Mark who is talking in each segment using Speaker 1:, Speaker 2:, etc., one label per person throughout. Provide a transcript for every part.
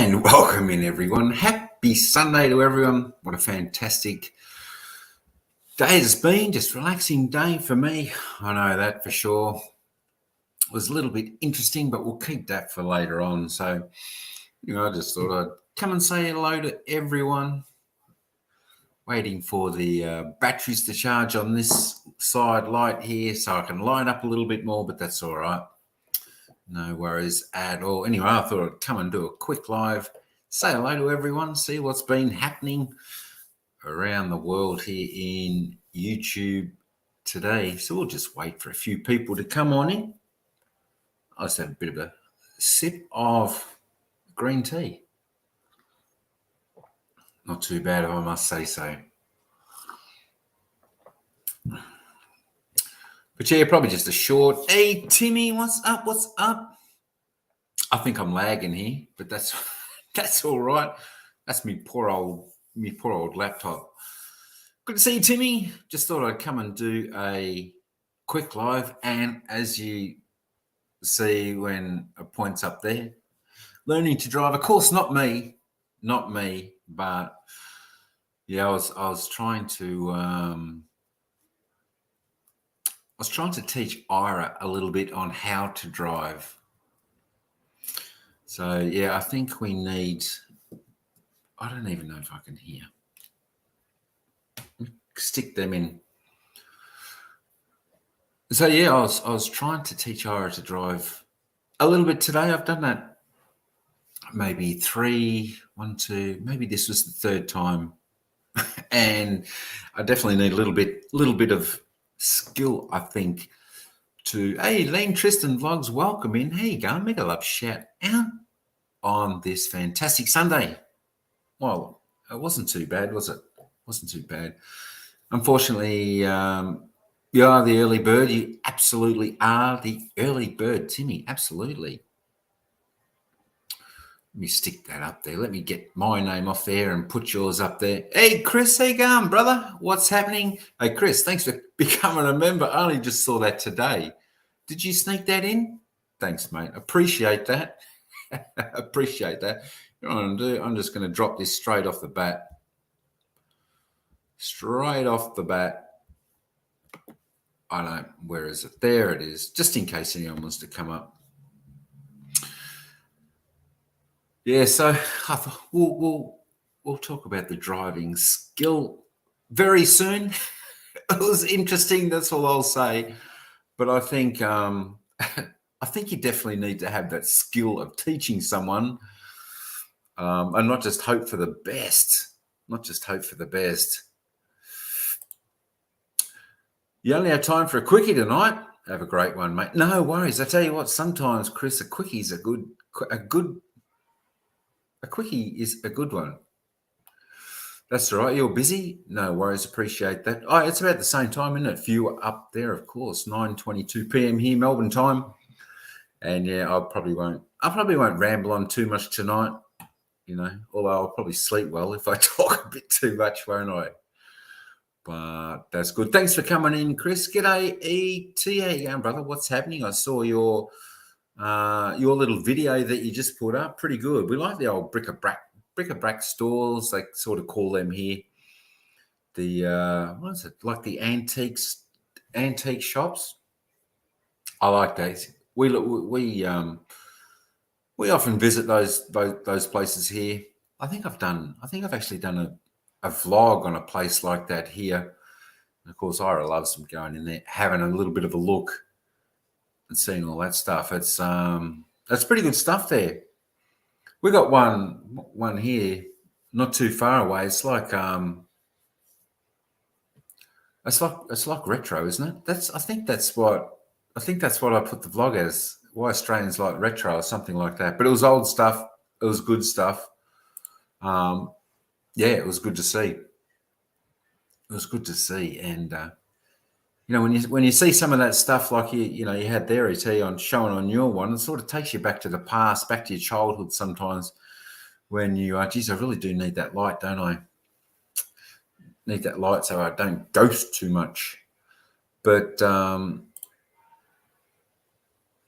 Speaker 1: And welcome in, everyone. Happy Sunday to everyone. What a fantastic day it's been. Just relaxing day for me. I know that for sure. It was a little bit interesting, but we'll keep that for later on. So, I just thought I'd come and say hello to everyone. Waiting for the batteries to charge on this side light here so I can light up a little bit more, but that's all right. No worries at all. Anyway, I thought I'd come and do a quick live, say hello to everyone, see what's been happening around the world here in YouTube today. So we'll just wait for a few people to come on in. I'll just have a bit of a sip of green tea. Not too bad, I must say so. But yeah, probably just a short, hey, Timmy, what's up? What's up? I think I'm lagging here, but that's all right. That's me poor old laptop. Good to see you, Timmy. Just thought I'd come and do a quick live. And as you see when it points up there, learning to drive. Of course, not me, but yeah, I was trying to teach Ira a little bit on how to drive. So yeah, I think we need. I don't even know if I can hear. Stick them in. So yeah, I was trying to teach Ira to drive a little bit today. I've done that maybe maybe this was the third time, and I definitely need a little bit of skill, I think. Hey, Lean Tristan Vlogs, welcome in. How you going? Mega love shout out on this fantastic Sunday. Well, it wasn't too bad, was it? Wasn't too bad. Unfortunately, you are the early bird. You absolutely are the early bird, Timmy. Absolutely. Let me stick that up there. Let me get my name off there and put yours up there. Hey, Chris, how you going, brother? What's happening? Hey, Chris, thanks for becoming a member. I only just saw that today. Did you sneak that in? Thanks, mate. Appreciate that. Appreciate that. You know what I'm going to do? I'm just going to drop this straight off the bat. Straight off the bat. I don't. Where is it? There it is. Just in case anyone wants to come up. Yeah, so I thought we'll talk about the driving skill very soon. It was interesting. That's all I'll say. But I think you definitely need to have that skill of teaching someone, and not just hope for the best. Not just hope for the best. You only have time for a quickie tonight. Have a great one, mate. No worries. I tell you what. Sometimes, Chris, a quickie is a quickie is a good one. That's all right. You're busy. No worries. Appreciate that. Oh, it's about the same time, isn't it? For you up there, of course. 9:22 p.m. here, Melbourne time. And yeah, I probably won't ramble on too much tonight. Although I'll probably sleep well if I talk a bit too much, won't I? But that's good. Thanks for coming in, Chris. G'day, E.T. How you going, brother? What's happening? I saw your little video that you just put up. Pretty good. We like the old bric-a-brac stores, they sort of call them here. The what is it? Like the antique shops. I like those. We often visit those places here. I think I've actually done a vlog on a place like that here. And of course, Ira loves them going in there, having a little bit of a look and seeing all that stuff. It's that's pretty good stuff there. We got one here, not too far away. It's like retro, isn't it? I think that's what I put the vlog as. Why Australians like retro or something like that. But it was old stuff. It was good stuff. Yeah, it was good to see. It was good to see, and when you see some of that stuff like you had there, ET, on showing on your one, it sort of takes you back to the past, back to your childhood sometimes. When you geez, I really do need that light, don't I? Need that light so I don't ghost too much. But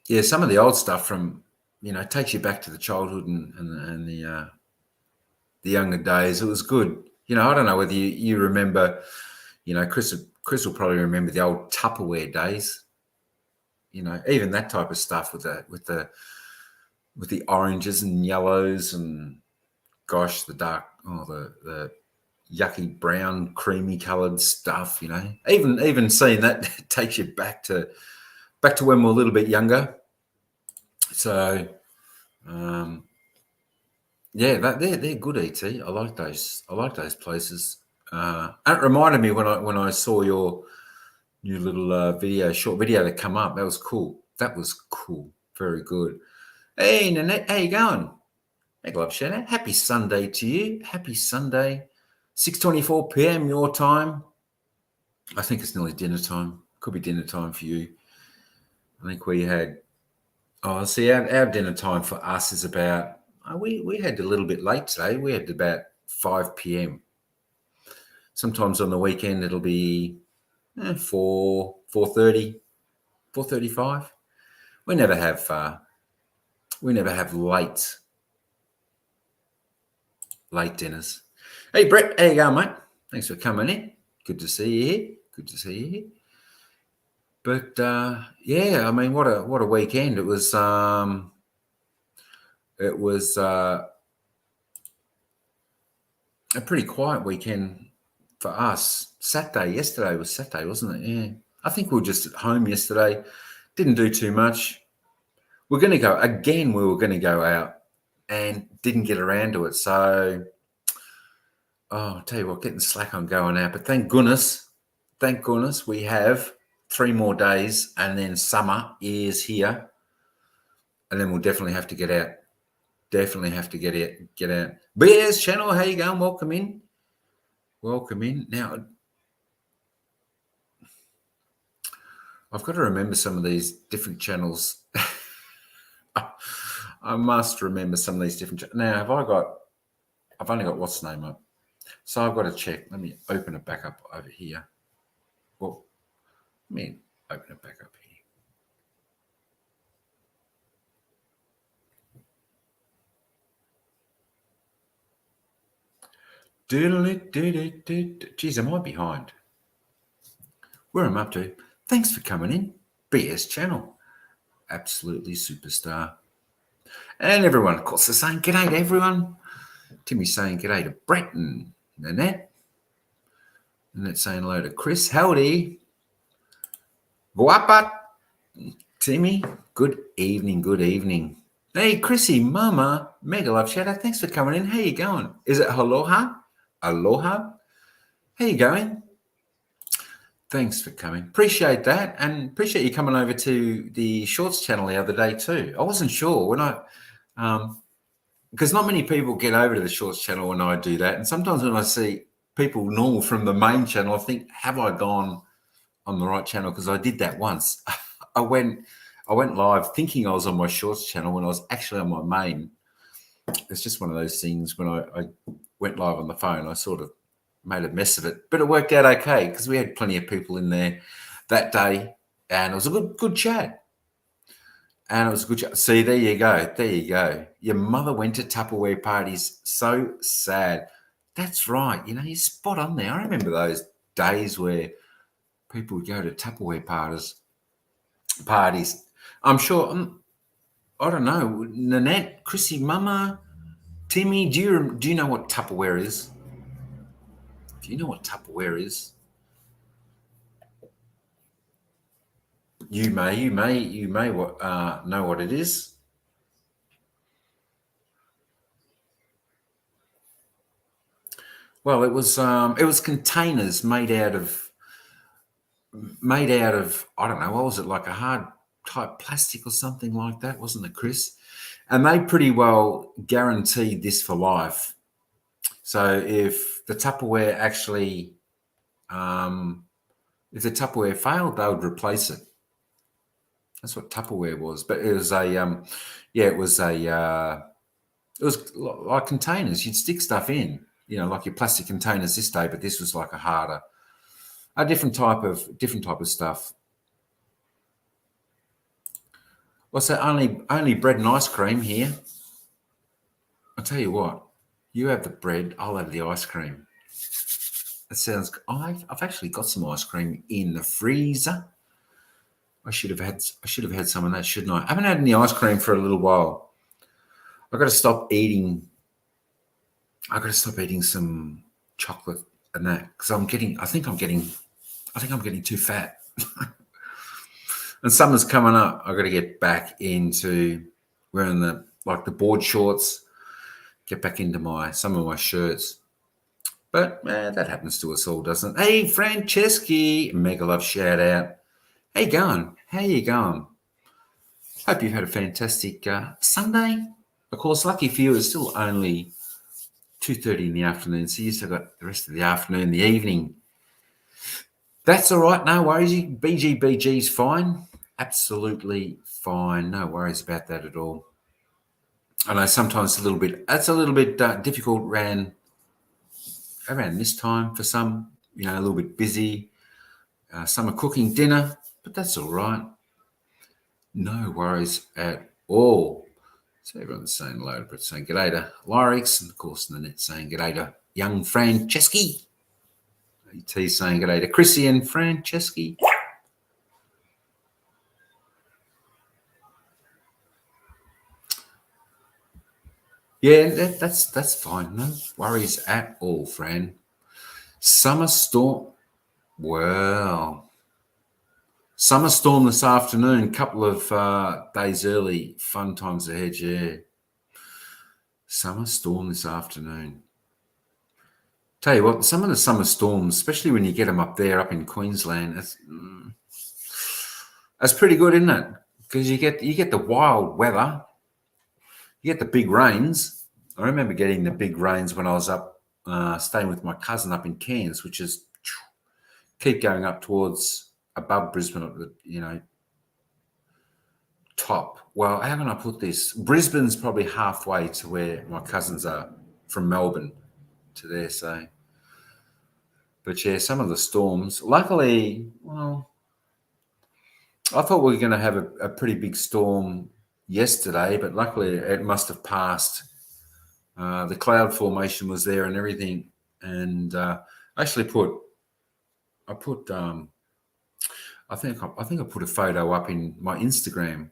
Speaker 1: yeah, some of the old stuff from it takes you back to the childhood and the younger days. It was good. I don't know whether you remember. Chris will probably remember the old Tupperware days. Even that type of stuff with the oranges and yellows and gosh, the dark, the yucky brown, creamy coloured stuff. Even seeing that takes you back to when we're a little bit younger. So, yeah, they're good. ET. I like those. I like those places. And it reminded me when I saw your new little short video that come up. That was cool. Very good. Hey, Nanette, how you going? Hey, love, Shannon. Happy Sunday to you. Happy Sunday. 6:24 p.m. your time. I think it's nearly dinner time. Could be dinner time for you. I think we had. Oh, see, our dinner time for us is about. We had a little bit late today. We had about 5 p.m. Sometimes on the weekend it'll be 4:30, 4:35. We never have late dinners. Hey Brett, how you going, mate? Thanks for coming in. Good to see you here. But yeah, I mean, what a weekend it was. It was a pretty quiet weekend for us. Yesterday was Saturday, wasn't it? Yeah, I think we were just at home yesterday. Didn't do too much. We were going to go out and didn't get around to it. So, I'll tell you what, getting slack on going out. But thank goodness we have 3 more days and then summer is here. And then we'll definitely have to get out. Get out. BS channel, how you going? Welcome in. Now, I've got to remember some of these different channels. I must remember some of these different. Now, I've only got what's the name up. So I've got to check. Let me open it back up over here. Well, let me open it back up here. Geez, am I behind? Where am I up to? Thanks for coming in. BS channel. Absolutely superstar. And everyone, of course, they're saying g'day to everyone. Timmy's saying g'day to Brett and Nanette. Nanette's saying hello to Chris. Howdy. Guapa. Timmy. Good evening. Hey, Chrissy, Mama, Mega Love Shadow. Thanks for coming in. How you going? Is it aloha? Aloha? How you going? Thanks for coming. Appreciate that. And appreciate you coming over to the Shorts channel the other day too. I wasn't sure when because not many people get over to the Shorts channel when I do that. And sometimes when I see people normal from the main channel, I think, have I gone on the right channel? Because I did that once. I went live thinking I was on my Shorts channel when I was actually on my main. It's just one of those things. When I went live on the phone, I sort of made a mess of it, but it worked out okay because we had plenty of people in there that day, and it was a good chat. See, there you go. Your mother went to Tupperware parties. So sad. That's right. You're spot on there. I remember those days where people would go to Tupperware parties. I'm sure. I don't know. Nanette, Chrissy, Mama, Timmy. Do you know what Tupperware is? Do you know what Tupperware is? You may know what it is. Well, it was containers made out of I don't know, what was it, like a hard type plastic or something like that, wasn't it, Chris? And they pretty well guaranteed this for life. So if the Tupperware actually, if the Tupperware failed, they would replace it. That's what Tupperware was. But it was it was like containers. You'd stick stuff in, like your plastic containers this day, but this was like a different type of stuff. What's that? Only bread and ice cream here. I'll tell you what. You have the bread. I'll have the ice cream. That sounds. I've actually got some ice cream in the freezer. I should have had some of that, shouldn't I? I haven't had any ice cream for a little while. I've got to stop eating. I've got to stop eating some chocolate and that because I think I'm getting too fat. And summer's coming up. I've got to get back into wearing the board shorts. Get back into some of my shirts. But that happens to us all, doesn't it? Hey, Franceschi, mega love shout out. How you going? How you going? Hope you've had a fantastic Sunday. Of course, lucky for you, it's still only 2:30 in the afternoon, so you still got the rest of the afternoon, the evening. That's all right, no worries. BGBG's fine, absolutely fine. No worries about that at all. I know sometimes it's a little bit difficult around this time for some. A little bit busy. Some are cooking dinner, but that's all right. No worries at all. So everyone's saying hello, but saying g'day to Lyrix, and of course in the net saying g'day to young Franceschi. ET saying g'day to Chrissy and Franceschi. Yeah, that's fine. No worries at all, Fran. Summer storm. Well, summer storm this afternoon. Couple of days early. Fun times ahead. Yeah. Summer storm this afternoon. Tell you what, some of the summer storms, especially when you get them up in Queensland, that's pretty good, isn't it? Because you get the wild weather, you get the big rains. I remember getting the big rains when I was up staying with my cousin up in Cairns, which is keep going up towards above Brisbane, top. Well, how can I put this? Brisbane's probably halfway to where my cousins are from Melbourne to there, so. But yeah, some of the storms. Luckily, well, I thought we were going to have a pretty big storm yesterday, but luckily it must have passed. The cloud formation was there and everything, and I think I put a photo up in my Instagram.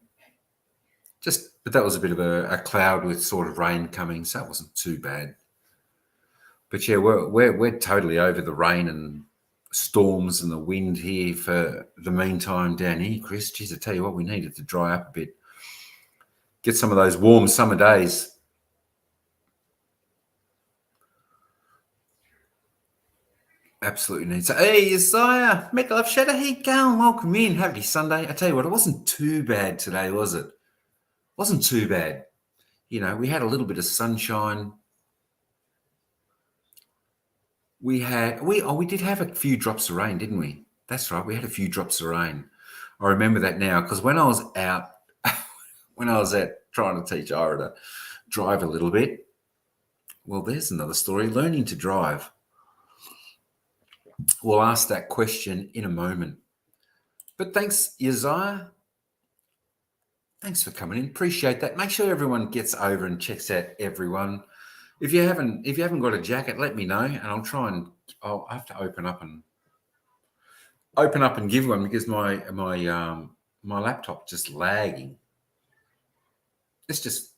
Speaker 1: But that was a bit of a cloud with sort of rain coming, so it wasn't too bad. But yeah, we're totally over the rain and storms and the wind here for the meantime down here, Chris. Geez, I tell you what, we needed to dry up a bit. Get some of those warm summer days. Absolutely need. So, hey, Isaiah, make love shadow. Hey, going? Welcome in. Happy Sunday. I tell you what, it wasn't too bad today, was it? Wasn't too bad. We had a little bit of sunshine. We did have a few drops of rain, didn't we? That's right. We had a few drops of rain. I remember that now because when I was out, trying to teach Ira to drive a little bit, well, there's another story. Learning to drive. We'll ask that question in a moment. But thanks, Isaiah. Thanks for coming in. Appreciate that. Make sure everyone gets over and checks out everyone. If you haven't got a jacket, let me know, and I'll have to open up and give one because my laptop just lagging. It's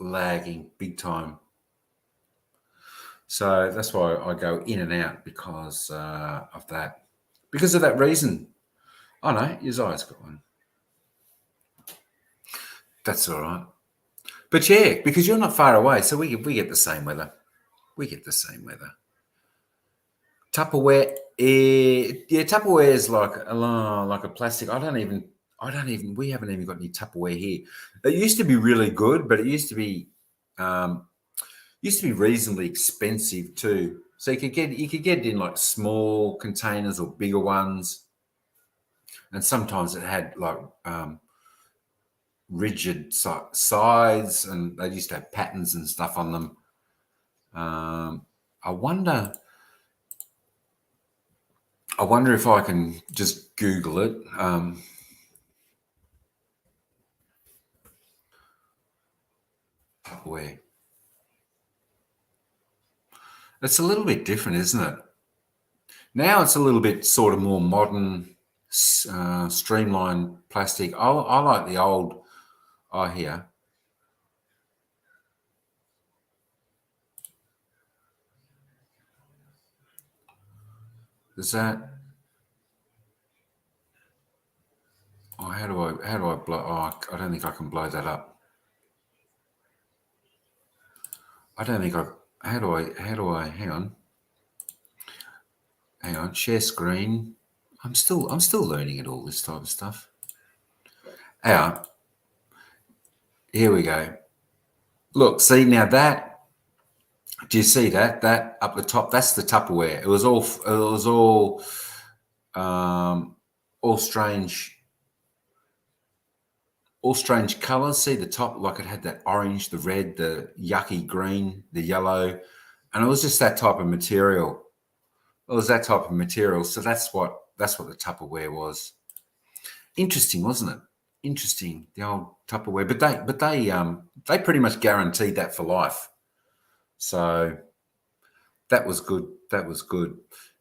Speaker 1: lagging big time. So that's why I go in and out because of that. Because of that reason. Oh no, Isaiah's got one. That's all right. But yeah, because you're not far away, so we get the same weather. We get the same weather. Tupperware, Tupperware is like a plastic. We haven't even got any Tupperware here. It used to be really good, but it used to be reasonably expensive too. So you could get it in like small containers or bigger ones, and sometimes it had like rigid sides, and they used to have patterns and stuff on them. I wonder if I can just Google it. Tupperware. It's a little bit different, isn't it? Now it's a little bit sort of more modern, streamlined plastic. I like the old. Oh, here. Is that? Oh, how do I blow? Oh, I don't think I can blow that up. I don't think I. How do I? Hang on. Share screen. I'm still learning it all this type of stuff. Yeah. Here we go. Look, see now that. Do you see that? That up the top. That's the Tupperware. It was all. All strange. All strange colours. See the top, like it had that orange, the red, the yucky green, the yellow, and it was just that type of material. It was that type of material. So that's what the Tupperware was. Interesting, wasn't it? Interesting, the old Tupperware. They pretty much guaranteed that for life. So that was good. That was good.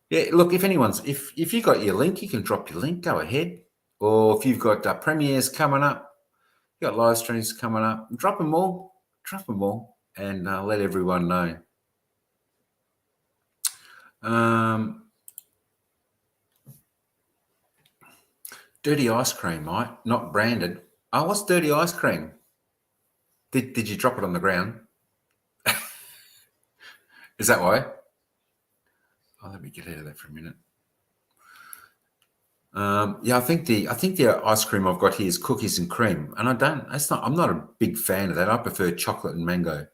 Speaker 1: Yeah. Look, if you got your link, you can drop your link. Go ahead. Or if you've got premieres coming up, you got live streams coming up. Drop them all. And let everyone know. Dirty ice cream, right? Not branded. Oh, what's dirty ice cream? Did you drop it on the ground? Is that why? Oh, let me get out of that for a minute. Yeah, I think the ice cream I've got here is cookies and cream, and I'm not a big fan of that. I prefer chocolate and mango.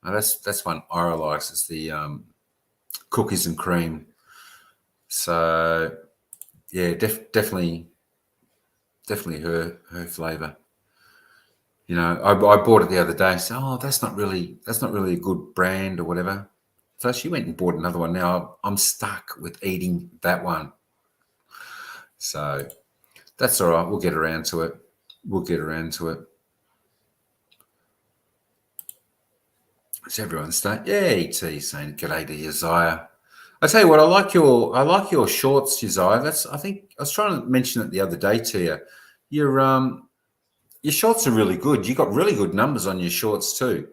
Speaker 1: That's one Ira likes. It's the cookies and cream. So yeah, definitely her flavour. You know, I bought it the other day. So, that's not really a good brand or whatever. So she went and bought another one. Now I'm stuck with eating that one. So that's all right. We'll get around to it. Is everyone staying? Yeah, ET saying g'day to Uzziah. I tell you what, I like your shorts, Uzziah. I think I was trying to mention it the other day to you. Your shorts are really good. You got really good numbers on your shorts too,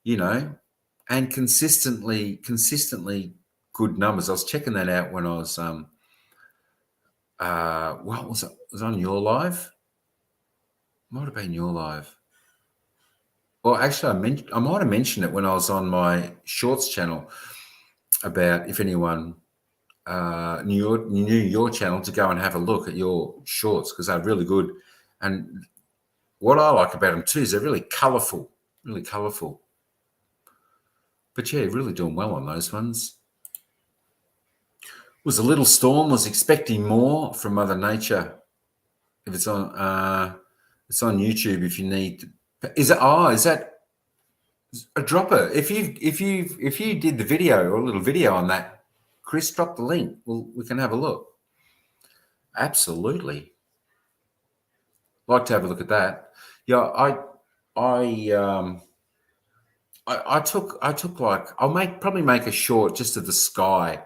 Speaker 1: you know, and consistently good numbers. I was checking that out when I was what was it? Was it on your live? Might have been your live. Well, actually, I might have mentioned it when I was on my shorts channel about if anyone knew your channel to go and have a look at your shorts because they're really good. And what I like about them too is they're really colourful, But yeah, really doing well on those ones. Was a little storm. Was expecting more from Mother Nature. If it's on YouTube. If you need, is that a dropper? If you did the video or a little video on that, Chris, drop the link. We can have a look. Absolutely. Like to have a look at that. Yeah, I took like probably make a short just of the sky.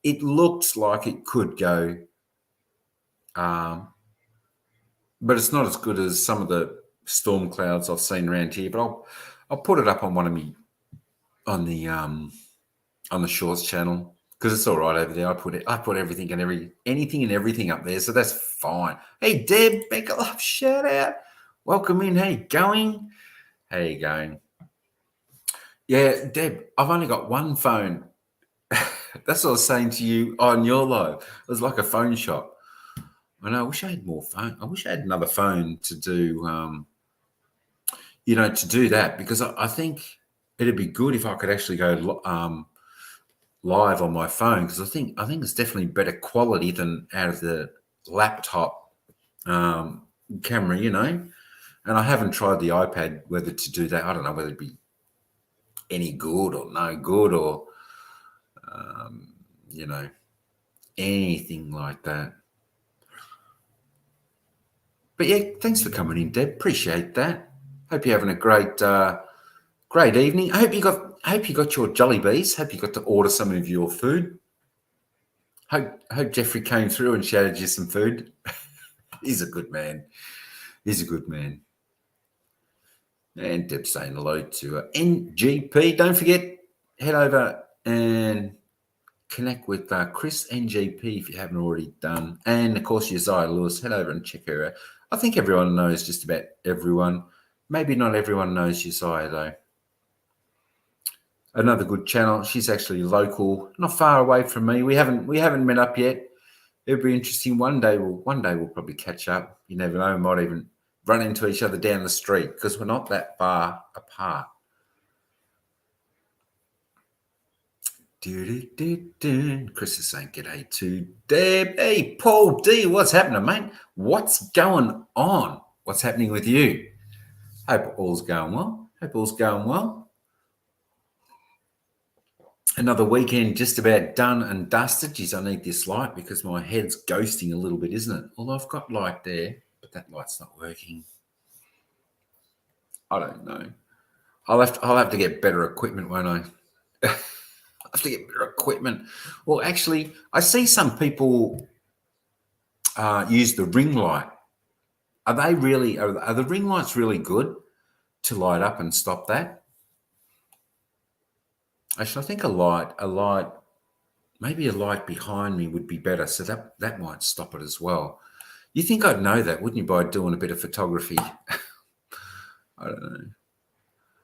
Speaker 1: It looked like it could go, but it's not as good as some of the storm clouds I've seen around here. But I'll put it up on on the shorts channel because it's all right over there. I put everything and anything and everything up there, so that's fine. Hey Deb, Becca Love, shout out, welcome in. How you going? Yeah, Deb, I've only got one phone. That's what I was saying to you on your live. It was like a phone shop. I wish I had more phone. I wish I had another phone to do, to do that because I think it'd be good if I could actually go live on my phone because I think it's definitely better quality than out of the laptop camera, And I haven't tried the iPad whether to do that. I don't know whether it'd be any good or no good or anything like that. But yeah, thanks for coming in, Deb. Appreciate that. Hope you're having a great Great evening. I hope you got your jelly bees. Hope you got to order some of your food. Hope Jeffrey came through and shouted you some food. He's a good man. He's a good man. And Deb saying hello to NGP. Don't forget, head over and connect with Chris NGP if you haven't already done. And of course, Uzziah Lewis. Head over and check her out. I think everyone knows just about everyone. Maybe not everyone knows Uzziah though. Another good channel. She's actually local, not far away from me. We haven't met up yet. It'll be interesting. One day we'll probably catch up. You never know. We might even run into each other down the street because we're not that far apart. Chris is saying g'day to Deb. Hey, Paul D, what's happening, mate? What's going on? What's happening with you? Hope all's going well. Another weekend just about done and dusted. Geez, I need this light because my head's ghosting a little bit, isn't it? Although I've got light there, but that light's not working. I don't know. I'll have to get better equipment, won't I? I'll have to get better equipment. Well, actually, I see some people use the ring light. Are the ring lights really good to light up and stop that? Actually, I think maybe a light behind me would be better. So that might stop it as well. You think I'd know that, wouldn't you, by doing a bit of photography? I don't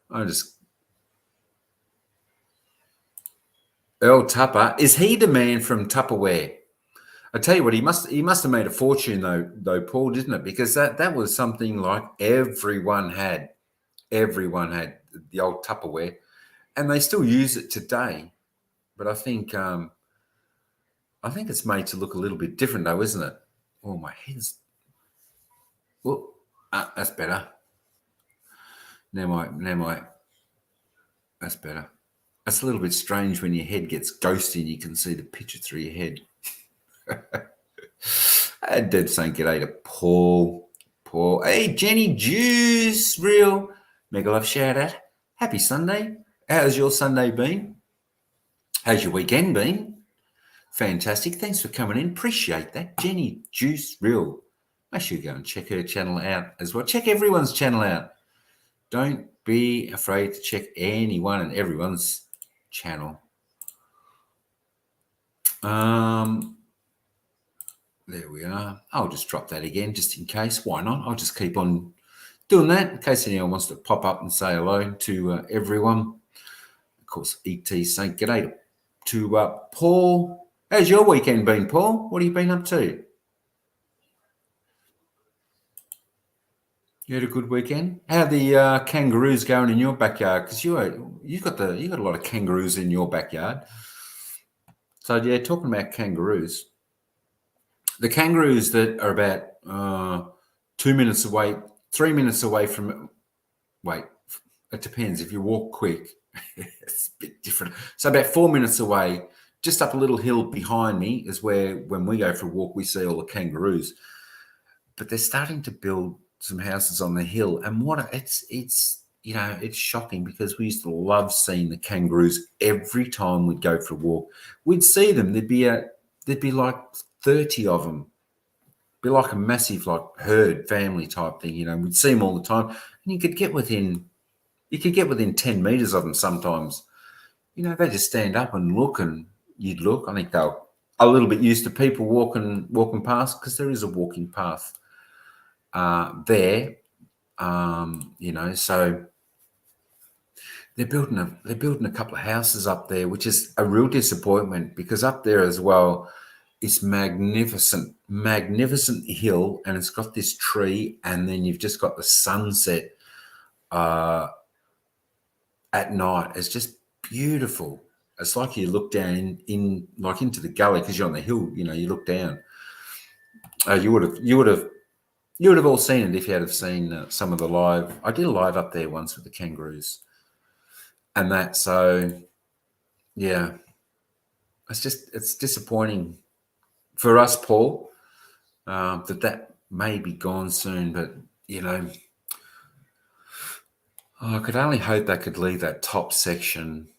Speaker 1: know. Earl Tupper, is he the man from Tupperware? I tell you what, he must have made a fortune though, Paul, didn't it? Because that was something like everyone had the old Tupperware, and they still use it today. But I think it's made to look a little bit different though, isn't it? Oh, my head's. Well, that's better. Now that's better. That's a little bit strange when your head gets ghosty and you can see the picture through your head. Deb saying g'day to Paul. Hey, Jenny Juice, real mega love shout out. Happy Sunday. How's your Sunday been? How's your weekend been? Fantastic. Thanks for coming in. Appreciate that. Jenny Juice, real. Make sure you go and check her channel out as well. Check everyone's channel out. Don't be afraid to check anyone and everyone's channel. There we are. I'll just drop that again just in case. Why not? I'll just keep on doing that in case anyone wants to pop up and say hello to everyone. Of course, ET saying g'day to Paul. How's your weekend been, Paul? What have you been up to? You had a good weekend. How are the kangaroos going in your backyard? Because you got a lot of kangaroos in your backyard. So yeah, talking about kangaroos, the kangaroos that are about 2 minutes away, 3 minutes away from. Wait, it depends. If you walk quick, it's a bit different. So about 4 minutes away, just up a little hill behind me, is where when we go for a walk, we see all the kangaroos. But they're starting to build some houses on the hill, and it's shocking because we used to love seeing the kangaroos every time we'd go for a walk. We'd see them. There'd be like 30 of them. Be like a massive herd family type thing. We'd see them all the time, and you could get within 10 meters of them sometimes. They just stand up and look, and you'd look. I think they're a little bit used to people walking past because there is a walking path there. So they're building a couple of houses up there, which is a real disappointment because up there as well, it's magnificent hill, and it's got this tree, and then you've just got the sunset at night. It's just beautiful. It's like you look down into the gully because you're on the hill. You look down. You would have all seen it if you had seen some of the live. I did a live up there once with the kangaroos, and that. So yeah, it's disappointing for us, Paul, that may be gone soon. But Oh, I could only hope they could leave that top section,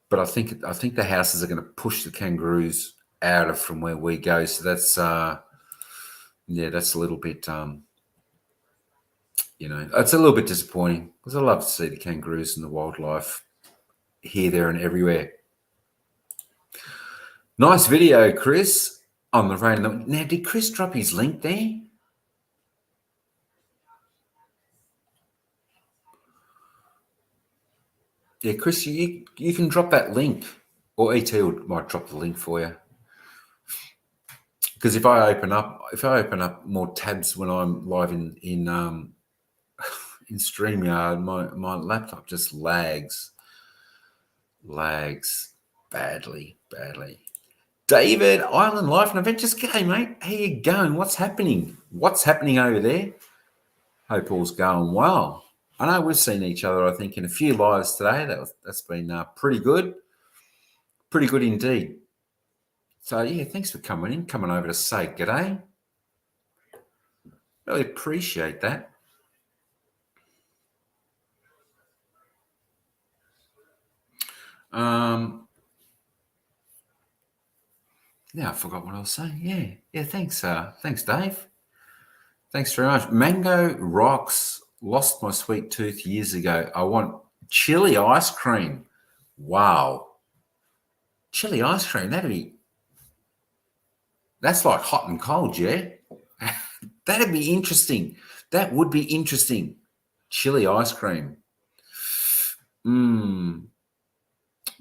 Speaker 1: but I think the houses are going to push the kangaroos out of from where we go. So that's that's a little bit it's a little bit disappointing because I love to see the kangaroos and the wildlife here, there, and everywhere. Nice video, Chris, on the rain. Now, did Chris drop his link there? Yeah, Chris, you can drop that link, or ET might drop the link for you. Because if I open up more tabs when I'm live in in StreamYard, my laptop just lags badly. David, Island Life and Adventures. G'day, mate. How you going? What's happening? What's happening over there? Hope all's going well. I know we've seen each other, I think, in a few lives today. That's been pretty good. Pretty good indeed. So, yeah, thanks for coming over to say g'day. Really appreciate that. Yeah, I forgot what I was saying. Yeah, thanks. Thanks, Dave. Thanks very much. Mango rocks. Lost my sweet tooth years ago. I want chili ice cream. Wow. Chili ice cream, that's like hot and cold, yeah? That'd be interesting. That would be interesting. Chili ice cream.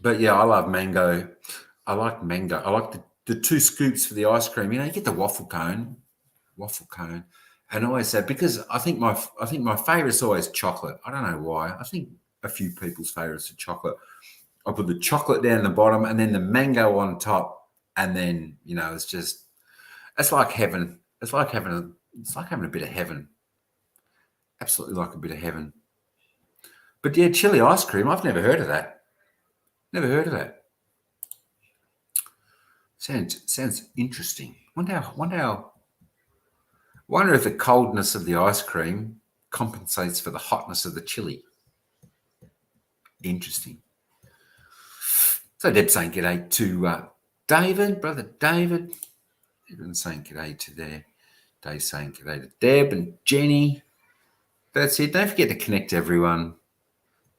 Speaker 1: But yeah, I love mango. I like mango. I like the 2 scoops for the ice cream. You get the waffle cone. And I always say, because I think my favorite is always chocolate. I don't know why. I think a few people's favorites are chocolate. I put the chocolate down the bottom and then the mango on top, and then it's like heaven. It's like having a bit of heaven. Absolutely like a bit of heaven. But yeah, chili ice cream. I've never heard of that. Never heard of that. Sounds interesting. Wonder if the coldness of the ice cream compensates for the hotness of the chili. Interesting. So Deb's saying g'day to David, brother David. Everyone's saying g'day to there. Dave's saying g'day to Deb and Jenny. That's it. Don't forget to connect everyone.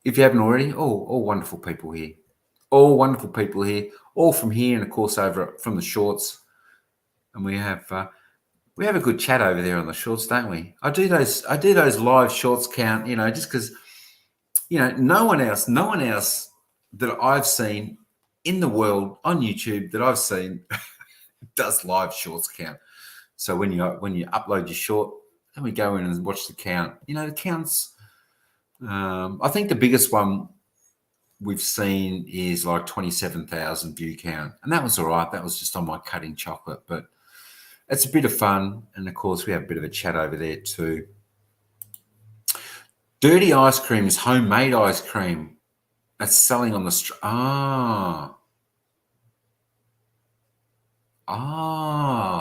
Speaker 1: If you haven't already, all wonderful people here. All wonderful people here. All from here and, of course, over from the shorts. And we have a good chat over there on the shorts, don't we? I do those live shorts count, just because, no one else that I've seen in the world on YouTube that I've seen does live shorts count. So when you upload your short, then we go in and watch the count. The counts. I think the biggest one we've seen is like 27,000 view count, and that was all right. That was just on my cutting chocolate, but it's a bit of fun. And of course, we have a bit of a chat over there too. Dirty ice cream is homemade ice cream. That's selling on the street.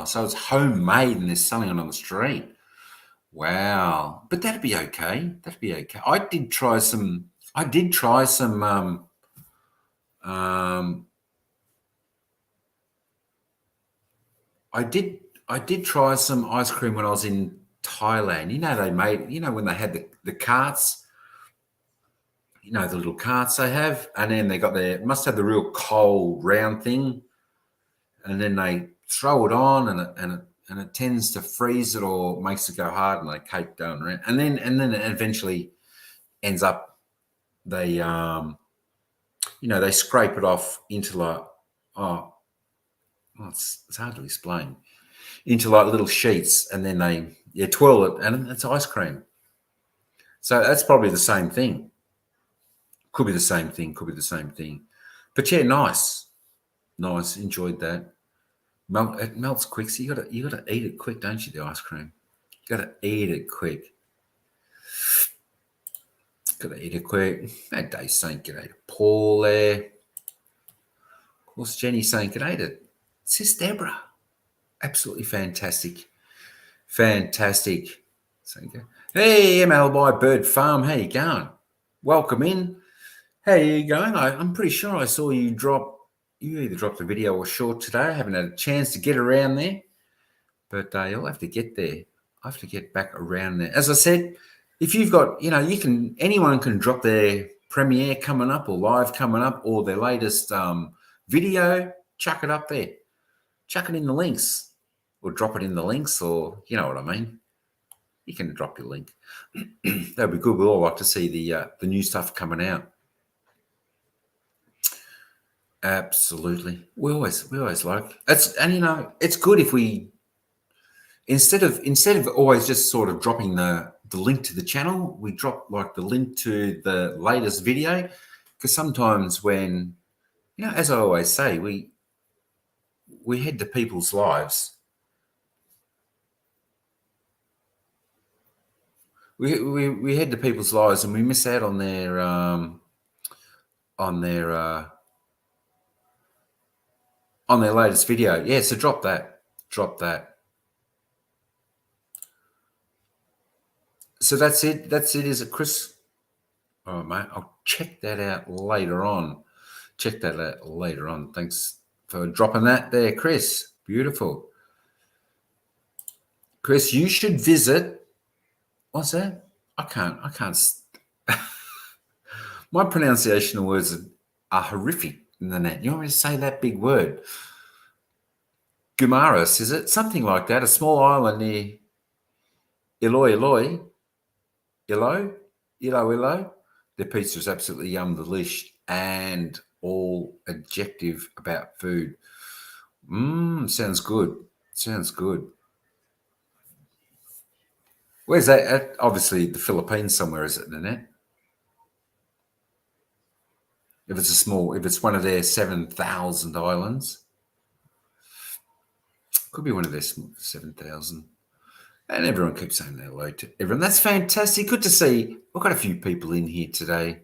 Speaker 1: So it's homemade and they're selling it on the street. Wow. But that'd be okay. I did try some I did try some ice cream when I was in Thailand. They made, when they had the carts, the little carts they have, and then they must have the real cold round thing, and then they throw it on and it tends to freeze it or makes it go hard, and they keep going around, and then it eventually ends up they they scrape it off into like it's hard to explain, into like little sheets, and then they twirl it, and it's ice cream. So that's probably the same thing. Could be the same thing. But yeah, nice. Enjoyed that. It melts quick, so you gotta eat it quick, don't you? The ice cream, you gotta eat it quick. That Dave's saying g'day to Paul there. Of course, Jenny's saying g'day to Sis Deborah. Absolutely fantastic. Hey, MLY Bird Farm, how you going? welcome in. How are you going? I'm pretty sure I saw you drop. You either dropped a video or short today. I haven't had a chance to get around there, but you'll have to get there. I have to get back around there. As I said, if you've got, anyone can drop their premiere coming up or live coming up or their latest video, chuck it up there. Chuck it in the links or drop it in the links, or you know what I mean. You can drop your link. That'd be good. We all like to see the new stuff coming out. Absolutely. We always like it's, and it's good if we instead of always just sort of dropping the link to the channel, we drop like the link to the latest video, because sometimes when as I always say, we head to people's lives. We head to people's lives and we miss out on their latest video. Yeah, so drop that. So that's it. Is it, Chris? Oh, mate, I'll check that out later on. Thanks for dropping that there, Chris. Beautiful. Chris, you should visit. What's that? I can't. My pronunciation of words are horrific in the net. You want me to say that big word? Gumaras, is it? Something like that. A small island near Iloilo. Their pizza is absolutely delish and all adjective about food. Sounds good. Where's that? Obviously, the Philippines somewhere, is it, Nanette? If it's one of their 7,000 islands, could be one of their 7,000. And everyone keeps saying hello to everyone. That's fantastic. Good to see. We've got a few people in here today.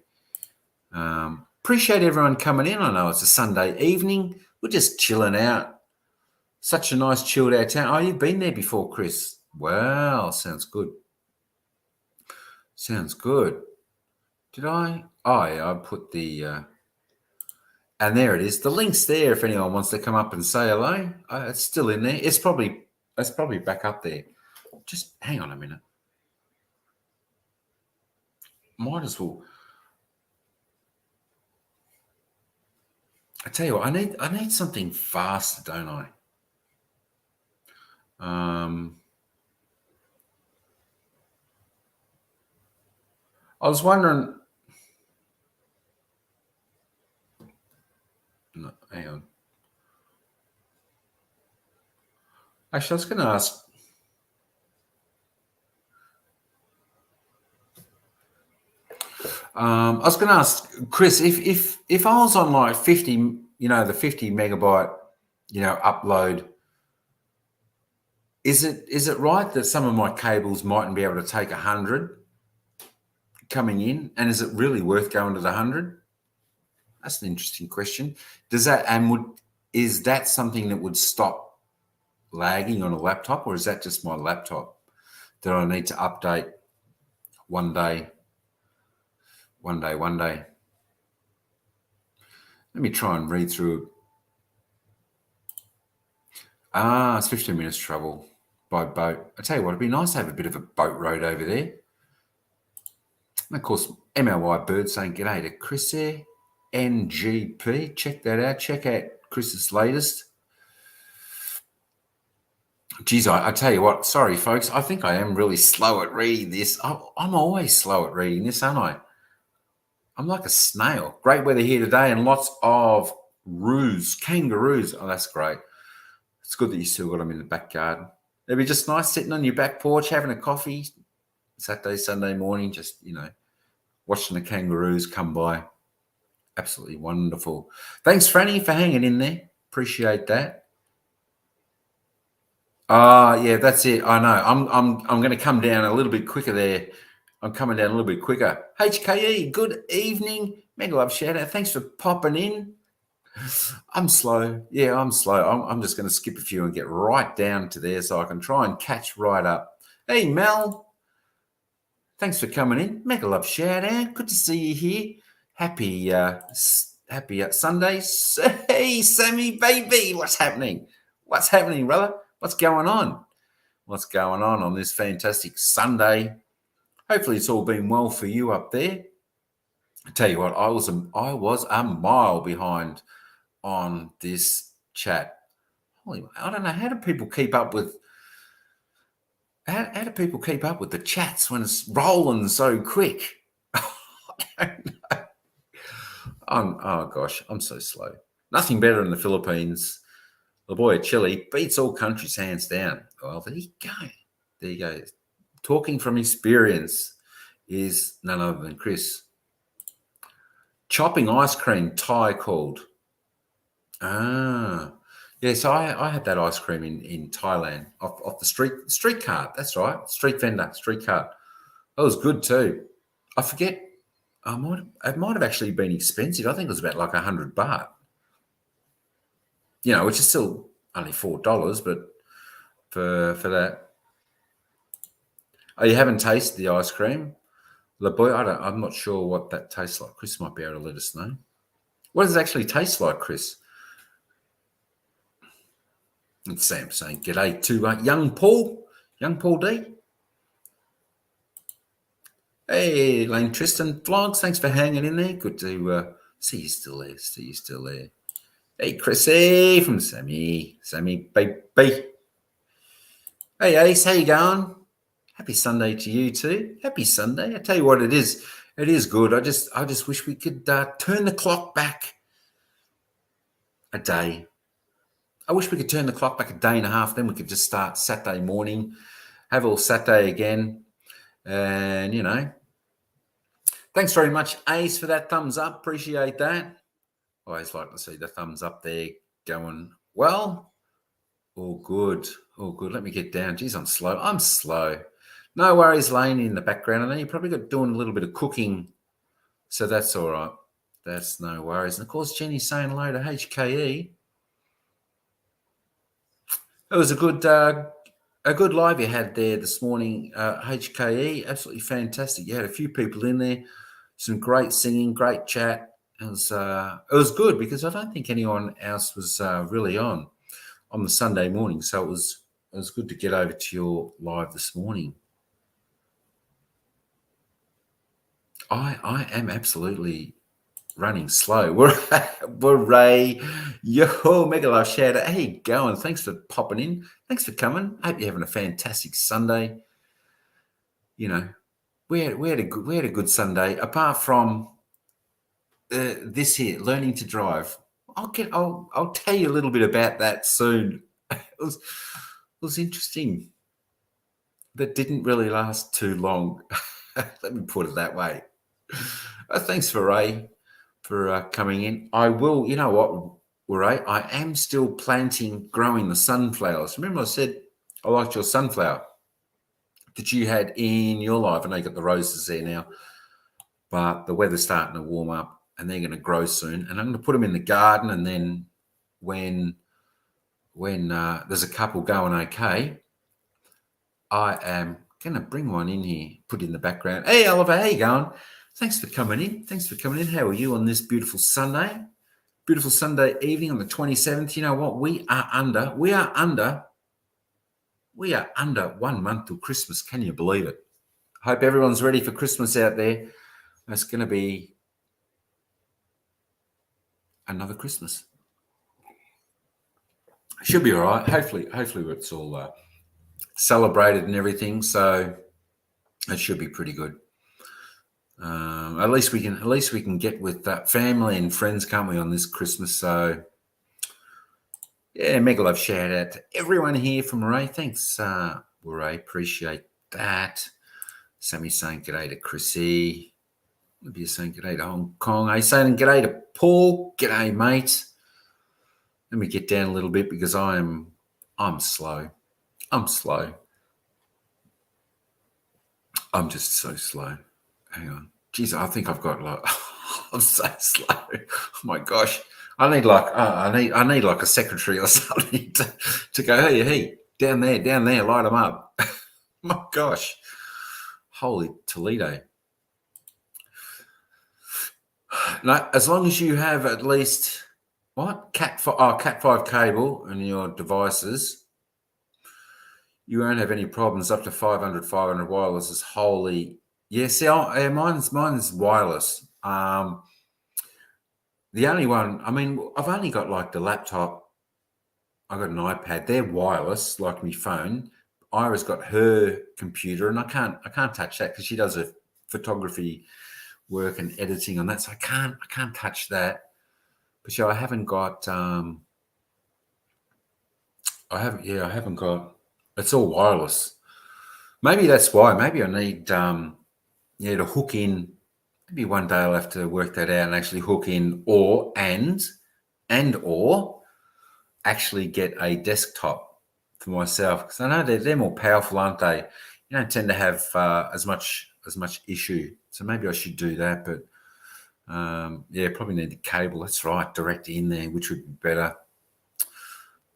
Speaker 1: Appreciate everyone coming in. I know it's a Sunday evening. We're just chilling out. Such a nice chilled out town. Oh, you've been there before, Chris. Wow, sounds good. Did I? Oh, yeah, I put the... and there it is. The link's there if anyone wants to come up and say hello. It's still in there. It's probably back up there. Just hang on a minute. Might as well. I tell you what, I need something faster, don't I? I was wondering. No, hang on. Actually, I was going to ask. I was going to ask Chris if I was on like 50, the 50 megabyte, upload. Is it right that some of my cables mightn't be able to take 100 coming in, and is it really worth going to the 100? That's an interesting question. Is that something that would stop lagging on a laptop, or is that just my laptop that I need to update one day? Let me try and read through. It's 15 minutes travel by boat. I tell you what, it'd be nice to have a bit of a boat road over there. And of course, MLY Bird saying g'day to Chris there. NGP, check that out. Check out Chris's latest. Geez, I tell you what, sorry folks, I think I am really slow at reading this. I'm always slow at reading this, aren't I? I'm like a snail. Great weather here today and lots of kangaroos. Oh, that's great. It's good that you still got them in the back garden. It'd be just nice sitting on your back porch, having a coffee, Saturday, Sunday morning, just, watching the kangaroos come by. Absolutely wonderful. Thanks, Franny, for hanging in there. Appreciate that. Yeah, that's it. I know. I'm going to come down a little bit quicker there. I'm coming down a little bit quicker. HKE, good evening. Mega love shout out. Thanks for popping in. I'm slow. Yeah, I'm slow. I'm just going to skip a few and get right down to there so I can try and catch right up. Hey, Mel. Thanks for coming in. Mega love shout out. Good to see you here. Happy Sunday. Hey, Sammy, baby. What's happening? What's happening, brother? What's going on? What's going on this fantastic Sunday? Hopefully it's all been well for you up there. I tell you what, I was a mile behind on this chat. Holy, I don't know, how do people keep up with the chats when it's rolling so quick? I don't know. Oh gosh, I'm so slow. Nothing better in the Philippines. The boy Chile beats all countries hands down. Well, there you go. There you go. Talking from experience is none other than Chris. Chopping ice cream, Thai called. Ah, yeah. So I had that ice cream in Thailand off the street cart. That's right, street vendor, street cart. That was good too. I forget. It might have actually been expensive. I think it was about like $100, which is still only $4, but for that. Oh, you haven't tasted the ice cream? Boy, I'm not sure what that tastes like. Chris might be able to let us know. What does it actually taste like, Chris? And Sam saying, g'day to young Paul D. Hey, Lane Tristan Vlogs, thanks for hanging in there. Good to see you still there. Hey, Chrissy from Sammy, baby. Hey, Ace, how you going? Happy Sunday to you too. Happy Sunday. I tell you what, it is good. I just wish we could turn the clock back a day. I wish we could turn the clock back a day and a half. Then we could just start Saturday morning, have all Saturday again. And, thanks very much, Ace, for that thumbs up. Appreciate that. Always like to see the thumbs up there going, well, all good. Let me get down. Geez, I'm slow. No worries, Lane, in the background. I know you're probably doing a little bit of cooking, so that's all right. That's no worries. And, of course, Jenny's saying hello to HKE. It was a good live you had there this morning, HKE. Absolutely fantastic. You had a few people in there, some great singing, great chat. It was good because I don't think anyone else was really on the Sunday morning. So it was good to get over to your live this morning. I am absolutely running slow. Ray, yo, mega love shout out. How you going? Thanks for popping in. Thanks for coming. Hope you're having a fantastic Sunday. We had a good Sunday. Apart from this here, learning to drive. I'll tell you a little bit about that soon. It was interesting. That didn't really last too long. Let me put it that way. Thanks for Ray for coming in. I will, you know what, Ray, I am still growing the sunflowers. Remember I said I liked your sunflower that you had in your life. I know you got the roses there now, but the weather's starting to warm up and they're going to grow soon. And I'm going to put them in the garden, and then when there's a couple going okay, I am going to bring one in here, put in the background. Hey, Oliver, how you going? Thanks for coming in. How are you on this beautiful Sunday? Beautiful Sunday evening on the 27th. You know what? We are under 1 month till Christmas. Can you believe it? I hope everyone's ready for Christmas out there. It's going to be another Christmas. Should be all right. Hopefully it's all celebrated and everything. So it should be pretty good. At least we can get with family and friends, can't we, on this Christmas? So yeah, mega love shout out to everyone here from Ray. Thanks, Ray. Appreciate that. Sammy saying g'day to Chrissy. Olivia saying g'day to Hong Kong. Hey, saying g'day to Paul. G'day, mate. Let me get down a little bit because I'm slow. I'm just so slow. Hang on. Jeez, I think I've got I'm so slow. Oh my gosh. I need like a secretary or something to go, hey, down there, light them up. My gosh. Holy Toledo. No, as long as you have at least Cat 5 cable in your devices, you won't have any problems. Up to 500 wireless is wholly. Yeah, see, mine's wireless. The only one, I mean, I've only got like the laptop. I've got an iPad. They're wireless, like my phone. Ira's got her computer, and I can't touch that because she does her photography work and editing on that, so I can't touch that. But yeah, I haven't got. I haven't got. It's all wireless. Maybe that's why. Maybe I need to hook in. Maybe one day I'll have to work that out and actually hook in, or actually get a desktop for myself, because I know they're more powerful, aren't they? You don't tend to have as much issue. So maybe I should do that. But probably need the cable. That's right, direct in there, which would be better.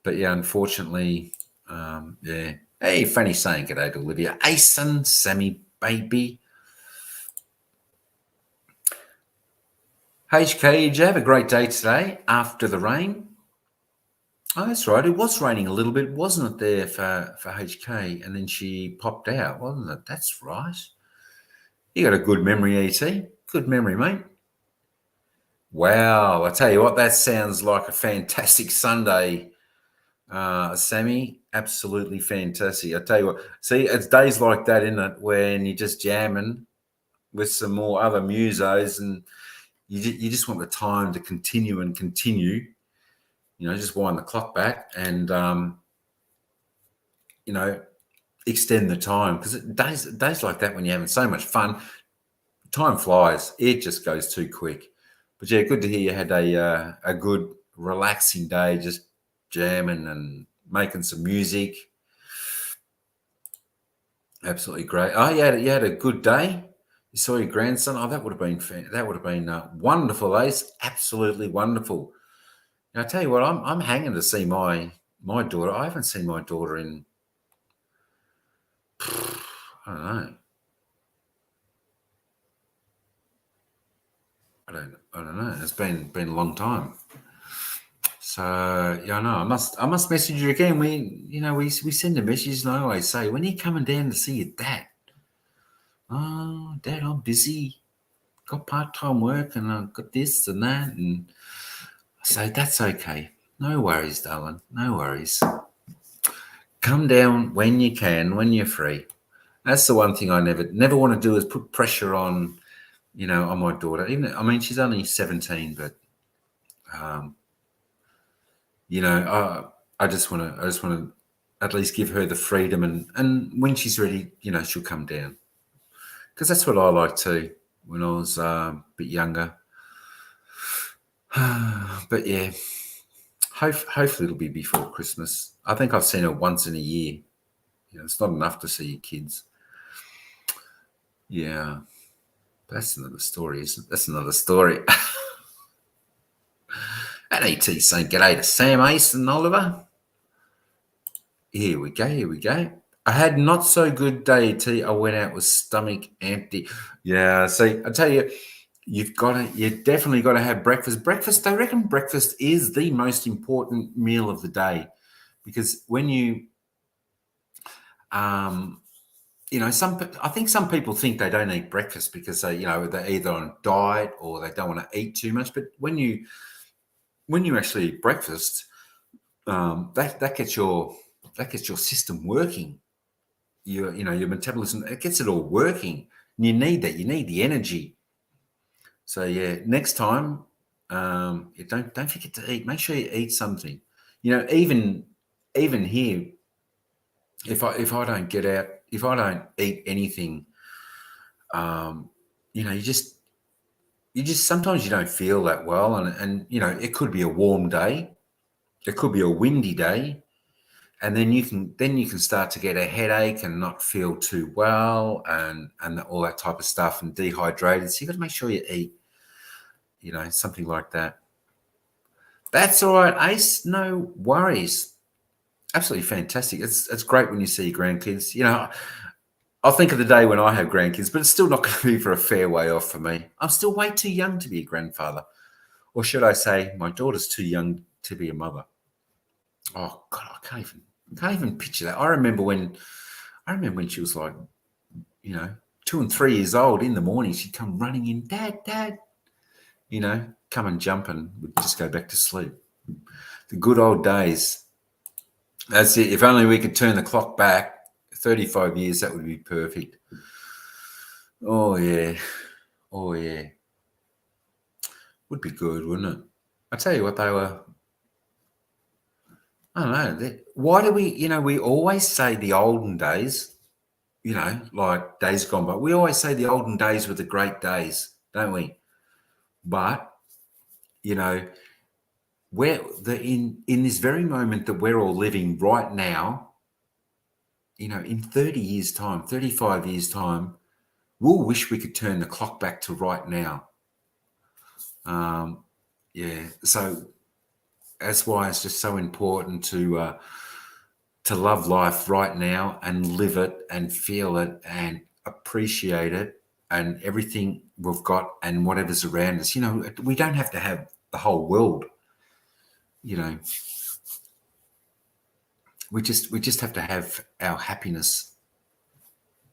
Speaker 1: But yeah, unfortunately, yeah. Hey, Fanny saying g'day to Olivia. Asen, Sammy, baby. HK, did you have a great day today after the rain? Oh, that's right. It was raining a little bit, wasn't it, there for HK? And then she popped out, wasn't it? That's right. You got a good memory, ET. Good memory, mate. Wow. I tell you what, that sounds like a fantastic Sunday, Sammy. Absolutely fantastic. I tell you what, see, it's days like that, isn't it, when you're just jamming with some more other musos, and you just want the time to continue. Just wind the clock back and extend the time, because days like that when you're having so much fun, time flies. It just goes too quick. But yeah, good to hear you had a good relaxing day, just jamming and making some music. Absolutely great. Oh, you had a good day. You saw your grandson. Oh, that would have been wonderful, Ace. Absolutely wonderful. And I tell you what, I'm hanging to see my daughter. I haven't seen my daughter in, I don't know. I don't know. It's been a long time. So yeah, no, I must message you again. We send a message, and I always say, when are you coming down to see your dad? Oh, Dad, I'm busy. Got part-time work, and I've got this and that. And I say, that's okay. No worries, darling. No worries. Come down when you can, when you're free. That's the one thing I never want to do, is put pressure on, on my daughter. She's only 17, but I just want to at least give her the freedom, and when she's ready, she'll come down, because that's what I like too when I was a bit younger. But yeah, hopefully it'll be before Christmas. I think I've seen her once in a year. It's not enough to see your kids. Yeah, that's another story, isn't it? That's another story. And AT saying g'day to Sam, Ace, and Oliver. Here we go. I had not so good day, T. I went out with stomach empty. Yeah, see, I tell you, you definitely got to have breakfast. Breakfast, I reckon breakfast is the most important meal of the day, because when you, I think some people think they don't eat breakfast because they're either on diet or they don't want to eat too much. But when you actually eat breakfast, that gets your system working. Your metabolism, it gets it all working. And you need that. You need the energy. So yeah, next time, don't forget to eat. Make sure you eat something. Even here, if I don't get out, if I don't eat anything, you just sometimes you don't feel that well, and it could be a warm day, it could be a windy day, and then you can start to get a headache and not feel too well, and all that type of stuff, and dehydrated. So you got to make sure you eat, something like that. That's all right, Ace. No worries. Absolutely fantastic. It's great when you see your grandkids. I'll think of the day when I have grandkids, but it's still not going to be for a fair way off for me. I'm still way too young to be a grandfather. Or should I say, my daughter's too young to be a mother. Oh God, I can't even picture that. I remember when she was like, 2 and 3 years old. In the morning, she'd come running in, Dad, Dad, come and jump, and we'd just go back to sleep. The good old days. That's it. If only we could turn the clock back 35 years, that would be perfect. Oh yeah. Would be good, wouldn't it? I tell you what, they were. I don't know. Why do we always say the olden days, like days gone by. We always say the olden days were the great days, don't we? But, we're in this very moment that we're all living right now, in 30 years' time, 35 years' time, we'll wish we could turn the clock back to right now. So that's why it's just so important to love life right now and live it and feel it and appreciate it and everything we've got and whatever's around us. We don't have to have the whole world. We just have to have our happiness.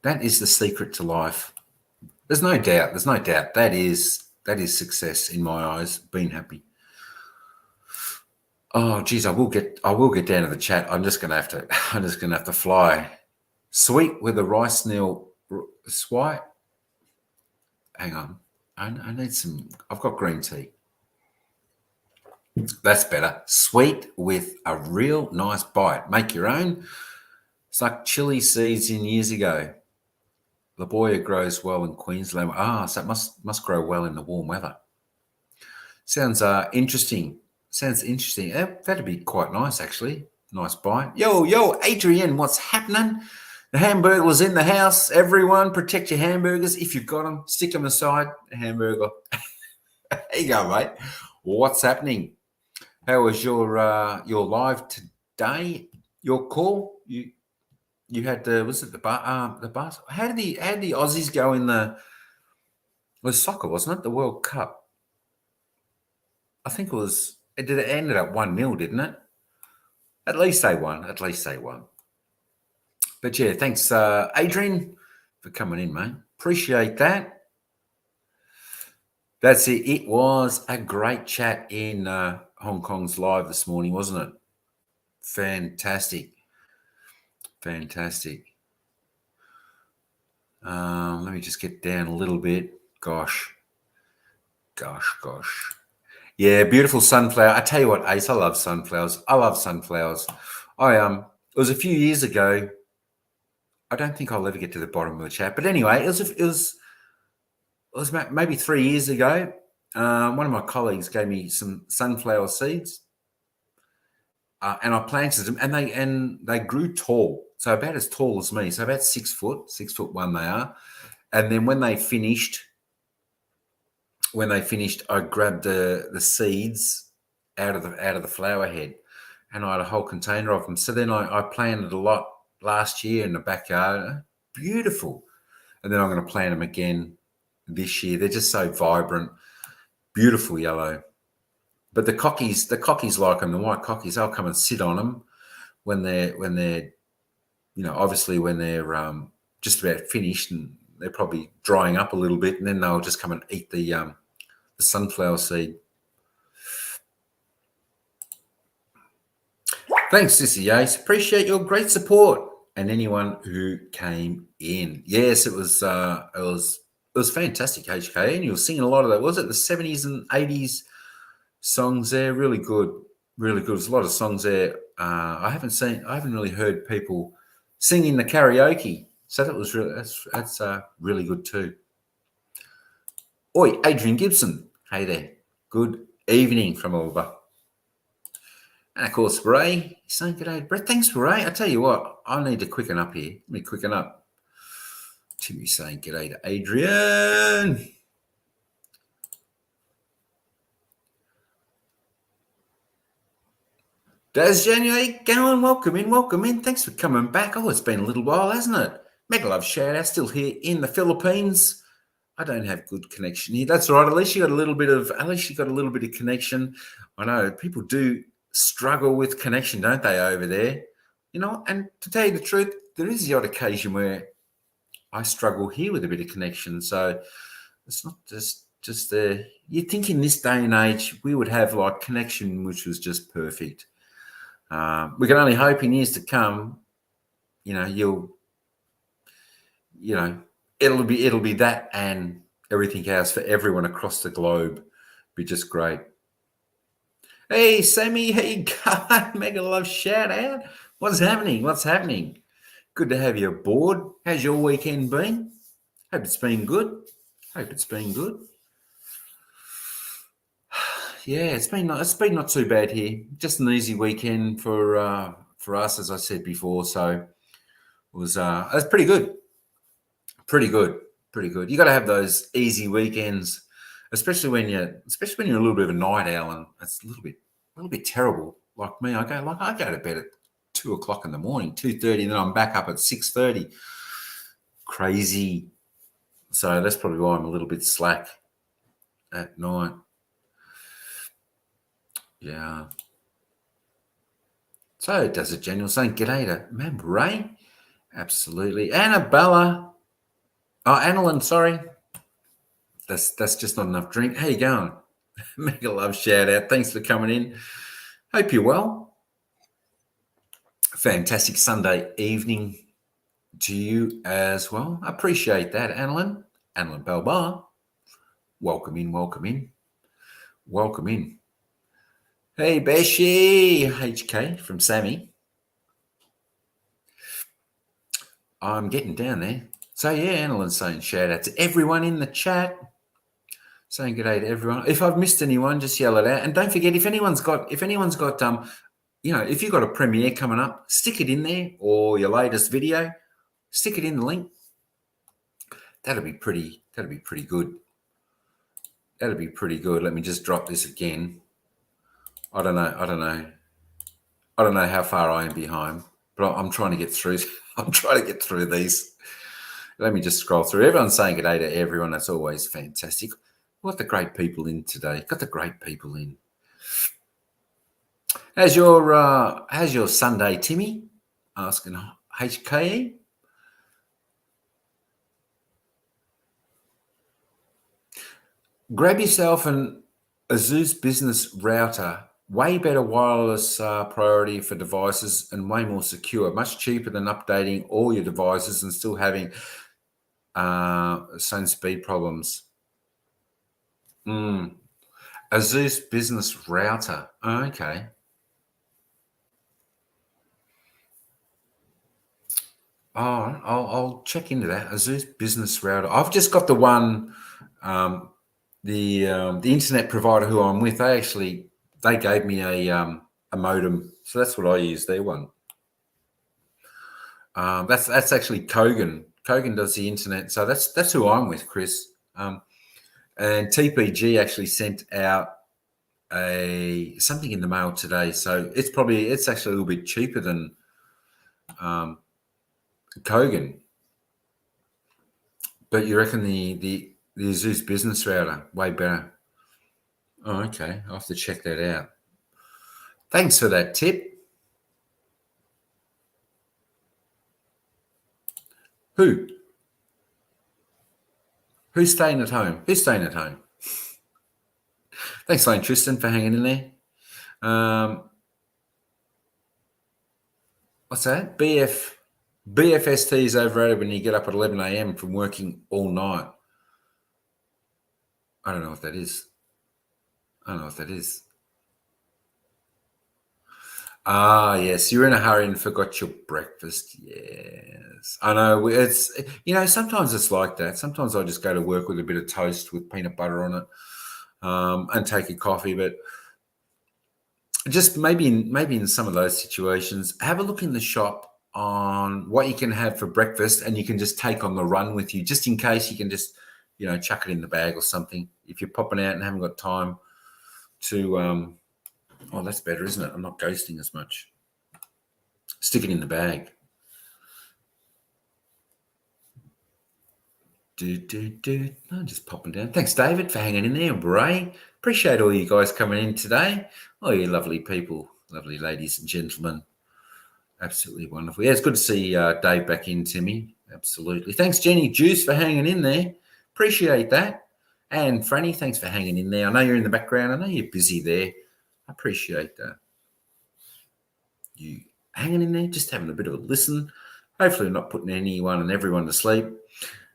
Speaker 1: That is the secret to life. There's no doubt. That is success in my eyes, being happy. Oh geez, I will get down to the chat. I'm just gonna have to fly. Sweet with a rice meal swipe. Hang on. I need some. I've got green tea. That's better. Sweet with a real nice bite. Make your own. It's like chili seeds in years ago. La Boya grows well in Queensland. So it must grow well in the warm weather. Sounds interesting. That'd be quite nice, actually. Nice bite. Yo, Adrian, what's happening? The hamburger's in the house. Everyone, protect your hamburgers. If you've got them, stick them aside. A hamburger. There you go, mate. What's happening? How was your live today? Your call? You had the bus? How did the Aussies go in it was soccer, wasn't it? The World Cup. I think it was. It ended up 1-0, didn't it? At least they won. But yeah, thanks, Adrian, for coming in, mate. Appreciate that. That's it. It was a great chat in Hong Kong's live this morning, wasn't it? Fantastic. Let me just get down a little bit. Gosh. Yeah, beautiful sunflower. I tell you what, Ace, I love sunflowers. It was a few years ago. I don't think I'll ever get to the bottom of the chat. But anyway, it was maybe 3 years ago. One of my colleagues gave me some sunflower seeds, and I planted them, and they grew tall, so about as tall as me, so about 6 foot, 6'1" they are. And then when they finished, I grabbed the seeds out of the flower head, and I had a whole container of them. So then I planted a lot last year in the backyard. Beautiful. And then I'm going to plant them again this year. They're just so vibrant, beautiful yellow. But the cockies like them. The white cockies, they'll come and sit on them when they're obviously when they're just about finished and they're probably drying up a little bit, and then they'll just come and eat the sunflower seed. Thanks, Sissy Yates. Appreciate your great support and anyone who came in. Yes, it was fantastic, HK, and you were singing a lot of that. Was it the 70s and 80s songs there? Really good. There's a lot of songs there. I haven't really heard people singing the karaoke, so that's really good too. Oi, Adrian Gibson. Hey there. Good evening from Oliver. And of course, Ray, saying good day. Brett, thanks, Ray. I tell you what, I need to quicken up here. Let me quicken up. Timmy saying good day to Adrian. Daz January, going, welcome in. Thanks for coming back. Oh, it's been a little while, hasn't it? Mega love shout out, still here in the Philippines. I don't have good connection here. That's all right. At least you got a little bit of connection. I know people do struggle with connection, don't they, over there? You know, and to tell you the truth, there is the odd occasion where I struggle here with a bit of connection. So it's not just the. You'd think in this day and age we would have like connection which was just perfect. We can only hope in years to come. You know, it'll be that and everything else for everyone across the globe. Be just great. Hey Sammy, hey God, mega love shout out. What's happening? Good to have you aboard. How's your weekend been? Hope it's been good. Yeah, it's been not too bad here. Just an easy weekend for us, as I said before. So it was pretty good. Pretty good. You got to have those easy weekends, especially when you're a little bit of a night owl, and it's a little bit terrible. Like me, I go to bed at 2:00 in the morning, 2:30, and then I'm back up at 6:30. Crazy. So that's probably why I'm a little bit slack at night. Yeah. So does it, General saying g'day to man Ray? Absolutely. Annabella. Oh, Annalyn, sorry. That's just not enough drink. How you going? Mega love shout out. Thanks for coming in. Hope you're well. Fantastic Sunday evening to you as well. I appreciate that, Annalyn. Annalyn Belbar. Welcome in. Hey, Beshi. HK from Sammy. I'm getting down there. So yeah, Annalyn's saying shout out to everyone in the chat. Saying good day to everyone. If I've missed anyone, just yell it out. And don't forget, if anyone's got if you've got a premiere coming up, stick it in there, or your latest video, stick it in the link. That'll be pretty good. Let me just drop this again. I don't know how far I am behind, but I'm trying to get through. I'm trying to get through these. Let me just scroll through. Everyone's saying good day to everyone. That's always fantastic. Got the great people in today. How's your Sunday, Timmy? Asking HKE. Grab yourself an Asus Business Router. Way better wireless priority for devices and way more secure. Much cheaper than updating all your devices and still having same speed problems. Asus Business Router. Oh, okay. Oh, I'll check into that. Asus Business Router. I've just got the one, the internet provider who I'm with. They gave me a modem, so that's what I use. Their one. That's actually Kogan. Kogan does the internet, so that's who I'm with, Chris. And TPG actually sent out something in the mail today, so it's actually a little bit cheaper than Kogan. But you reckon the Asus Business Router way better? Oh, okay. I'll have to check that out. Thanks for that tip. Who's staying at home? Who's staying at home? Thanks, Lane Tristan, for hanging in there. What's that? BFST is overrated when you get up at 11 a.m. from working all night. I don't know what that is. Ah, yes, you're in a hurry and forgot your breakfast. Yes, I know. It's sometimes it's like that. Sometimes I just go to work with a bit of toast with peanut butter on it, and take a coffee. But just maybe in some of those situations, have a look in the shop on what you can have for breakfast, and you can just take on the run with you, just in case. You can just chuck it in the bag or something if you're popping out and haven't got time to. Oh, that's better, isn't it? I'm not ghosting as much. Stick it in the bag. I'm just popping down. Thanks, David, for hanging in there. Ray, appreciate all you guys coming in today. Oh, you lovely people, lovely ladies and gentlemen. Absolutely wonderful. Yeah, it's good to see Dave back in, Timmy. Absolutely. Thanks, Jenny Juice, for hanging in there. Appreciate that. And Franny, thanks for hanging in there. I know you're in the background. I know you're busy there. I appreciate that. You hanging in there, just having a bit of a listen. Hopefully not putting anyone and everyone to sleep.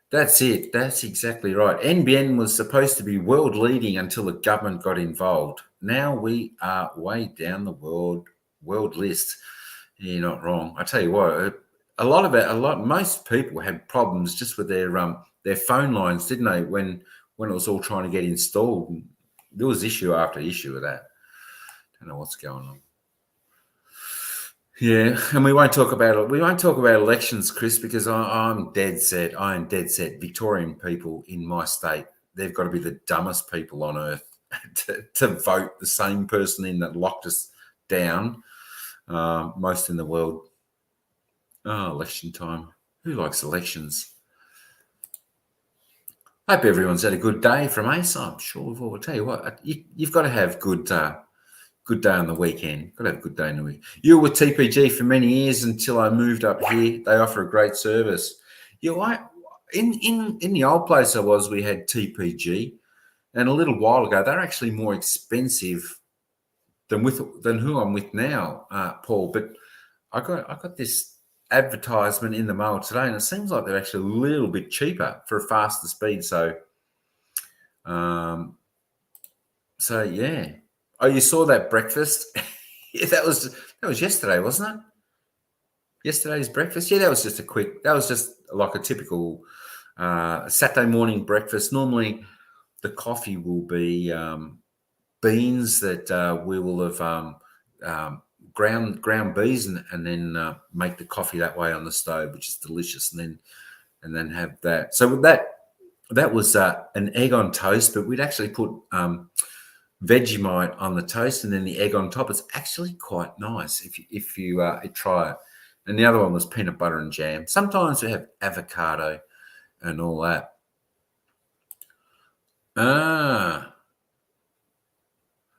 Speaker 1: That's it. That's exactly right. NBN was supposed to be world leading until the government got involved. Now we are way down the world list. You're not wrong. I tell you what, most people had problems just with their phone lines, didn't they? When it was all trying to get installed, there was issue after issue of that. Don't know what's going on. Yeah, and we won't talk about elections, Chris, because I am dead set. Victorian people in my state, they've got to be the dumbest people on earth to vote the same person in that locked us down. Most in the world. Oh, election time. Who likes elections? Hope everyone's had a good day from Ace. I'm sure we've all. I'll tell you what, you've got to have good day on the weekend. Got to have a good day in the week. You were with TPG for many years until I moved up here. They offer a great service. In the old place I was, we had TPG, and a little while ago they're actually more expensive than who I'm with now, Paul. But I got this advertisement in the mail today, and it seems like they're actually a little bit cheaper for a faster speed. So yeah. Oh, you saw that breakfast? Yeah, that was yesterday, wasn't it? Yesterday's breakfast. Yeah, that was just like a typical Saturday morning breakfast. Normally, the coffee will be beans that we will have ground bees and then make the coffee that way on the stove, which is delicious, and then have that. So that was an egg on toast, but we'd actually put Vegemite on the toast and then the egg on top. It's actually quite nice if you try it. And the other one was peanut butter and jam. Sometimes we have avocado and all that.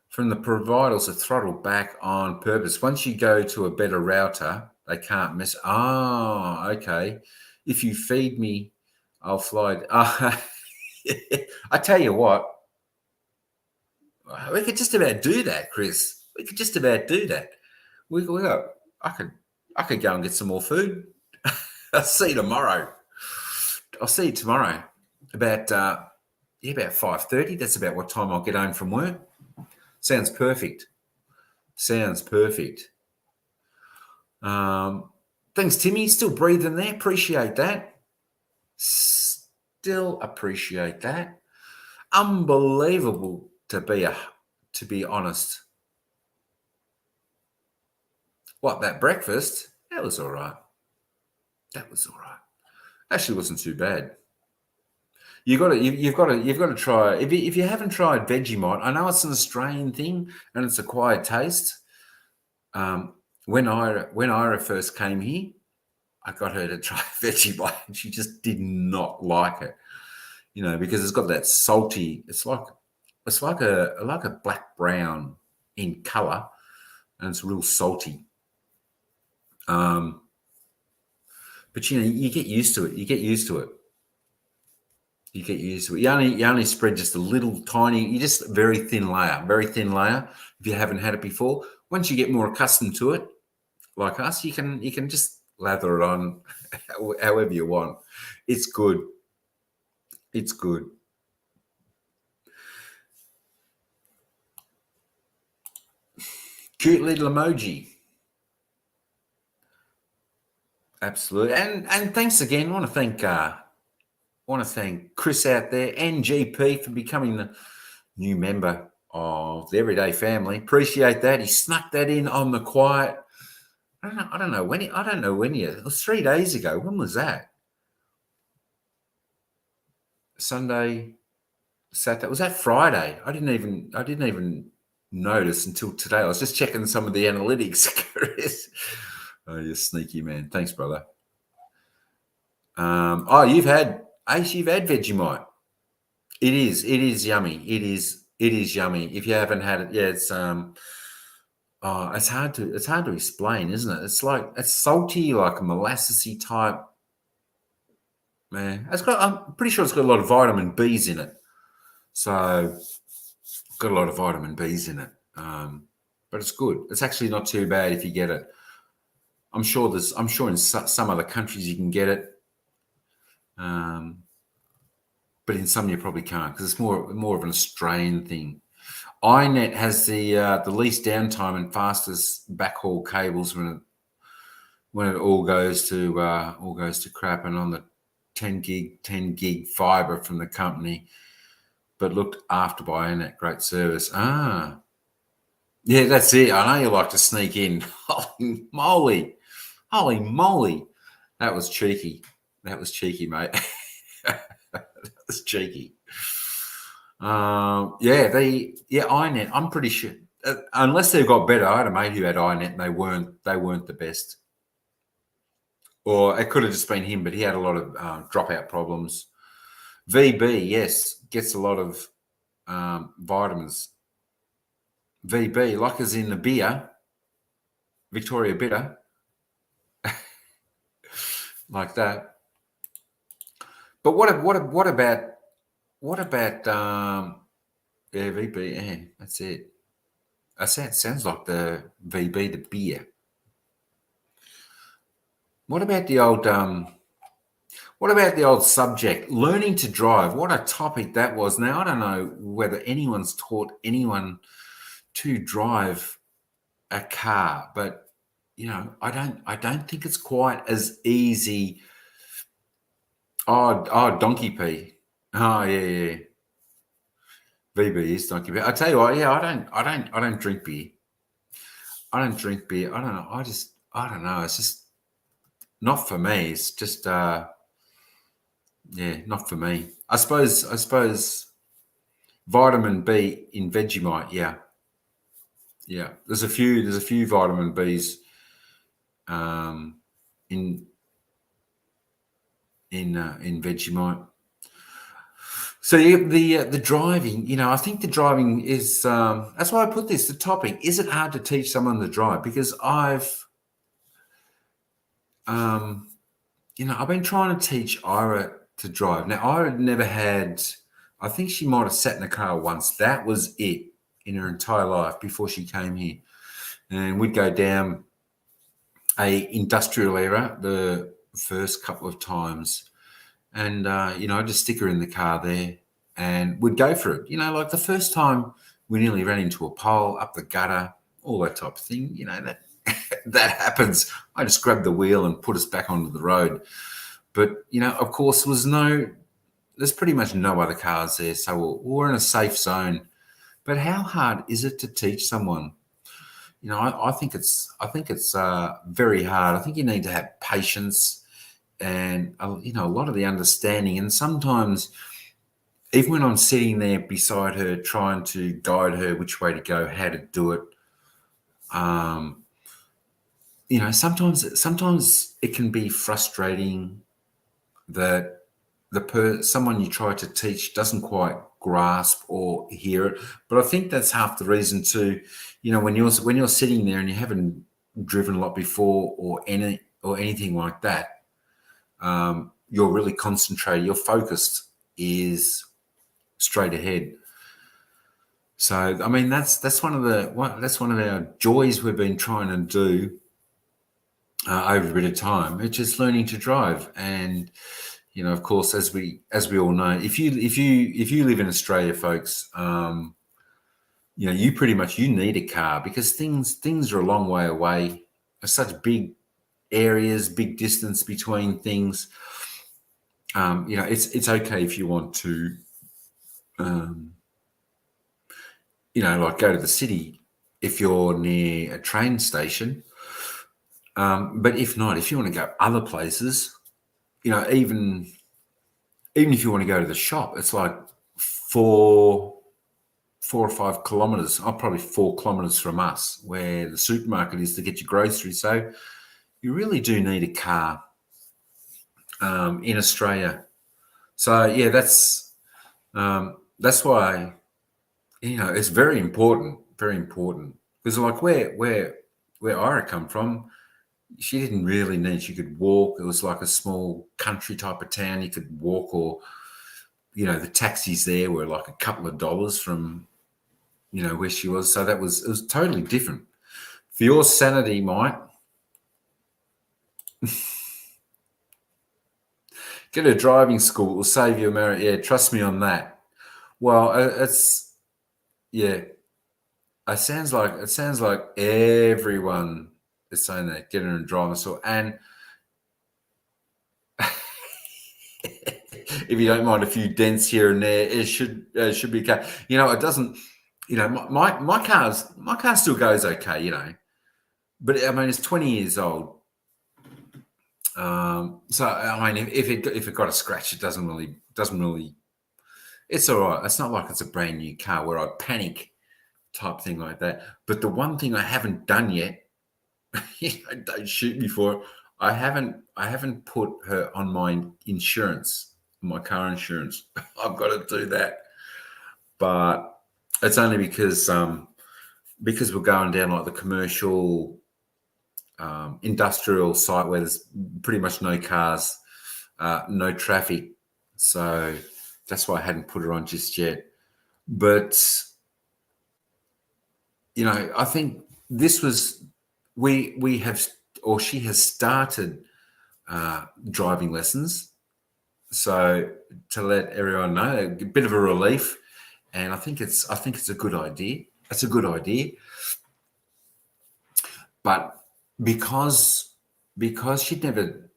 Speaker 1: From the providers are throttled back on purpose. Once you go to a better router, they can't miss. Oh, okay. If you feed me, I'll fly. I tell you what, we could just about do that, Chris. We could just about do that. I could go and get some more food. I'll see you tomorrow. About 5:30. That's about what time I'll get home from work. Sounds perfect. Thanks, Timmy. Still breathing there. Appreciate that. Still appreciate that. Unbelievable to be honest. What, that breakfast? That was all right. Actually, wasn't too bad. You've got to try. If you haven't tried Vegemite, I know it's an Australian thing and it's acquired taste. When Ira first came here, I got her to try Vegemite, and she just did not like it. Because it's got that salty. It's like a black brown in color, and it's real salty. But you get used to it. You only spread just a little tiny, just a very thin layer. If you haven't had it before, once you get more accustomed to it, like us, you can just lather it on however you want. It's good. Cute little emoji. Absolutely. And thanks again. I want to thank Chris out there and GP for becoming the new member of the Everyday family. Appreciate that. He snuck that in on the quiet. I don't know when. It was 3 days ago. When was that? Sunday, Saturday. Was that Friday? I didn't even notice until today. I was just checking some of the analytics, Chris. Oh, you're sneaky, man. Thanks, brother. You've had Ace, you've had Vegemite. It is yummy. It is yummy. If you haven't had it, yeah, it's hard to explain, isn't it? It's salty, like a molassesy type. Man, I'm pretty sure it's got a lot of vitamin B's in it. So got a lot of vitamin B's in it. But it's good. It's actually not too bad if you get it. I'm sure in some other countries you can get it. But in some you probably can't because it's more of an Australian thing. iNet has the least downtime and fastest backhaul cables when it all goes to crap, and on the 10 gig fiber from the company, but looked after by iNet. Great service. Yeah, that's it. I know you like to sneak in. Holy moly, that was cheeky. That was cheeky, mate. That was cheeky. iNet. I'm pretty sure, unless they've got better. I had a mate who had iNet, and they weren't the best. Or it could have just been him, but he had a lot of dropout problems. VB, yes, gets a lot of vitamins. VB, like as in the beer, Victoria Bitter, like that. But what about VB? Yeah, that's it. It sounds like the VB, the beer. What about the old subject, learning to drive? What a topic that was. Now, I don't know whether anyone's taught anyone to drive a car, but I don't think it's quite as easy. Donkey P. Oh yeah. VB is Donkey P. I tell you what, yeah, I don't drink beer. I don't drink beer. I don't know. I don't know. It's just not for me. It's just not for me. I suppose vitamin B in Vegemite, yeah. Yeah. There's a few vitamin B's in Vegemite. So the driving, I think the driving is that's why I put this. The topic, is it hard to teach someone to drive? Because I've been trying to teach Ira to drive. Now Ira never had. I think she might have sat in a car once. That was it in her entire life before she came here, and we'd go down a industrial area the first couple of times. And, I'd just stick her in the car there and we'd go for it. Like the first time we nearly ran into a pole, up the gutter, all that type of thing, that that happens. I just grabbed the wheel and put us back onto the road. But, of course, there's pretty much no other cars there. So we're in a safe zone. But how hard is it to teach someone? I think it's very hard. I think you need to have patience and a lot of the understanding. And sometimes, even when I'm sitting there beside her, trying to guide her which way to go, how to do it, sometimes it can be frustrating that someone you try to teach doesn't quite grasp or hear it. But I think that's half the reason too. When you're sitting there and you haven't driven a lot before or anything like that, you're really concentrated. Your focus is straight ahead. So I mean that's one of our joys we've been trying to do over a bit of time. It's just learning to drive. And of course, as we all know, if you live in Australia, folks, you pretty much need a car because things are a long way away. There's such big areas, big distance between things. It's okay if you want to, like go to the city if you're near a train station. But if not, if you want to go other places, even if you want to go to the shop, it's like 4 or 5 kilometers, probably 4 kilometers from us, where the supermarket is to get your groceries. So you really do need a car in Australia. So yeah, that's why, it's very important, because like where Ira come from, she didn't really need. She could walk. It was like a small country type of town. You could walk, or the taxis there were like a couple of dollars from where she was. So it was totally different. For your sanity, Mike, get a driving school. It will save you a marriage. Yeah, trust me on that. Well, it's yeah. It sounds like everyone is saying that, get in a driving school. And if you don't mind a few dents here and there, it should be okay. It doesn't. My car still goes okay. But I mean, it's 20 years old. So I mean, if it got a scratch, it doesn't really. It's all right. It's not like it's a brand new car where I panic type thing like that. But the one thing I haven't done yet, don't shoot me for it. I haven't put her on my insurance, my car insurance. I've got to do that, but it's only because we're going down like the commercial, industrial site where there's pretty much no cars, no traffic. So that's why I hadn't put her on just yet. But I think this was we have, or she has started driving lessons. So to let everyone know, a bit of a relief, and I think it's a good idea. It's a good idea, but because she'd never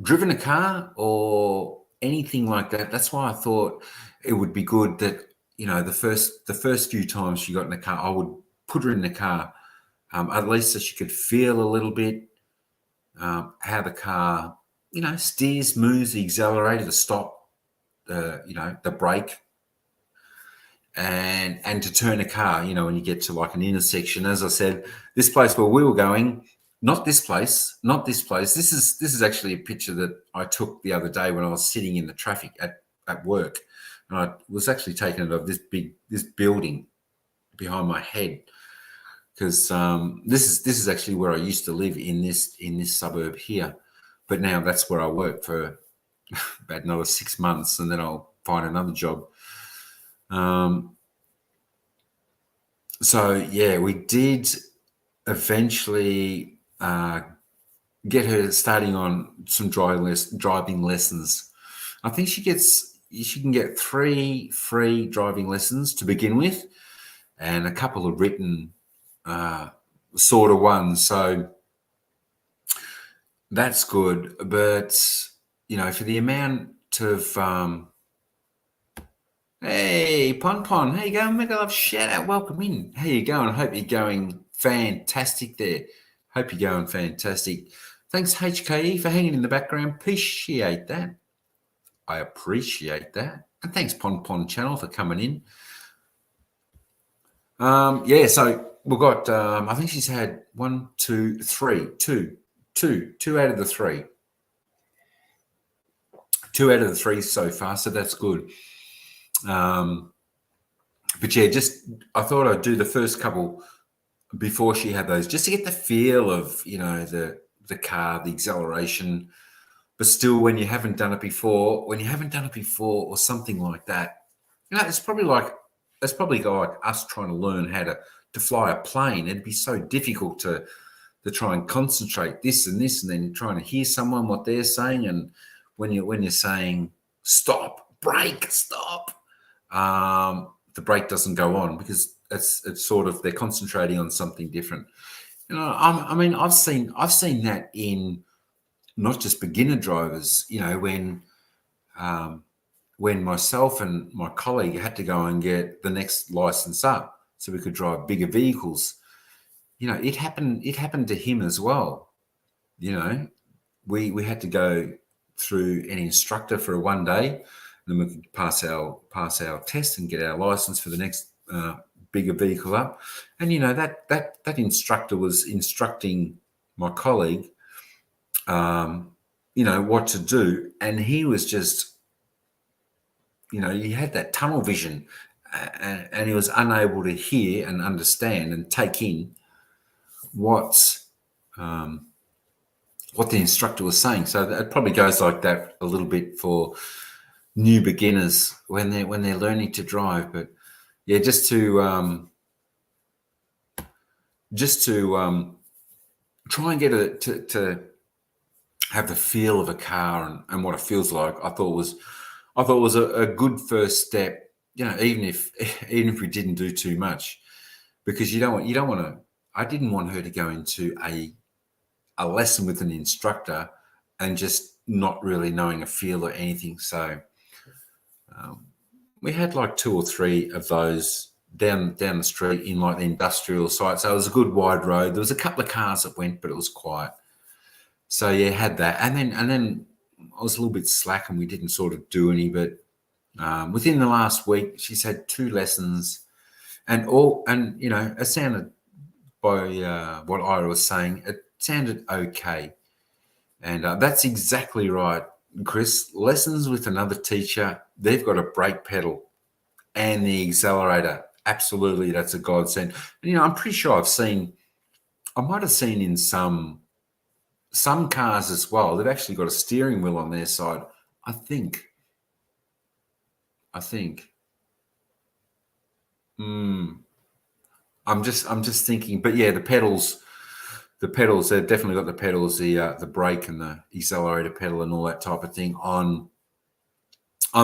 Speaker 1: driven a car or anything like that, that's why I thought it would be good that the first few times she got in the car, I would put her in the car, at least so she could feel a little bit how the car steers, moves, the accelerator, the stop, the brake, and to turn a car, when you get to like an intersection. As I said, this place where we were going, not this place. This is actually a picture that I took the other day when I was sitting in the traffic at work, and I was actually taking it of this building behind my head, because this is actually where I used to live, in this suburb here, but now that's where I work for about another 6 months, and then I'll find another job. So yeah, we did eventually get her starting on some driving lessons. I think she can get 3 free driving lessons to begin with, and a couple of written sort of ones. So that's good. But for the amount of hey, Pon, how you going? Mega love shout out, welcome in. How you going? I hope you're going fantastic there. Hope you're going fantastic. Thanks, HKE, for hanging in the background. Appreciate that. I appreciate that. And thanks, Pon Channel, for coming in. Yeah, so we've got, I think she's had 1, 2, 3, 2 out of the 3. 2 out of the 3 so far, so that's good. But yeah, I thought I'd do the first couple before she had those, just to get the feel of, the car, the acceleration. But still, when you haven't done it before, or something like that, it's probably like us trying to learn how to fly a plane. It'd be so difficult to try and concentrate this and this, and then trying to hear someone, what they're saying, and when you're saying stop, brake, stop, the brake doesn't go on, because it's sort of, they're concentrating on something different. I mean, I've seen that in not just beginner drivers. When myself and my colleague had to go and get the next license up so we could drive bigger vehicles, it happened to him as well. We had to go through an instructor for 1 day, and then we could pass our test and get our license for the next bigger vehicle up. And that instructor was instructing my colleague what to do. And he was just, he had that tunnel vision, and he was unable to hear and understand and take in what the instructor was saying. So it probably goes like that a little bit for new beginners when they're learning to drive. But yeah, just to try and get it to have the feel of a car and what it feels like. I thought was a good first step. Even if we didn't do too much, because you don't want to. I didn't want her to go into a lesson with an instructor and just not really knowing a feel or anything. So we had like 2 or 3 of those down the street in like the industrial site. So it was a good wide road. There was a couple of cars that went, but it was quiet. So yeah, had that, and then I was a little bit slack and we didn't sort of do any. But within the last week, she's had 2 lessons, and it sounded, by what Ira was saying, it sounded okay. And that's exactly right, Chris. Lessons with another teacher, they've got a brake pedal and the accelerator. Absolutely, that's a godsend. And, I'm pretty sure I might have seen in some cars as well, they've actually got a steering wheel on their side. I think. I'm just thinking, but yeah, the pedals, they've definitely got the pedals, the brake and the accelerator pedal and all that type of thing on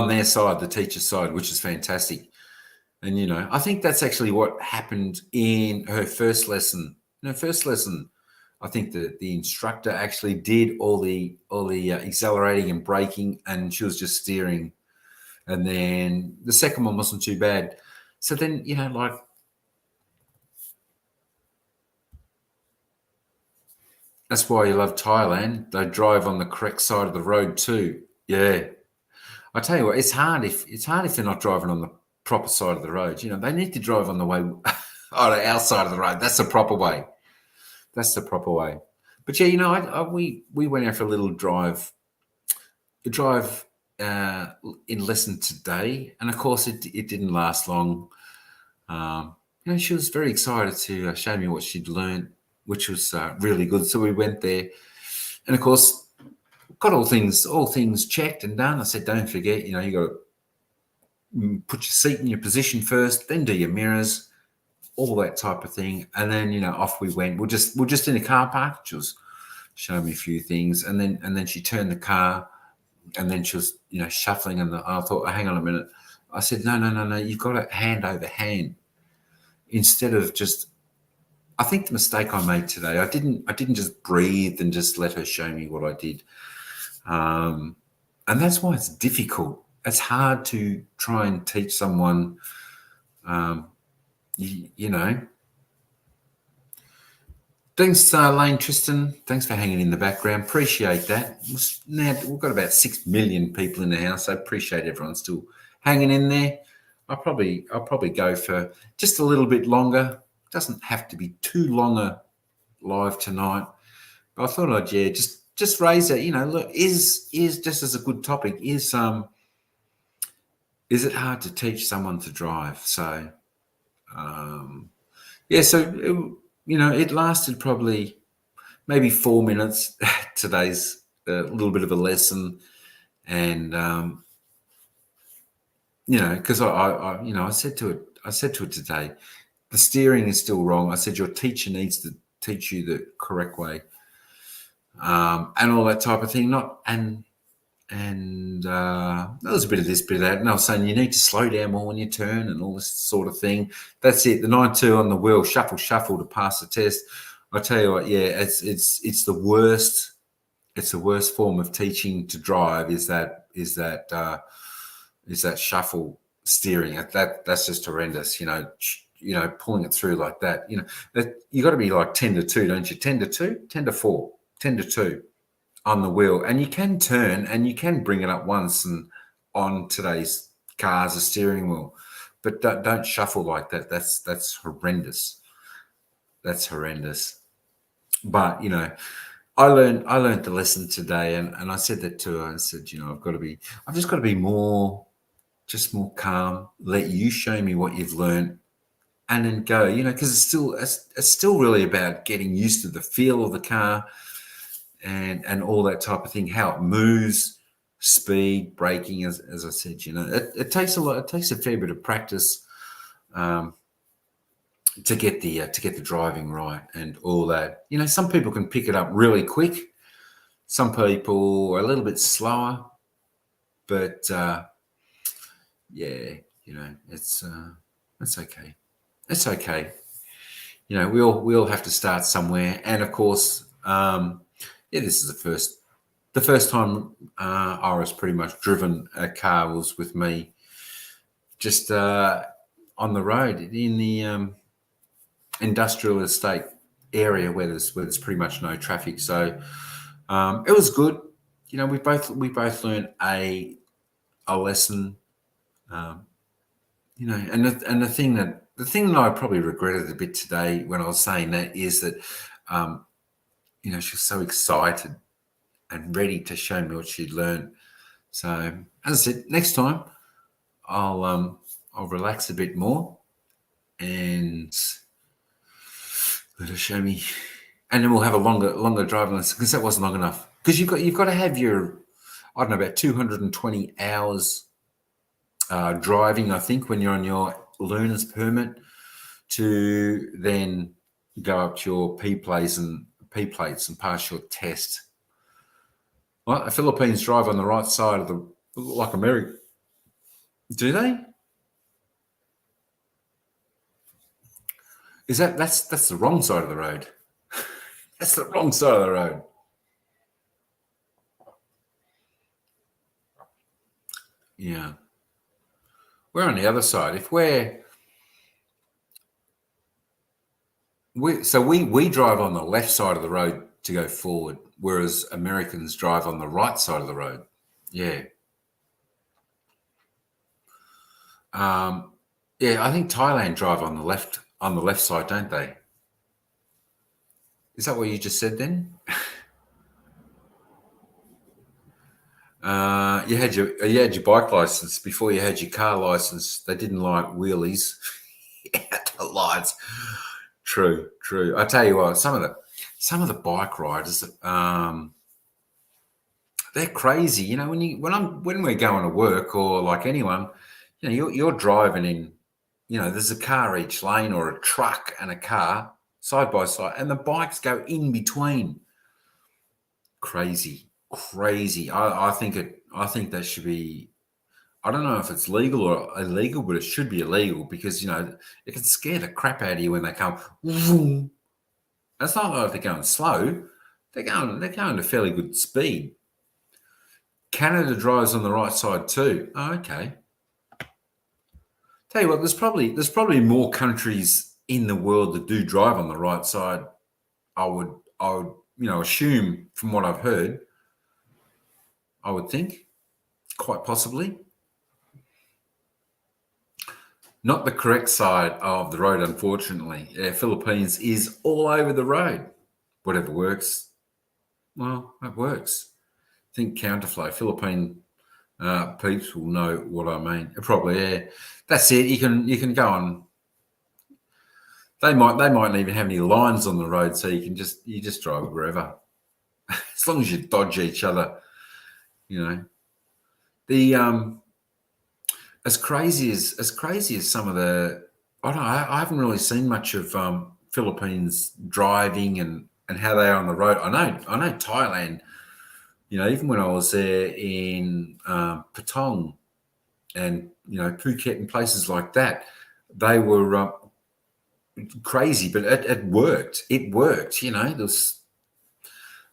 Speaker 1: their side, the teacher's side, which is fantastic. And I think that's actually what happened in her first lesson. In her first lesson, I think the instructor actually did all the accelerating and braking, and she was just steering. And then the second one wasn't too bad. So then, like, that's why you love Thailand. They drive on the correct side of the road too. Yeah. I tell you what, it's hard if they're not driving on the proper side of the road. They need to drive on the way on our side of the road. That's the proper way. That's the proper way. But yeah, we went out for a little drive. In lesson today, and of course it didn't last long. She was very excited to show me what she'd learned, which was really good. So we went there, and of course got all things checked and done. I said, don't forget, you got to put your seat in your position first, then do your mirrors, all that type of thing, and then off we went. We're just in a car park. She was showing me a few things, and then she turned the car. And then she was, shuffling, and I thought, hang on a minute. I said, no, you've got it hand over hand. Instead of just, I think the mistake I made today, I didn't just breathe and just let her show me what I did. And that's why it's difficult. It's hard to try and teach someone, Thanks, Lane Tristan. Thanks for hanging in the background. Appreciate that. Now we've got about 6 million people in the house. So appreciate everyone still hanging in there. I'll probably go for just a little bit longer. Doesn't have to be too long a live tonight. But I thought I'd just raise it. Look, is just as a good topic. Is it hard to teach someone to drive? So yeah. So it lasted probably maybe 4 minutes. Today's a little bit of a lesson, and because I said to it today, the steering is still wrong. I said your teacher needs to teach you the correct way, and all that type of thing. There was a bit of this, bit of that, and I was saying you need to slow down more when you turn and all this sort of thing. That's it. The 9-2 on the wheel, shuffle to pass the test. I tell you what, yeah, it's the worst. It's the worst form of teaching to drive. Is that shuffle steering? That's just horrendous. Pulling it through like that. You got to be like 10-2, don't you? 10-2, 10-4, 10-2 on the wheel, and you can turn and you can bring it up once. And on today's cars, a steering wheel, but don't shuffle like that. That's horrendous. That's horrendous. But I learned the lesson today, and I said that to her. I said, I've just got to be more calm. Let you show me what you've learned, and then go. Because it's still really about getting used to the feel of the car and all that type of thing, how it moves, speed, braking. As I said, it takes a lot. It takes a fair bit of practice. To get the driving right and all that. Some people can pick it up really quick. Some people are a little bit slower, but yeah, it's okay. It's okay. We all have to start somewhere, and of course, this is the first time I was pretty much driven a car was with me, just on the road in the industrial estate area where there's pretty much no traffic. So it was good. We both learned a lesson. And the thing that I probably regretted a bit today when I was saying that is that she was so excited and ready to show me what she'd learned. So as I said, next time I'll relax a bit more and let her show me, and then we'll have a longer driving lesson, because that wasn't long enough. Because you've got to have your, I don't know, about 220 hours driving, I think, when you're on your learner's permit, to then go up to your P plates and pass your test. Well, the Philippines drive on the right side of like America. Do they? That's the wrong side of the road. That's the wrong side of the road. Yeah. We're on the other side. If we drive on the left side of the road to go forward, whereas Americans drive on the right side of the road. Yeah. Yeah, I think Thailand drive on the left side, don't they? Is that what you just said then? You had your bike license before you had your car license. They didn't like wheelies. The lights. True. I tell you what, some of the bike riders, they're crazy. When we're going to work, or like anyone, you're driving in. There's a car each lane, or a truck and a car side by side, and the bikes go in between. Crazy. I think that should be. I don't know if it's legal or illegal, but it should be illegal, because it can scare the crap out of you when they come. Vroom. It's not like they're going slow; they're going at fairly good speed. Canada drives on the right side too. Oh, okay. Tell you what, there's probably more countries in the world that do drive on the right side. I would assume, from what I've heard. I would think, quite possibly. Not the correct side of the road, unfortunately. Yeah, Philippines is all over the road. Whatever works. Well, that works. Think counterflow. Philippine peeps will know what I mean. Probably, yeah. That's it. You can go on. They mightn't even have any lines on the road, so you just drive wherever, as long as you dodge each other. The as crazy as some of the, I don't know, I haven't really seen much of Philippines driving and how they are on the road. I know Thailand. Even when I was there in Patong and Phuket and places like that, they were crazy, but it worked. It worked. It's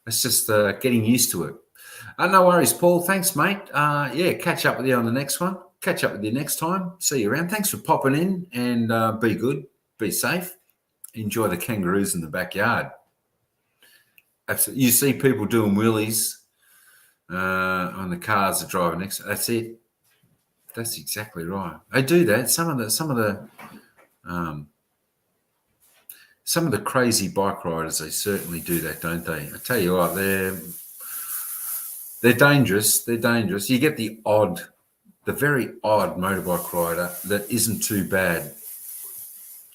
Speaker 1: just getting used to it. No worries, Paul. Thanks, mate. Yeah, catch up with you on the next one. Catch up with you next time. See you around. Thanks for popping in, and be good. Be safe. Enjoy the kangaroos in the backyard. Absolutely. You see people doing wheelies on the cars that drive next. That's it. That's exactly right. They do that. Some of the some of the crazy bike riders, they certainly do that, don't they? I tell you what, they're dangerous. They're dangerous. You get the very odd motorbike rider that isn't too bad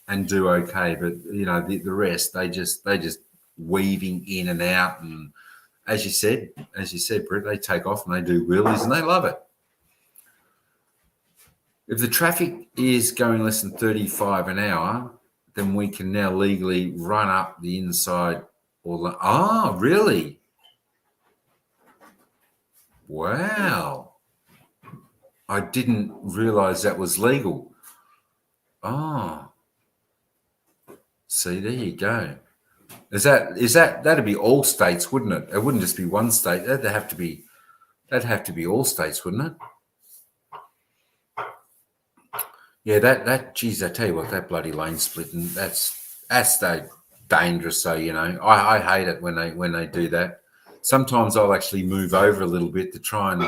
Speaker 1: and do okay, but the rest, they just weaving in and out, and as you said, Brett, they take off and they do wheelies and they love it. If the traffic is going less than 35 an hour, then we can now legally run up the inside really? Wow. I didn't realize that was legal. See, there you go. That'd be all states, wouldn't it? It wouldn't just be one state. That'd have to be all states, wouldn't it? Yeah, geez, I tell you what, that bloody lane splitting, that's dangerous. So, I hate it when they do that. Sometimes I'll actually move over a little bit to try and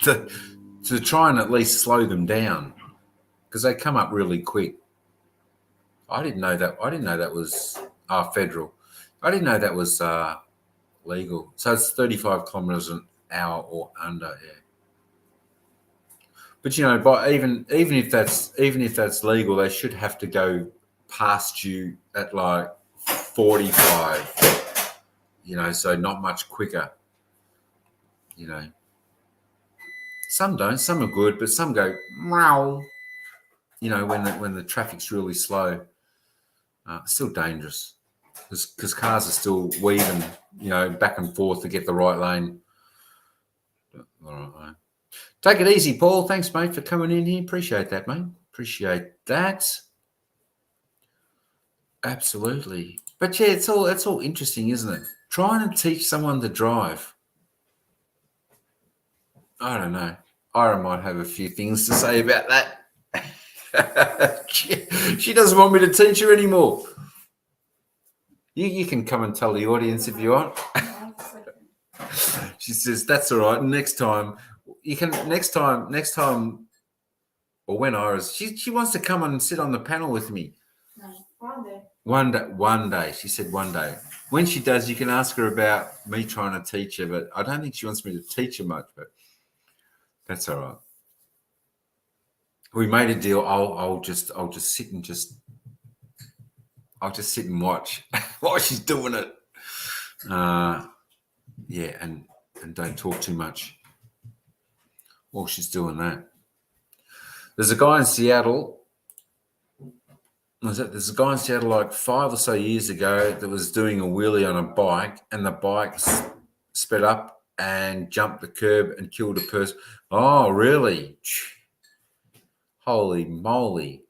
Speaker 1: to try and at least slow them down, because they come up really quick. I didn't know that was federal. I didn't know that was legal. So it's 35 kilometres an hour or under. Yeah. But but even if that's legal, they should have to go past you at like 45. So not much quicker. Some don't. Some are good, but some go meow. When the traffic's really slow. Still dangerous because cars are still weaving, back and forth to get the right lane. All right, mate. Take it easy, Paul. Thanks, mate, for coming in here. Appreciate that, mate. Appreciate that. Absolutely. But yeah, it's all interesting, isn't it? Trying to teach someone to drive. I don't know. Ira might have a few things to say about that. She doesn't want me to teach her anymore. You can come and tell the audience if you want. She says, that's all right. Next time, or when Ira's, she wants to come and sit on the panel with me.
Speaker 2: No, one day.
Speaker 1: One day. She said one day. When she does, you can ask her about me trying to teach her, but I don't think she wants me to teach her much, but that's all right. We made a deal. I'll just sit and watch while she's doing it. And don't talk too much while she's doing that. There's a guy in Seattle. There's a guy in Seattle like 5 or so years ago that was doing a wheelie on a bike, and the bike sped up and jumped the curb and killed a person. Oh, really? Holy moly!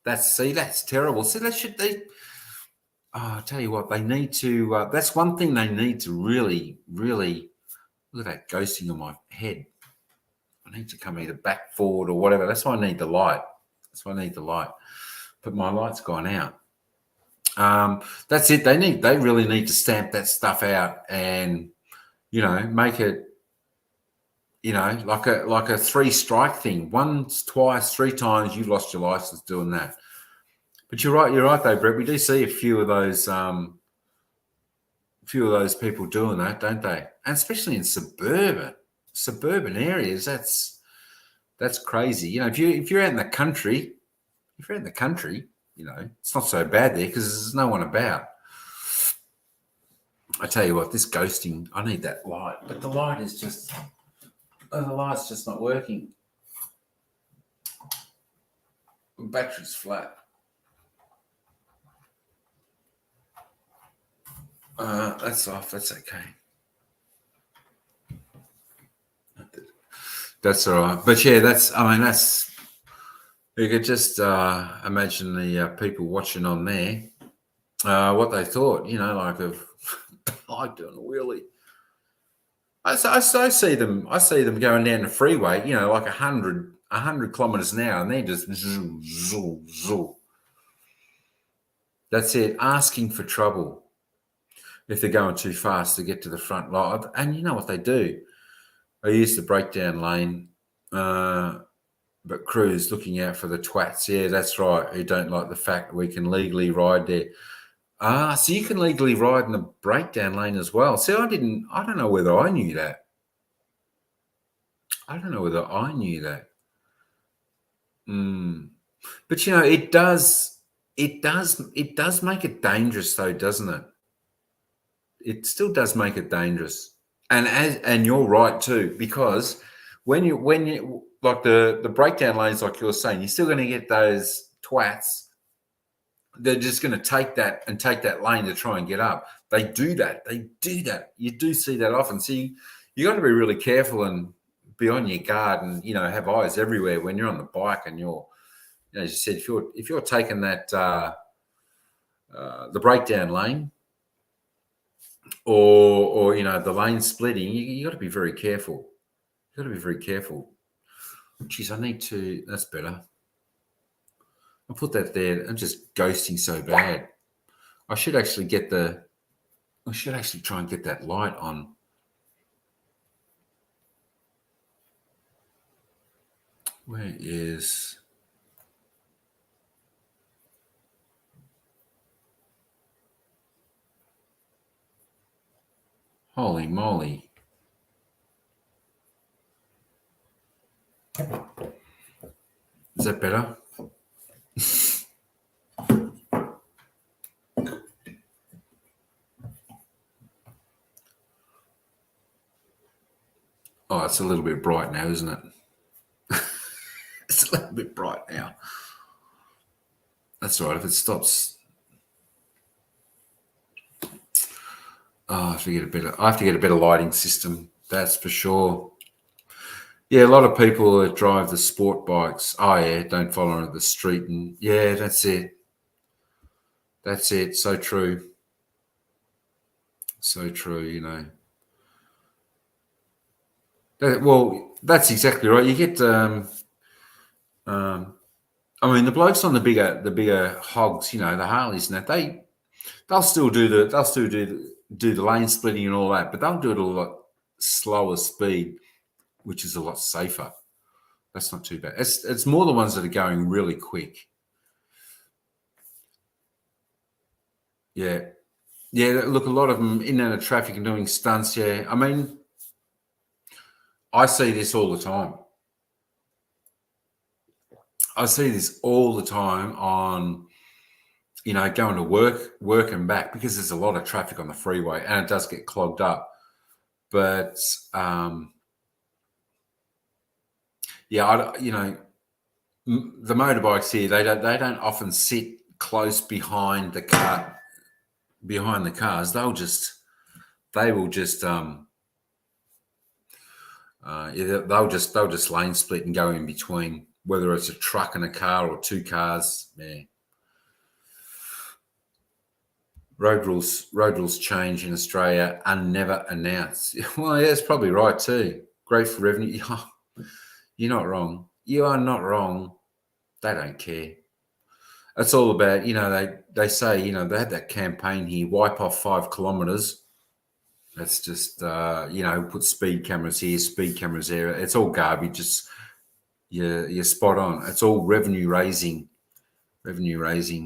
Speaker 1: That's terrible. See, I'll tell you what, they need to. That's one thing they need to really, really look at that ghosting on my head. I need to come either back, forward, or whatever. That's why I need the light. But my light's gone out. That's it. They really need to stamp that stuff out and, make it, like a 3-strike thing. Once, twice, 3 times, you've lost your license doing that. But you're right though, Brett. We do see a few of those people doing that, don't they? And especially in suburban areas, that's crazy. If you're out in the country, it's not so bad there because there's no one about. I tell you what, this ghosting, I need that light, but the light's just not working. The battery's flat. That's off. That's okay. That's all right. But yeah, you could just imagine the people watching on there, what they thought, like of like doing a wheelie. I see them going down the freeway, like 100 kilometers an hour, and they're just zoo, zoo, zoo. That's it, asking for trouble if they're going too fast to get to the front line. And you know what they do? They use the breakdown lane But crews looking out for the twats. Yeah, that's right. Who don't like the fact that we can legally ride there. So you can legally ride in the breakdown lane as well. See, I don't know whether I knew that. I don't know whether I knew that. But it does make it dangerous though, doesn't it? It still does make it dangerous. And you're right too, because when you like the breakdown lanes, like you're saying, you're still going to get those twats. They're just going to take that lane to try and get up. They do that. You do see that often. So you got to be really careful and be on your guard, and have eyes everywhere when you're on the bike, and you're, as you said, if you're taking that the breakdown lane, or the lane splitting, you got to be very careful. You got to be very careful. Geez, I need to. That's better. I'll put that there. I'm just ghosting so bad. I should actually try and get that light on. Where is? Holy moly. Is that better? Oh, it's a little bit bright now, isn't it? It's a little bit bright now. That's all right. If it stops, I have to get a better lighting system. That's for sure. Yeah, a lot of people that drive the sport bikes. Oh yeah, don't follow on the street, and yeah, that's it. That's it. So true. So true. Well, that's exactly right. You get, I mean, the blokes on the bigger hogs, the Harleys, and that they'll still do the lane splitting and all that, but they'll do it a lot slower speed, which is a lot safer. That's not too bad. It's more the ones that are going really quick. Yeah. Yeah, look, a lot of them in and out of traffic and doing stunts. Yeah, I mean, I see this all the time. I see this all the time on, going to work and back, because there's a lot of traffic on the freeway and it does get clogged up. But yeah, the motorbikes here, they don't often sit close behind the cars. They'll just they'll just lane split and go in between, whether it's a truck and a car or two cars. Yeah. Road rules change in Australia are never announced. Well, yeah, that's probably right too. Great for revenue. You're not wrong. You are not wrong. They don't care. It's all about, they say, they had that campaign here, wipe off 5 kilometres. That's just, put speed cameras here, speed cameras there. It's all garbage. Just, you're spot on. It's all revenue raising.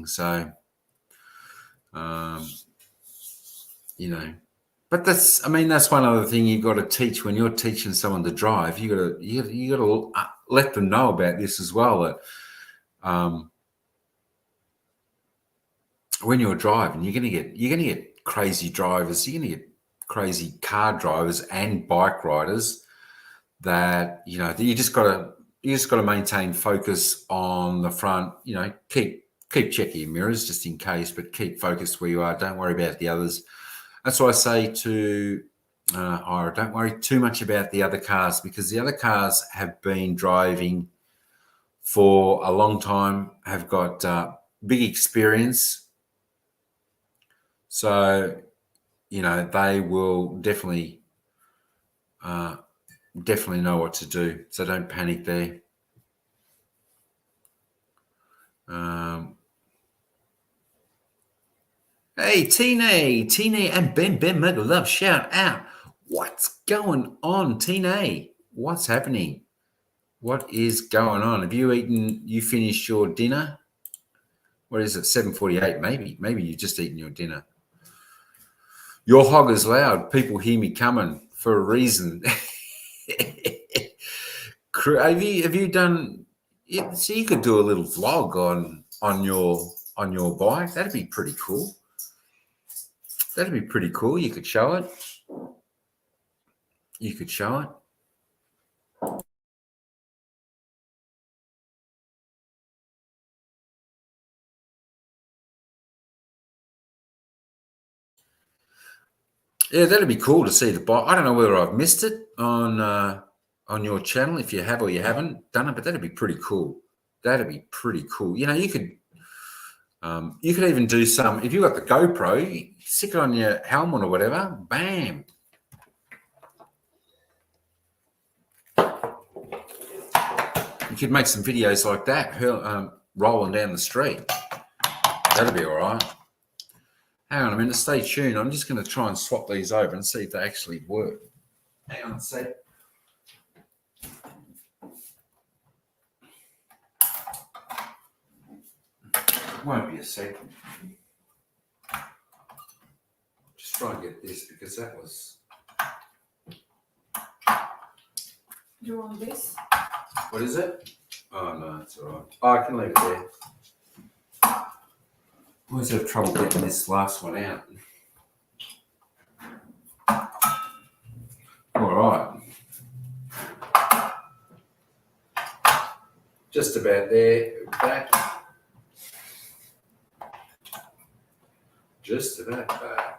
Speaker 1: So, but that's one other thing you've got to teach when you're teaching someone to drive. You got to let them know about this as well. That when you're driving, you're going to get crazy drivers. You're going to get crazy car drivers and bike riders. That you just got to maintain focus on the front. Keep checking your mirrors just in case, but keep focused where you are. Don't worry about the others. That's why I say to Ira, don't worry too much about the other cars, because the other cars have been driving for a long time, have got big experience. So, they will definitely know what to do. So don't panic there. Hey, Tina, and Ben Mega Love, shout out. What's going on, Tina? What's happening? What is going on? Have you eaten? You finished your dinner? What is it? 7:48? Maybe you just eaten your dinner. Your hog is loud. People hear me coming for a reason. Have you done? So you could do a little vlog on your bike. That'd be pretty cool. That'd be pretty cool. You could show it. You could show it. Yeah, that'd be cool to see the bike. I don't know whether I've missed it on your channel. If you have or you haven't done it, but that'd be pretty cool. That'd be pretty cool. You know, you could even do some. If you got the GoPro, you stick it on your helmet or whatever. Bam. You could make some videos like that, rolling down the street. That'd be all right. Hang on a minute, stay tuned. I'm just going to try and swap these over and see if they actually work. Hang on a sec. Won't be a second. Just try and get this because that was.
Speaker 2: Do you want this?
Speaker 1: What is it? Oh, no, it's all right. Oh, I can leave it there. I always have trouble getting this last one out. All right. Just about there. Back. Just about back.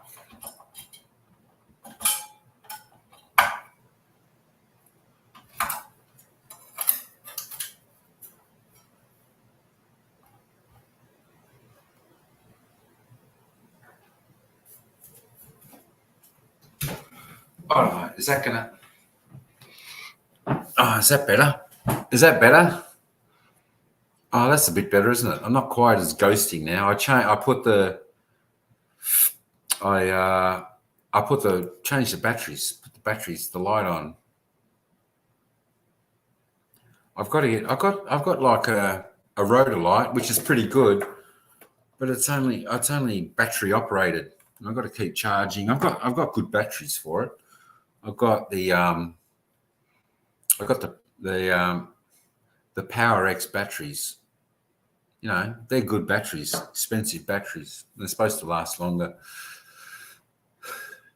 Speaker 1: I don't know. Is that gonna? Oh, is that better? Is that better? Oh, that's a bit better, isn't it? I'm not quite as ghosting now. I put the change the batteries. Put the batteries, the light on. I've got like a rotor light, which is pretty good, but it's only battery operated. And I've got to keep charging. I've got good batteries for it. I've got the Power X batteries. You know, they're good batteries, expensive batteries. They're supposed to last longer.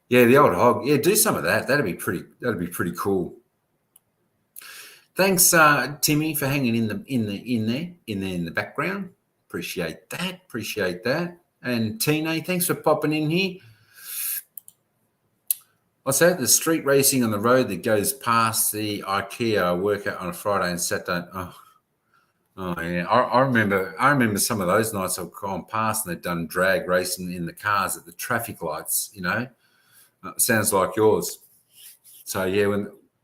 Speaker 1: Yeah, the old hog. Yeah, do some of that. That'd be pretty cool. Thanks, Timmy, for hanging in the background. Appreciate that. And Tina, thanks for popping in here. What's that? The street racing on the road that goes past the IKEA workout on a Friday and Saturday. Oh yeah, I remember some of those nights I've gone past and they've done drag racing in the cars at the traffic lights. You know, sounds like yours. So yeah,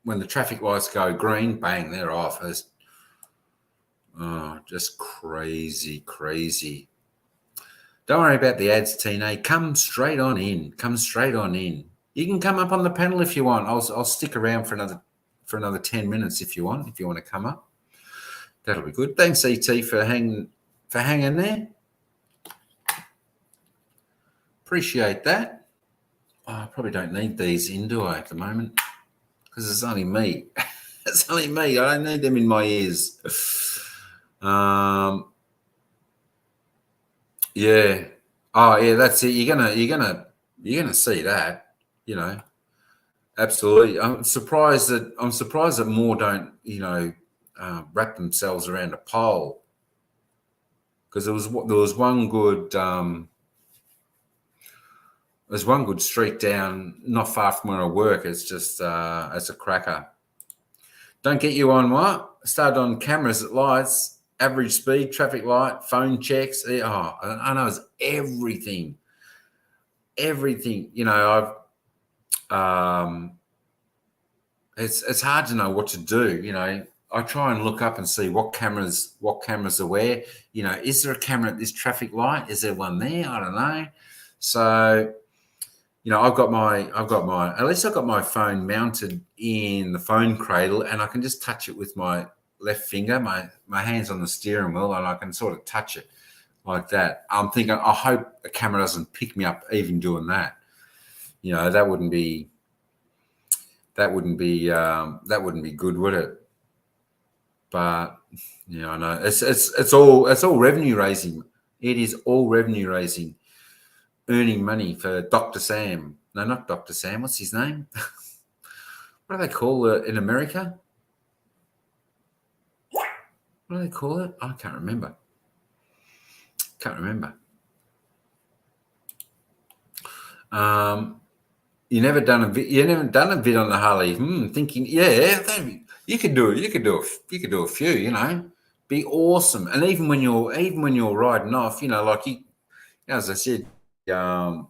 Speaker 1: when the traffic lights go green, bang, they're off. Just crazy. Don't worry about the ads, Tina. Come straight on in. You can come up on the panel if you want. I'll stick around for another 10 minutes if you want to come up. That'll be good. Thanks, ET, for hanging there. Appreciate that. Oh, I probably don't need these in, do I, at the moment? Because it's only me. It's only me. I don't need them in my ears. Yeah. Oh, yeah. That's it. You're gonna see that. You know. Absolutely. I'm surprised that more don't. You know. Wrap themselves around a pole, because there was one good there's one good street down not far from where I work. It's just it's a cracker. Don't get you on what? Started on cameras at lights, average speed, traffic light, phone checks. Oh, I know it's everything. You know, it's hard to know what to do. You know, I try and look up and see what cameras are where. You know, is there a camera at this traffic light? Is there one there? I don't know. So, you know, I've got my phone mounted in the phone cradle, and I can just touch it with my left finger. My hand's on the steering wheel, and I can sort of touch it like that. I'm thinking, I hope a camera doesn't pick me up even doing that. You know, that wouldn't be good, would it? But you know, I know it's all revenue raising. It is all revenue raising, earning money for Dr. Sam. No, not Dr. Sam. What's his name? What do they call it in America? What do they call it? I can't remember. You never done a vid on the Harley. Thinking, yeah, you could do it. You could do a few. You know, be awesome. And even when you're riding off, you know, like as I said, the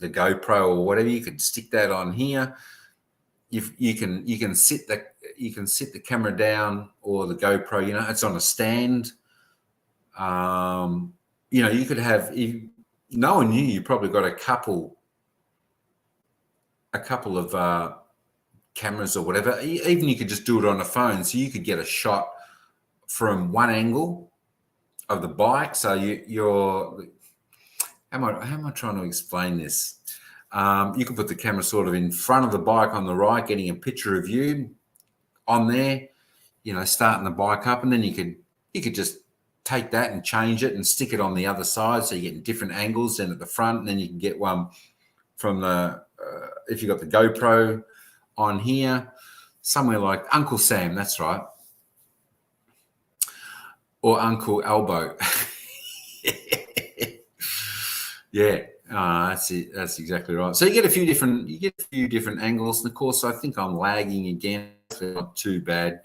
Speaker 1: GoPro or whatever, you could stick that on here. You can sit the camera down, or the GoPro. You know, it's on a stand. You know, you could have. If no one knew, you probably got a couple of cameras or whatever. Even you could just do it on a phone, so you could get a shot from one angle of the bike. So you're how am I trying to explain this? You can put the camera sort of in front of the bike on the right, getting a picture of you on there, you know, starting the bike up, and then you could just take that and change it and stick it on the other side, so you're getting different angles. Then at the front, and then you can get one from the if you've got the GoPro on here, somewhere like Uncle Sam, that's right, or Uncle Elbow. Yeah, that's it. That's exactly right. So you get a few different angles, and of course, I think I'm lagging again. Not too bad.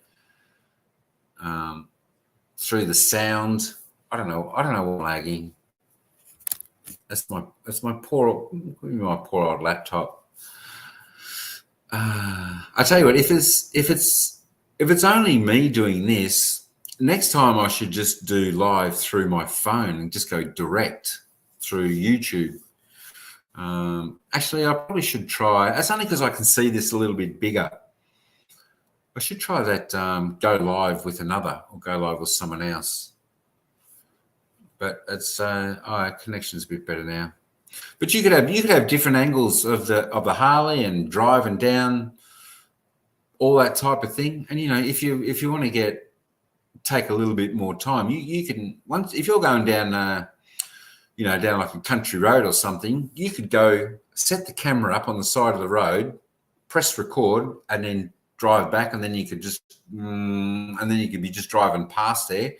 Speaker 1: Through the sound, I don't know what I'm lagging. That's my poor old laptop. I tell you what, if it's only me doing this, next time I should just do live through my phone and just go direct through YouTube. Actually, I probably should try. That's only because I can see this a little bit bigger. I should try that. Go live with another, or go live with someone else. But it's connection's a bit better now. But you could have different angles of the Harley, and driving down, all that type of thing. And you know, if you want to take a little bit more time, you can, once if you're going down you know, down like a country road or something, you could go set the camera up on the side of the road, press record, and then drive back, and then you could be just driving past there,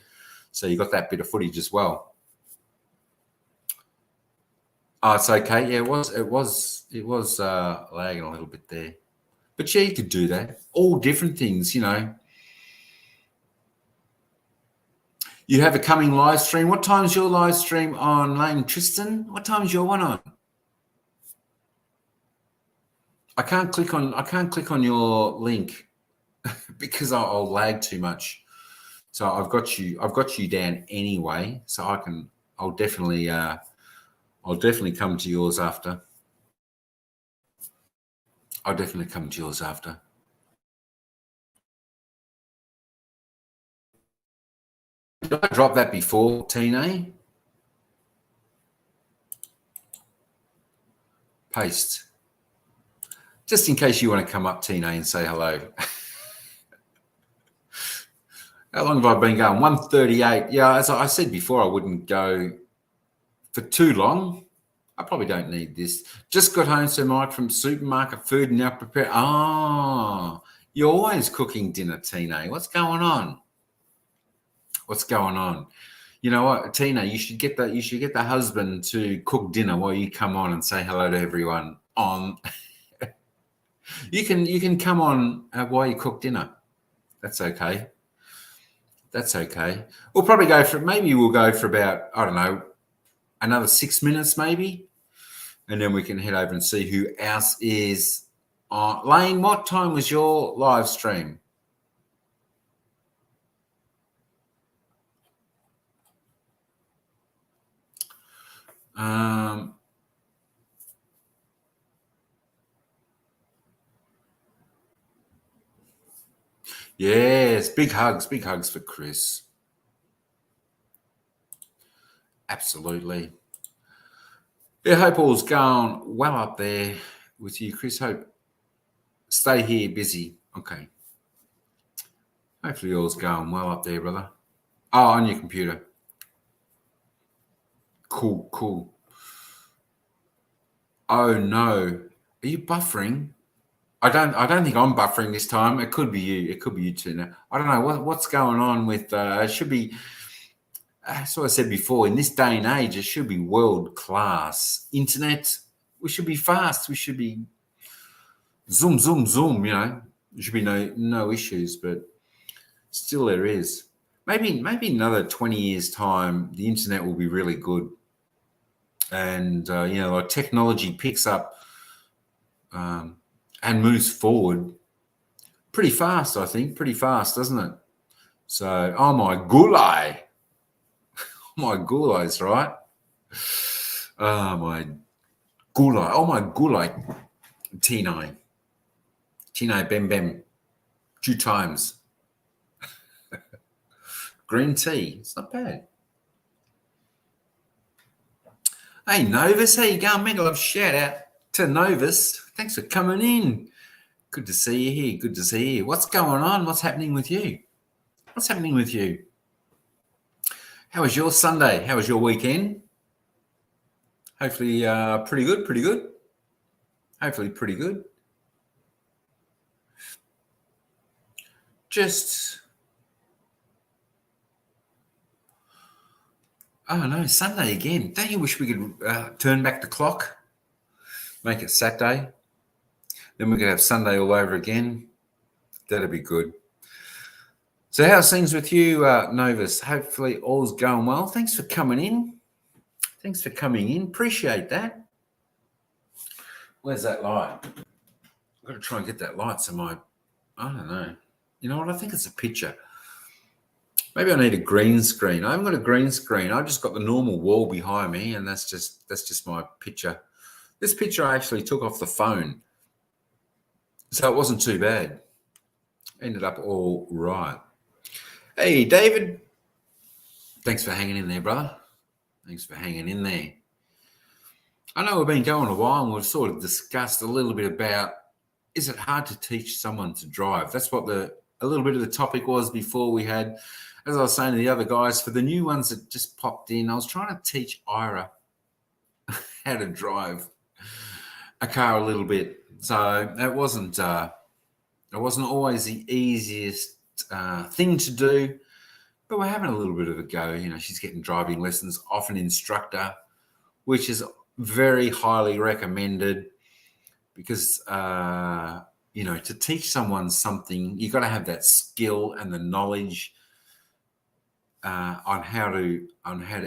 Speaker 1: so you got that bit of footage as well. Oh, it's okay. Yeah, it was lagging a little bit there, but yeah, you could do that. All different things, you know. You have a coming live stream. What time is your live stream on, Lane Tristan? What time is your one on? I can't click on your link because I'll lag too much. So I've got you down anyway. So I'll definitely come to yours after. Did I drop that before, Tina? Paste. Just in case you want to come up, Tina, and say hello. How long have I been going? 1:38. Yeah, as I said before, I wouldn't go for too long. I probably don't need this. Just got home, Sir Mike, from supermarket, food now prepared. Oh, you're always cooking dinner, Tina. What's going on? You know what, Tina? You should get the husband to cook dinner while you come on and say hello to everyone. You can come on while you cook dinner. That's okay. We'll probably go for about, I don't know, another 6 minutes maybe, and then we can head over and see who else is on. Lane, what time was your live stream? Yeah, Yes, big hugs for Chris. Absolutely. Yeah, hope all's going well up there with you, Chris. Hope stay here busy. Okay. Hopefully all's going well up there, brother. Oh, on your computer. Cool. Oh no. Are you buffering? I don't think I'm buffering this time. It could be you. It could be you too. Now I don't know what's going on with. It should be. That's what I said before. In this day and age, it should be world class internet. We should be fast. We should be zoom. You know, there should be no issues. But still, there is. Maybe another 20 years time, the internet will be really good, and like technology picks up and moves forward pretty fast. I think pretty fast, doesn't it? So, oh my gulai, my gulai's right. Oh my gulai, Tinai bem 2 times. Green tea, it's not bad. Hey Novus, how you going? Mega love shout out to Novus. Thanks for coming in. Good to see you here. Good to see you. What's going on? What's happening with you? How was your Sunday? How was your weekend? Hopefully pretty good. Hopefully pretty good. Just, oh no, Sunday again. Don't you wish we could turn back the clock? Make it Saturday. Then we could have Sunday all over again. That'd be good. So how's things with you, Novus? Hopefully all's going well. Thanks for coming in. Appreciate that. Where's that light? I've got to try and get that light so I don't know. You know what? I think it's a picture. Maybe I need a green screen. I haven't got a green screen. I've just got the normal wall behind me, and that's just my picture. This picture I actually took off the phone, so it wasn't too bad. Ended up all right. Hey, David. Thanks for hanging in there, brother. Thanks for hanging in there. I know we've been going a while, and we've sort of discussed a little bit about, is it hard to teach someone to drive? That's what a little bit of the topic was before we had, as I was saying to the other guys, for the new ones that just popped in, I was trying to teach Ira how to drive a car a little bit. So it wasn't always the easiest thing to do, but we're having a little bit of a go. You know, she's getting driving lessons off an instructor, which is very highly recommended because, to teach someone something, you've got to have that skill and the knowledge on how to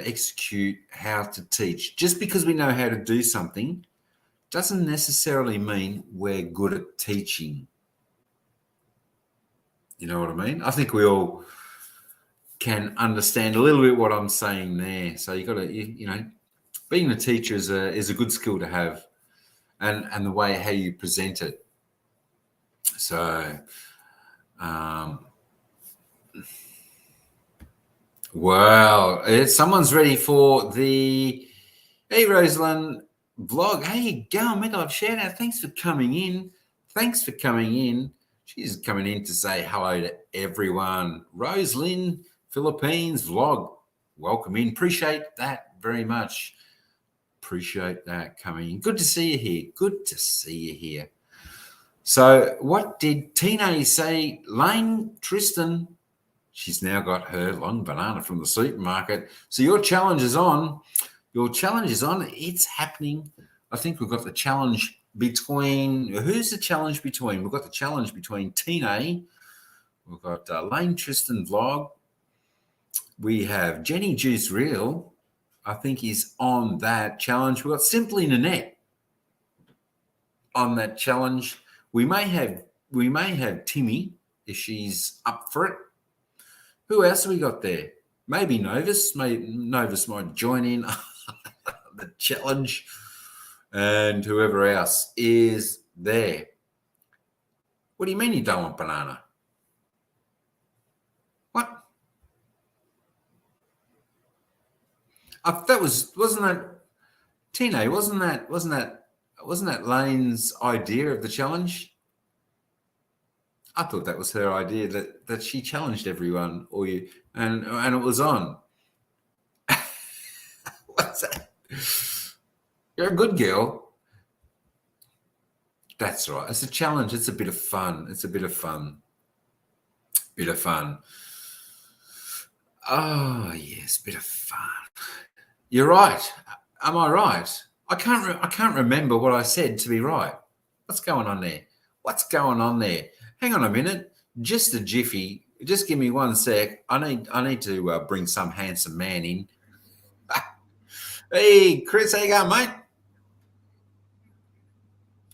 Speaker 1: execute, how to teach. Just because we know how to do something doesn't necessarily mean we're good at teaching. You know what I mean? I think we all can understand a little bit what I'm saying there. So you got to, being a teacher is a good skill to have, and the way how you present it. So, well, someone's ready for the Hey Rosalind vlog. Hey, you go, make a shout out. Thanks for coming in. She's coming in to say hello to everyone. Rosalind, Philippines vlog. Welcome in. Appreciate that very much. Appreciate that coming in. Good to see you here. So what did Tina say? Lane Tristan, she's now got her long banana from the supermarket. So your challenge is on. It's happening. I think we've got the challenge between, who's the challenge between? We've got the challenge between Tina. We've got Lane Tristan vlog. We have Jenny Juice Real. I think he's on that challenge. We've got Simply Nanette on that challenge. We may have Timmy if she's up for it. Who else have we got there? Maybe Novus. Novus might join in the challenge, and whoever else is there. What do you mean you don't want banana? wasn't that Tino? Wasn't that Lane's idea of the challenge? I thought that was her idea that she challenged everyone, or you, and it was on. What's that? You're a good girl. That's right. It's a challenge. It's a bit of fun. It's a bit of fun. Bit of fun. Oh yes, bit of fun. You're right. Am I right? I can't remember what I said to be right. What's going on there? What's going on there? Hang on a minute. Just a jiffy. Just give me 1 sec. I need to bring some handsome man in. Hey, Chris, how you going, mate?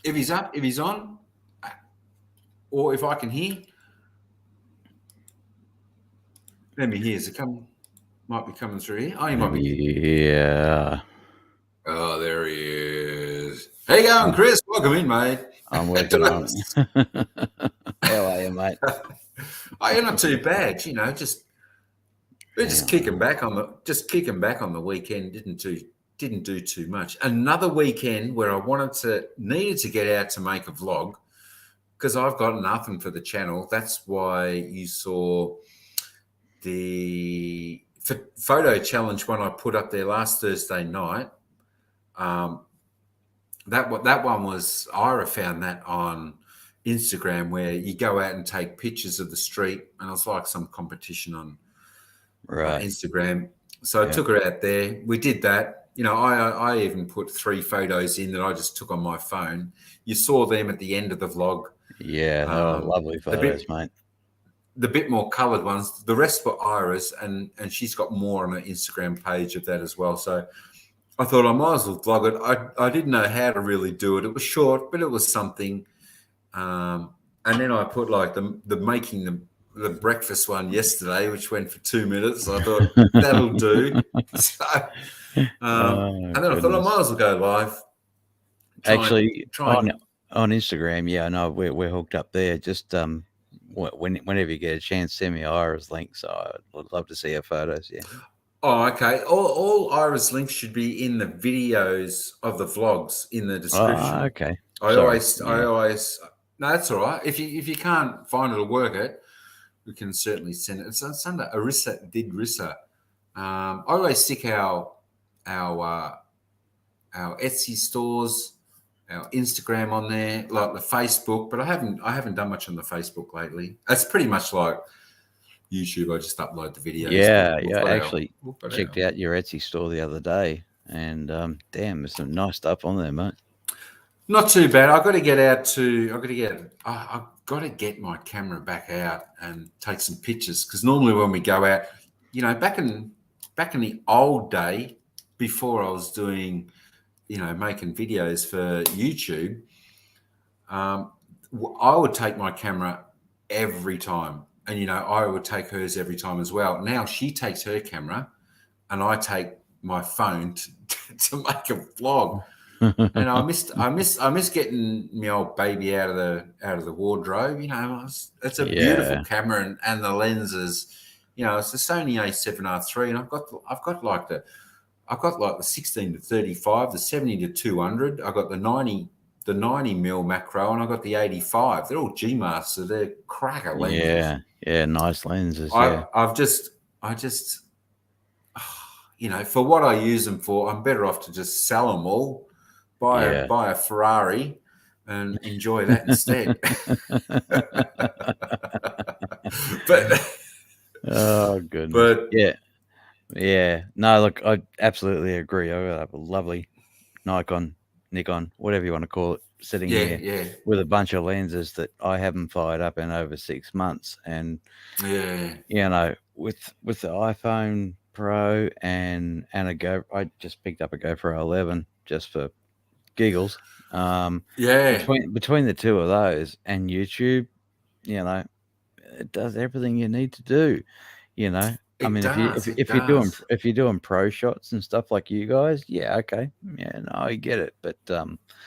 Speaker 1: If he's up, if he's on, or if I can hear, let me hear. Is it come? Might be coming through here. Oh, he might be.
Speaker 3: Yeah.
Speaker 1: Oh, there he is. How you going, Chris? Welcome in, mate.
Speaker 3: I'm working on it. How are you, mate?
Speaker 1: Oh, you're not too bad. You know, we're just kicking back on the weekend. Didn't do too much. Another weekend where I needed to get out to make a vlog because I've got nothing for the channel. That's why you saw the photo challenge one I put up there last Thursday night. That one was Ira found that on Instagram where you go out and take pictures of the street, and it was like some competition on Instagram. So I took her out there. We did that. You know, I even put 3 photos in that I just took on my phone. You saw them at the end of the vlog.
Speaker 3: Yeah, they were lovely photos, mate.
Speaker 1: The bit more coloured ones. The rest were Ira's, and she's got more on her Instagram page of that as well. So I thought I might as well vlog it. I didn't know how to really do it. It was short, but it was something. And then I put like the making the breakfast one yesterday, which went for 2 minutes. I thought that'll do. So, and then I thought I might as well go live.
Speaker 3: On Instagram, yeah, I know we're hooked up there. Just whenever you get a chance, send me Ira's link. So I would love to see her photos. Yeah.
Speaker 1: Oh, okay. All Ira's links should be in the videos of the vlogs in the description.
Speaker 3: Oh, okay.
Speaker 1: I always no, that's all right. If you can't find it or work it, we can certainly send it. It's under Arissa did Rissa. I always stick our Etsy stores, our Instagram on there, like the Facebook, but I haven't done much on the Facebook lately. It's pretty much like YouTube. I just upload the videos.
Speaker 3: Yeah, I actually checked out your Etsy store the other day, and damn, there's some nice stuff on there, mate.
Speaker 1: Not too bad. I've got to get my camera back out and take some pictures because normally when we go out, you know, back in the old day before I was doing, you know, making videos for YouTube, I would take my camera every time. And, you know, I would take hers every time as well. Now she takes her camera and I take my phone to make a vlog. And I miss getting my old baby out of the wardrobe. You know, it's a beautiful camera and the lenses. You know, it's the Sony A7R III, and I've got like the 16 to 35, the 70 to 200. I got the 90 mil macro, and I got the 85. They're all G-Masters, so they're cracker lenses.
Speaker 3: Yeah, nice lenses.
Speaker 1: I just, you know, for what I use them for, I'm better off to just sell them all. Buy a Ferrari and enjoy that instead. But
Speaker 3: oh goodness. But yeah. No, look, I absolutely agree. I have a lovely Nikon, whatever you want to call it, sitting here with a bunch of lenses that I haven't fired up in over 6 months. And you know, with the iPhone Pro and I just picked up a GoPro 11 just for giggles. Between the two of those and YouTube, you know, it does everything you need to do. You know, if you're doing pro shots and stuff like you guys, okay, I get it. But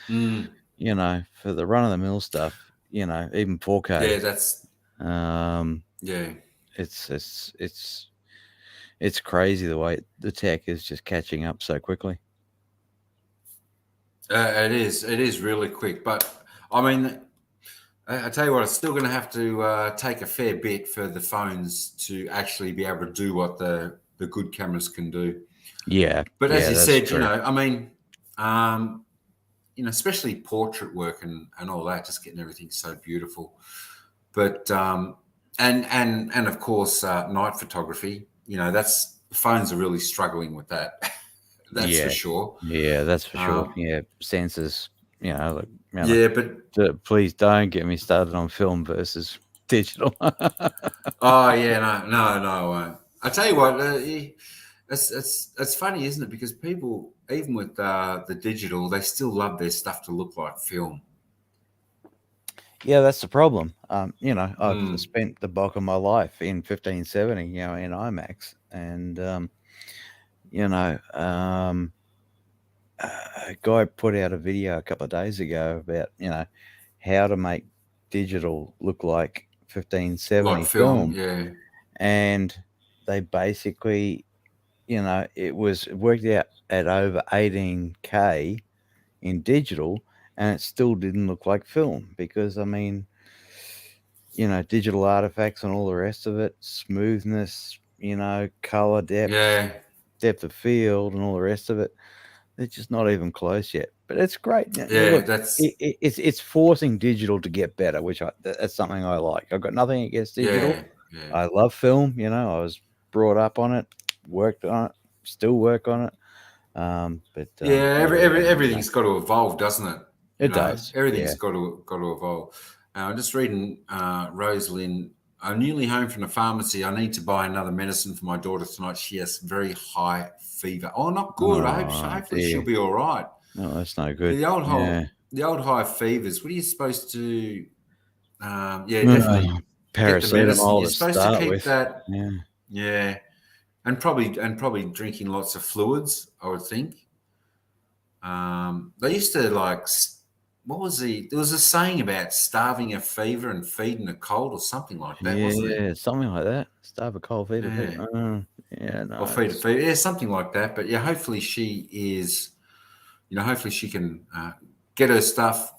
Speaker 3: you know, for the run of the mill stuff, you know, even 4K, it's crazy the way the tech is just catching up so quickly.
Speaker 1: It is really quick, but I mean, I tell you what, it's still going to have to take a fair bit for the phones to actually be able to do what the good cameras can do.
Speaker 3: Yeah,
Speaker 1: but as you
Speaker 3: that's
Speaker 1: said,
Speaker 3: true.
Speaker 1: I mean, especially portrait work and all that, just getting everything so beautiful. But and of course, night photography. Phones are really struggling with that. That's for sure.
Speaker 3: Yeah, that's for sure. Yeah, sensors.
Speaker 1: But
Speaker 3: please don't get me started on film versus digital.
Speaker 1: Oh yeah, no, I won't. I tell you what, it's funny, isn't it? Because people, even with the digital, they still love their stuff to look like film.
Speaker 3: Yeah, that's the problem. I've spent the bulk of my life in 1570, in IMAX, and a guy put out a video a couple of days ago about how to make digital look like 1570 film.
Speaker 1: Yeah.
Speaker 3: And they basically, it was worked out at over 18K in digital, and it still didn't look like film because, I mean, digital artifacts and all the rest of it, smoothness, color depth, depth of field, and all the rest of it. They're just not even close yet. But it's great.
Speaker 1: Yeah,
Speaker 3: look, it's forcing digital to get better, which that's something I like. I've got nothing against digital.
Speaker 1: Yeah.
Speaker 3: I love film. I was brought up on it, worked on it, still work on it.
Speaker 1: Everything's got to evolve, doesn't it?
Speaker 3: It does.
Speaker 1: Everything's got to evolve. I'm just reading Rosalind. I'm newly home from the pharmacy. I need to buy another medicine for my daughter tonight. She has very high fever. Oh, not good. Hopefully she'll be all right.
Speaker 3: No, that's no good.
Speaker 1: The old high fevers. What are you supposed to? Definitely
Speaker 3: paracetamol.
Speaker 1: You're supposed to keep that. Yeah, and probably drinking lots of fluids, I would think. They used to there was a saying about starving a fever and feeding a cold or something like that, wasn't it?
Speaker 3: Yeah, something like that. Starve a cold, feed a fever.
Speaker 1: Or feed a fever. Yeah, something like that. But yeah, hopefully she is, hopefully she can get her stuff.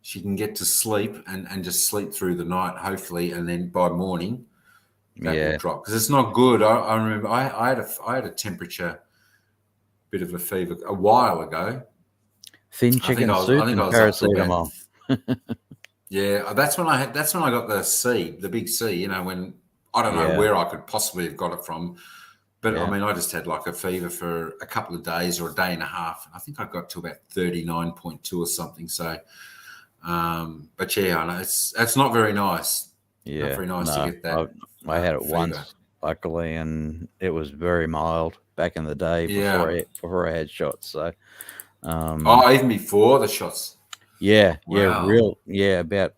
Speaker 1: She can get to sleep and just sleep through the night, hopefully, and then by morning that will drop, because it's not good. I remember I had a temperature, bit of a fever a while ago.
Speaker 3: Thin chicken soup and paracetamol.
Speaker 1: Yeah, that's when I got the big C. When I don't know where I could possibly have got it from, but I mean, I just had like a fever for a couple of days or a day and a half. I think I got to about 39.2 or something. So, but yeah, I know it's not very nice.
Speaker 3: Yeah,
Speaker 1: not very nice to get that.
Speaker 3: I had it fever once, luckily, and it was very mild back in the day before I had shots. So,
Speaker 1: even before the shots.
Speaker 3: Yeah, about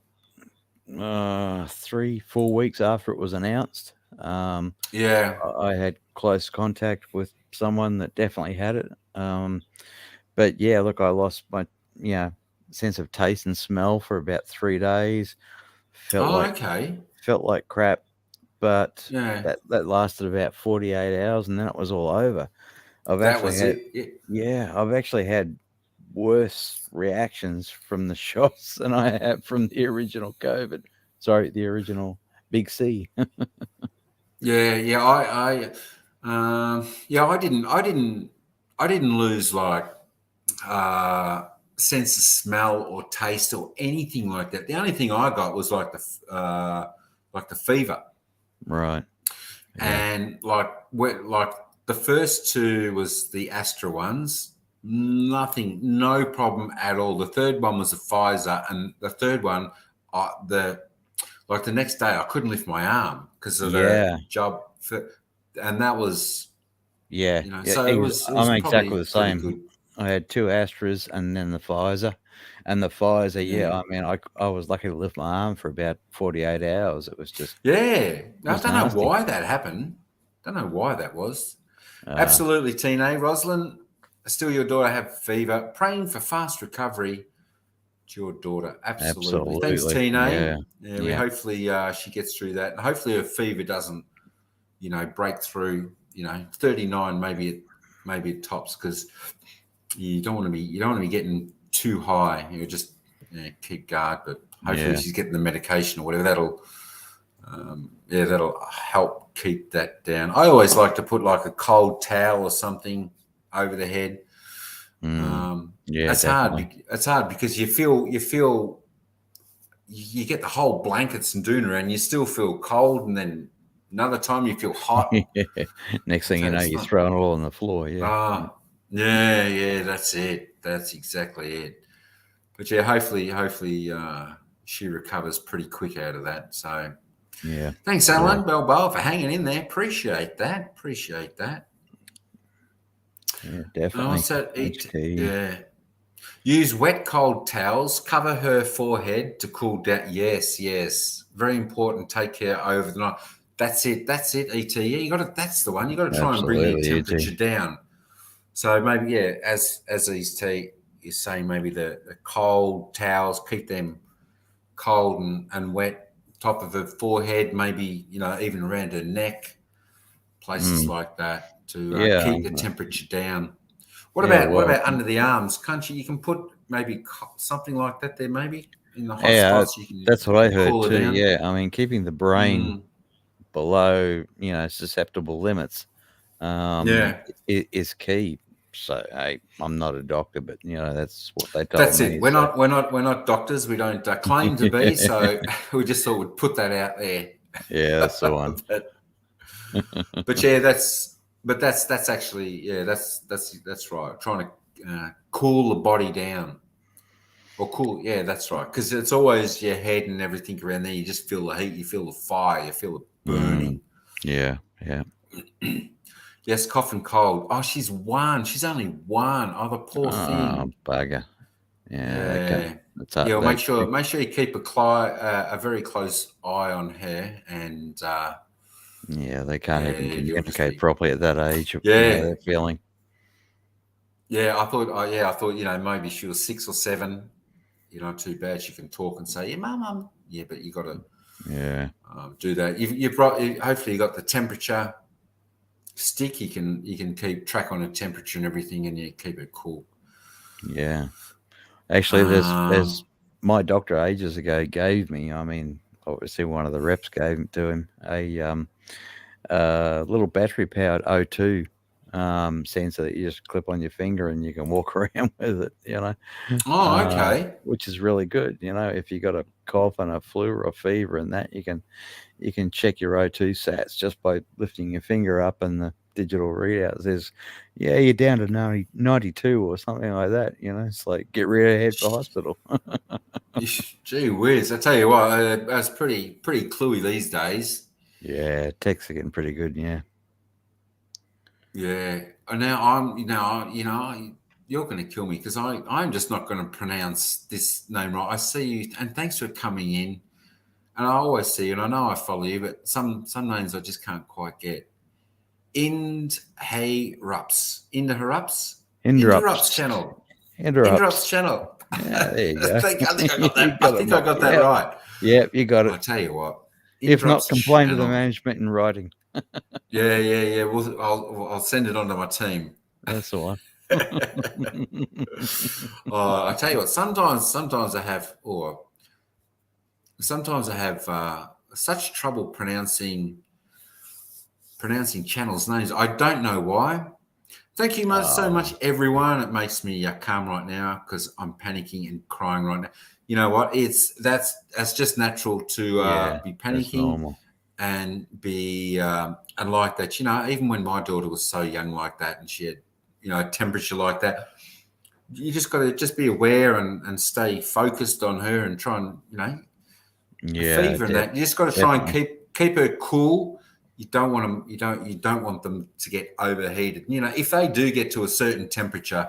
Speaker 3: 3-4 weeks after it was announced. I had close contact with someone that definitely had it. But yeah, look, I lost my sense of taste and smell for about 3 days. Felt like crap, but that lasted about 48 hours, and then it was all over. I've actually had worse reactions from the shots than I have from the original COVID. Sorry, the original Big C.
Speaker 1: I didn't lose sense of smell or taste or anything like that. The only thing I got was like the fever,
Speaker 3: right?
Speaker 1: And the first two was the Astra ones. Nothing, no problem at all. The third one was a Pfizer, and the third one, the next day I couldn't lift my arm because of the job, and that was So it was
Speaker 3: I'm exactly the same. Good. I had 2 Astras and then the Pfizer, and the Pfizer. I mean, I was lucky to lift my arm for about 48 hours. It was just
Speaker 1: I don't know why that happened. Don't know why that was. Absolutely, Tina. Rosalind, still your daughter have fever. Praying for fast recovery to your daughter. Absolutely. Thanks, Tina. We hopefully she gets through that, and hopefully her fever doesn't, break through, 39 maybe it tops, because you don't want to be getting too high. Just keep guard. But hopefully she's getting the medication or whatever. That'll help keep that down. I always like to put like a cold towel or something over the head. That's hard. It's hard because you get the whole blankets and doona around, you still feel cold, and then another time you feel hot.
Speaker 3: Next thing you know, you're throwing it all on the floor.
Speaker 1: Yeah. That's it. That's exactly it. But hopefully she recovers pretty quick out of that. So thanks, Alan Balboa, for hanging in there. Appreciate that.
Speaker 3: Yeah, definitely.
Speaker 1: Use wet, cold towels. Cover her forehead to cool down. Yes. Very important. Take care over the night. That's it, ET. That's the one. You got to try and bring your temperature down. So maybe, as ET is saying, maybe the cold towels, keep them cold and wet. Top of her forehead, maybe even around her neck, places like that to keep the temperature down. What about under the arms? Can't you can put maybe something like that there, maybe in the hot spots?
Speaker 3: That's what I heard too. Yeah, I mean, keeping the brain below susceptible limits is key. So I'm not a doctor, but that's what they told me.
Speaker 1: That's it. We're not doctors. We don't claim to be. So we just thought we'd put that out there.
Speaker 3: Yeah, that's the one.
Speaker 1: But that's actually that's right. Trying to cool the body down, or cool. Yeah, that's right. Because it's always your head and everything around there. You just feel the heat. You feel the fire. You feel the burning.
Speaker 3: Yeah.
Speaker 1: Yes, cough and cold. Oh, she's one. She's only one. Oh, the poor thing.
Speaker 3: Oh, bugger. Yeah.
Speaker 1: Well, make sure you keep a very close eye on her, and
Speaker 3: they can't even communicate properly at that age. That feeling.
Speaker 1: Yeah, I thought maybe she was 6 or 7. Not too bad. She can talk and say, "Yeah, mum." Yeah, but you got to do that. Hopefully you got the temperature stick. You can keep track on her temperature and everything, and you keep it cool.
Speaker 3: Yeah, actually, there's my doctor ages ago gave me. I mean, obviously one of the reps gave to him a little battery powered O2 sensor that you just clip on your finger and you can walk around with it.
Speaker 1: Oh, okay.
Speaker 3: Which is really good. If you got a cough and a flu or a fever and that, you can check your O2 sats just by lifting your finger up, and the digital readout says, you're down to 92 or something like that. It's like, get ready to head for hospital.
Speaker 1: Gee whiz. I tell you what, that's pretty cluey these days.
Speaker 3: Yeah, techs are getting pretty good. Yeah.
Speaker 1: Yeah. And now you're going to kill me, because I'm just not going to pronounce this name right. I see you, and thanks for coming in. And I always see you, and I know I follow you, but some names I just can't quite get. Indrups channel. Indrups channel.
Speaker 3: Yeah, there you go.
Speaker 1: I think I got that. I got that right.
Speaker 3: Yeah, you got it.
Speaker 1: I tell you what.
Speaker 3: If not, complain to the management in writing.
Speaker 1: Yeah. Well, I'll send it on to my team.
Speaker 3: That's the one.
Speaker 1: I tell you what. Sometimes I have such trouble pronouncing channels' names. I don't know why. Thank you so much, everyone. It makes me calm right now, because I'm panicking and crying right now. You know what? That's just natural to be panicking and be and like that. Even when my daughter was so young like that, and she had a temperature like that, you just got to be aware and stay focused on her and try and fever and that. You just got to try and keep her cool. You don't want them. You don't want them to get overheated. If they do get to a certain temperature,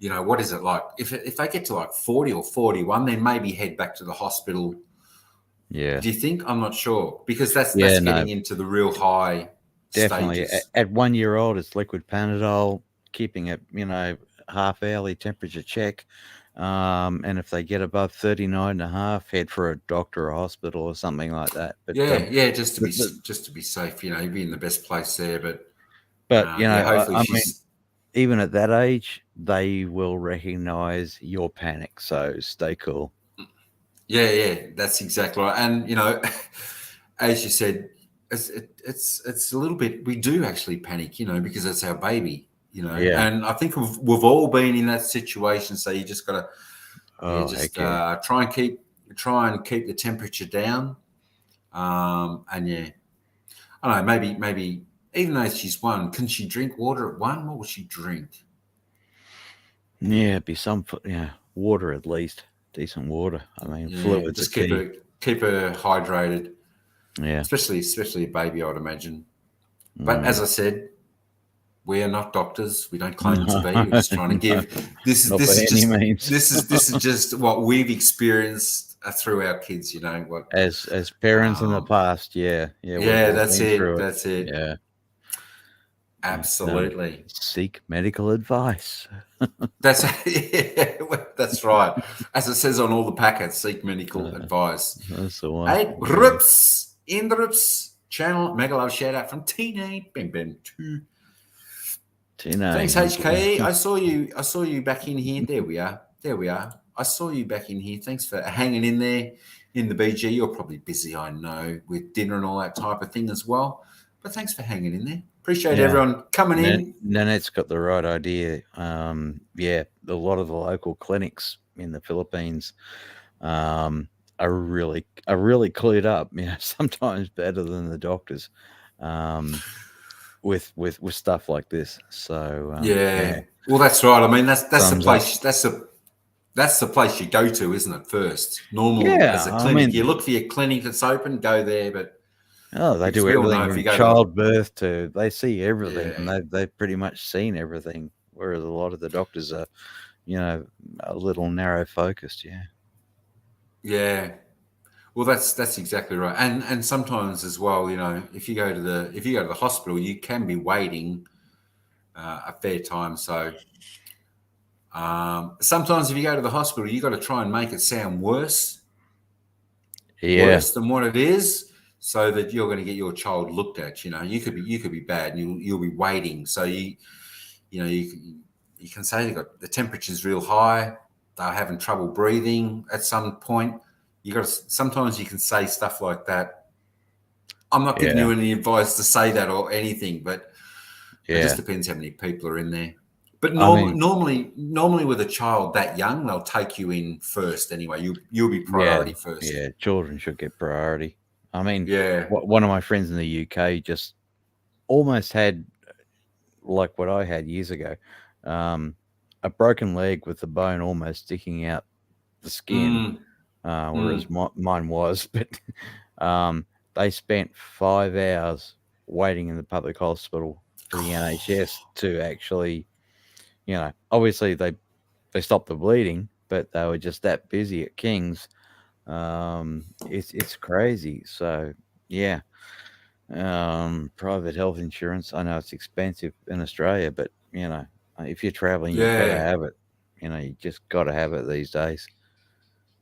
Speaker 1: what is it like? If they get to like 40 or 41, then maybe head back to the hospital.
Speaker 3: Yeah.
Speaker 1: Do you think? I'm not sure, because that's getting into the real high.
Speaker 3: Definitely.
Speaker 1: Stages.
Speaker 3: At 1 year old, it's liquid Panadol, keeping it half hourly temperature check. And if they get above 39.5, head for a doctor or hospital or something like that. But
Speaker 1: just to be safe, be in the best place there. But
Speaker 3: hopefully
Speaker 1: I mean,
Speaker 3: even at that age, they will recognize your panic. So stay cool.
Speaker 1: Yeah, that's exactly right. And as you said, it's a little bit. We do actually panic, because it's our baby,
Speaker 3: Yeah.
Speaker 1: And I think we've all been in that situation. So you just got to, try and keep the temperature down. And I don't know, maybe even though she's 1, can she drink water at 1? What will she drink?
Speaker 3: Yeah, it'd be some water at least, decent water. I mean, fluids
Speaker 1: just
Speaker 3: are key.
Speaker 1: keep her hydrated.
Speaker 3: Yeah,
Speaker 1: especially a baby, I would imagine. But as I said, we are not doctors. We don't claim to be. We're just trying to give. This is just what we've experienced through our kids. What
Speaker 3: as parents in the past. Yeah,
Speaker 1: that's it. That's it.
Speaker 3: Yeah,
Speaker 1: absolutely.
Speaker 3: Seek medical advice.
Speaker 1: That's right. As it says on all the packets, seek medical advice.
Speaker 3: That's the one.
Speaker 1: Hey, Rips in the Rips channel. Mega love shout out from Teenage Ben 2. Thanks, HK. I saw you back in here. There we are. I saw you back in here. Thanks for hanging in there in the BG. You're probably busy, I know, with dinner and all that type of thing as well. But thanks for hanging in there. Appreciate everyone coming in.
Speaker 3: Nanette's got the right idea. A lot of the local clinics in the Philippines are really clued up. Sometimes better than the doctors. With stuff like this. So
Speaker 1: well, that's right. I mean, that's the place. That's the place you go to, isn't it? First, as a clinic, you look for your clinic that's open, go there. But
Speaker 3: they do everything from childbirth to they see everything, and they've pretty much seen everything. Whereas a lot of the doctors are, a little narrow focused.
Speaker 1: Yeah. Well, that's exactly right, and sometimes as well, if you go to the hospital, you can be waiting a fair time. So sometimes if you go to the hospital, you got to try and make it sound worse than what it is, so that you're going to get your child looked at. You could be bad, and you'll be waiting. So you can say the temperature's real high, they're having trouble breathing at some point. Sometimes you can say stuff like that. I'm not giving you any advice to say that or anything, but it just depends how many people are in there. But normally with a child that young, they'll take you in first anyway. You'll be priority first.
Speaker 3: Yeah, children should get priority. I mean, one of my friends in the UK just almost had, like what I had years ago, a broken leg with the bone almost sticking out the skin. Whereas mine was, but they spent 5 hours waiting in the public hospital for the NHS to actually, obviously they stopped the bleeding, but they were just that busy at King's. It's crazy. So private health insurance. I know it's expensive in Australia, but if you're traveling, you've got to have it. You just got to have it these days.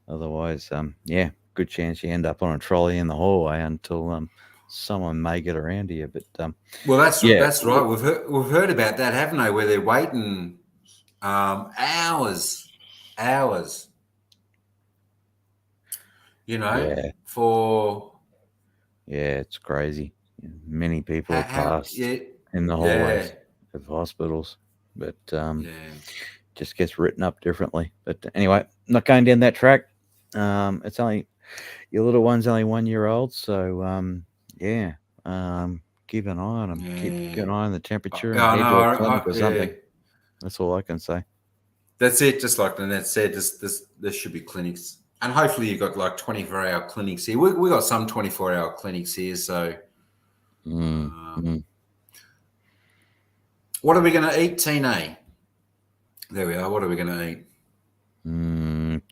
Speaker 3: Otherwise, good chance you end up on a trolley in the hallway until someone may get around to you. But
Speaker 1: well, that's right. We've heard about that, haven't they? Where they're waiting hours. For
Speaker 3: it's crazy. Many people have passed in the hallways of hospitals, but just gets written up differently. But anyway, not going down that track. It's only your little one's only 1 year old, so keep an eye on them. Keep an eye on the temperature and head to a clinic or something. That's all I can say.
Speaker 1: That's it. Just like Nanette said, there should be clinics, and hopefully you've got like 24-hour clinics here. We got some 24-hour clinics here. So, what are we going to eat, Tina? There we are. What are we going to eat?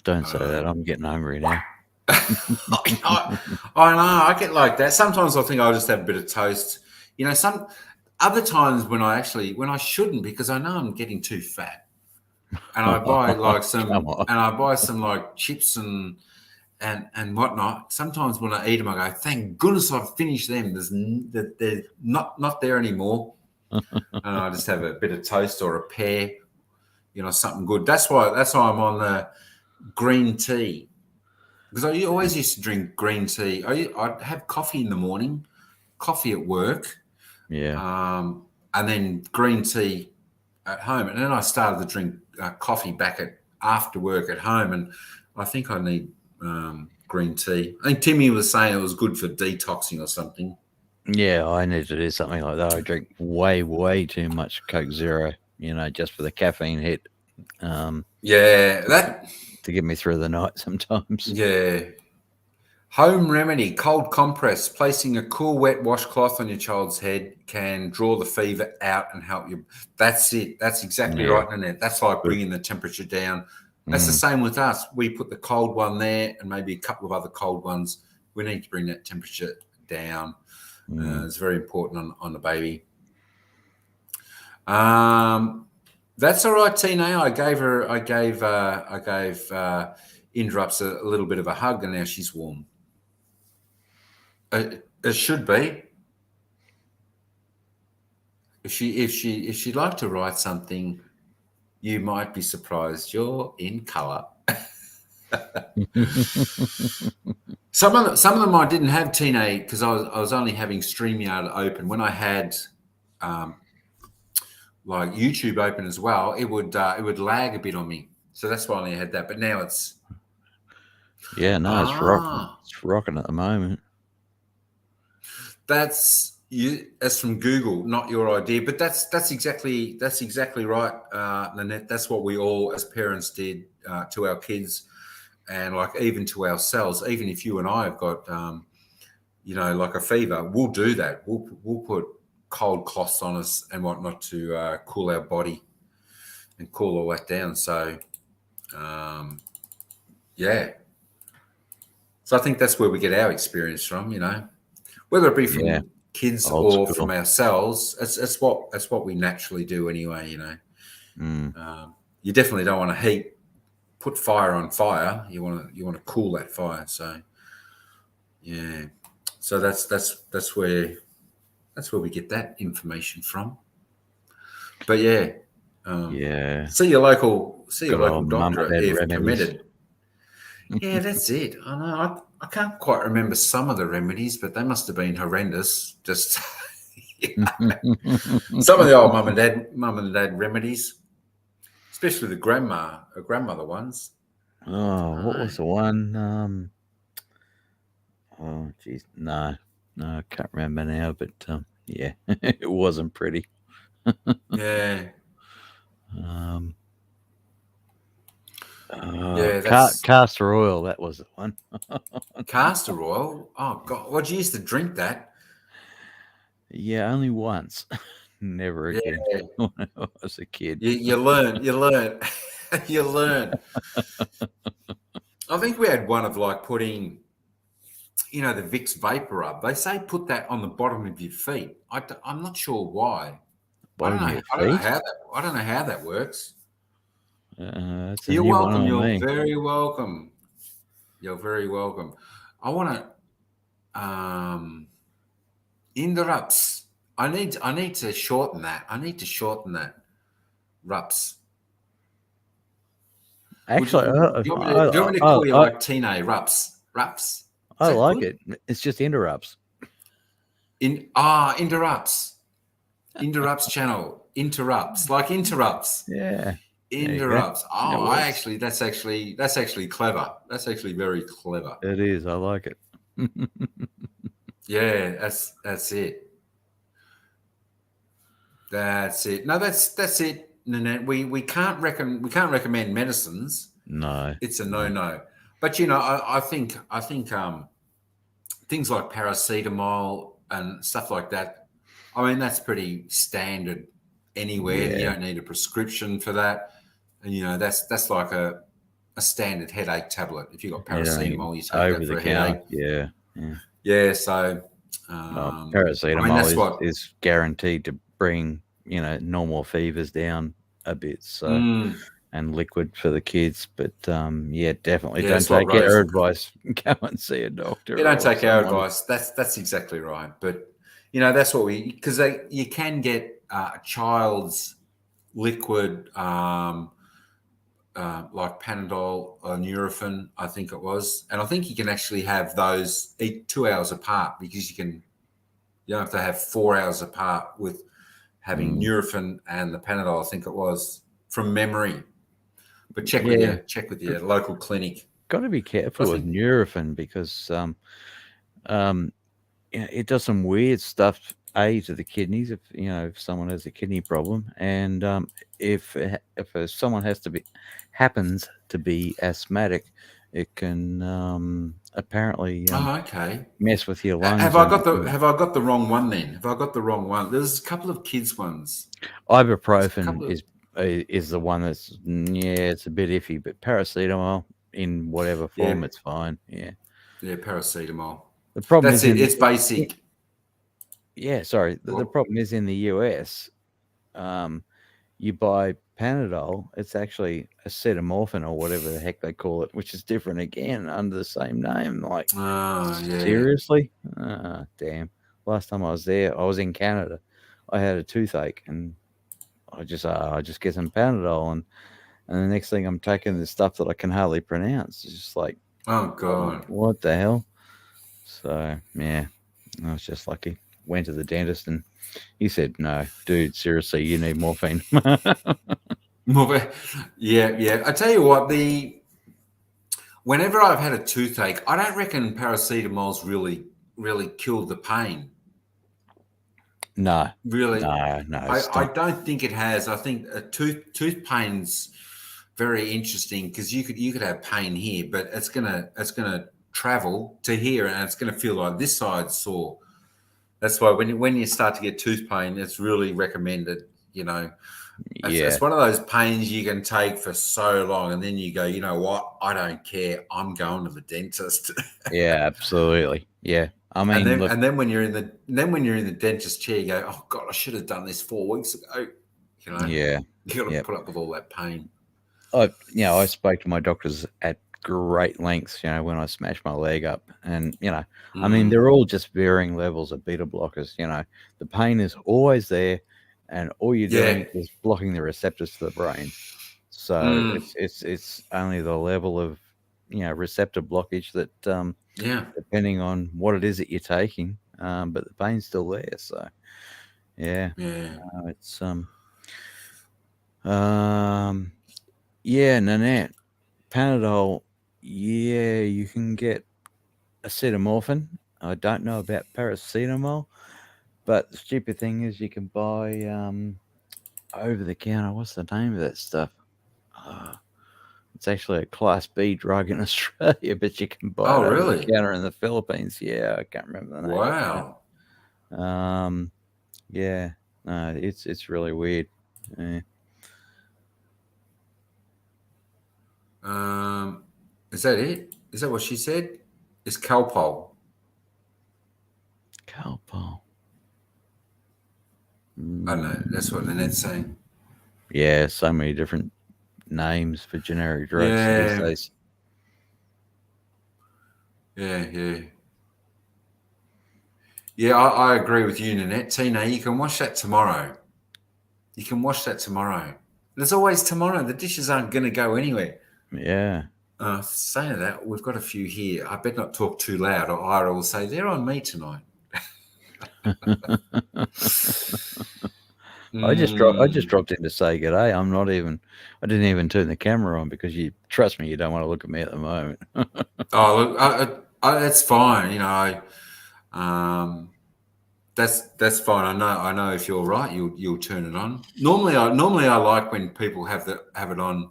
Speaker 3: Don't say that. I'm getting hungry now.
Speaker 1: I know. I get like that. Sometimes I think I'll just have a bit of toast. Some other times when I shouldn't, because I know I'm getting too fat. and I buy like some like chips and whatnot. Sometimes when I eat them, I go, "Thank goodness I've finished them." They're not there anymore, and I just have a bit of toast or a pear, something good. That's why I'm on the green tea, because I always used to drink green tea. I'd have coffee in the morning, coffee at work, and then green tea at home, and then I started to drink coffee back after work at home, and I think I need green tea. I think Timmy was saying it was good for detoxing or something.
Speaker 3: Yeah, I need to do something like that. I drink way too much Coke Zero, just for the caffeine hit.
Speaker 1: That
Speaker 3: to get me through the night sometimes.
Speaker 1: Yeah. Home remedy: cold compress. Placing a cool wet washcloth on your child's head can draw the fever out and help you. That's it. That's exactly right, Nanette. That's like bringing the temperature down. That's the same with us. We put the cold one there and maybe a couple of other cold ones. We need to bring that temperature down. It's very important on the baby. That's all right, Tina. I gave Indrups a little bit of a hug, and now she's warm. It should be. If she'd like to write something, you might be surprised. You're in colour. Some of them I didn't have TNA because I was only having StreamYard open. When I had like YouTube open as well, it would lag a bit on me. So that's why I only had that. But now it's
Speaker 3: it's rocking at the moment.
Speaker 1: That's from Google, not your idea. But that's exactly right, Nanette. That's what we all as parents did to our kids. And like even to ourselves, even if you and I have got, like a fever, we'll do that. We'll put cold cloths on us and whatnot to cool our body and cool all that down. So, So I think that's where we get our experience from, whether it be from kids or from ourselves. That's what we naturally do anyway, You definitely don't want to put fire on fire. You want to cool that fire. So so that's where we get that information from. But see your local doctor if permitted. Yeah, that's it. I know. I can't quite remember some of the remedies, but they must have been horrendous. Just some of the old mum and dad remedies, especially the grandmother ones.
Speaker 3: Oh, what was the one? Oh, geez, no, I can't remember now. But it wasn't pretty. Castor oil, that was the one.
Speaker 1: Castor oil? Oh God, what, you used to drink that?
Speaker 3: Yeah, only once. Never again when I was a kid.
Speaker 1: You learn. You learn. I think we had one of like putting, the Vicks Vapor Rub. They say put that on the bottom of your feet. I'm not sure why. I don't know how that works. You're welcome. You're very welcome. You're very welcome. I want to Indrups. I need to shorten that. Rups.
Speaker 3: Actually,
Speaker 1: do you want me to call you like Tina Rups? Rups?
Speaker 3: I like it. It's just Indrups.
Speaker 1: Indrups. Indrups channel. Interrupts. Like interrupts.
Speaker 3: Yeah.
Speaker 1: Interrupts. Oh, that's actually clever. That's actually very clever.
Speaker 3: It is. I like it.
Speaker 1: Yeah, that's it. That's it. No, that's it. Nanette. We can't recommend medicines.
Speaker 3: No,
Speaker 1: it's a no. But I think things like paracetamol and stuff like that. I mean, that's pretty standard anywhere. Yeah. You don't need a prescription for that. And that's like a standard headache tablet. If you've got paracetamol, you take that for a headache. Yeah. So
Speaker 3: paracetamol is guaranteed to bring normal fevers down a bit. So and liquid for the kids. But yeah, definitely don't take our advice. Go and see a doctor.
Speaker 1: Yeah, don't take our advice. That's exactly right. But that's what because you can get a child's liquid like Panadol or Nurofen, I think it was, and I think you can actually have those eat 2 hours apart because you don't have to have 4 hours apart with having Nurofen and the Panadol. I think it was from memory, but check with your local clinic.
Speaker 3: Got to be careful with Nurofen because it does some weird stuff to the kidneys if someone has a kidney problem, and if someone happens to be asthmatic, it can apparently mess with your lungs.
Speaker 1: Have I got the wrong one then? Have I got the wrong one? There's a couple of kids ones.
Speaker 3: Ibuprofen is the one that's it's a bit iffy, but paracetamol in whatever form it's fine. Yeah,
Speaker 1: paracetamol.
Speaker 3: The problem
Speaker 1: it's basic.
Speaker 3: Yeah, sorry. The problem is in the US, you buy Panadol, it's actually acetaminophen or whatever the heck they call it, which is different again under the same name. Like, seriously? Damn. Last time I was there, I was in Canada. I had a toothache and I just get some Panadol and the next thing I'm taking this stuff that I can hardly pronounce. It's just like,
Speaker 1: oh God,
Speaker 3: what the hell? So yeah, I was just lucky. Went to the dentist and he said, "No, dude, seriously, you need morphine."
Speaker 1: Yeah. I tell you what, whenever I've had a toothache, I don't reckon paracetamol's really killed the pain.
Speaker 3: No,
Speaker 1: really,
Speaker 3: no.
Speaker 1: I don't think it has. I think tooth pain's very interesting because you could have pain here, but it's gonna travel to here and it's gonna feel like this side's sore. That's why when you start to get tooth pain, it's really recommended. It's one of those pains you can take for so long, and then you go, you know what? I don't care. I'm going to the dentist.
Speaker 3: Yeah, absolutely. Yeah, I mean,
Speaker 1: and then when you're in the dentist chair, you go, oh God, I should have done this 4 weeks ago.
Speaker 3: Yeah,
Speaker 1: you got to put up with all that pain.
Speaker 3: I spoke to my doctors at great lengths, when I smashed my leg up, and I mean, they're all just varying levels of beta blockers. The pain is always there, and all you're doing is blocking the receptors to the brain. So it's only the level of receptor blockage that depending on what it is that you're taking, but the pain's still there. So it's Nanette, Panadol, you can get acetaminophen. I don't know about paracetamol, but the stupid thing is you can buy over the counter. What's the name of that stuff? It's actually a Class B drug in Australia, but you can buy it over the counter in the Philippines. Yeah, I can't remember the name.
Speaker 1: Wow.
Speaker 3: Yeah, no, it's really weird. Yeah.
Speaker 1: Is that it? Is that what she said? It's Calpol.
Speaker 3: Calpol.
Speaker 1: I don't know. That's what Nanette's saying.
Speaker 3: Yeah, so many different names for generic drugs these days.
Speaker 1: Yeah, I agree with you, Nanette. Tina, you can wash that tomorrow. There's always tomorrow. The dishes aren't going to go anywhere.
Speaker 3: Yeah.
Speaker 1: Saying that, we've got a few here. I better not talk too loud, or Ira will say they're on me tonight.
Speaker 3: I just dropped in to say good day. I didn't even turn the camera on because trust me, you don't want to look at me at the moment.
Speaker 1: That's fine. That's fine. I know if you're right, you'll turn it on. Normally I like when people have it on,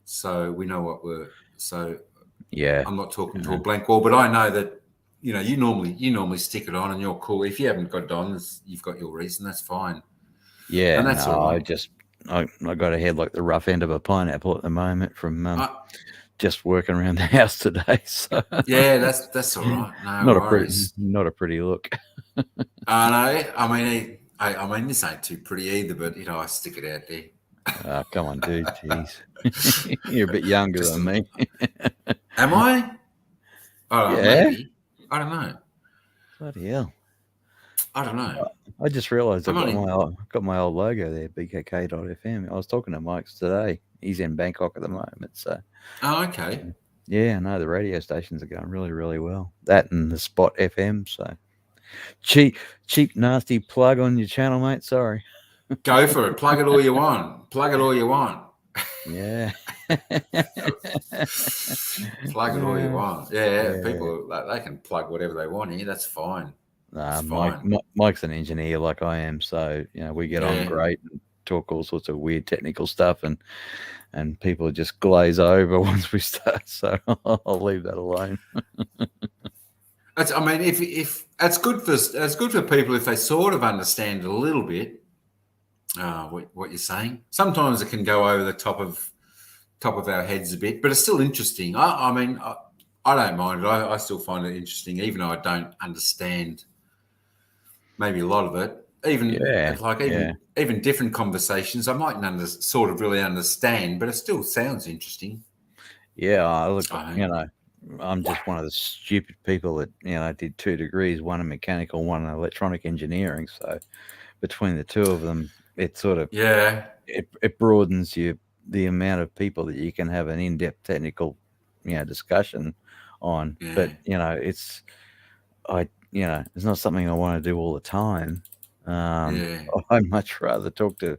Speaker 1: so we know what we're. So I'm not talking to a blank wall, but I know that you normally stick it on and you're cool. If you haven't got it on, you've got your reason. That's fine.
Speaker 3: Yeah,
Speaker 1: and that's all right.
Speaker 3: I got a head like the rough end of a pineapple at the moment from just working around the house today. So
Speaker 1: yeah, that's all right. No worries.
Speaker 3: Not a pretty look.
Speaker 1: I know. I mean, this ain't too pretty either, but I stick it out there.
Speaker 3: Oh, come on, dude. Jeez. You're a bit younger than me.
Speaker 1: Am I? Oh,
Speaker 3: yeah.
Speaker 1: Maybe. I don't know.
Speaker 3: Bloody hell.
Speaker 1: I don't know.
Speaker 3: I just realised I've got my old logo there, bkk.fm. I was talking to Mike's today. He's in Bangkok at the moment. So.
Speaker 1: Oh, okay.
Speaker 3: Yeah, no, the radio stations are going really, really well. That and the Spot FM. So cheap, nasty plug on your channel, mate. Sorry.
Speaker 1: Go for it. Plug it all you want. Plug it all you want.
Speaker 3: Yeah.
Speaker 1: Plug it all you want. Yeah. People, they can plug whatever they want here. That's fine.
Speaker 3: Mike's an engineer like I am, so we get on great and talk all sorts of weird technical stuff, and people just glaze over once we start. So I'll leave that alone.
Speaker 1: If that's good for people if they sort of understand a little bit what you're saying. Sometimes it can go over the top of our heads a bit, but it's still interesting. I don't mind it. I still find it interesting, even though I don't understand maybe a lot of it. Even different conversations, I mightn't sort of really understand, but it still sounds interesting.
Speaker 3: Yeah, look, I'm just one of the stupid people that did 2 degrees, one in mechanical, one in electronic engineering. So between the two of them, it sort of it broadens the amount of people that you can have an in-depth technical discussion on. But it's not something I want to do all the time. I'd much rather talk to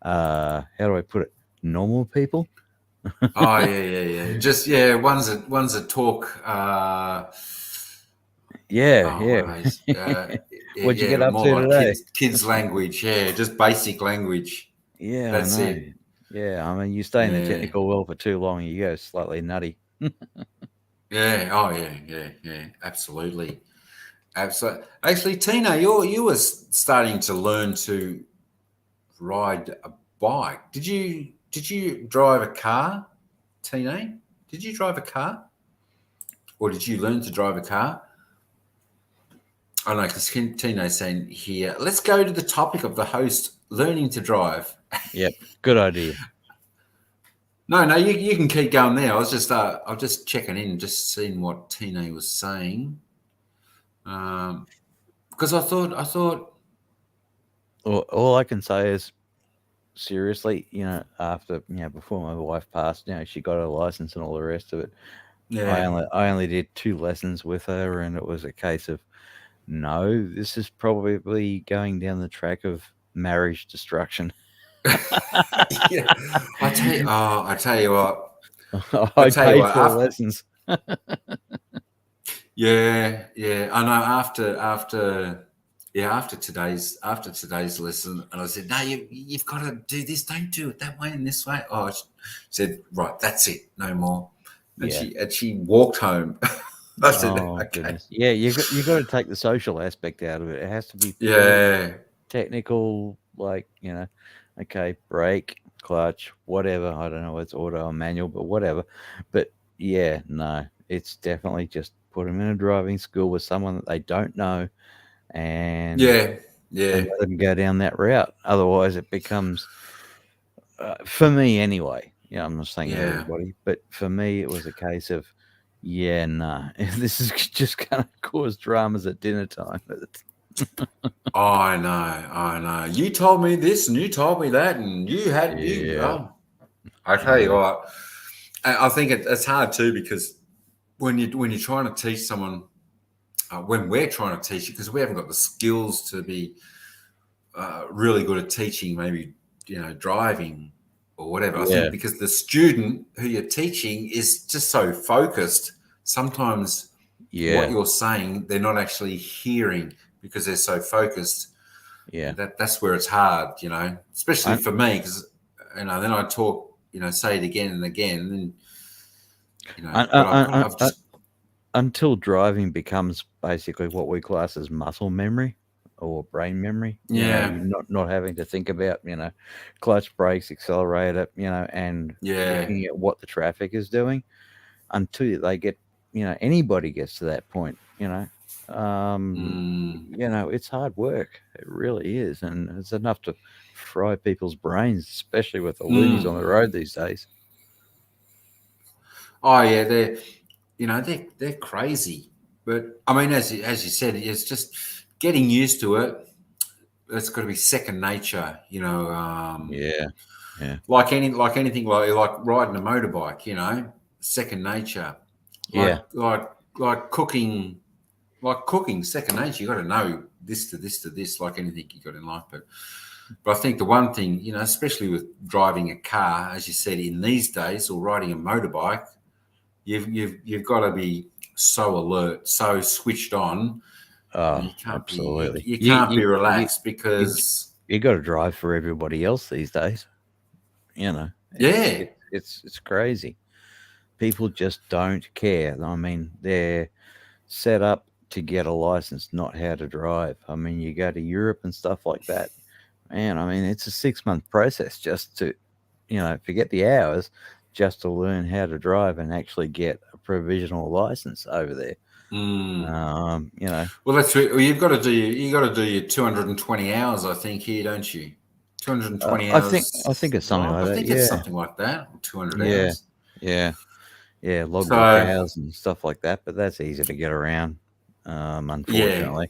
Speaker 3: how do I put it, normal people.
Speaker 1: Oh yeah. Just ones that talk.
Speaker 3: What'd you get up to
Speaker 1: like
Speaker 3: today?
Speaker 1: Kids language. Yeah, just basic language.
Speaker 3: Yeah,
Speaker 1: that's
Speaker 3: I know.
Speaker 1: it.
Speaker 3: Yeah, I mean, you stay in the technical world for too long, you go slightly nutty.
Speaker 1: Yeah. Oh yeah. Absolutely. Actually, Tina, you were starting to learn to ride a bike. Did you drive a car, Tina? Did you drive a car? Or did you learn to drive a car? I know, because Tino's saying here, let's go to the topic of the host learning to drive.
Speaker 3: Yep, good idea.
Speaker 1: No, you can keep going there. I was just checking in, just seeing what Tina was saying. Because I thought.
Speaker 3: All I can say is, seriously, after before my wife passed, she got her license and all the rest of it. Yeah. I only did 2 lessons with her, and it was a case of, no, this is probably going down the track of marriage destruction.
Speaker 1: Yeah. I tell you what.
Speaker 3: I paid for lessons.
Speaker 1: Yeah. I know. After today's lesson, and I said, no, you've got to do this. Don't do it that way and this way. Oh, she said, right, that's it, no more. And she walked home. I said, okay.
Speaker 3: Goodness. Yeah, you got to take the social aspect out of it. It has to be technical, like okay, brake, clutch, whatever. I don't know if it's auto or manual, but whatever. But yeah, no, it's definitely just put them in a driving school with someone that they don't know, and and let them go down that route. Otherwise, it becomes for me anyway. I'm not saying everybody, but for me, it was a case of, this is just going to cause dramas at dinner time.
Speaker 1: I know. You told me this and you told me that, and you had I tell you what, I think it's hard too, because when you're trying to teach someone, when we're trying to teach it, because we haven't got the skills to be really good at teaching, maybe driving or whatever. I think because the student who you're teaching is just so focused, sometimes what you're saying they're not actually hearing because they're so focused. Yeah, that's where it's hard, especially for me, because then I talk, say it again and again, and I've just
Speaker 3: until driving becomes basically what we class as muscle memory or brain memory. Not having to think about clutch, brakes, accelerator, and looking at what the traffic is doing, until they get anybody gets to that point. It's hard work. It really is, and it's enough fry people's brains, especially with the loonies on the road these days.
Speaker 1: Oh yeah, they're crazy. But I mean, as you said, it's just getting used to it. It's got to be second nature,
Speaker 3: Yeah.
Speaker 1: Like anything, like riding a motorbike, second nature. Like cooking, second nature. You got to know this to this to this, like anything you got in life. But I think the one thing, especially with driving a car, as you said, in these days, or riding a motorbike, you've got to be so alert, so switched on.
Speaker 3: Oh,
Speaker 1: You can't
Speaker 3: absolutely.
Speaker 1: be you can't be relaxed because
Speaker 3: you got to drive for everybody else these days. It's crazy. People just don't care. I mean, they're set up to get a license, not how to drive. I mean, you go to Europe and stuff like that, man. I mean, it's a 6-month process just to, forget the hours, just to learn how to drive and actually get a provisional license over there.
Speaker 1: Well, that's well, you've got to do your 220 hours, I think, here, don't you? 220 hours.
Speaker 3: I think it's something like that.
Speaker 1: I think it's something like that. 200 hours.
Speaker 3: Yeah, logbook hours and stuff like that. But that's easy to get around, unfortunately.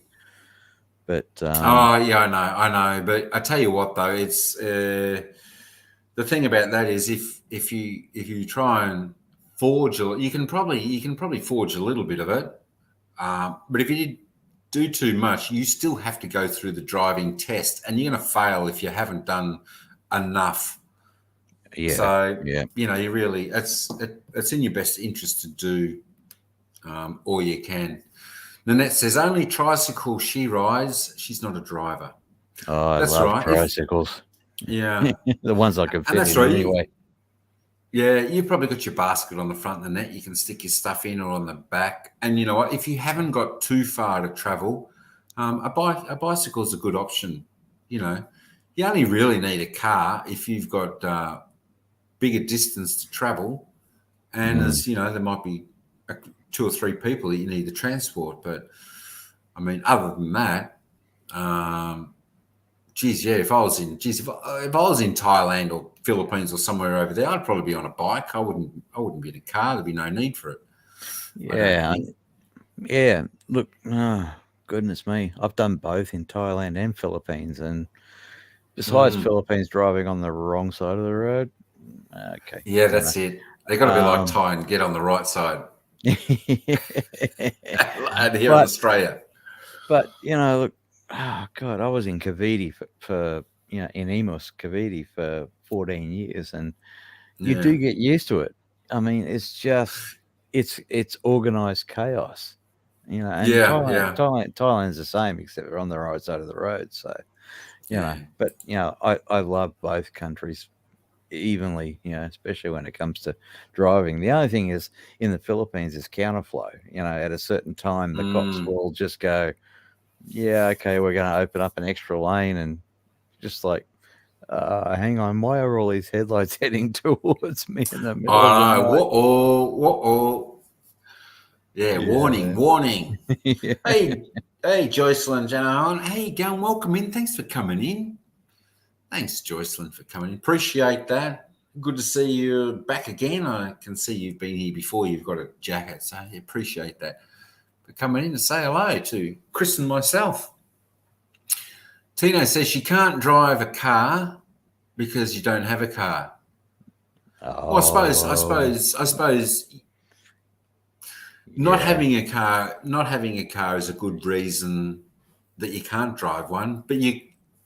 Speaker 3: But
Speaker 1: I know. But I tell you what, though, it's the thing about that is if you try and forge, you can probably forge a little bit of it. But if you do too much, you still have to go through the driving test, and you're going to fail if you haven't done enough.
Speaker 3: Yeah.
Speaker 1: So you really it's in your best interest to do all you can. Nanette says only tricycle she rides. She's not a driver.
Speaker 3: Oh, that's I love tricycles.
Speaker 1: The
Speaker 3: ones I can fit in anyway.
Speaker 1: You've probably got your basket on the front of the net. You can stick your stuff in, or on the back. And you know what? If you haven't got too far to travel, a bicycle is a good option. You only really need a car if you've got bigger distance to travel, and as there might be 2 or 3 people that you need to transport. But I mean, other than that, if I was in Thailand or Philippines or somewhere over there, I'd probably be on a bike. I wouldn't be in a car. There'd be no need for it.
Speaker 3: Yeah. Look, goodness me, I've done both in Thailand and Philippines, and besides Philippines, driving on the wrong side of the road. Okay.
Speaker 1: Yeah, that's it. They got to be like Thai and get on the right side. And here in Australia.
Speaker 3: But look. Oh God, I was in Cavite for in Emus, Cavite for 14 years, and you do get used to it. I mean, it's just it's organized chaos, and Thailand's the same, except we're on the right side of the road. So, but I love both countries evenly, especially when it comes to driving. The only thing is in the Philippines is counterflow. At a certain time, the cops will just go, yeah, okay, we're going to open up an extra lane, and just like, hang on, why are all these headlights heading towards me in the middle of the night?
Speaker 1: Warning. Hey, Joycelyn Janahan. Hey, Gal, welcome in. Thanks for coming in. Thanks, Joycelyn, for coming in. Appreciate that. Good to see you back again. I can see you've been here before. You've got a jacket, so I appreciate that. Coming in to say hello to Chris and myself. Tino says she can't drive a car because you don't have a car. Well, I suppose not having a car is a good reason that you can't drive one. But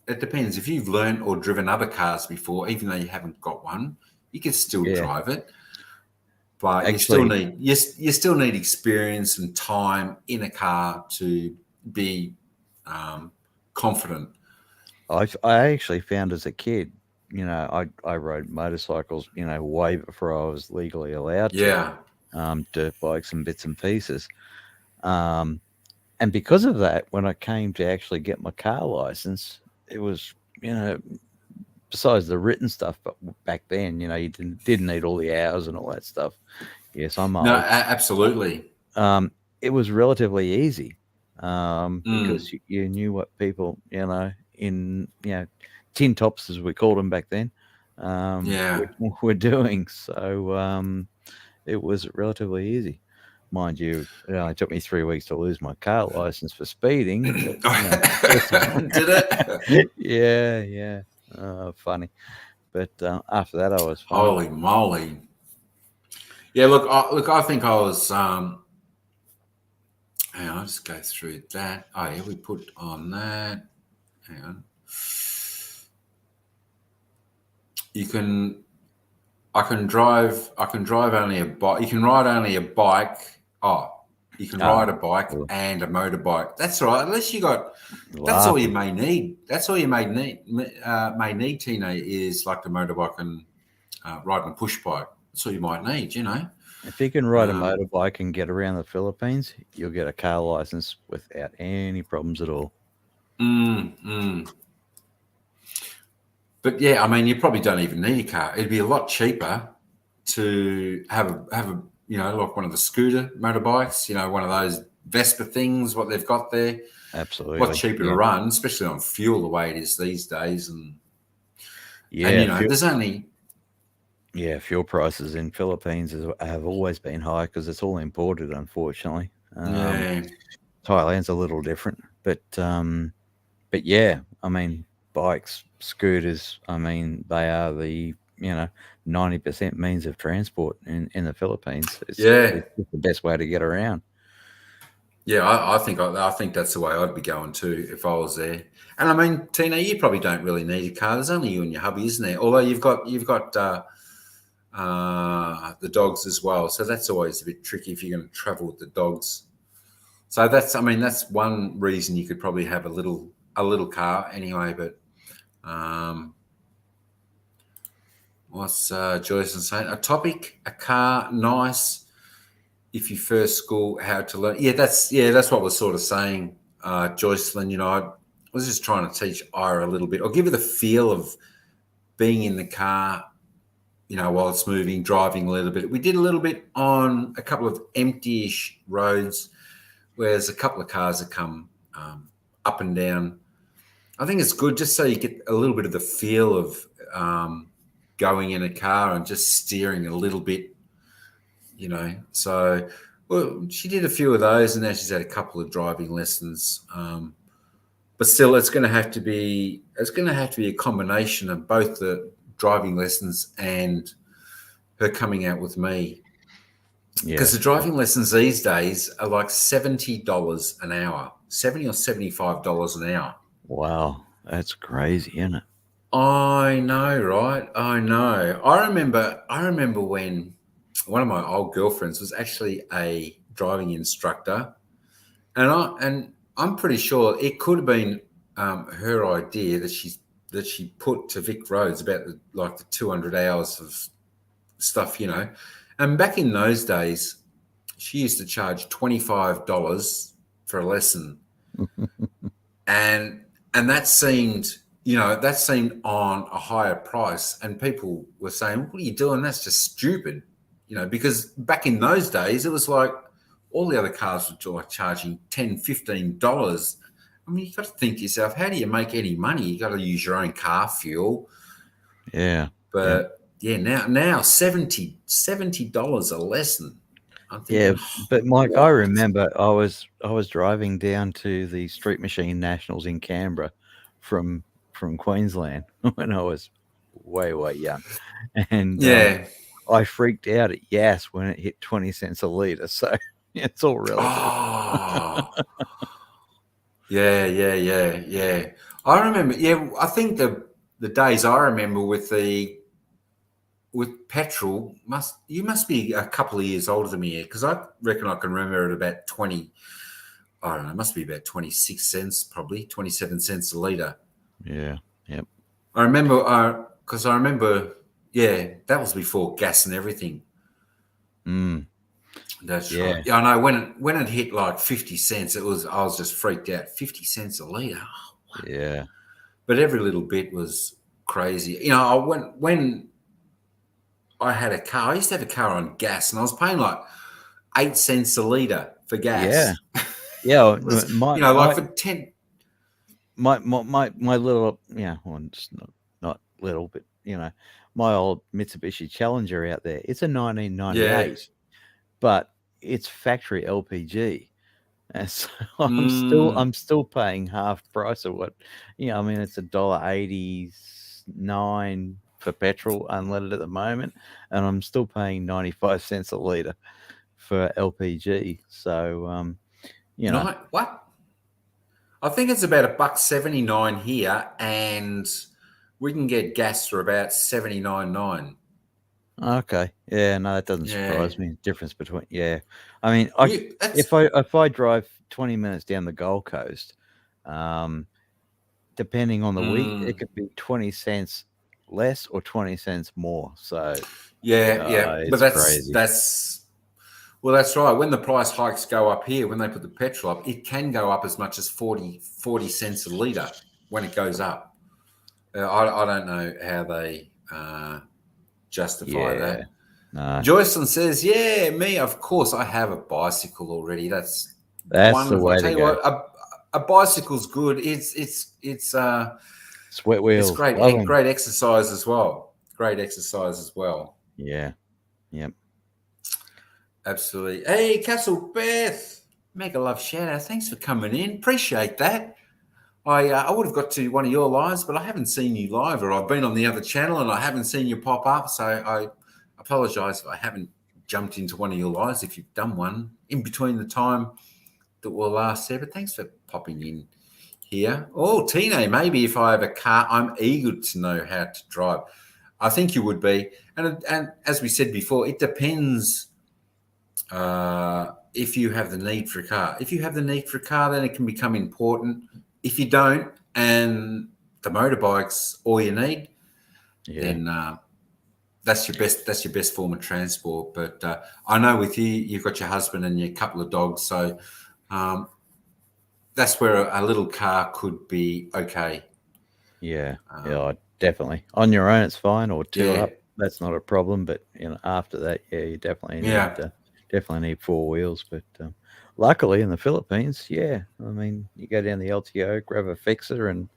Speaker 1: it depends. If you've learned or driven other cars before, even though you haven't got one, you can still drive it. But you still need experience and time in a car to be confident.
Speaker 3: I actually found as a kid, I rode motorcycles, way before I was legally allowed to. Dirt bikes and bits and pieces. And because of that, when I came to actually get my car license, it was, besides the written stuff, but back then, you didn't need all the hours and all that stuff. Yes, I'm old.
Speaker 1: No, absolutely.
Speaker 3: It was relatively easy because you knew what people, in tin tops, as we called them back then, were doing. So it was relatively easy. Mind you, it only took me 3 weeks to lose my car license for speeding. But,
Speaker 1: Did it?
Speaker 3: Yeah. Funny. But after that, I was fine.
Speaker 1: Holy moly! Yeah, look, I think I was. Hang on, I'll just go through that. Oh yeah, we put on that. Hang on. I can drive only a bike. You can ride only a bike. Oh, you can ride a bike and a motorbike. That's right. Unless you got, that's all you may need. That's all you may need, Tina, is like the motorbike and riding a push bike. That's all you might need, you know.
Speaker 3: If you can ride a motorbike and get around the Philippines, you'll get a car license without any problems at all.
Speaker 1: But yeah, I mean, you probably don't even need a car. It'd be a lot cheaper to have a like one of the scooter motorbikes, one of those Vespa things, what they've got there.
Speaker 3: Absolutely.
Speaker 1: A lot cheaper to run, especially on fuel the way it is these days. And there's only...
Speaker 3: Yeah, fuel prices in Philippines have always been high because it's all imported, unfortunately. Thailand's a little different. But yeah, I mean, bikes, scooters, I mean, they are the 90% means of transport in the Philippines. It's the best way to get around.
Speaker 1: Yeah, I think that's the way I'd be going too if I was there. And I mean, Tina, you probably don't really need a car. There's only you and your hubby, isn't there? Although you've got the dogs as well, so that's always a bit tricky if you're going to travel with the dogs. So that's one reason you could probably have a little car anyway. But what's Joyce saying? A topic, a car, nice. If you first school how to learn, that's what we're sort of saying, Joycelyn. I was just trying to teach Ira a little bit, or give her the feel of being in the car, while it's moving, driving a little bit. We did a little bit on a couple of empty-ish roads, where there's a couple of cars that come up and down. I think it's good just so you get a little bit of the feel of going in a car and just steering a little bit, So, well, she did a few of those, and now she's had a couple of driving lessons. But still, it's going to have to be a combination of both the driving lessons and her coming out with me. Because the driving lessons these days are like $70 an hour, $70 or $75 an hour.
Speaker 3: Wow, that's crazy, isn't it?
Speaker 1: I know, right? I know. I remember when one of my old girlfriends was actually a driving instructor, and I'm pretty sure it could have been her idea that she put to Vic Roads about the 200 hours of stuff, And back in those days, she used to charge $25 for a lesson, and that seemed on a higher price, and people were saying, "What are you doing? That's just stupid," because back in those days it was like all the other cars were like charging $10, $15. I mean, you got to think to yourself, how do you make any money? You got to use your own car fuel.
Speaker 3: Yeah.
Speaker 1: But now $70 a lesson. I'm thinking,
Speaker 3: but Mike, what? I remember I was driving down to the Street Machine Nationals in Canberra from Queensland when I was way young, and I freaked out at Yass when it hit 20 cents a litre. So it's all relative.
Speaker 1: Oh. Yeah. I remember. Yeah, I think the days I remember with petrol you must be a couple of years older than me, because I reckon I can remember it about 20. I don't know. It must be about 26 cents, probably 27 cents a litre.
Speaker 3: Yeah. Yep.
Speaker 1: I remember because I remember. Yeah, that was before gas and everything. That's right. Yeah, I know when it hit like 50 cents, I was just freaked out. 50 cents a litre. Oh, wow.
Speaker 3: Yeah.
Speaker 1: But every little bit was crazy. When I had a car, I used to have a car on gas, and I was paying like 8 cents a litre for gas.
Speaker 3: Yeah.
Speaker 1: For 10.
Speaker 3: my little, well, it's not little, but my old Mitsubishi Challenger out there, it's a 1998, but it's factory LPG. And so I'm still paying half price of what, I mean, it's $1.89 for petrol unleaded at the moment, and I'm still paying 95 cents a litre for LPG. So,
Speaker 1: what? I think it's about $1.79 here, and we can get gas for about 79.9.
Speaker 3: Okay, yeah, no, that doesn't surprise me. Difference between, I mean, if I drive 20 minutes down the Gold Coast, depending on the week, it could be 20 cents less or 20 cents more. So
Speaker 1: but
Speaker 3: it's crazy.
Speaker 1: That's right. When the price hikes go up here, when they put the petrol up, it can go up as much as 40 cents a litre when it goes up. I don't know how they justify that.
Speaker 3: No.
Speaker 1: Joycelyn says, me, of course, I have a bicycle already. That's
Speaker 3: the way to go.
Speaker 1: A bicycle's good. It's
Speaker 3: sweat wheels.
Speaker 1: It's great. Great exercise as well.
Speaker 3: Yeah. Yep.
Speaker 1: Absolutely. Hey, Castle Beth, mega love shout out. Thanks for coming in. Appreciate that. I would have got to one of your lives, but I haven't seen you live, or I've been on the other channel and I haven't seen you pop up. So I apologise if I haven't jumped into one of your lives, if you've done one in between the time that we're last there. But thanks for popping in here. Oh, Tine, maybe if I have a car, I'm eager to know how to drive. I think you would be. And as we said before, it depends if you have the need for a car. If you have the need for a car, then it can become important. If you don't, and the motorbike's all you need, then that's your best form of transport. But I know with you, you've got your husband and your couple of dogs, so that's where a little car could be okay.
Speaker 3: Yeah, definitely. On your own, it's fine, or two up. That's not a problem. But after that, you definitely need four wheels. But luckily in the Philippines, I mean, you go down the LTO, grab a fixer, and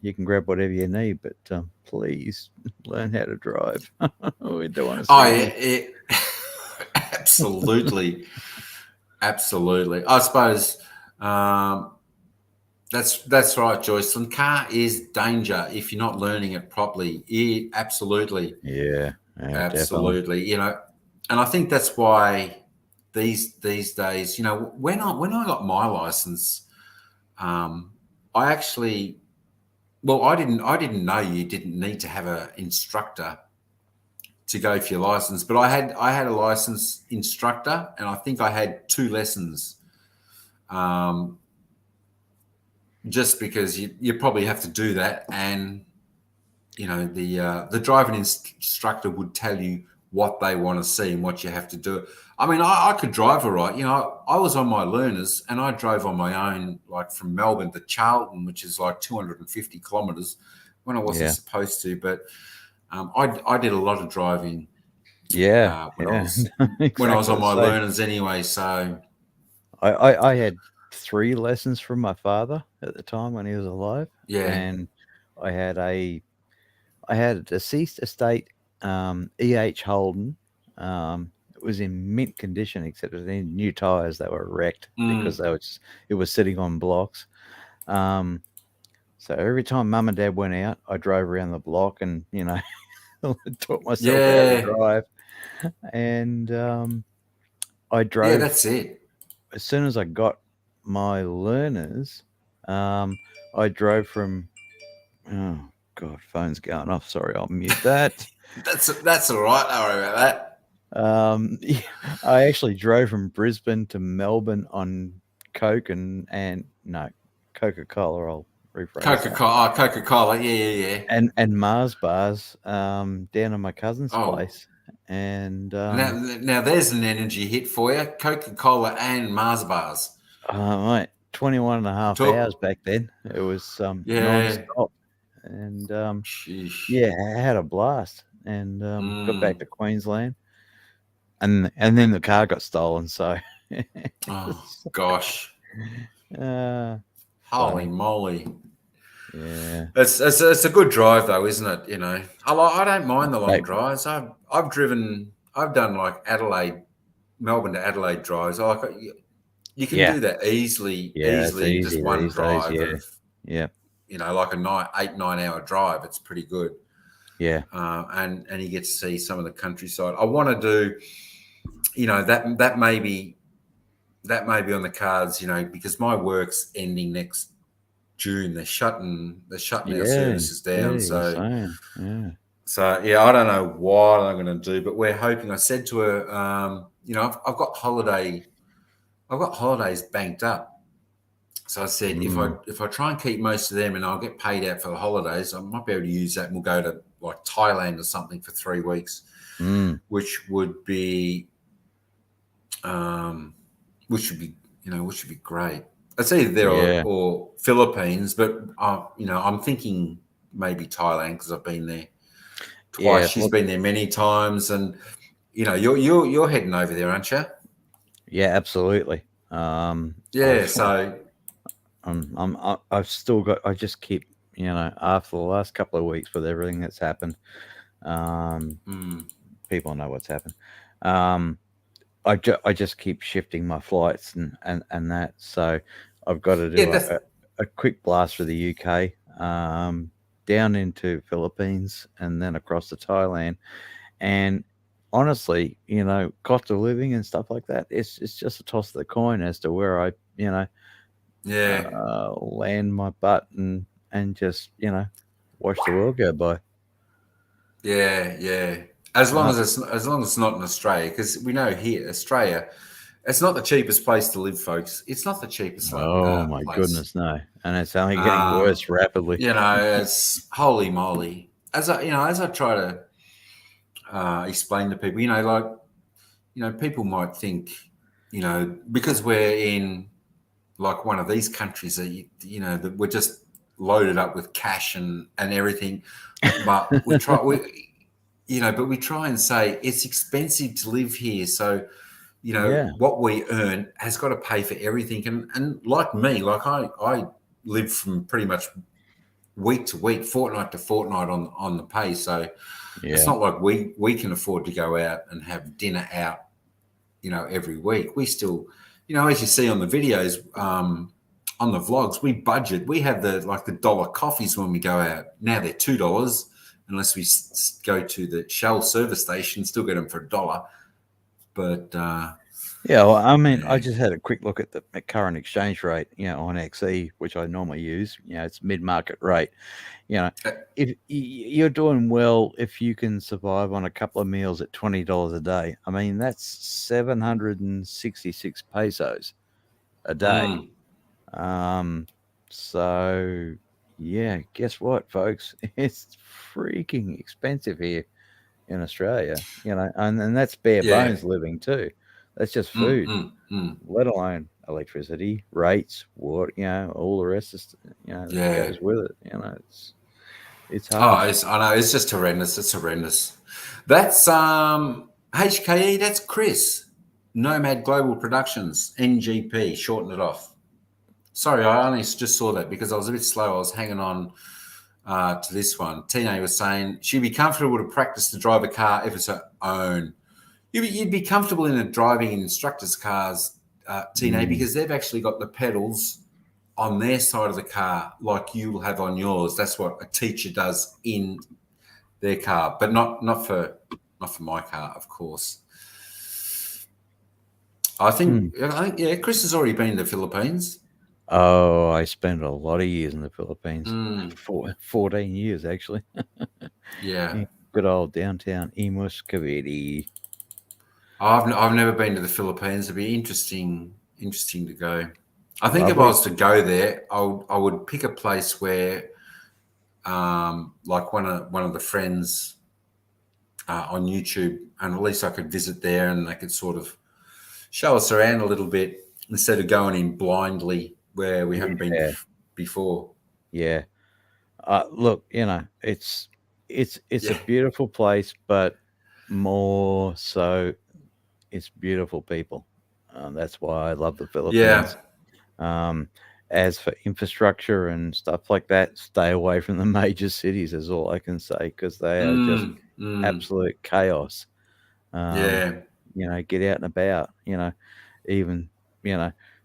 Speaker 3: you can grab whatever you need. But please learn how to drive. We don't want to see
Speaker 1: absolutely. Absolutely. I suppose that's right, Joycelyn. Car is danger if you're not learning it properly. Absolutely.
Speaker 3: Yeah,
Speaker 1: absolutely. Definitely. And I think that's why these days, when I got my license, I didn't know you didn't need to have an instructor to go for your license, but I had a license instructor, and I think I had 2 lessons. Just because you probably have to do that, and the driving instructor would tell you what they want to see and what you have to do. I mean, I could drive all right. I was on my learners, and I drove on my own, like from Melbourne to Charlton, which is like 250 kilometres, when I wasn't supposed to. But I did a lot of driving. When I was on my learners anyway. So
Speaker 3: I had 3 lessons from my father at the time when he was alive.
Speaker 1: Yeah.
Speaker 3: And I had a deceased estate EH Holden. It was in mint condition, except it needed new tires that were wrecked because it was sitting on blocks. So every time Mum and Dad went out, I drove around the block and taught myself how to drive. And I drove.
Speaker 1: Yeah, that's it.
Speaker 3: As soon as I got my learners, I drove from. Oh God, phone's going off. Sorry, I'll mute that.
Speaker 1: That's all right. Don't worry about that.
Speaker 3: I actually drove from Brisbane to Melbourne on Coke and no, Coca-Cola. I'll rephrase
Speaker 1: Coca-Cola. Yeah.
Speaker 3: And Mars bars down at my cousin's place. And
Speaker 1: now there's an energy hit for you. Coca-Cola and Mars bars.
Speaker 3: Mate, 21 and a half hours back then. It was non-stop. And I had a blast. And got back to Queensland. And then the car got stolen. So
Speaker 1: oh gosh. Holy moly!
Speaker 3: Yeah,
Speaker 1: it's a good drive though, isn't it? You know, I don't mind the long drives. I've done like Melbourne to Adelaide drives. I like you can do that easily
Speaker 3: it's
Speaker 1: in just
Speaker 3: easy
Speaker 1: one
Speaker 3: these days.
Speaker 1: drive of
Speaker 3: Yeah,
Speaker 1: you know, like a 8-9 hour drive. It's pretty good.
Speaker 3: yeah.
Speaker 1: And you get to see some of the countryside. I want to do, you know, that may be on the cards, you know, because my work's ending next June. They're shutting our services down.
Speaker 3: You're saying,
Speaker 1: So yeah, I don't know what I'm going to do, but we're hoping. I said to her, you know, I've got holidays banked up. So I said, if I try and keep most of them, and I'll get paid out for the holidays, I might be able to use that, and we'll go to like Thailand or something for 3 weeks, which would be, which would be great. It's either there or Philippines, but you know, I'm thinking maybe Thailand because I've been there twice.
Speaker 3: Yeah,
Speaker 1: She's been there many times, and you know, you're heading over there, aren't you?
Speaker 3: Yeah, absolutely.
Speaker 1: So
Speaker 3: I've still got. I just keep, after the last couple of weeks with everything that's happened, people know what's happened. I just keep shifting my flights and that. So I've got to do a quick blast for the UK, down into Philippines, and then across to Thailand. And honestly, cost of living and stuff like that, it's just a toss of the coin as to where I, land my butt and just, watch the world go by.
Speaker 1: Yeah. As long as it's not in Australia, because we know here, Australia, it's not the cheapest place to live, folks. It's not the cheapest.
Speaker 3: Oh my goodness, no! And it's only getting worse rapidly.
Speaker 1: You know, it's holy moly. As I try to explain to people, people might think, because we're in like one of these countries that that we're just loaded up with cash and everything, but we try and say it's expensive to live here, so what we earn has got to pay for everything. And like me, like I live from pretty much week to week, fortnight to fortnight on the pay, so it's not like we can afford to go out and have dinner out every week. We still, as you see on the videos, on the vlogs, we budget. We have the dollar coffees when we go out. Now they're $2, unless we go to the Shell service station, still get them for $1. But
Speaker 3: well, I mean, I just had a quick look at the current exchange rate, on XE, which I normally use. It's mid-market rate. If you're doing well, if you can survive on a couple of meals at $20 a day, I mean, that's 766 pesos a day. So yeah, guess what, folks? It's freaking expensive here in Australia, and that's bare bones living too. That's just food, let alone electricity, rates, water, all the rest that goes with it. It's hard.
Speaker 1: I know, it's just horrendous. It's horrendous. That's HKE. That's Chris, Nomad Global Productions, NGP. Shorten it off. Sorry, I only just saw that because I was a bit slow. I was hanging on to this one. Tina was saying she'd be comfortable to practice to drive a car if it's her own. You'd be comfortable in a driving instructor's cars, Tina, because they've actually got the pedals on their side of the car like you'll have on yours. That's what a teacher does in their car, but not for my car, of course. I think Chris has already been to the Philippines.
Speaker 3: Oh, I spent a lot of years in the Philippines. 14 years, actually.
Speaker 1: Yeah.
Speaker 3: Good old downtown Imus, Cavite.
Speaker 1: I've never been to the Philippines. It'd be interesting to go. I think if I was to go there, I would pick a place where, like one of the friends on YouTube, and at least I could visit there, and they could sort of show us around a little bit instead of going in blindly where we haven't been before.
Speaker 3: Yeah. Look, it's a beautiful place, but more so, it's beautiful people. That's why I love the Philippines. as for infrastructure and stuff like that, stay away from the major cities is all I can say, because they are just absolute chaos. Get out and about, even,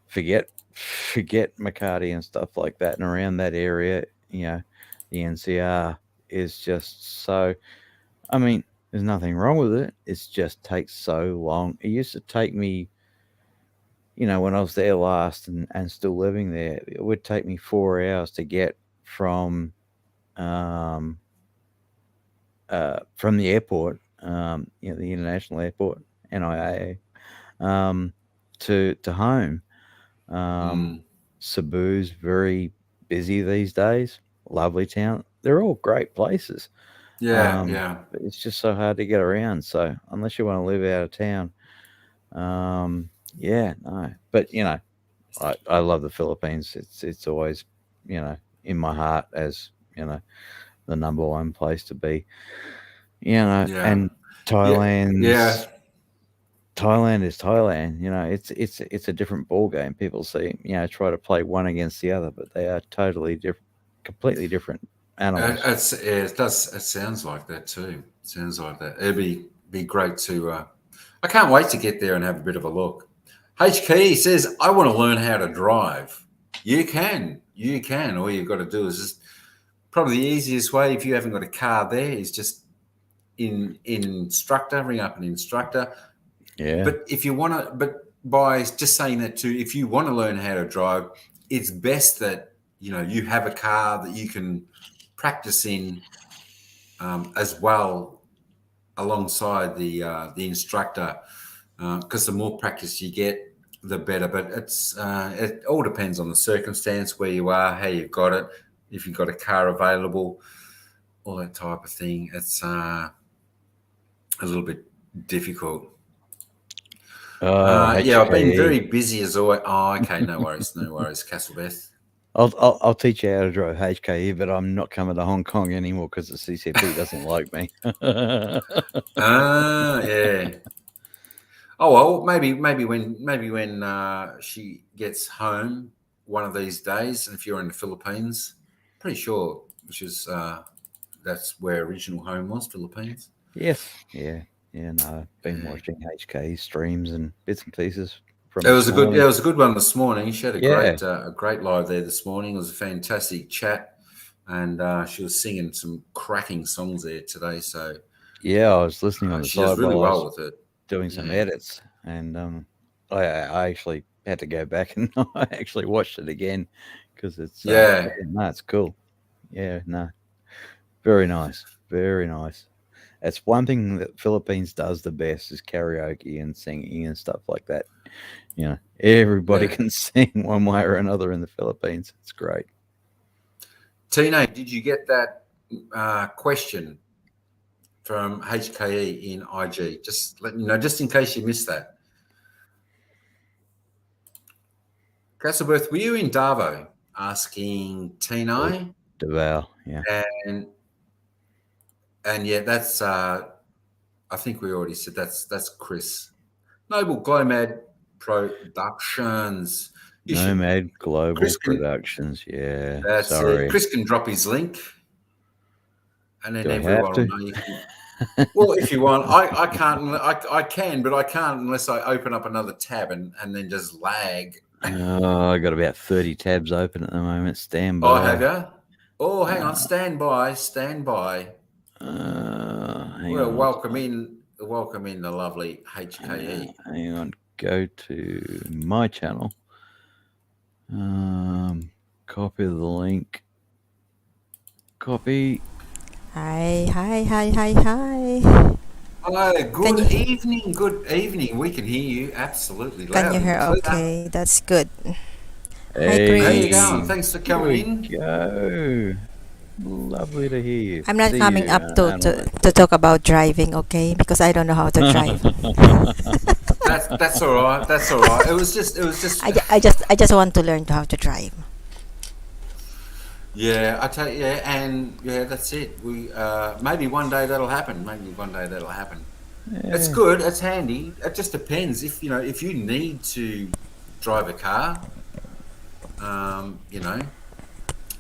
Speaker 3: forget Makati and stuff like that, and around that area, the NCR is just so, I mean, there's nothing wrong with it. It just takes so long. It used to take me, when I was there last and still living there, it would take me 4 hours to get from the airport, the international airport, NIA, to home. Cebu's very busy these days. Lovely town. They're all great places.
Speaker 1: But
Speaker 3: it's just so hard to get around. So unless you want to live out of town, no. But I love the Philippines. It's always, in my heart as, the number one place to be. And Thailand. Thailand is Thailand. It's a different ball game. People see, try to play one against the other, but they are totally different, completely different animals.
Speaker 1: It does. It sounds like that too. It sounds like that. It'd be great to. I can't wait to get there and have a bit of a look. HK says, "I want to learn how to drive." You can. All you've got to do is just probably the easiest way if you haven't got a car there is just instructor, ring up an instructor.
Speaker 3: Yeah.
Speaker 1: But if you want to, but by just saying that too, if you want to learn how to drive, it's best that you have a car that you can practice in as well alongside the instructor, because the more practice you get, the better. But it all depends on the circumstance, where you are, how you've got it, if you've got a car available, all that type of thing. It's a little bit difficult. I've been very busy as always. Oh, okay, no worries, Castlebeth.
Speaker 3: I'll teach you how to drive HKE, but I'm not coming to Hong Kong anymore because the CCP doesn't like me.
Speaker 1: Yeah. Oh well, maybe when she gets home one of these days, and if you're in the Philippines, pretty sure, which is that's where original home was, Philippines.
Speaker 3: Yes. Yeah. No, I've been watching HK streams and bits and pieces from.
Speaker 1: It was a good one this morning. She had a great live there this morning. It was a fantastic chat, and she was singing some cracking songs there today. So
Speaker 3: I was listening on the
Speaker 1: she
Speaker 3: side.
Speaker 1: does really well with it.
Speaker 3: Doing some edits, and I actually had to go back and I actually watched it again because it's it's cool. Yeah, no, very nice, very nice. That's one thing that Philippines does the best is karaoke and singing and stuff like that. Everybody can sing one way or another in the Philippines. It's great.
Speaker 1: Tina, did you get that question from HKE in IG? Just let me know, just in case you missed that. Castleworth, were you in Davao? Asking Tina.
Speaker 3: Davao, yeah.
Speaker 1: And that's I think we already said that's Chris. Noble Glomad Productions.
Speaker 3: Nomad Global Productions, yeah.
Speaker 1: That's it. Chris can drop his link, and then everyone will know you can. Well, if you want, I can't. I can, but I can't unless I open up another tab and then just lag.
Speaker 3: I got about 30 tabs open at the moment. Stand by.
Speaker 1: Oh, have you? Oh, hang on. Stand by. Welcome in the lovely HKE.
Speaker 3: Hang on. Go to my channel. Copy the link. Copy.
Speaker 4: Hi.
Speaker 1: Hello, good evening. We can hear you absolutely loud.
Speaker 4: Can you hear? Okay, that's good.
Speaker 3: Hey,
Speaker 4: hi,
Speaker 1: how you going? Thanks for coming in.
Speaker 3: Go. Lovely to hear you.
Speaker 4: I'm not coming up to talk about driving, okay? Because I don't know how to drive.
Speaker 1: That's all right. That's all right. It was just.
Speaker 4: I just want to learn how to drive.
Speaker 1: Yeah, I tell you, and that's it. We maybe one day that'll happen. Yeah. It's good. It's handy. It just depends. If you need to drive a car, You know,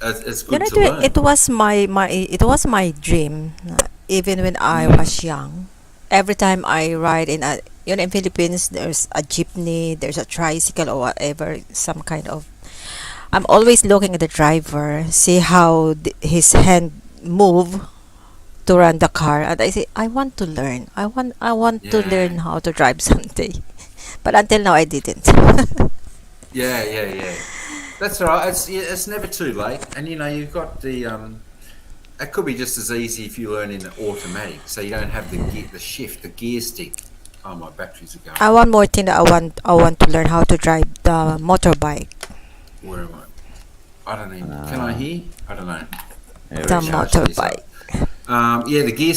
Speaker 1: it's good to learn.
Speaker 4: It was my dream, even when I was young. Every time I ride in Philippines, there's a jeepney, there's a tricycle or whatever, some kind of. I'm always looking at the driver, see how his hand move to run the car, and I say, I want to learn. I want to
Speaker 1: Yeah,
Speaker 4: learn how to drive someday. But until now, I didn't.
Speaker 1: yeah. That's all right. It's never too late, and you know you've got the. It could be just as easy if you learn in automatic, so you don't have the gear stick. Oh, my batteries are going.
Speaker 4: One more thing that I want to learn how to drive the motorbike.
Speaker 1: Where am I? I don't even. Can I hear? I don't know.
Speaker 3: There
Speaker 4: The
Speaker 3: we go.
Speaker 1: Charge these
Speaker 4: motorbike.
Speaker 1: up. Yeah, the gear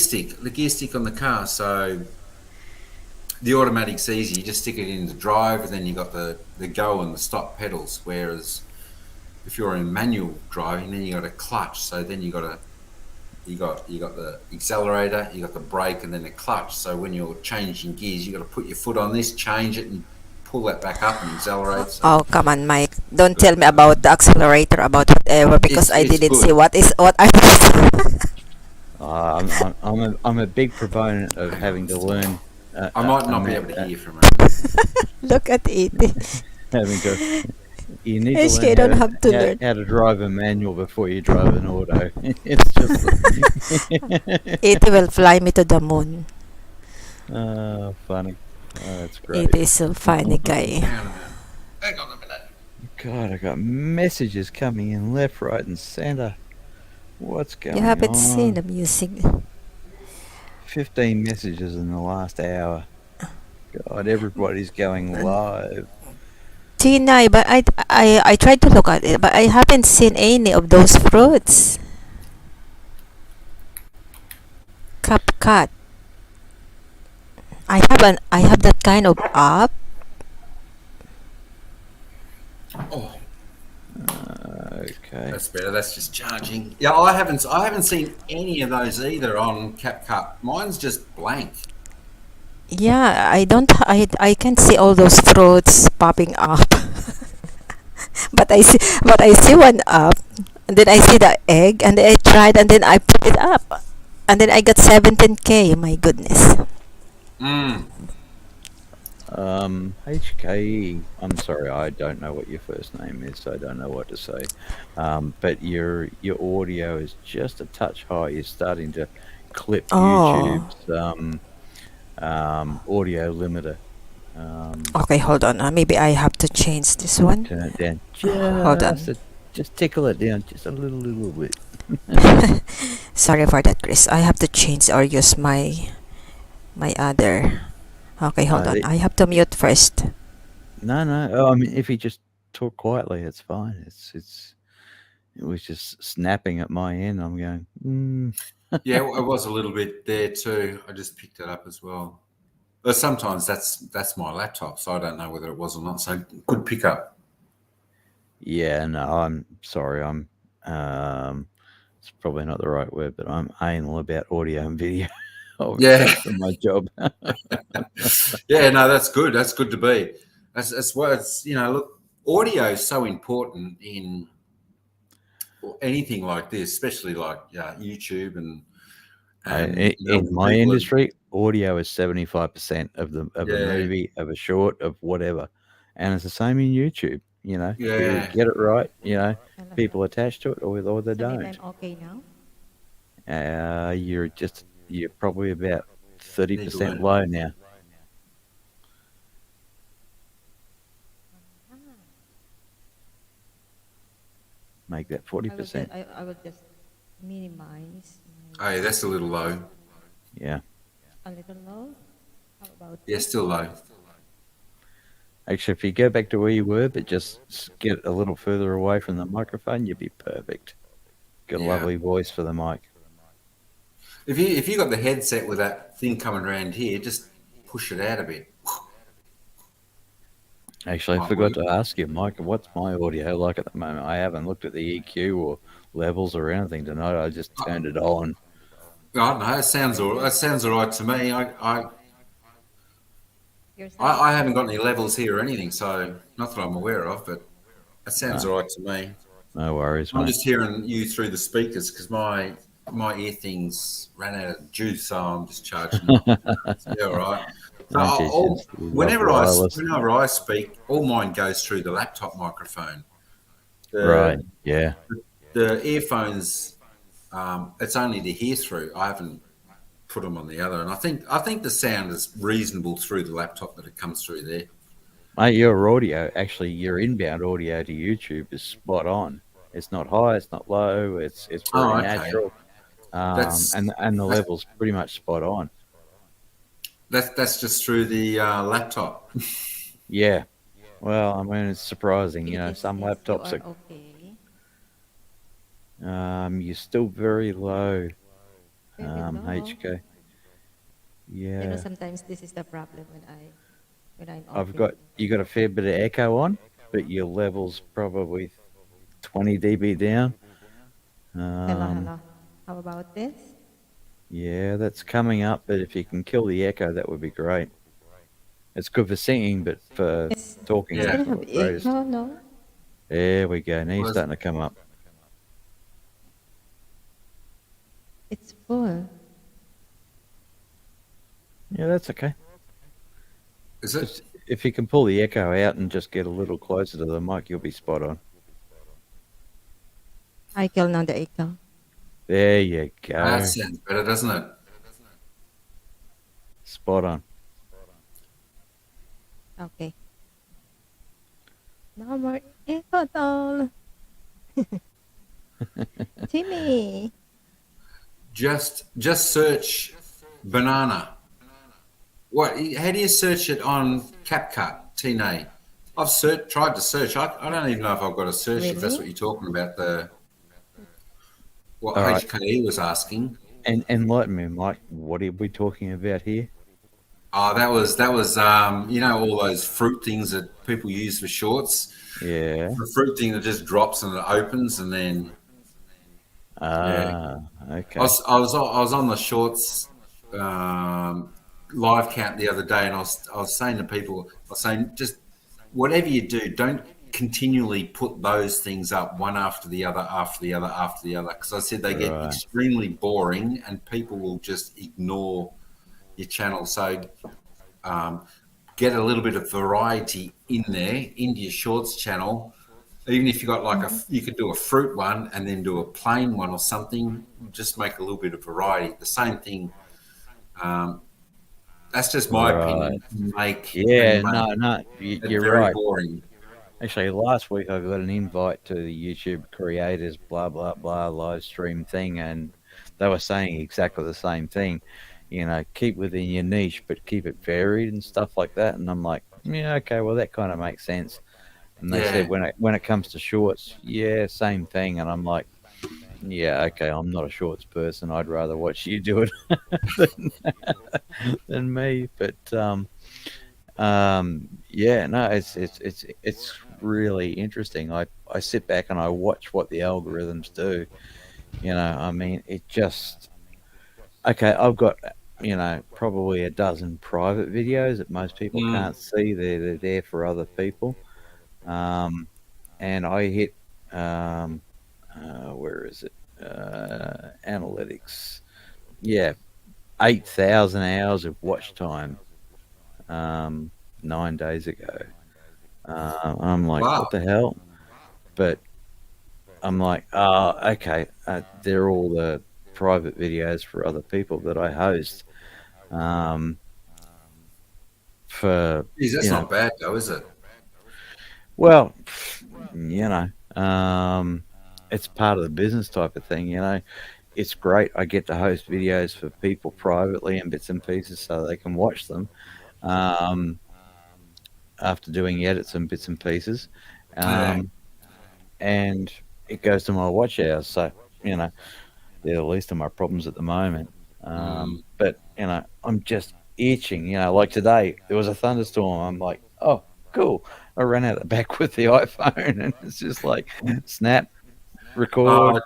Speaker 1: stick on the car. So the automatic's easy. You just stick it in the drive, and then you got the go and the stop pedals. Whereas if you're in manual driving, then you got a clutch. So then you got the accelerator, you got the brake, and then the clutch. So when you're changing gears, you got to put your foot on this, change it, and pull that back up and accelerate. So
Speaker 4: Oh, come on, Mike. Don't tell me about the accelerator, about whatever, because I
Speaker 1: it's
Speaker 4: didn't see
Speaker 1: good.
Speaker 4: what are these.
Speaker 3: I'm a big proponent of
Speaker 1: Hang on,
Speaker 3: having to learn.
Speaker 1: I might not be able to
Speaker 3: Uh,
Speaker 1: hear for a moment.
Speaker 4: Look at it.
Speaker 3: having to. You need to
Speaker 4: HK
Speaker 3: learn
Speaker 4: don't have to learn.
Speaker 3: how to drive a manual before you drive an auto. It's just.
Speaker 4: It will fly me to the moon.
Speaker 3: Oh, funny. Oh, that's great.
Speaker 4: It is so funny, guy.
Speaker 1: Hang on a minute.
Speaker 3: God, I got messages coming in left, right, and center. What's
Speaker 4: You
Speaker 3: going
Speaker 4: haven't seen
Speaker 3: on?
Speaker 4: the music.
Speaker 3: 15 messages in the last hour. God, everybody's going live.
Speaker 4: Tina, but I tried to look at it, but I haven't seen any of those fruits. CapCut. I have that kind of app.
Speaker 1: Oh,
Speaker 3: Okay.
Speaker 1: that's better. That's just charging. Yeah, I haven't seen any of those either on CapCut. Mine's just blank.
Speaker 4: Yeah, I don't. I can see all those fruits popping up, but I see one up, and then I see the egg, and then I tried, and then I put it up, and then I got 17K. My goodness.
Speaker 1: Mm.
Speaker 3: HKE, I'm sorry, I don't know what your first name is, so I don't know what to say. But your audio is just a touch high. You're starting to clip
Speaker 4: Oh,
Speaker 3: YouTube's audio limiter.
Speaker 4: okay. Hold on. Maybe I have to change this one.
Speaker 3: Turn it down
Speaker 4: Hold on.
Speaker 3: just tickle it down just a little bit.
Speaker 4: Sorry for that, Chris. I have to change or use my other. Okay, hold
Speaker 3: No,
Speaker 4: on. I have to mute first.
Speaker 3: no. Oh, I mean, if you just talk quietly, it's fine. It was just snapping at my end. I'm going.
Speaker 1: Yeah, it was a little bit there too. I just picked it up as well. But sometimes that's my laptop, so I don't know whether it was or not. So good pickup.
Speaker 3: Yeah, no, I'm sorry. It's probably not the right word, but I'm anal about audio and video.
Speaker 1: Yeah,
Speaker 3: For my job.
Speaker 1: yeah. No, that's good. That's good to be. That's what it's. You know, look, audio is so important in anything like this, especially like YouTube and you know,
Speaker 3: In my
Speaker 1: people are,
Speaker 3: industry, audio is 75% of a
Speaker 1: yeah,
Speaker 3: movie, of a short, of whatever, and it's the same in YouTube. You know, if you
Speaker 1: yeah.
Speaker 3: get it right, you know,
Speaker 4: Hello, hello.
Speaker 3: people attach to it, or they
Speaker 4: So maybe
Speaker 3: don't.
Speaker 4: I'm okay now.
Speaker 3: You're probably about
Speaker 1: Need to
Speaker 3: 30%
Speaker 1: learn.
Speaker 3: low now. Make that 40%.
Speaker 4: I will just minimize
Speaker 1: Oh, yeah, that's a little low.
Speaker 3: Yeah.
Speaker 4: a little low. How about
Speaker 1: Yeah,
Speaker 4: this?
Speaker 1: still low.
Speaker 3: Actually, if you go back to where you were, but just get a little further away from the microphone, you'd be perfect. Got a
Speaker 1: Yeah.
Speaker 3: lovely voice for the mic.
Speaker 1: If you got the headset with that thing coming around here, just push it out a bit.
Speaker 3: Actually, I
Speaker 1: Might
Speaker 3: forgot
Speaker 1: work.
Speaker 3: to ask you, Mike, what's my audio like at the moment? I haven't looked at the EQ or levels or anything tonight. I just turned it on.
Speaker 1: I don't know. It sounds all. That sounds all right to me.
Speaker 4: Your side is
Speaker 1: I haven't
Speaker 4: good.
Speaker 1: got any levels here or anything, so not that I'm aware of. But That sounds all right to me.
Speaker 3: No worries,
Speaker 1: I'm
Speaker 3: mate.
Speaker 1: just hearing you through the speakers because my ear things ran out of juice, so I'm just charging them. Yeah, all right. So whenever I speak, all mine goes through the laptop microphone.
Speaker 3: Right. Yeah.
Speaker 1: The earphones, it's only to hear through. I haven't put them on the other, and I think the sound is reasonable through the laptop that it comes through there.
Speaker 3: Mate, your audio, actually, your inbound audio to YouTube is spot on. It's not high, it's not low, it's very natural, and the level's pretty much spot on.
Speaker 1: That's just through the laptop.
Speaker 3: Yeah. Well, I mean, it's surprising, some laptops
Speaker 4: you are okay.
Speaker 3: You're still very low,
Speaker 4: Very low.
Speaker 3: HK. Yeah.
Speaker 4: Sometimes this is the problem when I'm
Speaker 3: you got a fair bit of echo on, but your level's probably 20 dB down.
Speaker 4: Hello. How about this?
Speaker 3: Yeah, that's coming up, but if you can kill the echo, that would be great. It's good for singing, but for talking,
Speaker 4: it's not the greatest. No.
Speaker 3: There we go. Now you're starting to come up.
Speaker 4: It's full.
Speaker 3: Yeah, that's okay.
Speaker 1: Is it?
Speaker 3: If you can pull the echo out and just get a little closer to the mic, you'll be spot on.
Speaker 4: I kill now the echo.
Speaker 3: There you go.
Speaker 1: That sounds better, doesn't it?
Speaker 3: Spot on.
Speaker 4: Okay. No more echo at all. Timmy.
Speaker 1: Just search banana. What? How do you search it on CapCut, Tine? I've tried to search. I don't even know if I've got a search. Really? If that's what you're talking about. What HKE was asking.
Speaker 3: And enlighten me, Mike. What are we talking about here?
Speaker 1: Oh, that was all those fruit things that people use for shorts.
Speaker 3: Yeah.
Speaker 1: The fruit thing that just drops and it opens and then.
Speaker 3: Okay.
Speaker 1: I was on the shorts live count the other day, and I was saying to people, just whatever you do, don't continually put those things up one after the other, because I said they get extremely boring and people will just ignore your channel. So get a little bit of variety in there into your shorts channel. Even if you got you could do a fruit one and then do a plain one or something, just make a little bit of variety. The same thing. That's just my opinion.
Speaker 3: You're
Speaker 1: very
Speaker 3: right.
Speaker 1: Boring.
Speaker 3: Actually, last week I got an invite to the YouTube creators blah blah blah live stream thing, and they were saying exactly the same thing. Keep within your niche, but keep it varied and stuff like that. And I'm like, yeah, okay, well that kind of makes sense. And they said when it comes to shorts, same thing. And I'm like, yeah, okay, I'm not a shorts person. I'd rather watch you do it than me. But it's really interesting. I sit back and I watch what the algorithms do. I mean, it just I've got probably a dozen private videos that most people can't see. They're there for other people. And I hit where is it? Analytics. 8,000 hours of watch time 9 days ago. I'm like, what the hell? But I'm like, okay. They're all the private videos for other people that I host.
Speaker 1: That's not bad though, is it?
Speaker 3: Well, it's part of the business type of thing, It's great. I get to host videos for people privately and bits and pieces so they can watch them after doing edits and bits and pieces. And it goes to my watch hours. So, they're the least of my problems at the moment. But, I'm just itching, like today, there was a thunderstorm. I'm like, oh, cool. I ran out the back with the iPhone and it's just like snap, record.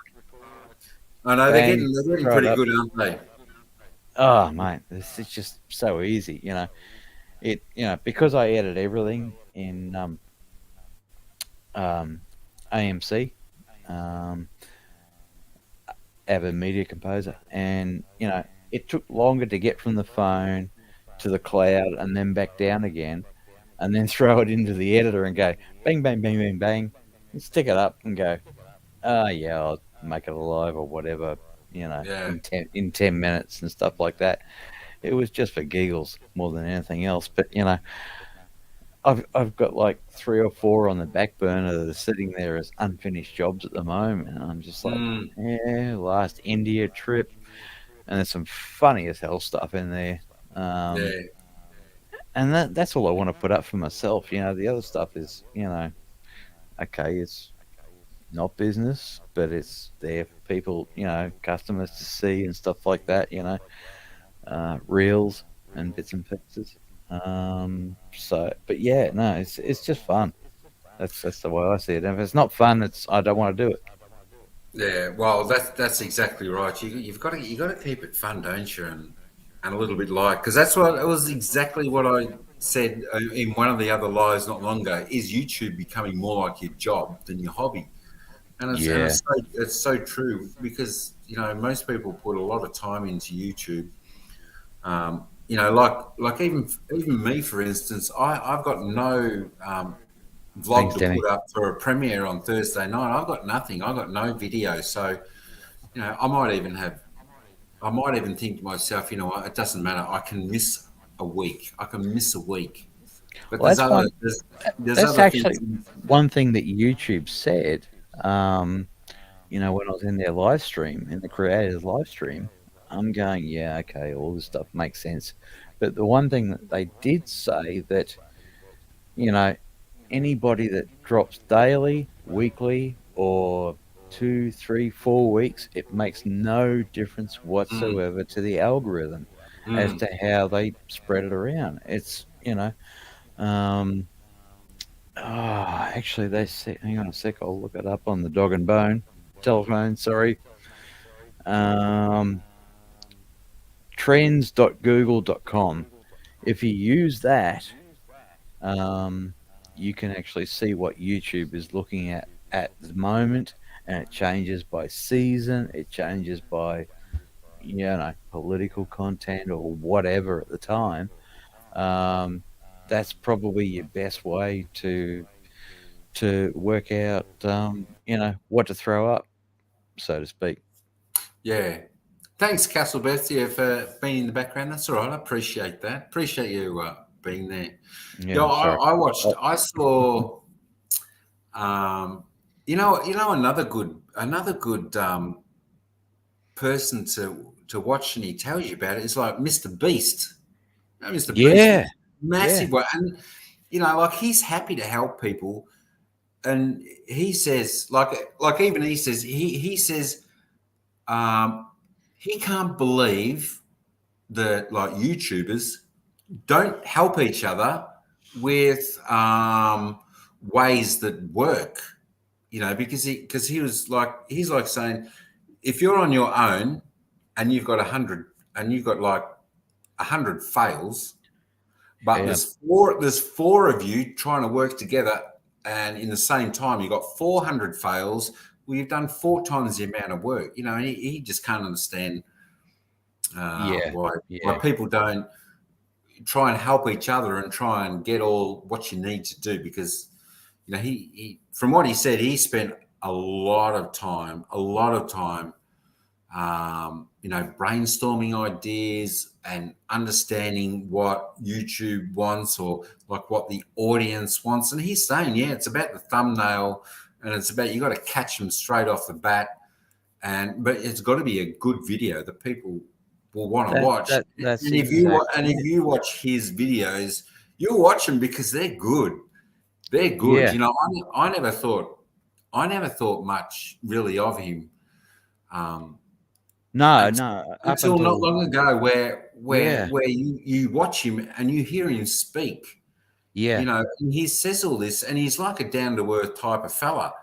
Speaker 1: I know they're getting pretty good, aren't they?
Speaker 3: Oh, mate, it's just so easy, because I edit everything in AMC, avid media composer, and it took longer to get from the phone to the cloud and then back down again, and then throw it into the editor and go bang, bang, bang, bang, bang, and stick it up and go, yeah, I'll make it alive or whatever, in 10 minutes and stuff like that. It was just for giggles more than anything else. But I've got like 3 or 4 on the back burner that are sitting there as unfinished jobs at the moment. And I'm just like, last India trip, and there's some funny as hell stuff in there. And that's all I want to put up for myself. The other stuff is, okay, it's not business, but it's there for people, customers to see and stuff like that. Reels and bits and pieces. But yeah, no, it's just fun. That's the way I see it. And if it's not fun, I don't want to do it.
Speaker 1: Yeah, well, that's exactly right. You've got to keep it fun, don't you? And a little bit light, because it was exactly what I said in one of the other lives not long ago. Is YouTube becoming more like your job than your hobby? And it's so true, because most people put a lot of time into YouTube. Like even me, for instance, I've got no vlog to put up for a premiere on Thursday night. I've got nothing. I've got no video. So, I might even think to myself, what, it doesn't matter. I can miss a week. But
Speaker 3: well,
Speaker 1: there's
Speaker 3: actually one thing that YouTube said. When I was in their live stream, in the creators live stream, I'm going, yeah, okay, all this stuff makes sense. But the one thing that they did say that, anybody that drops daily, weekly, or 2, 3, 4 weeks, it makes no difference whatsoever to the algorithm as to how they spread it around. It's, actually, they said, hang on a sec, I'll look it up on the dog and bone telephone, sorry. Trends.google.com. If you use that, you can actually see what YouTube is looking at the moment, and it changes by season, it changes by political content or whatever at the time. That's probably your best way to work out what to throw up, so to speak.
Speaker 1: Yeah. Thanks, Castle Bethia, for being in the background. That's all right. I appreciate that. Appreciate you being there.
Speaker 3: Yeah,
Speaker 1: I saw, another good person to watch, and he tells you about it. It's like Mr. Beast. Mr. Beast, massive one, and like, he's happy to help people, and he says, like even he says he says, he can't believe that, like, YouTubers don't help each other with ways that work, because he was like, he's like saying, if you're on your own and you've got 100 and you've got like 100 fails, but there's four of you trying to work together, and in the same time you've got 400 fails. Well, you've done 4 times the amount of work. He just can't understand why people don't try and help each other and try and get all what you need to do, because he from what he said, he spent a lot of time brainstorming ideas and understanding what YouTube wants, or like what the audience wants. And he's saying, it's about the thumbnail, and it's about, you got to catch them straight off the bat, but it's got to be a good video that people will want to watch. If you watch his videos, you'll watch them because they're good. They're good.
Speaker 3: Yeah.
Speaker 1: I never thought much really of him. Until not long ago, where you watch him and you hear him speak.
Speaker 3: Yeah.
Speaker 1: And he says all this, and he's like a down to earth type of fella.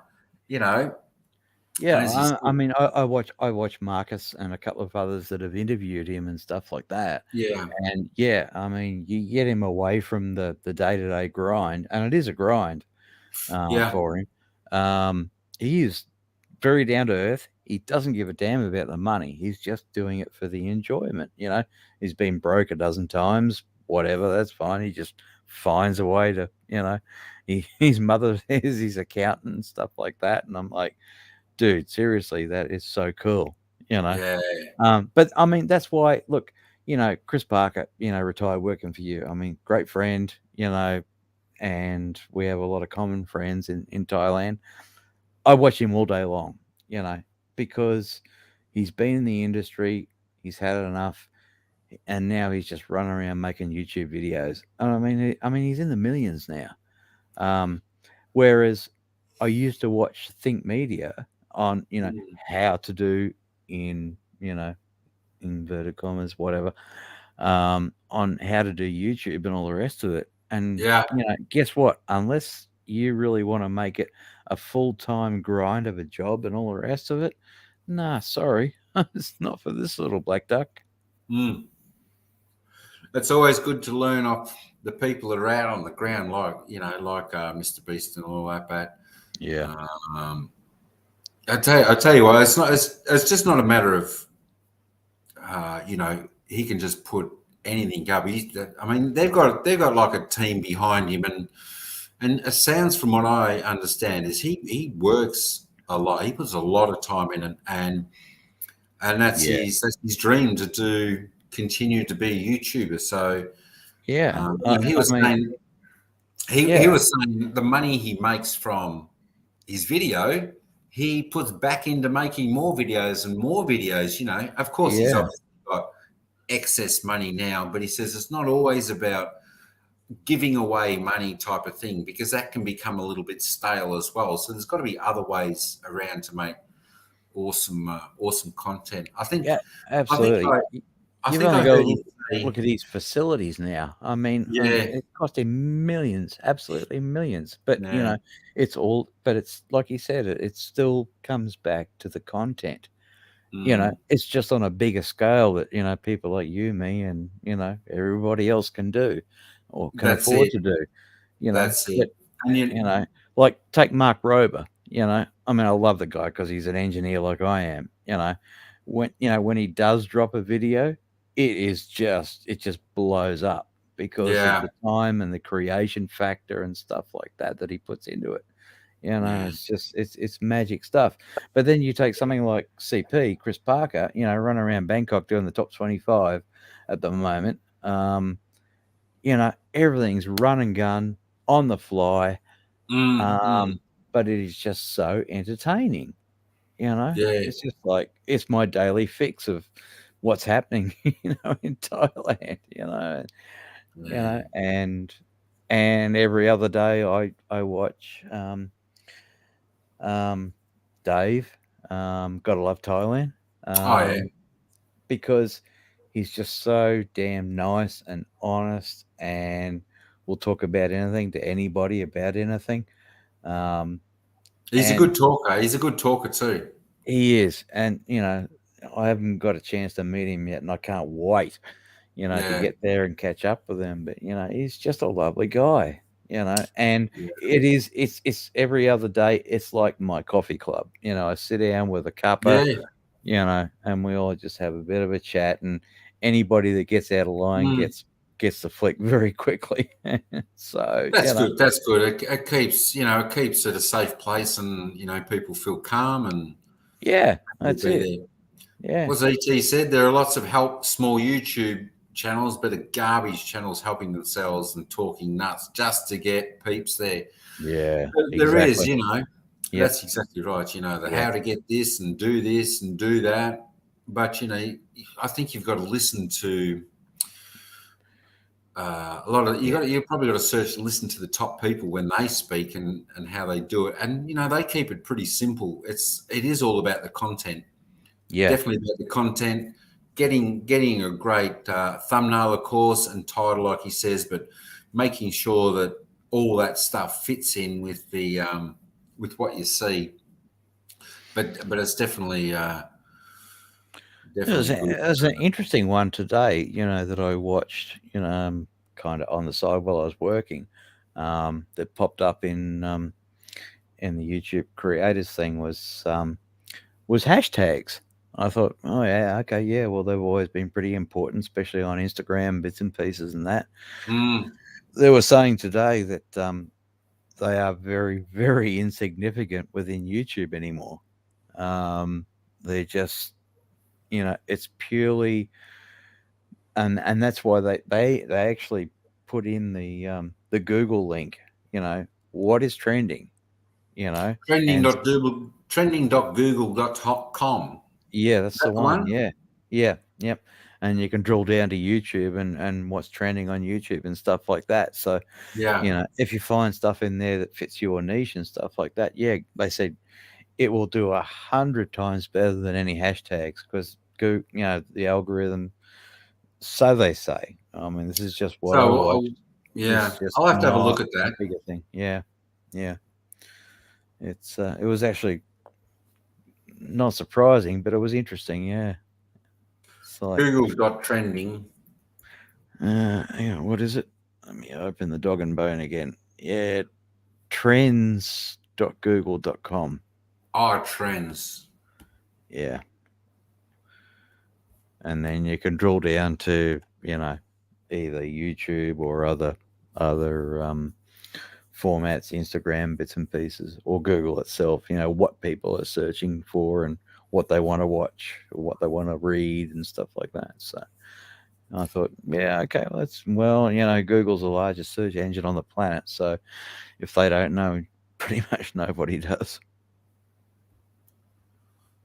Speaker 3: Yeah, I mean, I watch Marcus and a couple of others that have interviewed him and stuff like that.
Speaker 1: Yeah.
Speaker 3: And I mean, you get him away from the day-to-day grind, and it is a grind for him. he is very down to earth. He doesn't give a damn about the money. He's just doing it for the enjoyment. He's been broke a dozen times. Whatever, that's fine. He just finds a way to, his mother is his accountant and stuff like that. And I'm like, dude, seriously, that is so cool.
Speaker 1: Yeah.
Speaker 3: But I mean, that's why. Look, Chris Parker, retired working for you. I mean, great friend. And we have a lot of common friends in Thailand. I watch him all day long, because he's been in the industry, he's had enough, and now he's just running around making YouTube videos. And I mean, he's in the millions now. Whereas I used to watch Think Media on, how to do in, inverted commas, whatever, on how to do YouTube and all the rest of it. And guess what? Unless you really want to make it a full-time grind of a job and all the rest of it, nah, sorry, it's not for this little black duck.
Speaker 1: It's always good to learn off the people that are out on the ground, like Mr. Beast and all that. But
Speaker 3: yeah,
Speaker 1: I tell you what, it's just not a matter of he can just put anything up. I mean, they've got like a team behind him, and it sounds, from what I understand, is he works a lot. He puts a lot of time in it, and that's his dream to continue to be a YouTuber. So he was saying the money he makes from his video, he puts back into making more videos and more videos. Of course, he's obviously got excess money now, but he says it's not always about giving away money type of thing, because that can become a little bit stale as well. So there's got to be other ways around to make awesome content. I think.
Speaker 3: Yeah, absolutely. You've only got to look at his facilities now. I mean, it cost him millions, absolutely millions. But it's like he said, it still comes back to the content. It's just on a bigger scale that people like you, me, and everybody else can do or can afford to do.
Speaker 1: That's it.
Speaker 3: And like take Mark Rober. I mean, I love the guy because he's an engineer like I am. When he does drop a video, it just blows up because of the time and the creation factor and stuff like that he puts into it. It's magic stuff. But then you take something like CP, Chris Parker, running around Bangkok doing the top 25 at the moment. Everything's run and gun on the fly. But it is just so entertaining. It's just like, it's my daily fix of what's happening, in Thailand, and every other day I watch, Dave, Gotta Love Thailand, because he's just so damn nice and honest, and will talk about anything to anybody about anything.
Speaker 1: He's a good talker. He's a good talker too.
Speaker 3: He is, and I haven't got a chance to meet him yet, and I can't wait, to get there and catch up with him. But he's just a lovely guy, and it's every other day. It's like my coffee club. I sit down with a cuppa, and we all just have a bit of a chat. And anybody that gets out of line gets the flick very quickly. So
Speaker 1: that's good. That's good. It keeps it a safe place, and people feel calm and
Speaker 3: that's it.
Speaker 1: Yeah. As ET said, there are lots of small YouTube channels, but are garbage channels helping themselves and talking nuts just to get peeps there.
Speaker 3: Yeah,
Speaker 1: there is, that's exactly right. How to get this and do that. But I think you've got to listen to a lot of you've probably got to listen to the top people when they speak and how they do it. And they keep it pretty simple. It is all about the content.
Speaker 3: Yeah,
Speaker 1: definitely about the content, getting a great thumbnail, of course, and title, like he says, but making sure that all that stuff fits in with the with what you see. But it's definitely
Speaker 3: There's an interesting one today, that I watched, kind of on the side while I was working, that popped up in in the YouTube creators thing was hashtags. I thought, oh yeah, okay, yeah. Well, they've always been pretty important, especially on Instagram, bits and pieces, and that. They were saying today that they are very, very insignificant within YouTube anymore. They're just, it's purely, and that's why they actually put in the Google link. What is trending?
Speaker 1: Trending.google.com.
Speaker 3: Yeah, that's the one. Yeah. Yeah. Yep. And you can drill down to YouTube and what's trending on YouTube and stuff like that. So, if you find stuff in there that fits your niche and stuff like that, yeah, they said it will do 100 times better than any hashtags because the algorithm. So they say. I mean, this is just what I watch.
Speaker 1: I'll have to have a look at that.
Speaker 3: Bigger thing. Yeah. Yeah. It was actually not surprising, but it was interesting. Yeah.
Speaker 1: Like, Google.trending.
Speaker 3: Hang on, what is it? Let me open the dog and bone again. Yeah. Trends.google.com.
Speaker 1: Oh, trends.
Speaker 3: Yeah. And then you can drill down to, either YouTube or other formats, Instagram bits and pieces, or Google itself, what people are searching for and what they want to watch or what they want to read and stuff like that. So I thought, yeah, okay, Google's the largest search engine on the planet. So if they don't know, pretty much nobody does.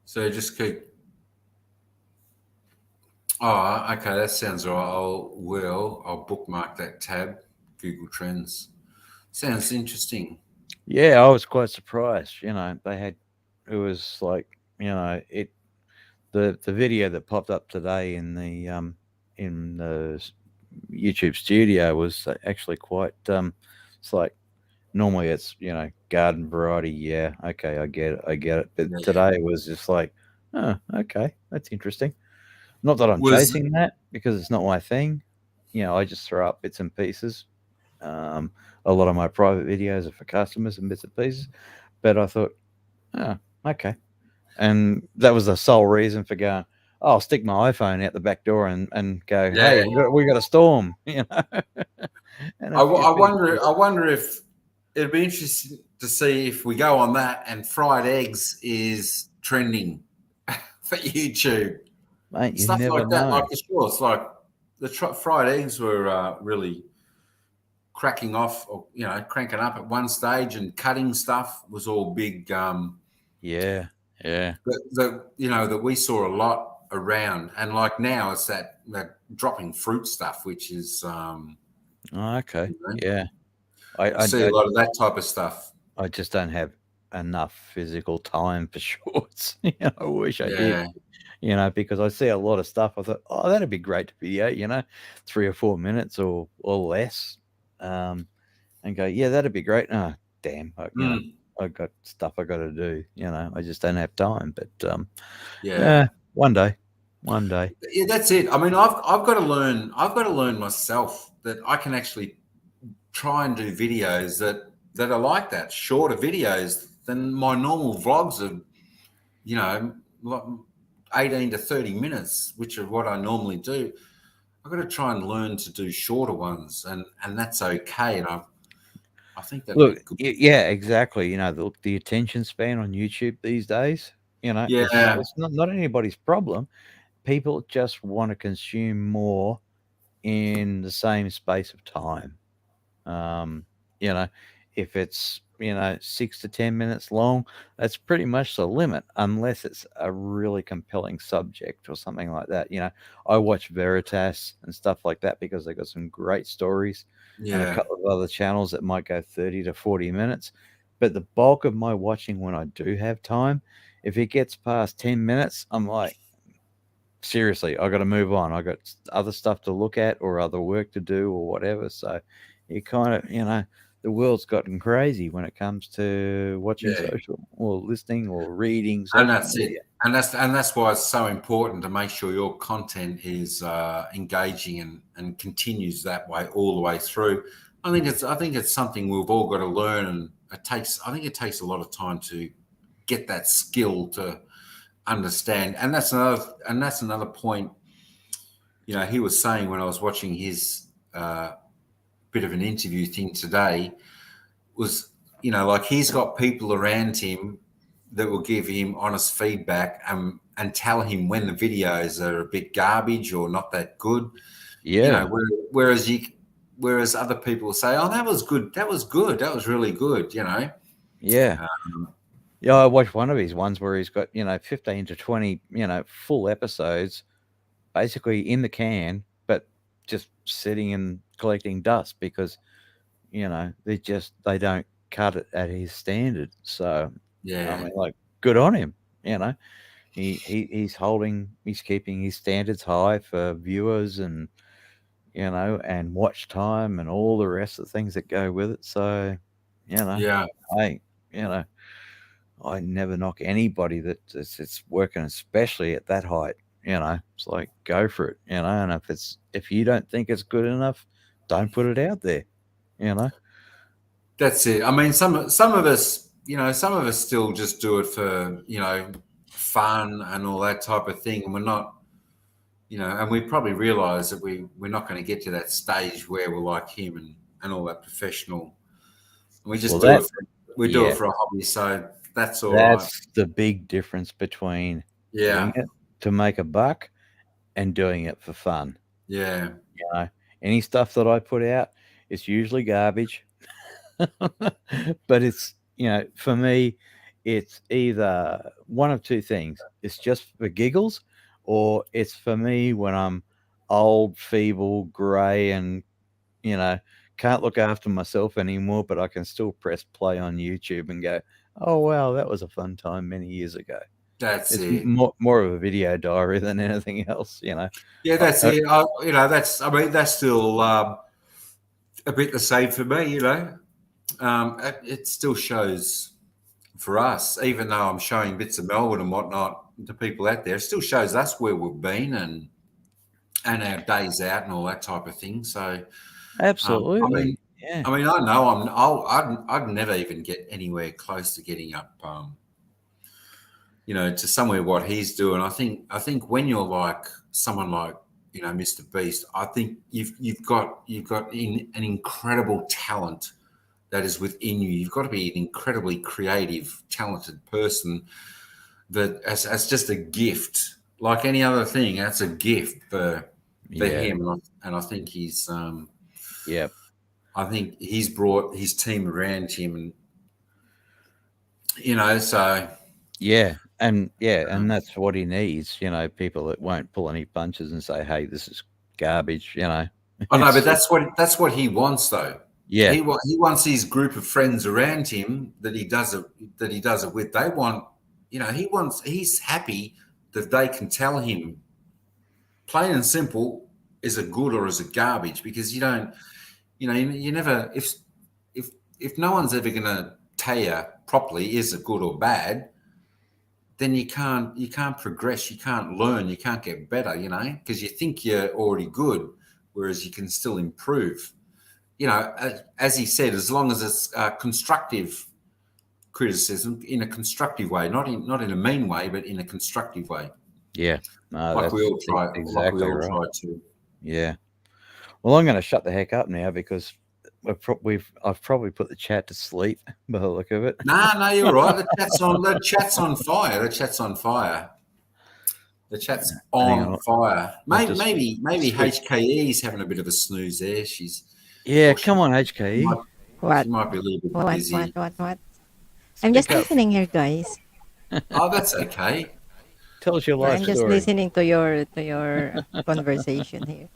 Speaker 1: So just keep. Oh, okay, that sounds all right. I'll bookmark that tab, Google Trends. Sounds interesting.
Speaker 3: Yeah, I was quite surprised. They had, it was like, the video that popped up today in the YouTube studio was actually quite. It's like normally it's garden variety. Yeah, okay, I get it. But today it was just like, oh, okay, that's interesting. Not that I'm chasing that because it's not my thing. I just throw up bits and pieces. A lot of my private videos are for customers and bits and pieces. But I thought, oh, okay. And that was the sole reason for going, oh, I'll stick my iPhone out the back door and go, hey, we got a storm.
Speaker 1: I wonder if it'd be interesting to see if we go on that and fried eggs is trending for YouTube.
Speaker 3: Mate, you
Speaker 1: stuff
Speaker 3: never
Speaker 1: like
Speaker 3: know.
Speaker 1: That, like sure, it's like the fried eggs were really cracking off, or cranking up at one stage, and cutting stuff was all big.
Speaker 3: Yeah.
Speaker 1: That we saw a lot around, and like now it's that dropping fruit stuff, which is.
Speaker 3: Okay. Yeah.
Speaker 1: I see a lot of that type of stuff.
Speaker 3: I just don't have enough physical time for shorts. I wish I did. Because I see a lot of stuff. I thought, oh, that'd be great to video, 3 or 4 minutes or less, and go, yeah, that'd be great. Oh, damn, I've got stuff I got to do. I just don't have time. But one day.
Speaker 1: Yeah, that's it. I mean, I've got to learn. I've got to learn myself that I can actually try and do videos that are like that, shorter videos than my normal vlogs are. 18 to 30 minutes, which are what I normally do. I've got to try and learn to do shorter ones, and that's okay. And I think that
Speaker 3: yeah, exactly. The attention span on YouTube these days, it's not anybody's problem. People just want to consume more in the same space of time. If it's 6 to 10 minutes long, that's pretty much the limit, unless it's a really compelling subject or something like that. I watch Veritas and stuff like that because they got some great stories, and a couple of other channels that might go 30 to 40 minutes. But the bulk of my watching, when I do have time, if it gets past 10 minutes, I'm like, seriously, I got to move on. I got other stuff to look at or other work to do or whatever. So you kind of, the world's gotten crazy when it comes to watching social or listening or reading.
Speaker 1: And that's media. It. And that's why it's so important to make sure your content is engaging and continues that way all the way through. I think it's something we've all got to learn, and I think it takes a lot of time to get that skill to understand. And that's another point. You know, he was saying when I was watching his bit of an interview thing today was, you know, like he's got people around him that will give him honest feedback and tell him when the videos are a bit garbage or not that good.
Speaker 3: Yeah.
Speaker 1: You know, whereas other people say, "Oh, that was good. That was good. That was really good." You know.
Speaker 3: Yeah. Yeah, I watched one of his ones where he's got 15 to 20 full episodes, basically in the can, but just sitting and collecting dust because they don't cut it at his standard. So
Speaker 1: yeah,
Speaker 3: I mean, like, good on him. He's keeping his standards high for viewers and and watch time and all the rest of the things that go with it. So
Speaker 1: yeah.
Speaker 3: I never knock anybody that's working, especially at that height. It's like, go for it. And if you don't think it's good enough, don't put it out there.
Speaker 1: That's it. I mean, some of us, some of us still just do it for fun and all that type of thing, and we're not, and we probably realise that we're not going to get to that stage where we're like him and all that professional. We just do it for a hobby, so that's all right.
Speaker 3: That's the big difference between
Speaker 1: Yeah.
Speaker 3: doing it to make a buck and doing it for fun.
Speaker 1: Yeah.
Speaker 3: Any stuff that I put out, it's usually garbage. But it's, for me, it's either one of two things. It's just for giggles, or it's for me when I'm old, feeble, grey, and, can't look after myself anymore, but I can still press play on YouTube and go, oh, wow, that was a fun time many years ago.
Speaker 1: That's
Speaker 3: it's
Speaker 1: it.
Speaker 3: More of a video diary than anything else,
Speaker 1: Yeah, that's it. That's still a bit the same for me, It still shows for us, even though I'm showing bits of Melbourne and whatnot to people out there, it still shows us where we've been and our days out and all that type of thing. So
Speaker 3: absolutely.
Speaker 1: I know I'd never even get anywhere close to getting up to somewhere what he's doing. I think when you're like someone like Mr. Beast, I think you've got an incredible talent that is within you. You've got to be an incredibly creative, talented person that as just a gift, like any other thing, that's a gift for him. And I think he's I think he's brought his team around him, and so
Speaker 3: and that's what he needs. People that won't pull any punches and say, "Hey, this is garbage."
Speaker 1: I know, but that's what he wants, though.
Speaker 3: Yeah,
Speaker 1: he wants his group of friends around him that he does it with. They want, he's happy that they can tell him, plain and simple, is it good or is it garbage? Because you don't, you never, if no one's ever going to tell you properly, is it good or bad, then you can't progress, you can't learn, you can't get better, because you think you're already good, whereas you can still improve. As he said, as long as it's constructive criticism in a constructive way, not in a mean way, but in a constructive way.
Speaker 3: Yeah,
Speaker 1: like we all try.
Speaker 3: Exactly,
Speaker 1: like we all
Speaker 3: right.
Speaker 1: try to.
Speaker 3: Yeah. Well, I'm going to shut the heck up now because I've probably put the chat to sleep by the look of it.
Speaker 1: No, you're right. The chat's on fire. The chat's on fire. The chat's on fire. Maybe HKE's having a bit of a snooze there.
Speaker 3: Come on, HKE.
Speaker 4: What?
Speaker 1: She might be a little bit busy.
Speaker 4: What? I'm just listening here, guys.
Speaker 1: Oh, that's okay.
Speaker 3: Tell us your life story.
Speaker 4: I'm just listening to your conversation here.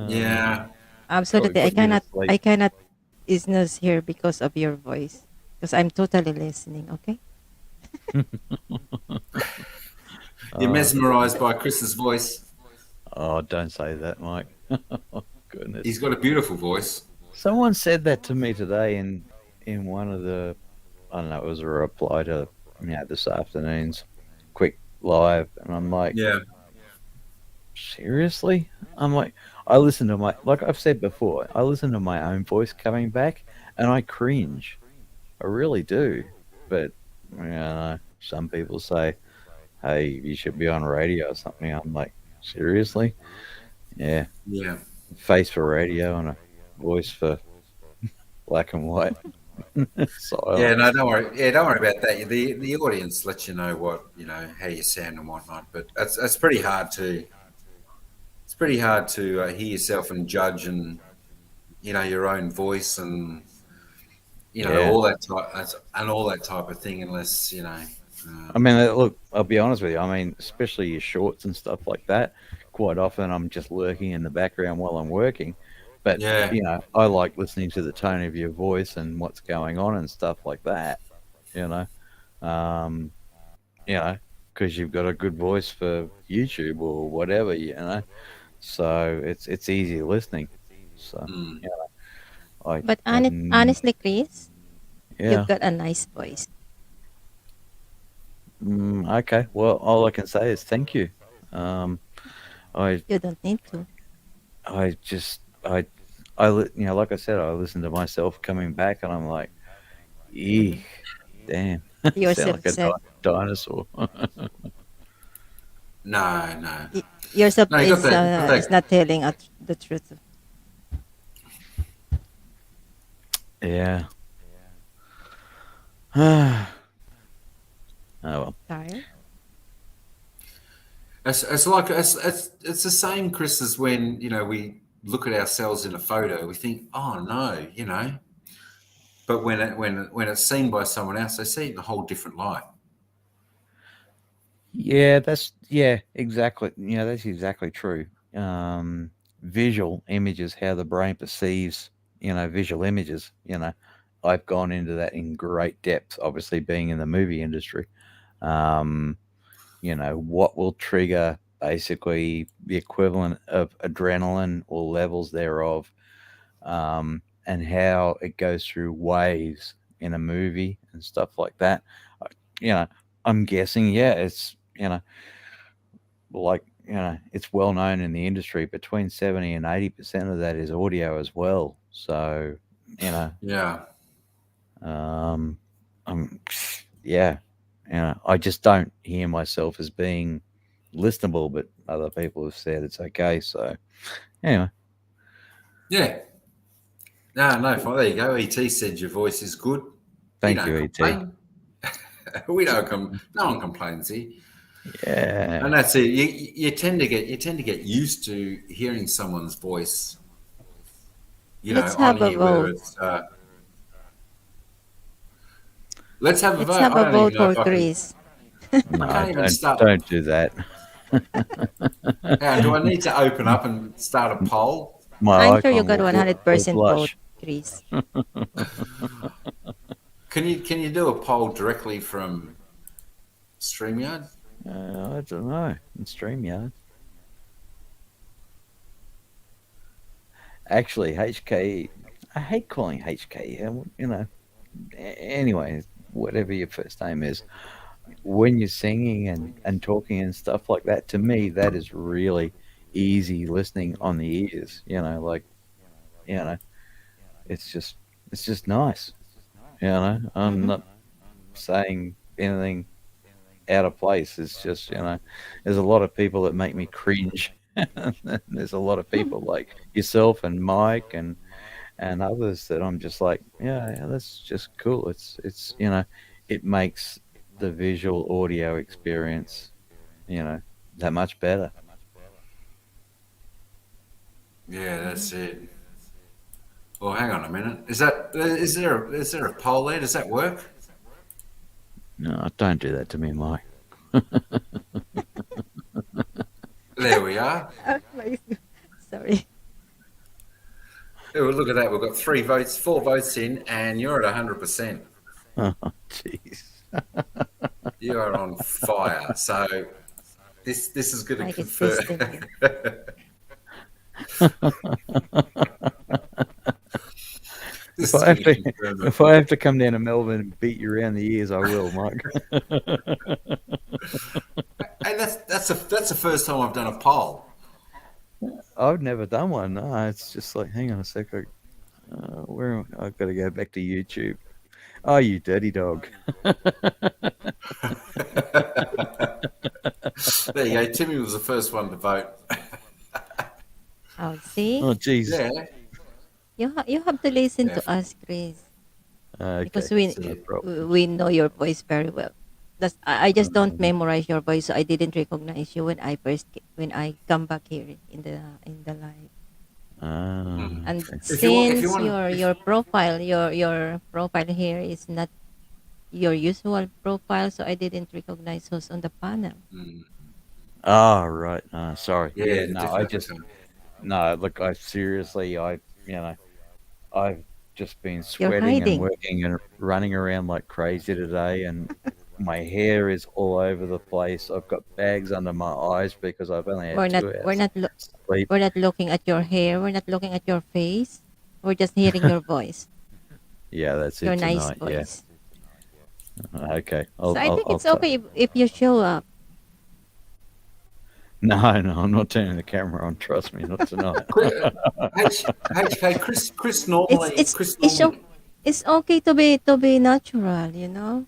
Speaker 1: Yeah.
Speaker 4: Absolutely. I cannot snooze here because of your voice. Because I'm totally listening, okay?
Speaker 1: You're mesmerized by Chris's voice.
Speaker 3: Oh, don't say that, Mike. Oh, goodness.
Speaker 1: He's got a beautiful voice.
Speaker 3: Someone said that to me today in one of the, I don't know, it was a reply to this afternoon's quick live, and I'm like,
Speaker 1: yeah,
Speaker 3: seriously? I'm like, I listen to like I've said before, I listen to my own voice coming back, and I cringe. I really do. But some people say, "Hey, you should be on radio or something." I'm like, seriously? Yeah.
Speaker 1: Yeah.
Speaker 3: Face for radio and a voice for black and white.
Speaker 1: Yeah, no, don't worry. Yeah, don't worry about that. The audience lets you know how you sound and whatnot. But it's pretty hard to hear yourself and judge and your own voice and all that type of thing, unless
Speaker 3: I mean, look, I'll be honest with you. I mean, especially your shorts and stuff like that. Quite often, I'm just lurking in the background while I'm working. But I like listening to the tone of your voice and what's going on and stuff like that. Because you've got a good voice for YouTube or whatever. So it's easy listening. So
Speaker 4: But honestly, Chris, you've got a nice voice.
Speaker 3: Okay. Well, all I can say is thank you.
Speaker 4: You don't need to.
Speaker 3: Like I said, I listen to myself coming back, and I'm like, eek, damn,
Speaker 4: You're
Speaker 3: sound like a dinosaur.
Speaker 1: No.
Speaker 4: Yourself is not telling the truth.
Speaker 3: Yeah. Oh well.
Speaker 4: Tired?
Speaker 1: It's the same, Chris, as when we look at ourselves in a photo, we think, oh no, but when it's seen by someone else, they see it in a whole different light.
Speaker 3: Yeah, exactly. That's exactly true. Visual images, how the brain perceives, visual images. I've gone into that in great depth. Obviously, being in the movie industry. What will trigger basically the equivalent of adrenaline or levels thereof, and how it goes through waves in a movie and stuff like that. I'm guessing, it's, it's well known in the industry, between 70 and 80% of that is audio as well. So, I just don't hear myself as being listenable, but other people have said it's okay. So, anyway.
Speaker 1: Yeah. No, fine. There you go. ET said your voice is good.
Speaker 3: Thank you, ET.
Speaker 1: We don't no one complains here.
Speaker 3: Yeah.
Speaker 1: And that's it. You tend to get used to hearing someone's voice.
Speaker 4: Let's have a vote.
Speaker 1: Let's have a vote.
Speaker 4: Let's have a vote for Chris.
Speaker 3: No, don't do that.
Speaker 1: Do I need to open up and start a poll?
Speaker 4: I'm sure you got 100% vote, Chris.
Speaker 1: Can you do a poll directly from StreamYard?
Speaker 3: I don't know. In StreamYard. Actually, HK, I hate calling HK. Anyway, whatever your first name is, when you're singing and talking and stuff like that, to me, that is really easy listening on the ears. It's just nice. I'm not saying anything out of place. It's just, there's a lot of people that make me cringe. There's a lot of people like yourself and Mike and others that I'm just like, yeah, that's just cool. It's it makes the visual audio experience, that much better.
Speaker 1: Yeah, that's it. Well, hang on a minute. Is there a poll there? Does that work?
Speaker 3: No, don't do that to me, Mike.
Speaker 1: There we are.
Speaker 4: Sorry.
Speaker 1: Oh, look at that. We've got 4 votes in, and you're at 100%.
Speaker 3: Oh, jeez.
Speaker 1: You are on fire. So this is going to confirm.
Speaker 3: If I have to come down to Melbourne and beat you around the ears, I will, Mike.
Speaker 1: Hey, that's the first time I've done a poll.
Speaker 3: I've never done one. No, it's just like, hang on a sec. Where I've got to go back to YouTube. Oh, you dirty dog.
Speaker 1: There you go. Timmy was the first one to vote.
Speaker 4: Oh, see?
Speaker 3: Oh, jeez.
Speaker 1: Yeah.
Speaker 4: You have to listen to us, Chris.
Speaker 3: Okay.
Speaker 4: Because
Speaker 3: No problem.
Speaker 4: we know your voice very well. I just don't memorize your voice, so I didn't recognize you when I come back here in the live. And
Speaker 3: Okay.
Speaker 4: since your profile here is not your usual profile, so I didn't recognize who's on the panel.
Speaker 3: Oh, right. Sorry.
Speaker 1: Yeah,
Speaker 3: no, look, I seriously, I've just been
Speaker 4: You're
Speaker 3: sweating and
Speaker 4: hiding.
Speaker 3: working and running around like crazy today, and my hair is all over the place. I've got bags under my eyes because I've only had
Speaker 4: We're not
Speaker 3: 2 hours sleep.
Speaker 4: we're not looking at your hair. We're not looking at your face. We're just hearing your voice.
Speaker 3: Yeah, that's
Speaker 4: Your
Speaker 3: it
Speaker 4: nice
Speaker 3: tonight.
Speaker 4: voice.
Speaker 3: Yeah. Okay.
Speaker 4: So I think it's okay if you show up.
Speaker 3: No, I'm not turning the camera on. Trust me, not tonight.
Speaker 1: HK, Chris normally.
Speaker 4: It's okay to be natural, you know.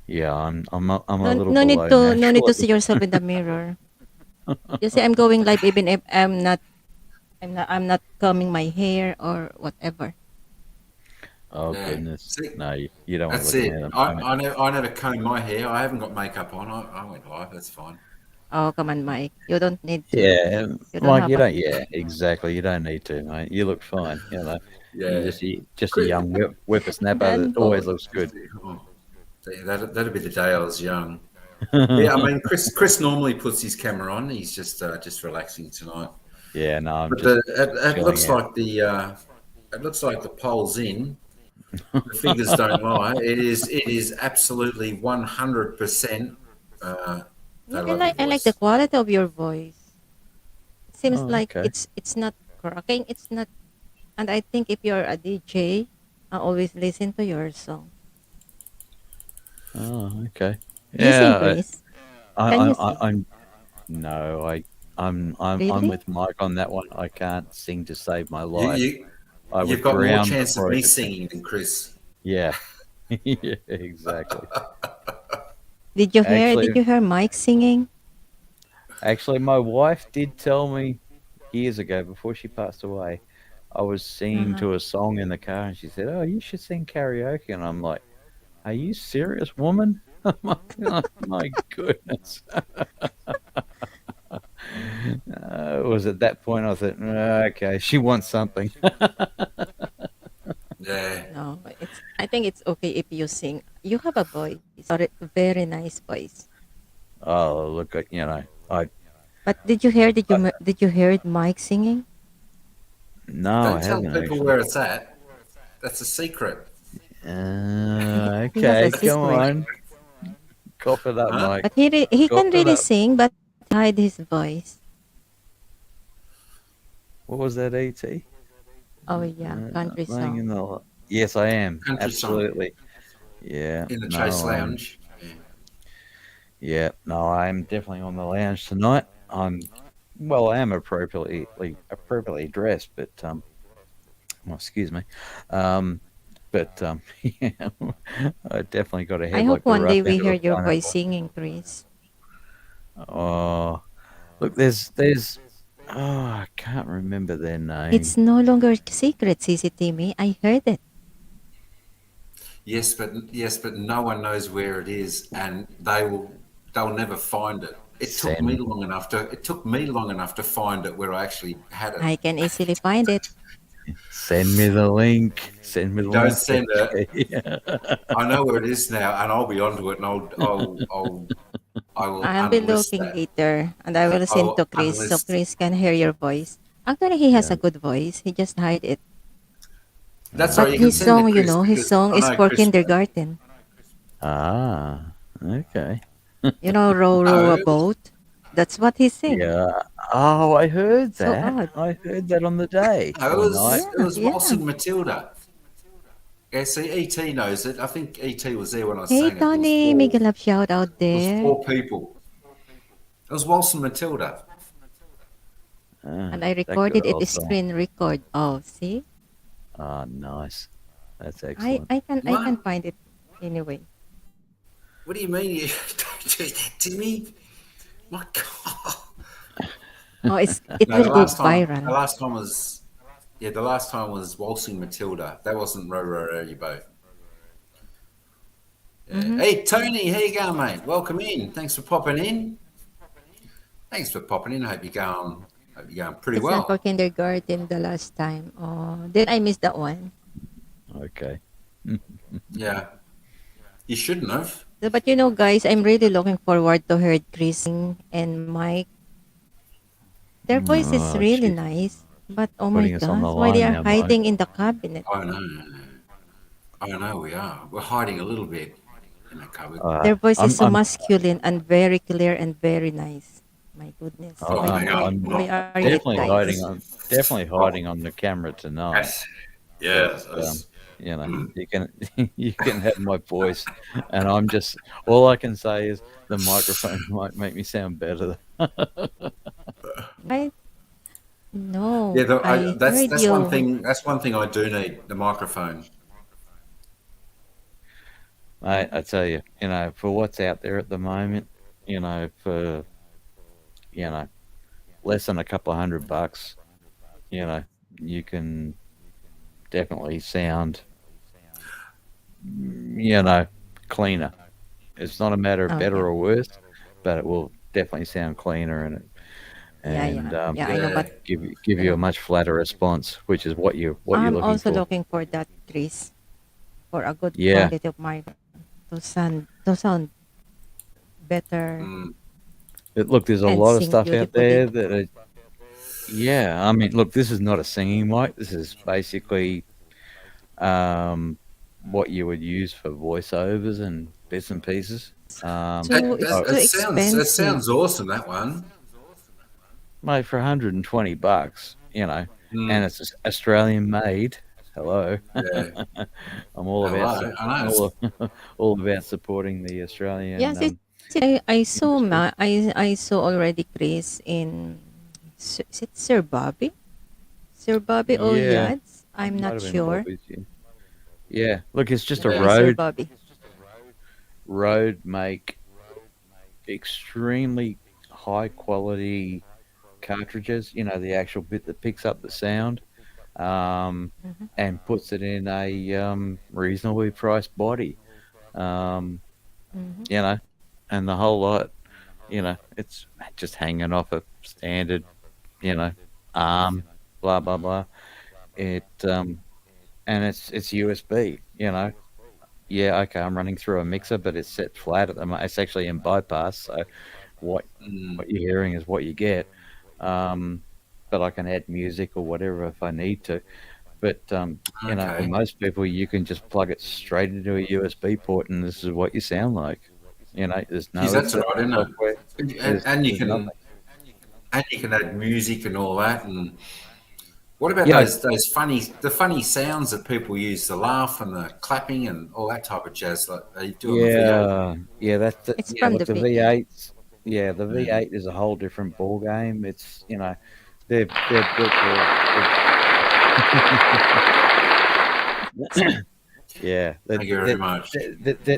Speaker 3: Yeah, I'm a little
Speaker 4: No need
Speaker 3: below
Speaker 4: no need to see
Speaker 3: natural.
Speaker 4: yourself in the mirror. You say I'm going live even if I'm not combing my hair or whatever.
Speaker 3: Oh
Speaker 1: Yeah.
Speaker 3: goodness!
Speaker 1: See,
Speaker 3: No, you don't want
Speaker 1: that's
Speaker 3: to look
Speaker 1: it.
Speaker 3: at them.
Speaker 1: I never comb my hair. I haven't got makeup on. I went live. That's fine.
Speaker 4: Oh, come on, Mike. You don't need to.
Speaker 3: Yeah,
Speaker 4: You don't
Speaker 3: Mike,
Speaker 4: have
Speaker 3: you
Speaker 4: a
Speaker 3: don't. Yeah, exactly. You don't need to, mate. You look fine. You're
Speaker 1: Yeah.
Speaker 3: just a young whippersnapper that always looks good.
Speaker 1: That'd be the day I was young. Yeah, I mean, Chris normally puts his camera on. He's just relaxing tonight.
Speaker 3: Yeah, no,
Speaker 1: But it looks like the poll's in. The figures don't lie. It is absolutely 100%.
Speaker 4: I like the quality of your voice. It seems like
Speaker 3: okay.
Speaker 4: it's not cracking. It's not. And I think if you're a DJ, I always listen to your song.
Speaker 3: Oh, okay.
Speaker 4: Do you sing,
Speaker 3: Yeah,
Speaker 4: Chris? Can you sing?
Speaker 3: I'm
Speaker 4: Really?
Speaker 3: with Mike on that one. I can't sing to save my
Speaker 1: You,
Speaker 3: life.
Speaker 1: you
Speaker 3: I
Speaker 1: you've
Speaker 3: would
Speaker 1: got more
Speaker 3: drown
Speaker 1: chance of
Speaker 3: before I
Speaker 1: me
Speaker 3: could sing.
Speaker 1: singing than Chris.
Speaker 3: Yeah, yeah, exactly.
Speaker 4: Did you hear Mike singing?
Speaker 3: Actually, my wife did tell me years ago before she passed away. I was singing to a song in the car, and she said, "Oh, you should sing karaoke." And I'm like, "Are you serious, woman?" My goodness. It was at that point I thought, okay, she wants something.
Speaker 1: Yeah.
Speaker 4: No, I think it's okay if you sing. You have a voice, a very nice voice.
Speaker 3: Oh, look,
Speaker 4: But did you hear Mike singing?
Speaker 3: No,
Speaker 1: Don't
Speaker 3: I
Speaker 1: tell
Speaker 3: haven't
Speaker 1: people
Speaker 3: actually.
Speaker 1: where it's at. That's a secret.
Speaker 4: He has
Speaker 3: Okay,
Speaker 4: a
Speaker 3: come
Speaker 4: secret.
Speaker 3: on, cough it up,
Speaker 1: Huh?
Speaker 3: Mike.
Speaker 4: But he
Speaker 3: Cough
Speaker 4: can
Speaker 3: it
Speaker 4: really
Speaker 3: up.
Speaker 4: sing, but hide his voice.
Speaker 3: What was that, ET?
Speaker 4: Oh yeah, country
Speaker 3: Playing in
Speaker 4: song.
Speaker 3: Yes, I am.
Speaker 1: Country song
Speaker 3: Absolutely. Yeah.
Speaker 1: in the
Speaker 3: No,
Speaker 1: Chase
Speaker 3: I'm.
Speaker 1: Lounge.
Speaker 3: Yeah. No, I'm definitely on the lounge tonight. Well, I am appropriately dressed, but well, excuse me. But yeah, I definitely got a
Speaker 4: I
Speaker 3: head
Speaker 4: hope
Speaker 3: like the
Speaker 4: one
Speaker 3: rough
Speaker 4: day
Speaker 3: end
Speaker 4: we
Speaker 3: of
Speaker 4: hear
Speaker 3: a
Speaker 4: your voice
Speaker 3: pineapple.
Speaker 4: singing, Chris.
Speaker 3: Oh, look, I can't remember their name.
Speaker 4: It's no longer secret, CCTV. I heard it.
Speaker 1: Yes, but no one knows where it is, and they'll never find it. It took me long enough to find it where I actually had it.
Speaker 4: I can easily find it.
Speaker 3: Send me the link. Send me the
Speaker 1: Don't
Speaker 3: link.
Speaker 1: send it. I know where it is now, and I'll be onto it, and I will
Speaker 4: I'll be
Speaker 1: unlist
Speaker 4: looking
Speaker 1: that.
Speaker 4: later, and I will send to
Speaker 1: I'll
Speaker 4: Chris so
Speaker 1: unlist.
Speaker 4: Chris can hear your voice. Actually, he has
Speaker 3: Yeah.
Speaker 4: a good voice. He just hide it.
Speaker 1: That's
Speaker 4: But
Speaker 1: right. You can
Speaker 4: his
Speaker 1: send
Speaker 4: song,
Speaker 1: to Chris
Speaker 4: his
Speaker 1: because
Speaker 4: song
Speaker 1: I
Speaker 4: is
Speaker 1: know
Speaker 4: for
Speaker 1: Chris.
Speaker 4: kindergarten.
Speaker 3: Ah, okay.
Speaker 4: Row row a
Speaker 1: No,
Speaker 4: boat. That's what he sing.
Speaker 3: Yeah. Oh, I heard
Speaker 4: So
Speaker 3: that.
Speaker 4: odd.
Speaker 3: I heard that on the day
Speaker 1: no,
Speaker 3: or night.
Speaker 1: it was
Speaker 4: Yeah.
Speaker 1: Waltzing Matilda. Yeah, see, ET knows it. I think ET was there when I
Speaker 4: Hey
Speaker 1: sang it.
Speaker 4: Tony, Miguel love shout out
Speaker 1: It was
Speaker 4: there.
Speaker 1: four people. It was Waltzing Matilda.
Speaker 4: And I
Speaker 3: that good
Speaker 4: recorded it
Speaker 3: old song.
Speaker 4: screen record. Oh, see?
Speaker 3: Nice. That's
Speaker 4: I
Speaker 3: excellent.
Speaker 4: I can I can
Speaker 1: What?
Speaker 4: find it anyway.
Speaker 1: What do you mean you don't do that to me? My God.
Speaker 4: Oh, it
Speaker 1: No,
Speaker 4: will go viral.
Speaker 1: the last time was Waltzing Matilda. That wasn't Row Row Row Your Boat. Yeah.
Speaker 4: Mm-hmm.
Speaker 1: Hey Tony, how you going, mate? Welcome in. Thanks for popping in. Thanks for popping in. Hope you're going pretty
Speaker 4: It's not for
Speaker 1: well.
Speaker 4: kindergarten the last time. Oh, then I missed that one.
Speaker 3: Okay.
Speaker 1: Yeah. You shouldn't have.
Speaker 4: But guys, I'm really looking forward to hear Chris and Mike. Their voice is
Speaker 3: Oh,
Speaker 4: really
Speaker 3: she's
Speaker 4: nice. But oh my
Speaker 3: putting us on the
Speaker 4: gosh, why they
Speaker 3: line
Speaker 4: are
Speaker 3: now, Mike.
Speaker 4: hiding in the cabinet?
Speaker 1: I know. I know we are. We're hiding a little bit in the cupboard.
Speaker 4: Their voice is
Speaker 3: I'm
Speaker 4: so
Speaker 3: I'm
Speaker 4: masculine and very clear and very nice. My goodness.
Speaker 1: Oh,
Speaker 4: Why
Speaker 1: hang
Speaker 4: why
Speaker 1: on.
Speaker 3: I'm
Speaker 4: why
Speaker 1: Oh,
Speaker 4: are you it,
Speaker 3: definitely
Speaker 1: oh,
Speaker 4: guys?
Speaker 3: hiding
Speaker 1: this.
Speaker 3: on definitely
Speaker 1: Oh,
Speaker 3: hiding on the camera tonight.
Speaker 1: yes.
Speaker 3: But
Speaker 1: Yes. Yes.
Speaker 3: you can you can have my voice, and I'm just all I can say is the microphone might make me sound better.
Speaker 4: I
Speaker 1: Yeah,
Speaker 4: no, I
Speaker 1: that's
Speaker 4: heard
Speaker 1: that's one
Speaker 4: you.
Speaker 1: thing. That's one thing I do need the microphone.
Speaker 3: I tell you, for what's out there at the moment, for less than a couple of $100, you know, you can definitely sound, cleaner. It's not a matter of
Speaker 4: Oh
Speaker 3: better
Speaker 4: yeah,
Speaker 3: or worse, but it will definitely sound cleaner
Speaker 4: yeah,
Speaker 3: and
Speaker 4: yeah, yeah. I know,
Speaker 1: Yeah.
Speaker 4: but
Speaker 3: give
Speaker 4: you
Speaker 3: you a
Speaker 4: know,
Speaker 3: much flatter response, which is what you're
Speaker 4: I'm
Speaker 3: looking
Speaker 4: also
Speaker 3: for.
Speaker 4: looking for that, Chris, for a good
Speaker 3: Yeah.
Speaker 4: quality of microphone to sound better
Speaker 1: Mm,
Speaker 3: But look, there's a
Speaker 4: and
Speaker 3: lot of
Speaker 4: sing
Speaker 3: stuff out
Speaker 4: beautifully.
Speaker 3: there that are, yeah. I mean, look, this is not a singing mic. This is basically um, what you would use for voiceovers and bits and pieces.
Speaker 4: Too it's
Speaker 3: Oh,
Speaker 4: too
Speaker 1: it
Speaker 4: expensive.
Speaker 1: sounds awesome. That one.
Speaker 3: mate, for $120, and
Speaker 1: Mm,
Speaker 3: it's Australian made. Hello,
Speaker 1: yeah.
Speaker 3: I'm all about
Speaker 1: Hello. I know.
Speaker 3: all about supporting the Australian
Speaker 4: Yes, I saw
Speaker 3: industry.
Speaker 4: I saw already Chris in is it Sir Bobby? Sir Bobby
Speaker 3: Yeah,
Speaker 4: Yads? I'm
Speaker 3: might
Speaker 4: not
Speaker 3: have been
Speaker 4: sure.
Speaker 3: Bobby's. Yeah, yeah. Look, it's just a
Speaker 1: Yeah.
Speaker 4: Maybe Sir Bobby.
Speaker 3: road make extremely high quality cartridges. The actual bit that picks up the sound, um,
Speaker 4: Mhm,
Speaker 3: and puts it in a reasonably priced body. Um,
Speaker 4: mhm,
Speaker 3: you know, and the whole lot. It's just hanging off a standard, you know, arm, blah blah blah. It and it's USB. Yeah, okay, I'm running through a mixer, but it's set flat at the moment. It's actually in bypass, so what
Speaker 1: Mm,
Speaker 3: what you're hearing is what you get. Um, but I can add music or whatever if I need to. But for
Speaker 1: okay.
Speaker 3: most people, you can just plug it straight into a USB port, and this is what you sound like. There's
Speaker 1: Geez,
Speaker 3: no
Speaker 1: that's all
Speaker 3: external
Speaker 1: right, isn't it?
Speaker 3: software.
Speaker 1: And, and you
Speaker 3: There's nothing.
Speaker 1: can and you can add music and all that. And what about
Speaker 3: Yeah,
Speaker 1: those funny sounds that people use, the laugh and the clapping and all that type of jazz, like they do on the V8?
Speaker 3: yeah.
Speaker 4: It's from
Speaker 3: Look,
Speaker 4: the
Speaker 3: the
Speaker 4: V.
Speaker 3: V8s. Yeah, the
Speaker 1: Mm,
Speaker 3: V8 is a whole different ball game. It's they're built to. Yeah,
Speaker 1: thank you very much.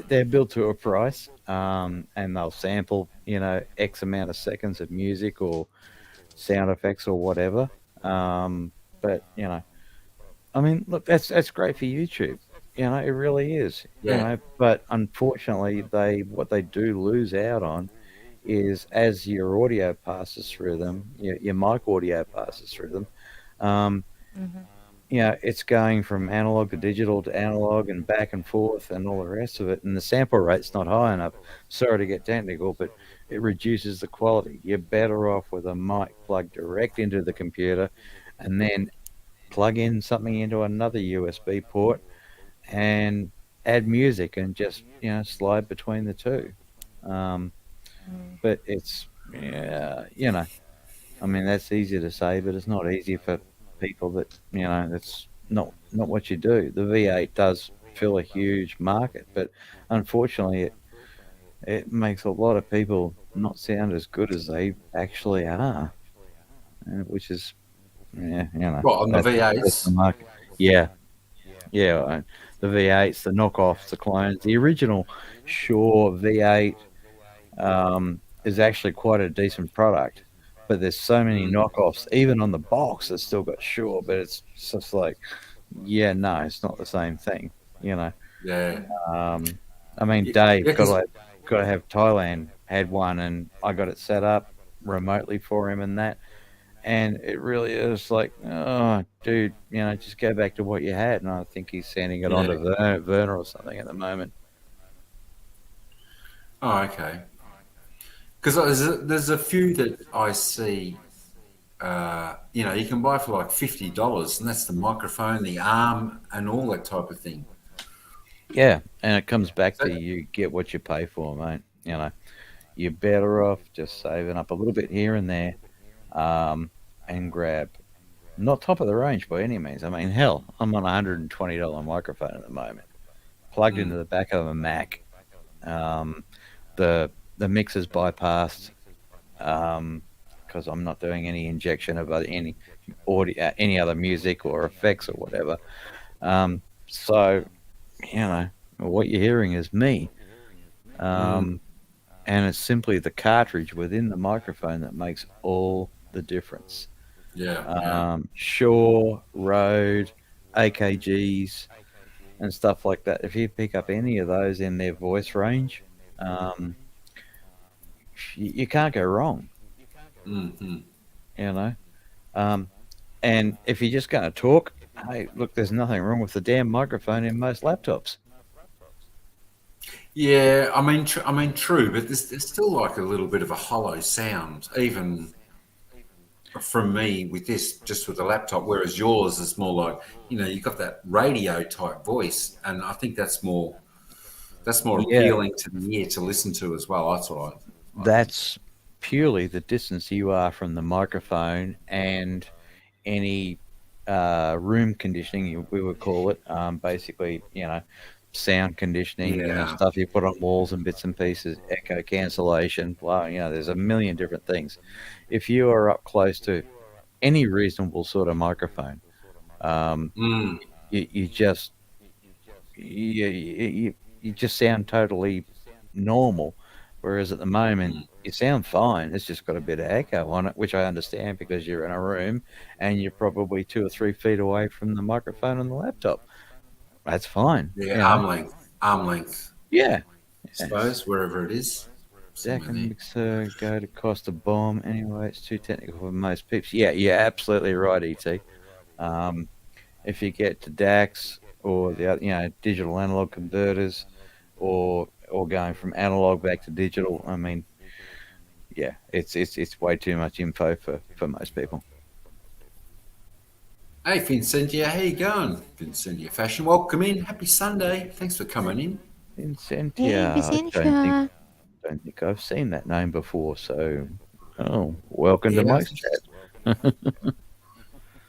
Speaker 3: they're built to a price, and they'll sample X amount of seconds of music or sound effects or whatever. But I mean, look, that's great for YouTube. It really is.
Speaker 1: Yeah.
Speaker 3: But unfortunately, what they do lose out on is as your audio passes through them, your mic audio passes through them. Um,
Speaker 4: Mhm,
Speaker 3: it's going from analog to analog and back and forth and all the rest of it. And the sample rate's not high enough. Sorry to get technical, but it reduces the quality. You're better off with a mic plugged direct into the computer and then plug in something into another USB port and add music and just slide between the two. Um,
Speaker 4: mm.
Speaker 3: but it's yeah, I mean that's easy to say, but it's not easy for people that that's not what you do. The V8 does fill a huge market, but unfortunately, it makes a lot of people not sound as good as they actually are. which is, yeah, you know.
Speaker 1: What, on the
Speaker 3: that's the
Speaker 1: V8s?
Speaker 3: market. Yeah, yeah. The V8s, the knockoffs, the clones. The original Shure V8 is actually quite a decent product, but there's so many knockoffs. Even on the box, it's still got Shure, but it's just like, yeah, no, it's not the same thing, you know.
Speaker 1: Yeah.
Speaker 3: I mean,
Speaker 1: Yeah,
Speaker 3: Dave
Speaker 1: because
Speaker 3: got to have Thailand had one, and I got it set up remotely for him and that. And it really is like, oh, dude, just go back to what you had. And I think he's sending it on to Werner or something at the moment.
Speaker 1: Oh, okay. Because there's a few that I see, you can buy for like $50, and that's the microphone, the arm, and all that type of thing.
Speaker 3: Yeah, and it comes back to you get what you pay for, mate. You're better off just saving up a little bit here and there, and grab not top of the range by any means. I mean, hell, I'm on a $120 microphone at the moment, plugged into the back of a Mac. The mixer's bypassed because I'm not doing any injection of any audio, any other music or effects or whatever. So, what you're hearing is me. And it's simply the cartridge within the microphone that makes all the difference.
Speaker 1: Yeah.
Speaker 3: Shure, Rode, AKGs, and stuff like that. If you pick up any of those in their voice range, you can't go wrong. And if you're just going to talk, hey, look, there's nothing wrong with the damn microphone in most laptops.
Speaker 1: Yeah, I mean, true, but there's still like a little bit of a hollow sound, even from me with this, just with the laptop. Whereas yours is more like, you've got that radio type voice, and I think that's more appealing to the ear to listen to as well. That's what
Speaker 3: That's purely the distance you are from the microphone and any room conditioning, we would call it. Basically, sound conditioning, stuff you put on walls and bits and pieces, echo cancellation, blah, there's a million different things. If you are up close to any reasonable sort of microphone, you just sound totally normal. Whereas at the moment, you sound fine. It's just got a bit of echo on it, which I understand because you're in a room and you're probably 2 or 3 feet away from the microphone on the laptop. That's fine.
Speaker 1: Yeah, arm length.
Speaker 3: Yeah.
Speaker 1: I suppose, wherever it is.
Speaker 3: Jack and mixer go to cost a bomb. Anyway, it's too technical for most peeps. Yeah, you're absolutely right, ET. If you get to DAX or the digital analog converters or going from analog back to digital, I mean, yeah, it's way too much info for most people.
Speaker 1: Hey, Vincentia, how you going? Vincentia Fashion, welcome in. Happy Sunday. Thanks for coming in.
Speaker 3: Vincentia.
Speaker 4: Hey, Vincentia.
Speaker 3: I don't think I've seen that name before. So, welcome to Mike's chat.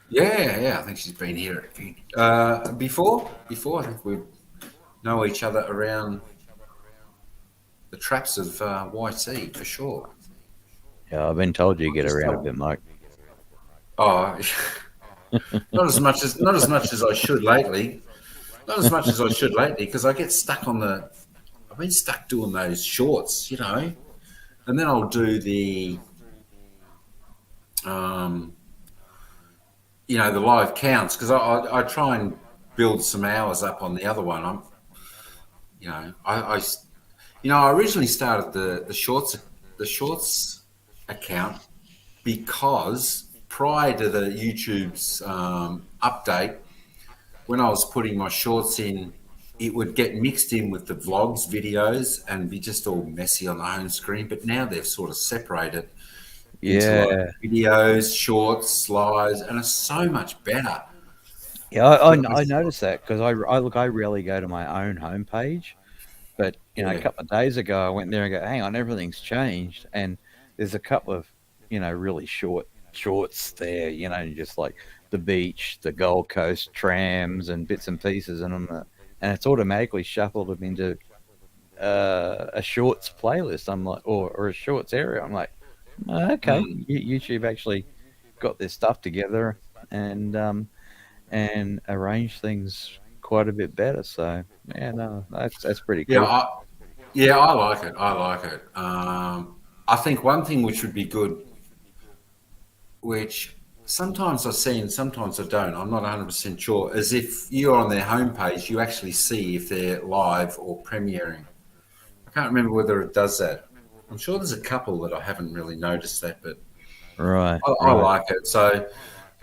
Speaker 1: Yeah. I think she's been here before. I think we know each other around the traps of YT for sure.
Speaker 3: Yeah, I've been told you get around a bit, Mike.
Speaker 1: Oh, not as much as I should lately. Not as much as I should lately because I get stuck on I've been stuck doing those shorts, and then I'll do the the live counts because I try and build some hours up on the other one. I originally started the shorts account because prior to the YouTube's update, when I was putting my shorts in, it would get mixed in with the vlogs videos and be just all messy on the home screen. But now they've sort of separated into like videos, shorts, slides, and it's so much better.
Speaker 3: Yeah, I noticed that because I rarely go to my own homepage, but a couple of days ago I went there and go, hang on, everything's changed, and there's a couple of really shorts there, just like the beach, the Gold Coast trams, and bits and pieces, and it's automatically shuffled them into a shorts playlist. I'm like, or a shorts area. I'm like, okay, YouTube actually got their stuff together and arrange things quite a bit better. So yeah, no, that's pretty
Speaker 1: Yeah,
Speaker 3: cool.
Speaker 1: I like it. I like it. I think one thing which would be good, which sometimes I see and sometimes I don't, I'm not 100% sure, is if you're on their homepage, you actually see if they're live or premiering. I can't remember whether it does that. I'm sure there's a couple that I haven't really noticed that, but
Speaker 3: Right,
Speaker 1: I
Speaker 3: right.
Speaker 1: like it. So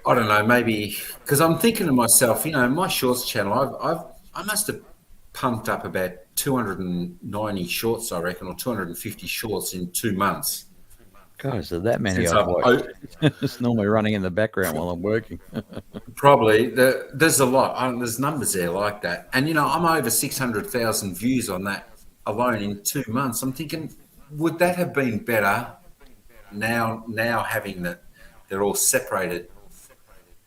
Speaker 1: I don't know, maybe because I'm thinking to myself, my shorts channel, I must have pumped up about 290 shorts, I reckon, or 250 shorts in 2 months
Speaker 3: God, is there that many
Speaker 1: since
Speaker 3: I've
Speaker 1: I've
Speaker 3: watched? It's normally running in the background while I'm working.
Speaker 1: probably there's a lot. There's numbers there like that, and I'm over 600,000 views on that alone in 2 months. I'm thinking, would that have been better now having that they're all separated?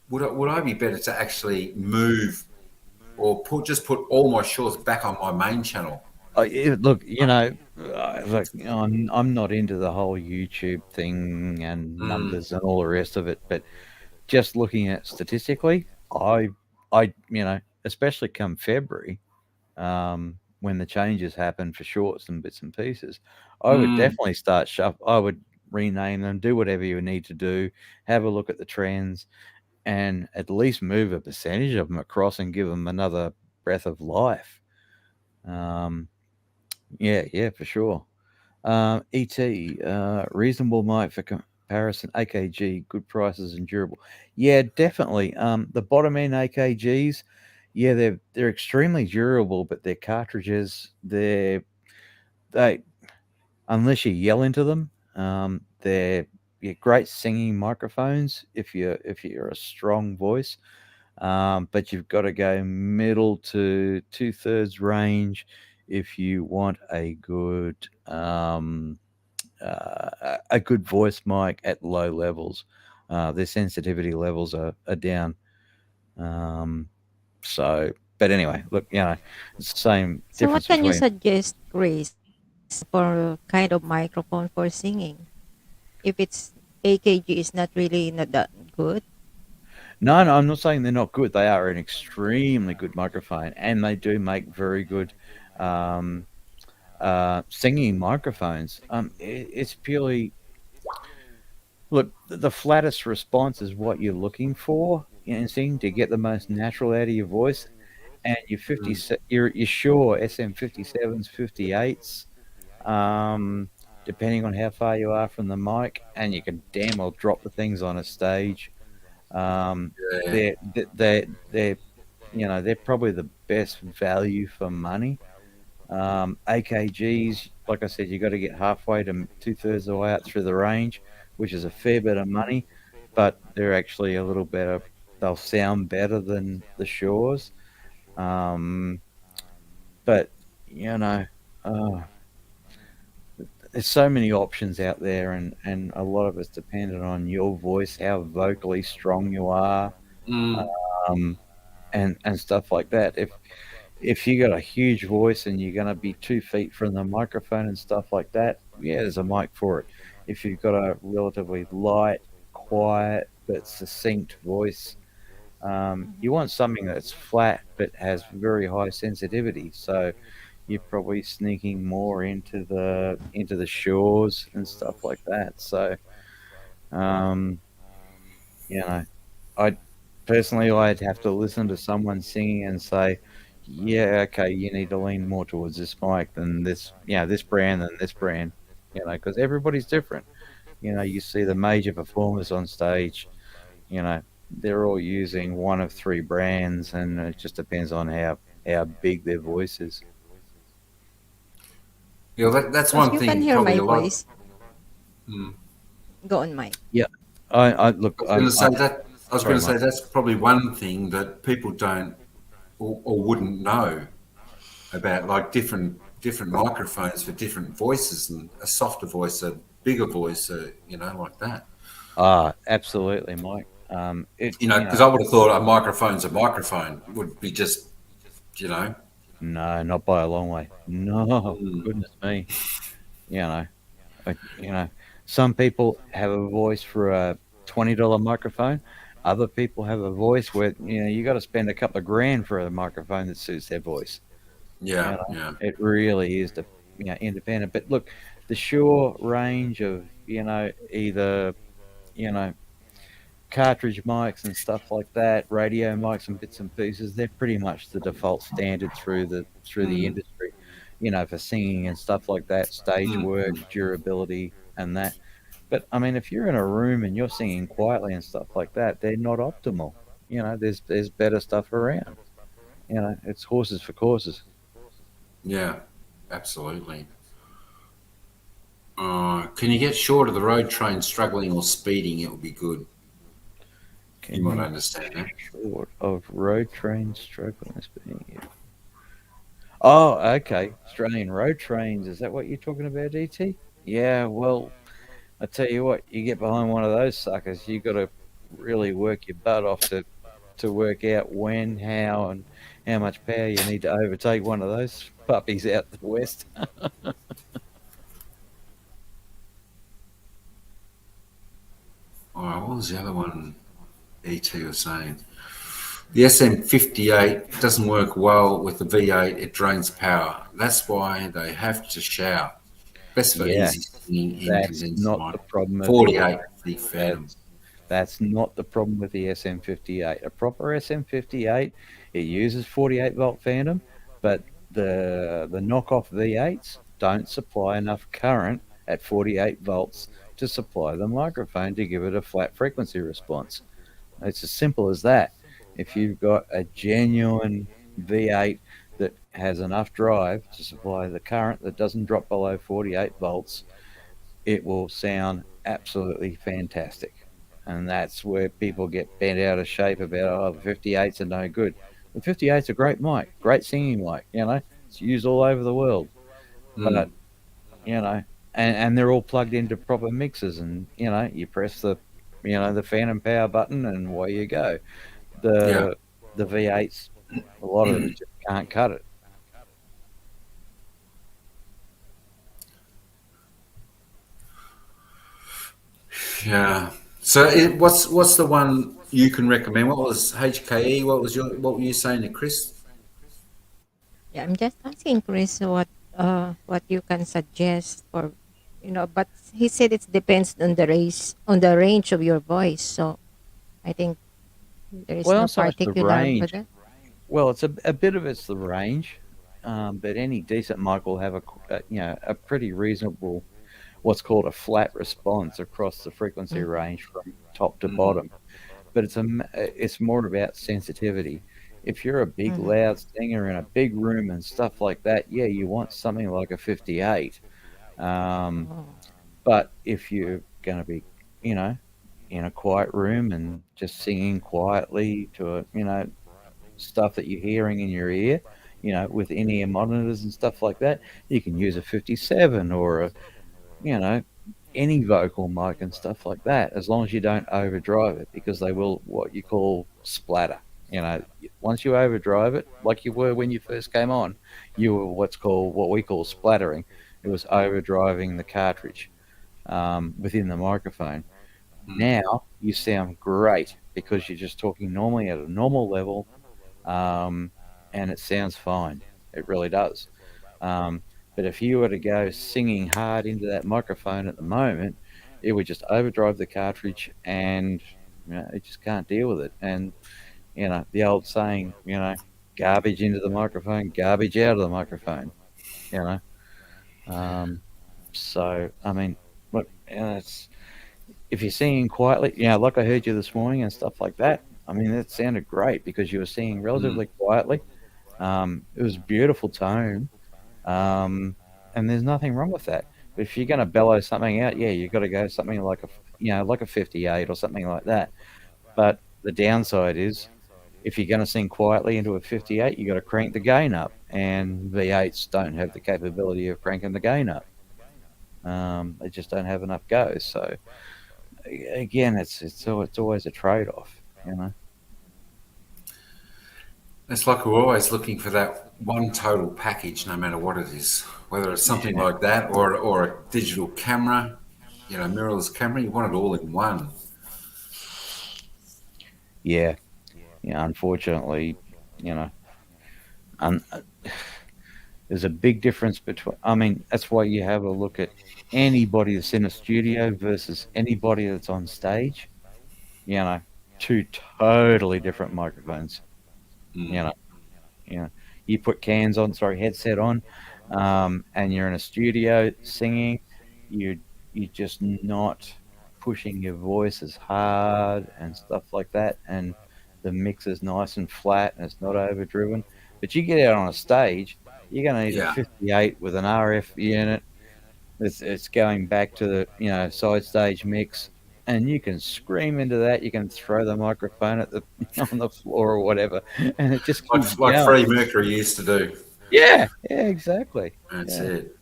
Speaker 1: Would I be better to actually move or put all my shorts back on my main channel?
Speaker 3: Look, I'm not into the whole YouTube thing and numbers and all the rest of it, but just looking at statistically, especially come February, when the changes happen for shorts and bits and pieces, I would definitely start I would rename them, do whatever you need to do, have a look at the trends, and at least move a percentage of them across and give them another breath of life. Yeah, for sure. ET, reasonable mic for comparison. AKG, good prices and durable. Yeah, definitely. The bottom end AKGs, yeah, they're extremely durable, but their cartridges, they unless you yell into them, they're great singing microphones if you're a strong voice. But you've got to go middle to 2/3 range if you want a good voice mic at low levels. Their sensitivity levels are down. So, but anyway, look, it's the same
Speaker 4: So what
Speaker 3: difference
Speaker 4: can you
Speaker 3: between.
Speaker 4: suggest, Grace, for kind of microphone for singing? If it's AKG is not really not that good.
Speaker 3: No, I'm not saying they're not good. They are an extremely good microphone, and they do make very good um, singing microphones. It's purely look. The flattest response is what you're looking for in singing to get the most natural out of your voice. And your Shure SM57s, 58s, depending on how far you are from the mic, and you can damn well drop the things on a stage.
Speaker 1: Yeah.
Speaker 3: They're they're probably the best value for money. AKGs, like I said, you got to get halfway to 2/3 of the way out through the range, which is a fair bit of money, but they're actually a little better. They'll sound better than the Shures. But uh, there's so many options out there, and a lot of it's dependent on your voice, how vocally strong you are, um, and stuff like that. If you got a huge voice and you're going to be 2 feet from the microphone and stuff like that, yeah, there's a mic for it. If you've got a relatively light, quiet but succinct voice, you want something that's flat but has very high sensitivity. So you're probably sneaking more into the shores and stuff like that. So, um, I personally, I'd have to listen to someone singing and say, "Yeah, okay, you need to lean more towards this mic than this, this brand than this brand," because everybody's different. You see the major performers on stage, they're all using one of three brands, and it just depends on how big their voice is.
Speaker 1: That's
Speaker 4: Because
Speaker 1: one
Speaker 4: you can
Speaker 1: thing.
Speaker 4: hear
Speaker 1: Probably
Speaker 4: my
Speaker 1: a lot.
Speaker 4: voice. Go on, Mike.
Speaker 3: Yeah, I look.
Speaker 1: I was going to say that. I was going
Speaker 3: Sorry,
Speaker 1: to say
Speaker 3: Mike.
Speaker 1: that's probably one thing that people don't or wouldn't know about, like different microphones for different voices, and a softer voice, a bigger voice, like that.
Speaker 3: Absolutely, Mike.
Speaker 1: Because I would have thought a microphone's a microphone would be just, you know.
Speaker 3: No, not by a long way. No, goodness me. You know, some people have a voice for $20 microphone. Other people have a voice where you got to spend a couple of grand for a microphone that suits their voice.
Speaker 1: Yeah,
Speaker 3: It really is independent. But look, the Shure range of either cartridge mics and stuff like that, radio mics and bits and pieces, they're pretty much the default standard through the industry. For singing and stuff like that, stage work, durability, and that. But I mean, if you're in a room and you're singing quietly and stuff like that, they're not optimal. There's better stuff around. It's horses for courses.
Speaker 1: Yeah, absolutely. Can you get short of the road train struggling or speeding? It would be good. You might understand that.
Speaker 3: Short of road trains struggling or speeding. Oh, okay. Australian road trains. Is that what you're talking about, DT? Yeah, well, I tell you what, you get behind one of those suckers, you got to really work your butt off to work out when, how, and how much power you need to overtake one of those puppies out the west.
Speaker 1: What was the other one ET was saying? The SM58 doesn't work well with the V8. It drains power. That's why they have to shout. Best for easy singing in condensed
Speaker 3: not the problem.
Speaker 1: 48 the Phantom.
Speaker 3: That's not the problem with the SM58. A proper SM58, it uses 48-volt Phantom, but the knockoff V8s don't supply enough current at 48 volts to supply the microphone to give it a flat frequency response. It's as simple as that. If you've got a genuine V8 that has enough drive to supply the current that doesn't drop below 48 volts, it will sound absolutely fantastic. And that's where people get bent out of shape about, the 58s are no good. The 58's a great mic, great singing mic, it's used all over the world. But, and they're all plugged into proper mixers, and, you press the phantom power button and away you go. The V8s, a lot of them just can't cut it.
Speaker 1: Yeah. So what's the one you can recommend? What was HKE? What were you saying to Chris?
Speaker 4: Yeah, I'm just asking Chris what you can suggest for, but he said it depends on the range of your voice. So I think there is no particular for that.
Speaker 3: Well, it's a bit of it's the range, but any decent mic will have a pretty reasonable, what's called a flat response across the frequency range from top to bottom. But it's more about sensitivity. If you're a big loud singer in a big room and stuff like that, yeah, you want something like a 58. But if you're going to be, in a quiet room and just singing quietly to stuff that you're hearing in your ear, with in-ear monitors and stuff like that, you can use a 57 or any vocal mic and stuff like that, as long as you don't overdrive it, because they will what you call splatter. Once you overdrive it, like you were when you first came on, you were what we call splattering. It was overdriving the cartridge within the microphone. Now you sound great because you're just talking normally at a normal level, and it sounds fine. It really does. But if you were to go singing hard into that microphone at the moment, it would just overdrive the cartridge, and it just can't deal with it. And the old saying, garbage into the microphone, garbage out of the microphone. So I mean, look, it's if you're singing quietly, like I heard you this morning and stuff like that. I mean, that sounded great because you were singing relatively quietly. It was a beautiful tone. And there's nothing wrong with that. But if you're going to bellow something out, you've got to go something like a 58 or something like that. But the downside is, if you're going to sing quietly into a 58, you've got to crank the gain up, and V8s don't have the capability of cranking the gain up. They just don't have enough go. So again, it's always a trade-off,
Speaker 1: It's like we're always looking for that one total package, no matter what it is, whether it's something like that or a digital camera, mirrorless camera. You want it all in one.
Speaker 3: Yeah, unfortunately, un- there's a big difference between. I mean, that's why you have a look at anybody that's in a studio versus anybody that's on stage. Two totally different microphones. You know, you put headset on, and you're in a studio singing. You're just not pushing your voice as hard and stuff like that, and the mix is nice and flat and it's not overdriven. But you get out on a stage, you're going to need a 58 with an RF unit. It's going back to the side stage mix, and you can scream into that. You can throw the microphone at the on the floor or whatever, and it just keeps
Speaker 1: like
Speaker 3: going.
Speaker 1: Freddie Mercury used to do.
Speaker 3: Yeah, exactly.
Speaker 1: That's it.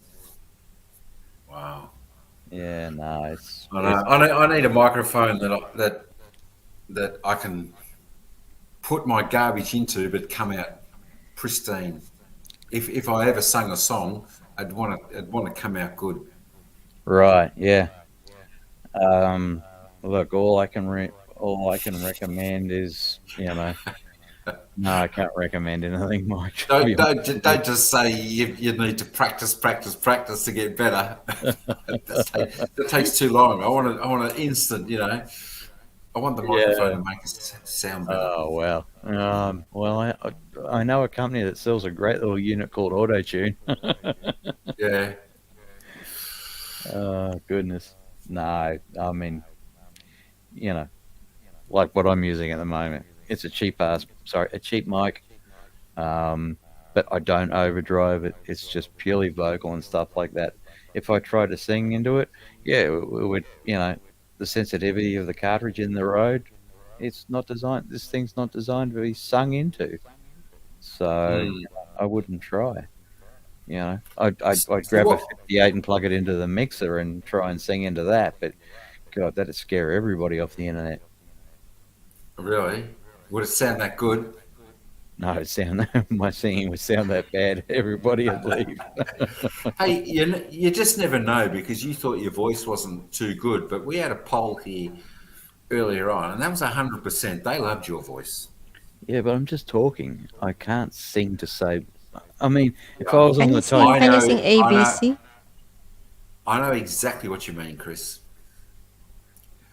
Speaker 1: Wow.
Speaker 3: Yeah, no, it's.
Speaker 1: I need a microphone that I can put my garbage into, but come out pristine. If I ever sung a song, I'd want to come out good.
Speaker 3: Right. Yeah. Look, all I can recommend is no, I can't recommend anything, Mike.
Speaker 1: Don't just say you need to practice to get better. that takes too long. I want an instant. I want the microphone to make us sound better.
Speaker 3: Oh well. Well, I know a company that sells a great little unit called Auto-Tune.
Speaker 1: Yeah.
Speaker 3: Oh goodness. No, I mean, like what I'm using at the moment. It's a cheap mic. But I don't overdrive it. It's just purely vocal and stuff like that. If I try to sing into it, it would, the sensitivity of the cartridge in the Rode, it's not designed. This thing's not designed to be sung into. So I wouldn't try. I'd grab a 58 and plug it into the mixer and try and sing into that. But God, that'd scare everybody off the internet.
Speaker 1: Really? Would it sound that good?
Speaker 3: No, my singing would sound that bad. Everybody would leave.
Speaker 1: Hey, you just never know, because you thought your voice wasn't too good, but we had a poll here earlier on, and that was 100%. They loved your voice.
Speaker 3: Yeah, but I'm just talking. I can't sing to save. I mean, if I was on the
Speaker 4: Titanic, can you sing ABC?
Speaker 1: I know exactly what you mean, Chris.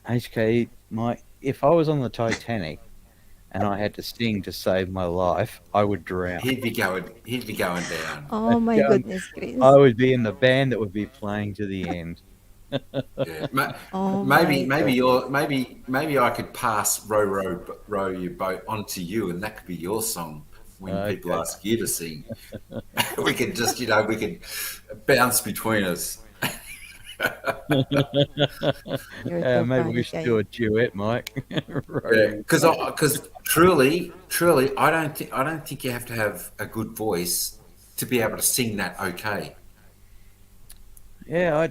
Speaker 3: HK, if I was on the Titanic and I had to sing to save my life, I would drown.
Speaker 1: He'd be going down.
Speaker 4: Oh my goodness, Chris.
Speaker 3: I would be in the band that would be playing to the end.
Speaker 1: Yeah. Maybe I could pass row your boat onto you, and that could be your song when people ask you to sing. We could just, we could bounce between us.
Speaker 3: Maybe we should do a duet, Mike.
Speaker 1: Because truly, I don't think you have to have a good voice to be able to sing that okay.
Speaker 3: Yeah,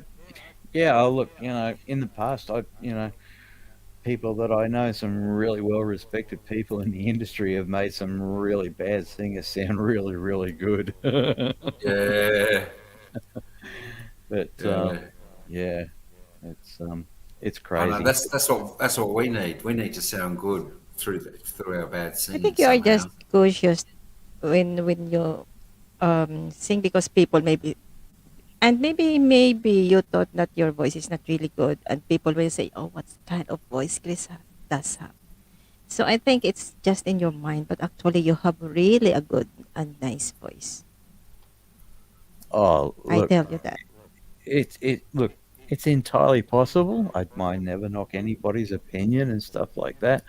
Speaker 3: look, in the past, people that I know, some really well-respected people in the industry, have made some really bad singers sound really, really good.
Speaker 1: Yeah.
Speaker 3: But it's crazy.
Speaker 1: That's what we need. We need to sound good through our bad singing.
Speaker 4: I think you are just cautious when you sing, because people maybe you thought that your voice is not really good, and people will say, "Oh, what kind of voice Chris does have?" So I think it's just in your mind, but actually you have really a good and nice voice.
Speaker 3: Oh, look,
Speaker 4: I tell you that.
Speaker 3: It's entirely possible. I never knock anybody's opinion and stuff like that.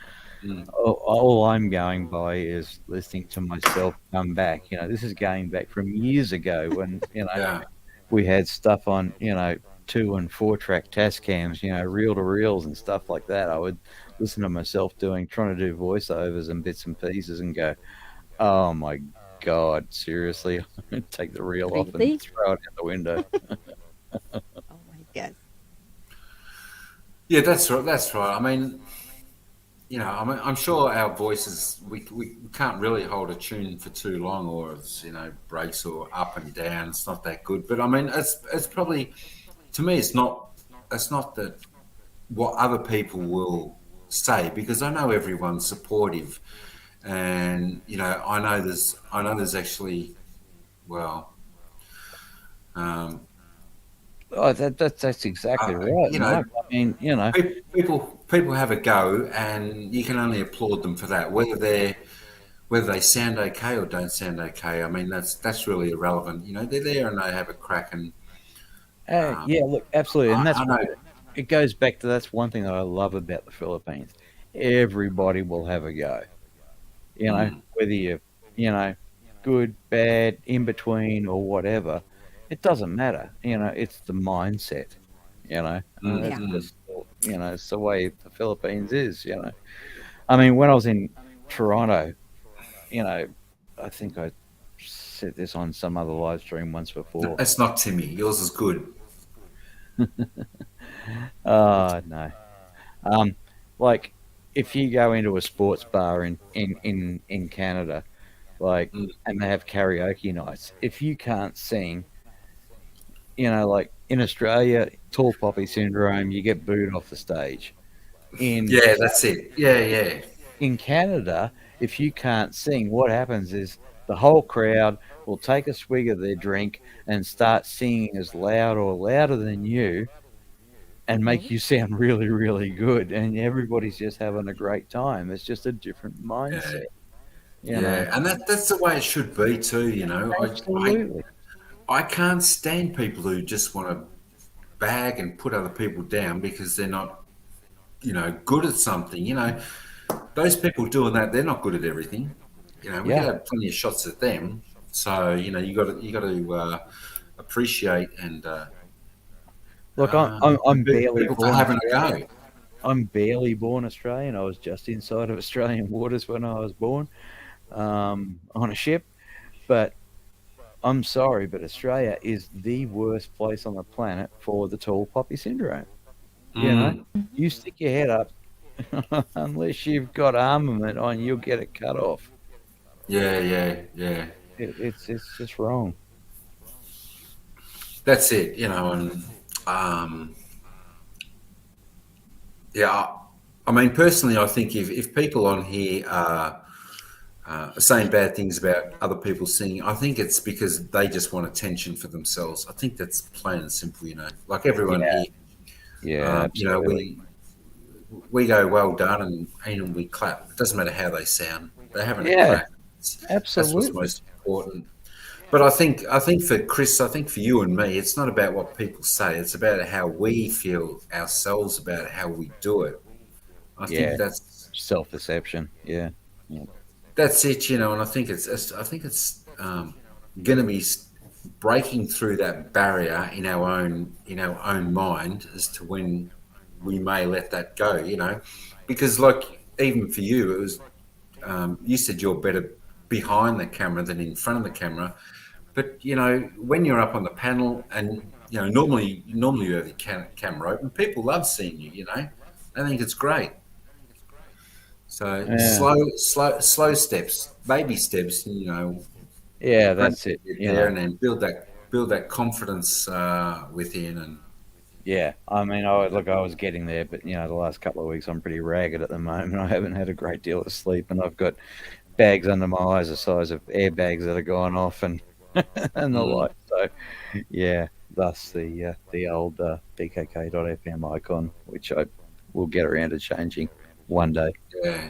Speaker 3: All I'm going by is listening to myself come back. This is going back from years ago when we had stuff on 2 and 4 track Tascams, reel to reels and stuff like that. I would listen to myself trying to do voiceovers and bits and pieces and go, "Oh my God, seriously?" Take the reel off and throw it out the window.
Speaker 4: Oh my God.
Speaker 1: Yeah, that's right. I mean, I'm sure our voices, we can't really hold a tune for too long, or it's breaks or up and down. It's not that good. But I mean, it's probably, to me, it's not that what other people will say, because I know everyone's supportive, and I know there's actually, well,
Speaker 3: that's exactly right, Mike. I mean,
Speaker 1: people have a go, and you can only applaud them for that. Whether they sound okay or don't sound okay, I mean that's really irrelevant. They're there and they have a crack, and
Speaker 3: yeah, look, absolutely, and
Speaker 1: I know.
Speaker 3: it goes back to that's one thing that I love about the Philippines. Everybody will have a go. Whether you're good, bad, in between, or whatever, it doesn't matter. It's the mindset. It's
Speaker 1: Mm.
Speaker 3: just it's the way the Philippines is. I mean, when I was in Toronto, I think I said this on some other live stream once before.
Speaker 1: That's not Timmy. Yours is good.
Speaker 3: Oh no. Like if you go into a sports bar in Canada, and they have karaoke nights, if you can't sing, like in Australia, tall poppy syndrome, you get booed off the stage.
Speaker 1: Yeah, that's it. Yeah.
Speaker 3: In Canada, if you can't sing, what happens is the whole crowd will take a swig of their drink and start singing as loud or louder than you and make you sound really, really good. And everybody's just having a great time. It's just a different mindset.
Speaker 1: Yeah, and that's the way it should be too.
Speaker 3: Absolutely.
Speaker 1: I can't stand people who just want to bag and put other people down because they're not, good at something. Those people doing that, they're not good at everything. We can have plenty of shots at them. So you got to appreciate and
Speaker 3: look. I'm barely
Speaker 1: people
Speaker 3: born.
Speaker 1: for having a go.
Speaker 3: I'm barely born Australian. I was just inside of Australian waters when I was born, on a ship. But I'm sorry, but Australia is the worst place on the planet for the tall poppy syndrome. You stick your head up, unless you've got armament on, you'll get it cut off.
Speaker 1: Yeah.
Speaker 3: It's just wrong.
Speaker 1: That's it, and yeah. I mean, personally, I think if people on here are saying bad things about other people singing, I think it's because they just want attention for themselves. I think that's plain and simple, like everyone here.
Speaker 3: Yeah, absolutely.
Speaker 1: We go well done and we clap. It doesn't matter how they sound. They're having a crack.
Speaker 3: Absolutely.
Speaker 1: That's what's most important. But I think for Chris, I think for you and me, it's not about what people say. It's about how we feel ourselves about how we do it. I think that's
Speaker 3: self-deception. Yeah.
Speaker 1: That's it, and I think it's going to be breaking through that barrier in our own mind as to when we may let that go, because like even for you, it was you said you're better behind the camera than in front of the camera, but when you're up on the panel and normally you have the camera open, people love seeing you. I think it's great. So slow steps, baby steps,
Speaker 3: Yeah, that's it.
Speaker 1: There and then build that confidence within. And
Speaker 3: yeah, I mean, I was getting there, but the last couple of weeks I'm pretty ragged at the moment. I haven't had a great deal of sleep, and I've got bags under my eyes the size of airbags that are going off, and and the like. So yeah, thus the old bkk.fm icon, which I will get around to changing one day.
Speaker 1: Yeah.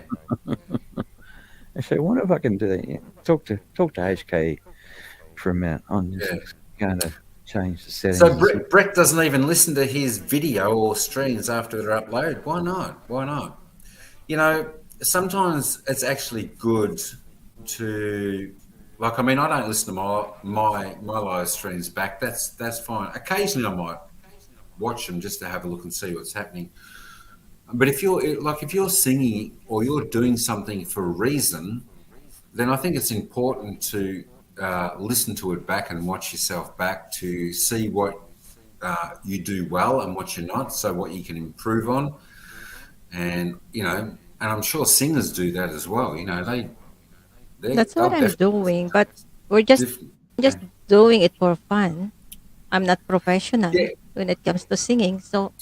Speaker 3: Actually, I wonder if I can do that. Yeah. Talk to HK for a minute. I'm just going to change the settings.
Speaker 1: So Brett doesn't even listen to his video or streams after they're uploaded. Why not? Sometimes it's actually good to, like, I mean, I don't listen to my live streams back. That's fine. Occasionally I might watch them just to have a look and see what's happening. But if you're singing or you're doing something for a reason, then I think it's important to listen to it back and watch yourself back to see what you do well and what you're not, so what you can improve on. And and I'm sure singers do that as well.
Speaker 4: That's what I'm doing, but we're just doing it for fun. I'm not professional when it comes to singing, so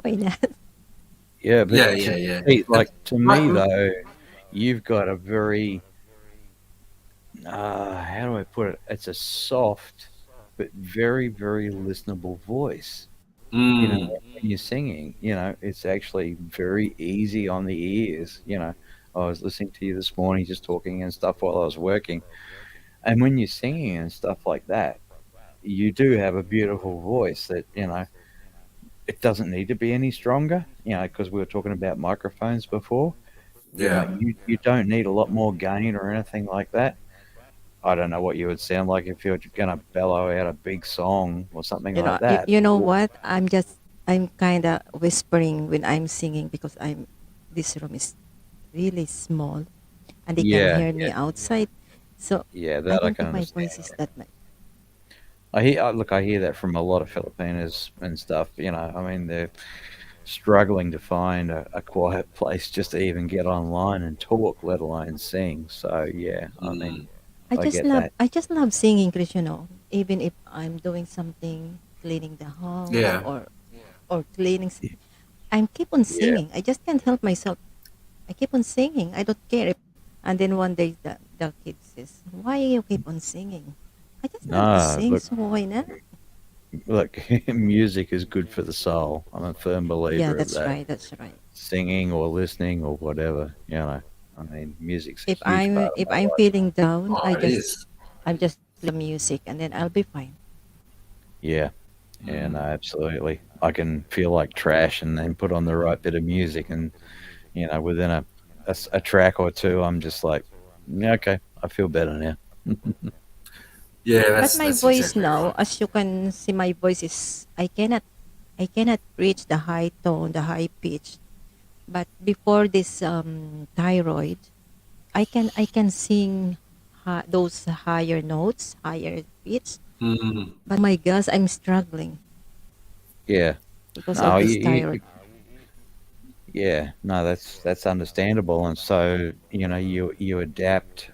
Speaker 4: why not?
Speaker 3: Yeah, but
Speaker 1: yeah.
Speaker 3: To me though, you've got a very how do I put it? It's a soft but very, very listenable voice. You know, when you're singing, it's actually very easy on the ears. I was listening to you this morning, just talking and stuff while I was working. And when you're singing and stuff like that, you do have a beautiful voice that, it doesn't need to be any stronger, because we were talking about microphones before.
Speaker 1: Yeah.
Speaker 3: You don't need a lot more gain or anything like that. I don't know what you would sound like if you're going to bellow out a big song or something like that.
Speaker 4: You know what? I'm kind of whispering when I'm singing because this room is really small and they can
Speaker 3: Yeah,
Speaker 4: hear me outside. So
Speaker 3: yeah,
Speaker 4: I
Speaker 3: that I
Speaker 4: don't
Speaker 3: can
Speaker 4: think my
Speaker 3: understand.
Speaker 4: voice is that much.
Speaker 3: I hear that from a lot of Filipinos and stuff. I mean, they're struggling to find a quiet place just to even get online and talk, let alone sing. So yeah, I mean, I get that.
Speaker 4: I just love singing, Chris, even if I'm doing something, cleaning the house
Speaker 1: Yeah.
Speaker 4: or cleaning. I keep on
Speaker 3: Yeah,
Speaker 4: singing. I just can't help myself. I keep on singing. I don't care if. And then one day the kid says, "Why you keep on singing?" I just love to
Speaker 3: no,
Speaker 4: sing, so why not?
Speaker 3: look, music is good for the soul. I'm a firm
Speaker 4: Yeah,
Speaker 3: believer of
Speaker 4: that's
Speaker 3: that.
Speaker 4: right. That's right.
Speaker 3: Singing or listening or whatever, I mean, music's a huge part of
Speaker 4: If
Speaker 3: my
Speaker 4: I'm
Speaker 3: life.
Speaker 4: feeling down,
Speaker 1: Oh, it is.
Speaker 4: I'm just play music and then I'll be fine.
Speaker 3: Yeah, yeah, no, absolutely. I can feel like trash and then put on the right bit of music, and within a track or two, I'm just like, yeah, okay, I feel better now.
Speaker 1: Yeah,
Speaker 4: But my
Speaker 1: that's
Speaker 4: voice
Speaker 1: exactly
Speaker 4: now,
Speaker 1: right.
Speaker 4: as you can see, my voice is I cannot reach the high tone, the high pitch. But before this thyroid, I can sing those higher notes, higher pitch. But my gosh, I'm struggling
Speaker 3: Yeah,
Speaker 4: because
Speaker 3: no,
Speaker 4: of this thyroid.
Speaker 3: yeah, no, that's understandable, and so you adapt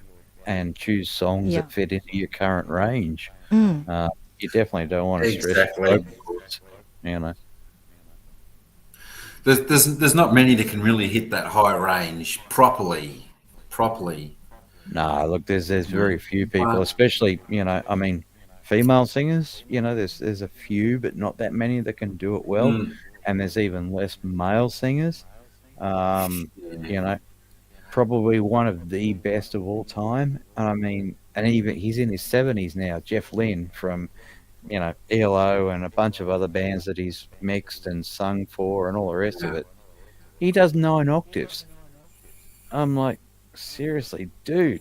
Speaker 3: and choose songs
Speaker 4: Yeah.
Speaker 3: that fit into your current range.
Speaker 4: Mm.
Speaker 3: Uh, you definitely don't want to stress your
Speaker 1: Exactly.
Speaker 3: vocal cords, you know.
Speaker 1: There's not many that can really hit that high range properly. Properly.
Speaker 3: Nah, look, there's
Speaker 1: You know.
Speaker 3: very few people,
Speaker 1: But
Speaker 3: especially, I mean, female singers, there's a few, but not that many that can do it well, and there's even less male singers. Um, you know, Probably one of the best of all time. I mean, and even he's in his 70s now, Jeff Lynne from, ELO and a bunch of other bands that he's mixed and sung for and all the rest of
Speaker 1: yeah,
Speaker 3: it. He does 9 octaves. I'm like, seriously, dude,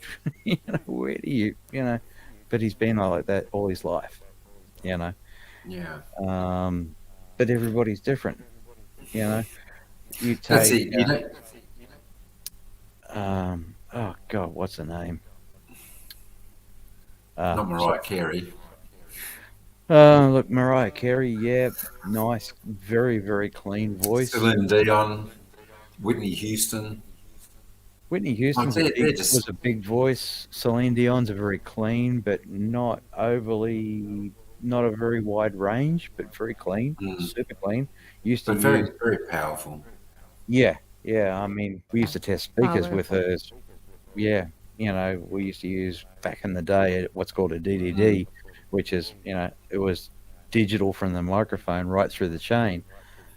Speaker 3: where do but he's been like that all his life, you know.
Speaker 1: yeah.
Speaker 3: Um, but everybody's different, you know. You
Speaker 1: That's
Speaker 3: take,
Speaker 1: it. You don't.
Speaker 3: oh God, what's the name?
Speaker 1: Not
Speaker 3: So,
Speaker 1: Mariah Carey.
Speaker 3: look, Mariah Carey, yeah, nice, very, very clean voice.
Speaker 1: Celine Dion, Whitney Houston.
Speaker 3: Whitney
Speaker 1: Like
Speaker 3: Houston's
Speaker 1: they're just
Speaker 3: was a big voice. Celine Dion's a very clean, but not overly, not a very wide range, but very clean, super clean. Used to
Speaker 1: but very
Speaker 3: use,
Speaker 1: very powerful.
Speaker 3: yeah, yeah. I mean, we used to test speakers with
Speaker 4: Powerful.
Speaker 3: hers. Yeah, we used to use back in the day what's called a DDD, which is, it was digital from the microphone right through the chain,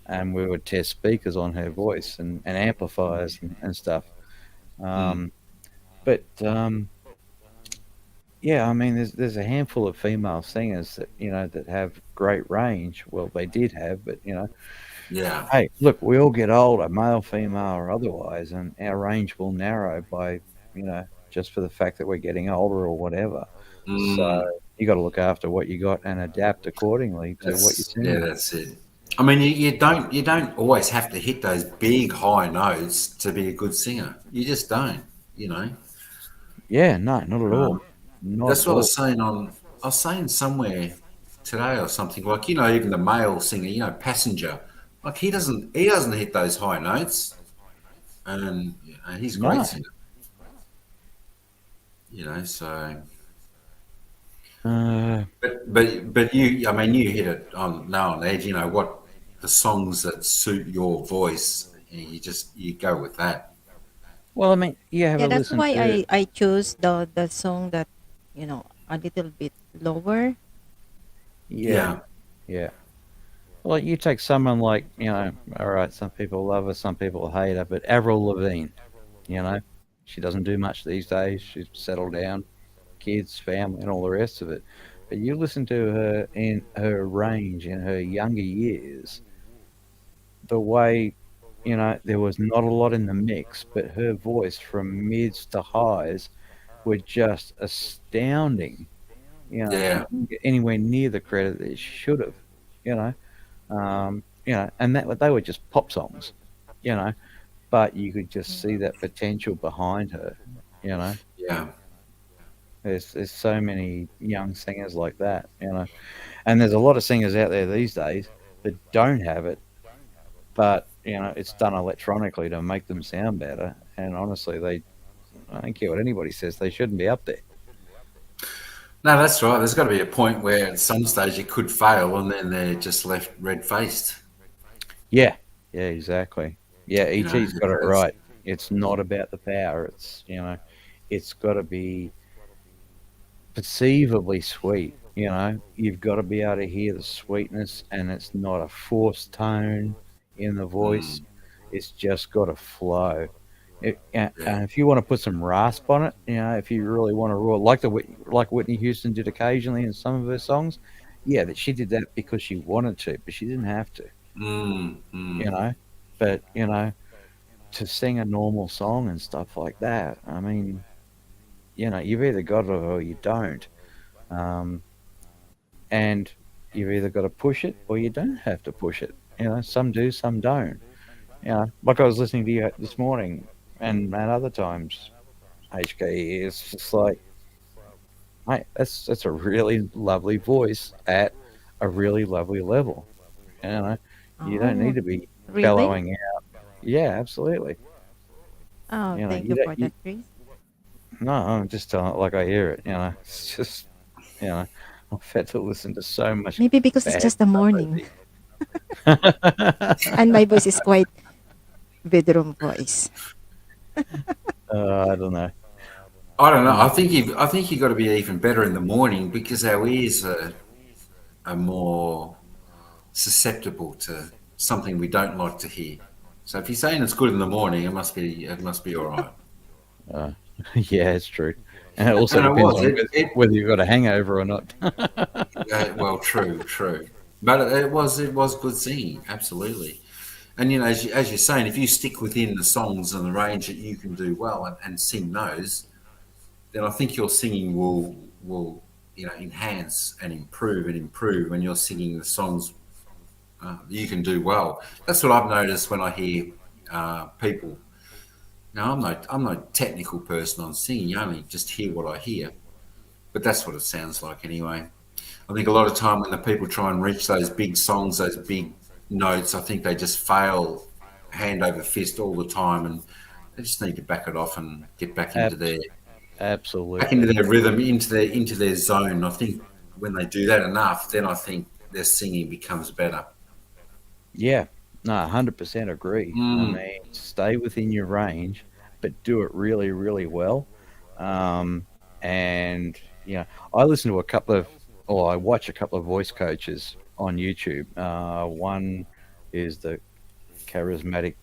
Speaker 3: and we would test speakers on her voice and amplifiers and stuff. Um, but yeah, I mean, there's a handful of female singers that that have great range. Well, they did have, but
Speaker 1: Yeah.
Speaker 3: hey, look, we all get older, male, female, or otherwise, and our range will narrow by just for the fact that we're getting older or whatever. So you got to look after what you got and adapt accordingly to what you're singing.
Speaker 1: That's it. I mean, you don't always have to hit those big high notes to be a good singer. You just don't. You know.
Speaker 3: Yeah, no, not at all, not
Speaker 1: That's
Speaker 3: at
Speaker 1: what I
Speaker 3: all.
Speaker 1: was saying on. I was saying somewhere today or something like even the male singer, Passenger, like he doesn't hit those high notes, and he's a great
Speaker 3: No,
Speaker 1: singer. So.
Speaker 3: uh,
Speaker 1: But you hit it on nail on the edge. What the songs that suit your voice you go with that.
Speaker 3: Well, I mean, you have
Speaker 4: Yeah,
Speaker 3: a
Speaker 4: that's
Speaker 3: listen
Speaker 4: why
Speaker 3: to.
Speaker 4: I choose the song that, a little bit lower.
Speaker 3: Yeah,
Speaker 1: Yeah,
Speaker 3: yeah. Well, you take someone like, all right, some people love her, some people hate her, but Avril Lavigne, you know, she doesn't do much these days. She's settled down, kids, family, and all the rest of it. But you listen to her in her range in her younger years, the way, there was not a lot in the mix, but her voice from mids to highs were just astounding. She
Speaker 1: yeah,
Speaker 3: didn't get anywhere near the credit that she should have, you know. And that they were just pop songs, you know, but you could just see that potential behind her, you know.
Speaker 1: yeah.
Speaker 3: There's so many young singers like that, and there's a lot of singers out there these days that don't have it, but it's done electronically to make them sound better. And honestly, I don't care what anybody says, they shouldn't be up there.
Speaker 1: No, that's right. There's got to be a point where at some stage it could fail, and then they're just left red faced.
Speaker 3: Yeah, yeah, exactly. Yeah,
Speaker 1: You know,
Speaker 3: ET's got it
Speaker 1: that's
Speaker 3: right. It's not about the power. It's got to be perceivably sweet. You've got to be able to hear the sweetness, and it's not a forced tone in the voice. It's just got to flow. And if you want to put some rasp on it, if you really want to roar like Whitney Houston did occasionally in some of her songs, yeah, that she did that because she wanted to, but she didn't have to. You know, but to sing a normal song and stuff like that, I mean, you've either got it or you don't. Um, and you've either got to push it or you don't have to push it. Some do, some don't. Like I was listening to you this morning and at other times, HK, is just like, mate, that's a really lovely voice at a really lovely level. You don't need
Speaker 4: Oh,
Speaker 3: to be
Speaker 4: really?
Speaker 3: bellowing out. Yeah, absolutely.
Speaker 4: Oh, thank
Speaker 3: You
Speaker 4: you
Speaker 3: don't.
Speaker 4: for that, Chris.
Speaker 3: No, I'm just telling it like I hear it. It's just I've had to listen to so much
Speaker 4: Maybe because it's
Speaker 3: bad
Speaker 4: just the
Speaker 3: stuff
Speaker 4: morning,
Speaker 3: over
Speaker 4: and my voice is quite bedroom voice.
Speaker 3: I don't know.
Speaker 1: I don't know.
Speaker 3: Uh,
Speaker 1: I think you got to be even better in the morning because our ears are more susceptible to something we don't like to hear. So if you're saying it's good in the morning, it must be all right.
Speaker 3: uh, yeah, it's true, and it also
Speaker 1: And it
Speaker 3: depends
Speaker 1: was
Speaker 3: on whether you've got a hangover or not.
Speaker 1: well, true, but it was good singing, absolutely. And as you're saying, if you stick within the songs and the range that you can do well and sing those, then I think your singing will enhance and improve when you're singing the songs you can do well. That's what I've noticed when I hear people. Now I'm not a technical person on singing. You only just hear what I hear, but that's what it sounds like anyway. I think a lot of time when the people try and reach those big songs, those big notes, I think they just fail hand over fist all the time, and they just need to back it off and get
Speaker 3: Abs-
Speaker 1: back into
Speaker 3: Absolutely.
Speaker 1: their rhythm, into their zone. I think when they do that enough, then I think their singing becomes better.
Speaker 3: Yeah, no, 100% agree. I
Speaker 1: Mm,
Speaker 3: mean, stay within your range, but do it really, really well. Um, and I listen to I watch a couple of voice coaches on YouTube. One is the charismatic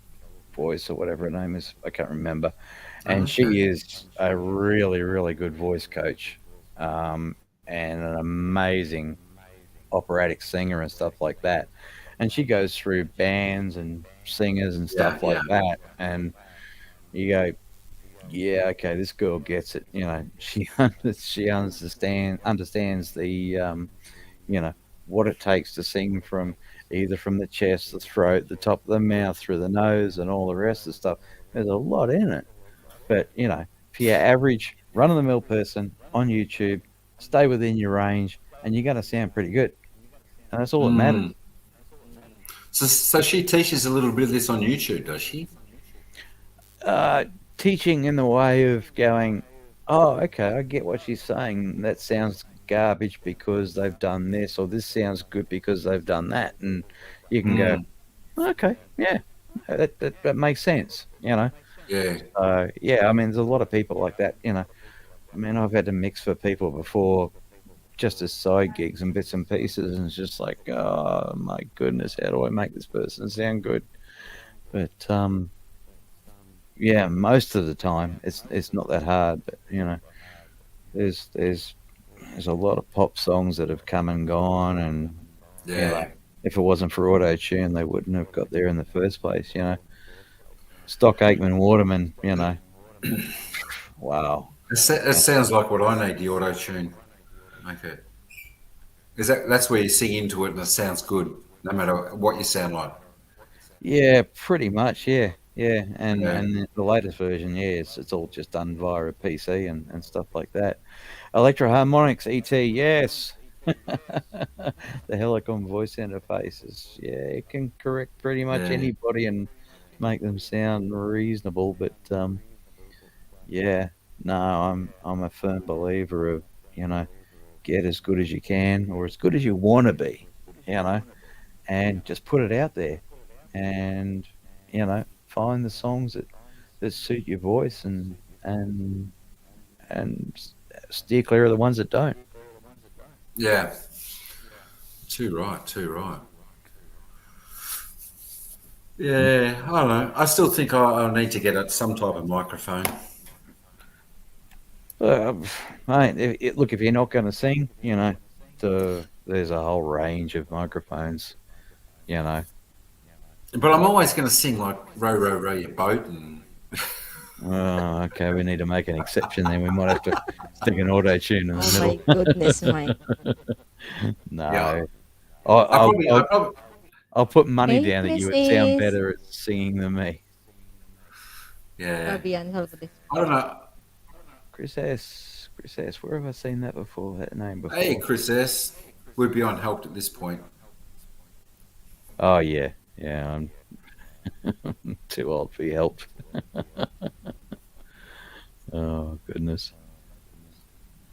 Speaker 3: voice or whatever her name is. I can't remember. And
Speaker 1: okay.
Speaker 3: she is a really, really good voice coach, um, and an amazing operatic singer and stuff like that. And she goes through bands and singers and
Speaker 1: Yeah,
Speaker 3: stuff
Speaker 1: yeah.
Speaker 3: like that. And you go, yeah, okay, this girl gets it. She understands the what it takes to sing from either from the chest, the throat, the top of the mouth, through the nose, and all the rest of the stuff. There's a lot in it. But for your average run of the mill person on YouTube, stay within your range, and you're going to sound pretty good. And that's all that matters.
Speaker 1: Mm. So she teaches a little bit of this on YouTube, does she?
Speaker 3: Uh, Teaching in the way of going, oh, okay, I get what she's saying. That sounds garbage because they've done this, or this sounds good because they've done that. And you can go,
Speaker 1: Mm.
Speaker 3: okay, yeah, that makes sense, you know.
Speaker 1: Yeah.
Speaker 3: Yeah, I mean, there's a lot of people like that, you know. I mean, I've had to mix for people before, just as side gigs and bits and pieces, and it's just like, oh my goodness, how do I make this person sound good? But yeah, most of the time it's not that hard. But you know, there's a lot of pop songs that have come and gone, and you know, if it wasn't for auto tune, they wouldn't have got there in the first place. You know, Stock Aitken Waterman. You know, wow.
Speaker 1: It sounds like what I need, the auto tune. Okay. That's where you sing into it and it sounds good, no matter what you sound like.
Speaker 3: Yeah, pretty much. Yeah, and the latest version, yeah, it's all just done via a PC and stuff like that. Electro Harmonics ET, yes. The Helicon voice interfaces, yeah, it can correct pretty much anybody and make them sound reasonable. But yeah, no, I'm a firm believer of, you know, get as good as you can or as good as you want to be, you know, and just put it out there, and you know, find the songs that suit your voice, and steer clear of the ones that don't.
Speaker 1: Yeah. Too right. Yeah, I don't know. I still think I need to get some type of microphone.
Speaker 3: Mate, look, if you're not going to sing, you know, there's a whole range of microphones, you know.
Speaker 1: But I'm always going to sing like "Row, row, row your boat" and.
Speaker 3: Oh, okay. We need to make an exception then. We might have to stick an auto tune in the middle.
Speaker 4: Oh my goodness, Mike.
Speaker 3: No,
Speaker 1: Yeah.
Speaker 3: I'll put money
Speaker 4: Hey,
Speaker 3: down that you would
Speaker 4: Chris
Speaker 3: sound
Speaker 4: is.
Speaker 3: better at singing than me.
Speaker 1: Yeah.
Speaker 4: Hello.
Speaker 1: I don't know.
Speaker 3: Chris S. Where have I seen that before? That name before?
Speaker 1: Hey, Chris S. We're beyond helped at this point.
Speaker 3: Oh yeah. I'm too old to be helped. Oh goodness.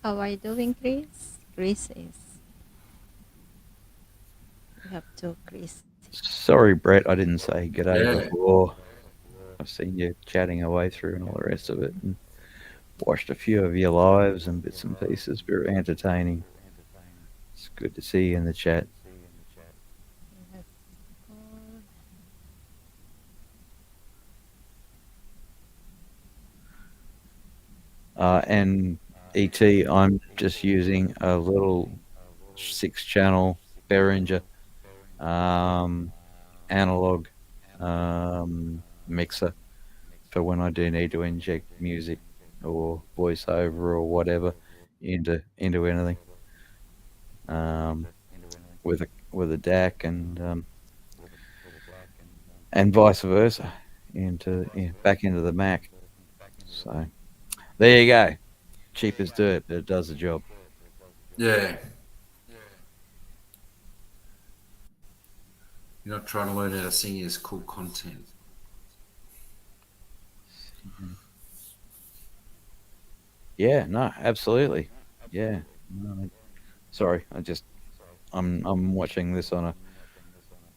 Speaker 4: How are you doing, Chris? Chris is. We have two Chris.
Speaker 3: Sorry, Brett, I didn't say g'day before. I've seen you chatting away through and all the rest of it, and watched a few of your lives and bits and pieces. Very entertaining. It's good to see you in the chat. And ET, I'm just using a little 6-channel Behringer analog mixer for when I do need to inject music or voiceover or whatever into anything. With a DAC and vice versa back into the Mac. So there you go. Cheap as dirt, but it does the job.
Speaker 1: Yeah. You're not trying to learn how to sing as cool content.
Speaker 3: Yeah, no, absolutely. Yeah. No, sorry, I'm watching this on a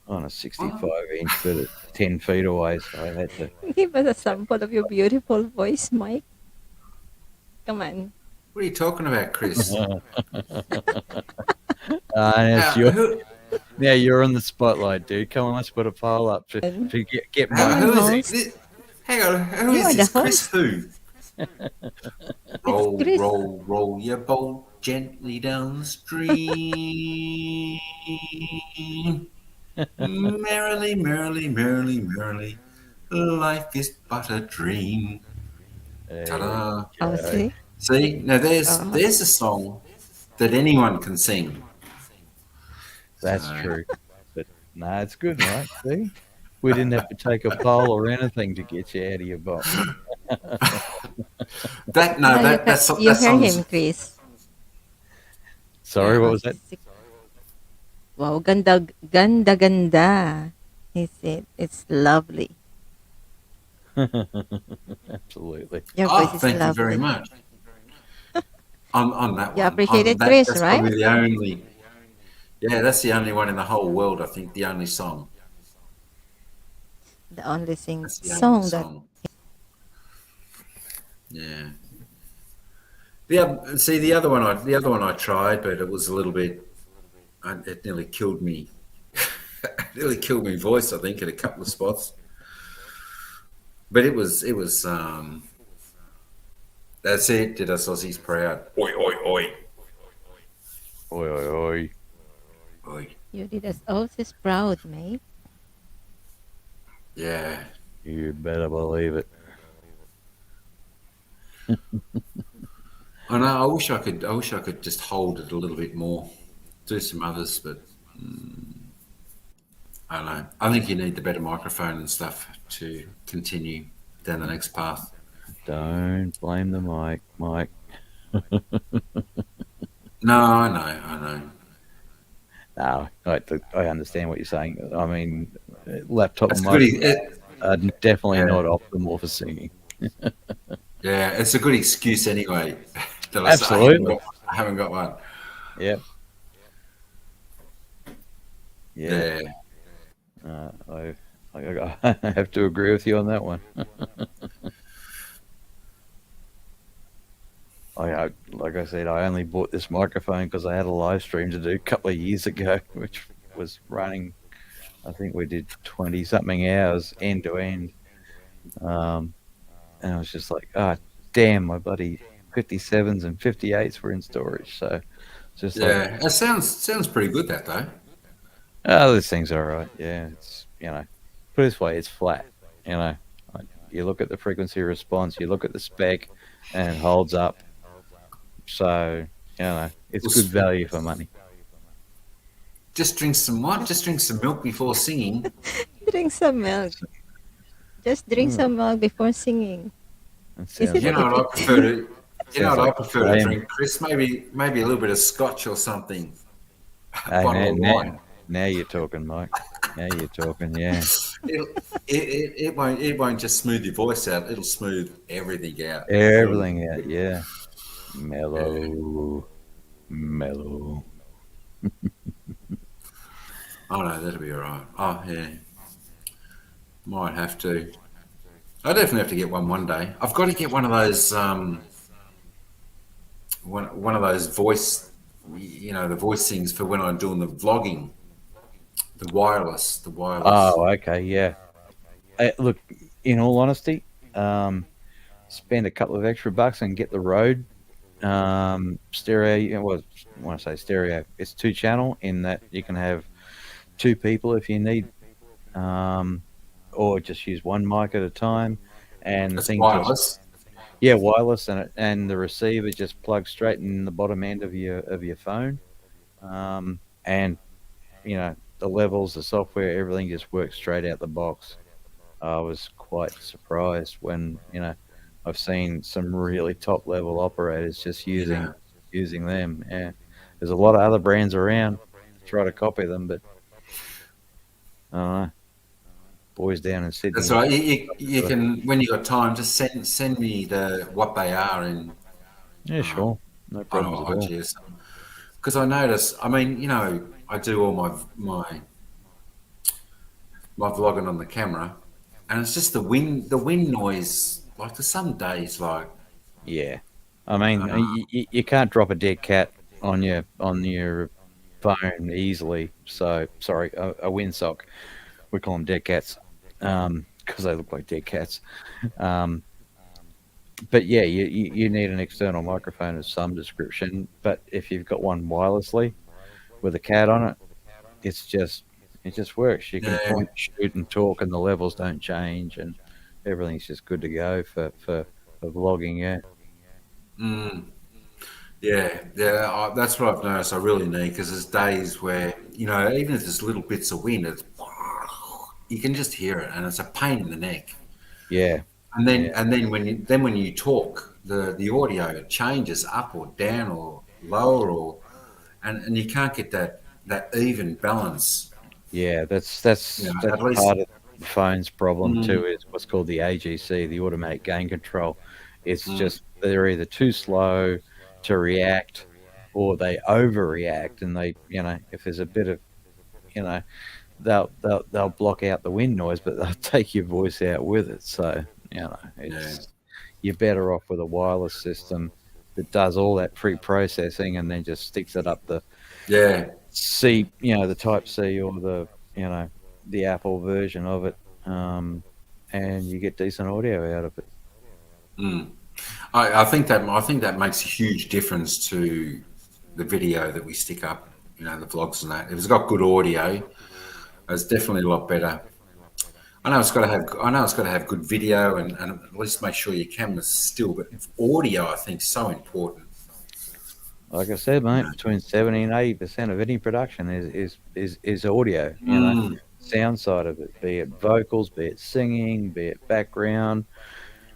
Speaker 3: 65-inch, but at 10 feet away, so I had to
Speaker 4: Give us a sample of your beautiful voice, Mike. Come on.
Speaker 1: What are you talking about, Chris?
Speaker 3: Now you're on the spotlight, dude. Come on, let's put a poll up to get Mike.
Speaker 1: Who is it? Hang on, who is this? Chris who? Roll your boat gently down the stream. Merrily, merrily, merrily, merrily, life is but a dream. Ta-da! See, now there's a song that anyone can sing.
Speaker 3: That's true, but it's good, right? See, we didn't have to take a poll or anything to get you out of your box.
Speaker 4: You heard him, Chris.
Speaker 3: Sorry, what was that?
Speaker 4: Wow, ganda. He said it's lovely.
Speaker 3: Absolutely.
Speaker 4: Your voice is
Speaker 1: thank
Speaker 4: lovely.
Speaker 1: you very much. On that one.
Speaker 4: You appreciate it, Chris,
Speaker 1: that's
Speaker 4: right?
Speaker 1: Probably the only. Yeah, that's the only one in the whole world. I think the only song.
Speaker 4: The only
Speaker 1: That's the only
Speaker 4: song that
Speaker 1: song. Yeah. The other one I tried, but it was a little bit. It nearly killed me. It nearly killed me voice. I think at a couple of spots. But it was. That's it. Did us Aussies proud? Oi oi oi
Speaker 3: Oi, oi, oi.
Speaker 1: oi.
Speaker 4: you did us Aussies proud, mate.
Speaker 1: Yeah.
Speaker 3: You better believe it.
Speaker 1: I know. I wish I could. I wish I could just hold it a little bit more. Do some others, but I don't know. I think you need the better microphone and stuff to continue down the next path.
Speaker 3: Don't blame the mic, Mike.
Speaker 1: No, I know.
Speaker 3: No, I understand what you're saying. I mean, laptop
Speaker 1: It's a good.
Speaker 3: microphones are definitely
Speaker 1: Yeah,
Speaker 3: not optimal for singing.
Speaker 1: yeah. It's a good excuse anyway. That
Speaker 3: Absolutely.
Speaker 1: I haven't got one.
Speaker 3: Yep. Yeah.
Speaker 1: Yeah.
Speaker 3: I have to agree with you on that one. Like I said, I only bought this microphone because I had a live stream to do a couple of years ago, which was running. I think we did 20 something hours end to end. And I was just like, oh, damn, my bloody 57s and 58s were in storage. So it's just like,
Speaker 1: Yeah. It sounds pretty good, that though.
Speaker 3: oh, this thing's all right. Yeah, it's, put it this way, it's flat. You look at the frequency response, you look at the spec, and it holds up. So, it's good value for money.
Speaker 1: Just drink some what? Just drink some milk before singing.
Speaker 4: Drink some milk. Just drink some milk before singing. Is it
Speaker 1: You know what I prefer to. You know what I prefer to
Speaker 3: Australian.
Speaker 1: drink, Chris? Maybe a little bit of scotch or something. A
Speaker 3: Hey,
Speaker 1: bottle of wine.
Speaker 3: now you're talking, Mike. Now you're talking, yeah.
Speaker 1: It won't just smooth your voice out. It'll smooth everything out.
Speaker 3: Everything out, yeah.
Speaker 1: Yeah.
Speaker 3: Mellow.
Speaker 1: Oh no, that'll be all right. Oh yeah, might have to. I definitely have to get one day. I've got to get one of those one of those voice, the voice things for when I'm doing the vlogging. The wireless.
Speaker 3: Oh, okay, yeah. Look, in all honesty, spend a couple of extra bucks and get the Rode stereo. Well, when I say stereo, it's 2-channel in that you can have 2 people if you need, or just use one mic at a time. And the
Speaker 1: It's
Speaker 3: thing
Speaker 1: wireless.
Speaker 3: wireless, and the receiver just plugs straight in the bottom end of your phone, and the levels, the software, everything just works straight out the box. I was quite surprised when I've seen some really top level operators just using them. Yeah, there's a lot of other brands around try to copy them, but boys down in Sydney.
Speaker 1: That's right. You can, when you got time, just send me what they are and
Speaker 3: Yeah, sure, no problems at all.
Speaker 1: because I notice. I mean, I do all my vlogging on the camera, and it's just the wind noise. Like there's some days like
Speaker 3: Yeah, I mean, you can't drop a dead cat on your phone easily. So sorry, a windsock. We call them dead cats because they look like dead cats. But yeah, you need an external microphone of some description. But if you've got one wirelessly with a cat on it, it just works. You can point, shoot, and talk, and the levels don't change, and everything's just good to go for vlogging. Yeah.
Speaker 1: Yeah. That's what I've noticed. I really need because there's days where even if there's little bits of wind, you can just hear it, and it's a pain in the neck.
Speaker 3: Yeah.
Speaker 1: And then when you talk, the audio changes up or down or lower and you can't get that even balance.
Speaker 3: Yeah, that's
Speaker 1: At least
Speaker 3: part of the phone's problem too. Is what's called the AGC, the automatic gain control. It's just they're either too slow to react, or they overreact, and if there's a bit of they'll block out the wind noise, but they'll take your voice out with it. So
Speaker 1: Yeah.
Speaker 3: you're better off with a wireless system that does all that pre-processing and then just sticks it up the
Speaker 1: Yeah.
Speaker 3: C, the Type C or the Apple version of it, and you get decent audio out of it.
Speaker 1: I think that makes a huge difference to the video that we stick up. The vlogs and that. If it's got good audio, it's definitely a lot better. I know it's got to have good video and at least make sure your camera's still. But audio, I think, is so important.
Speaker 3: Like I said, mate, between 70 and 80% of any production is audio. Sound side of it, be it vocals, be it singing, be it background.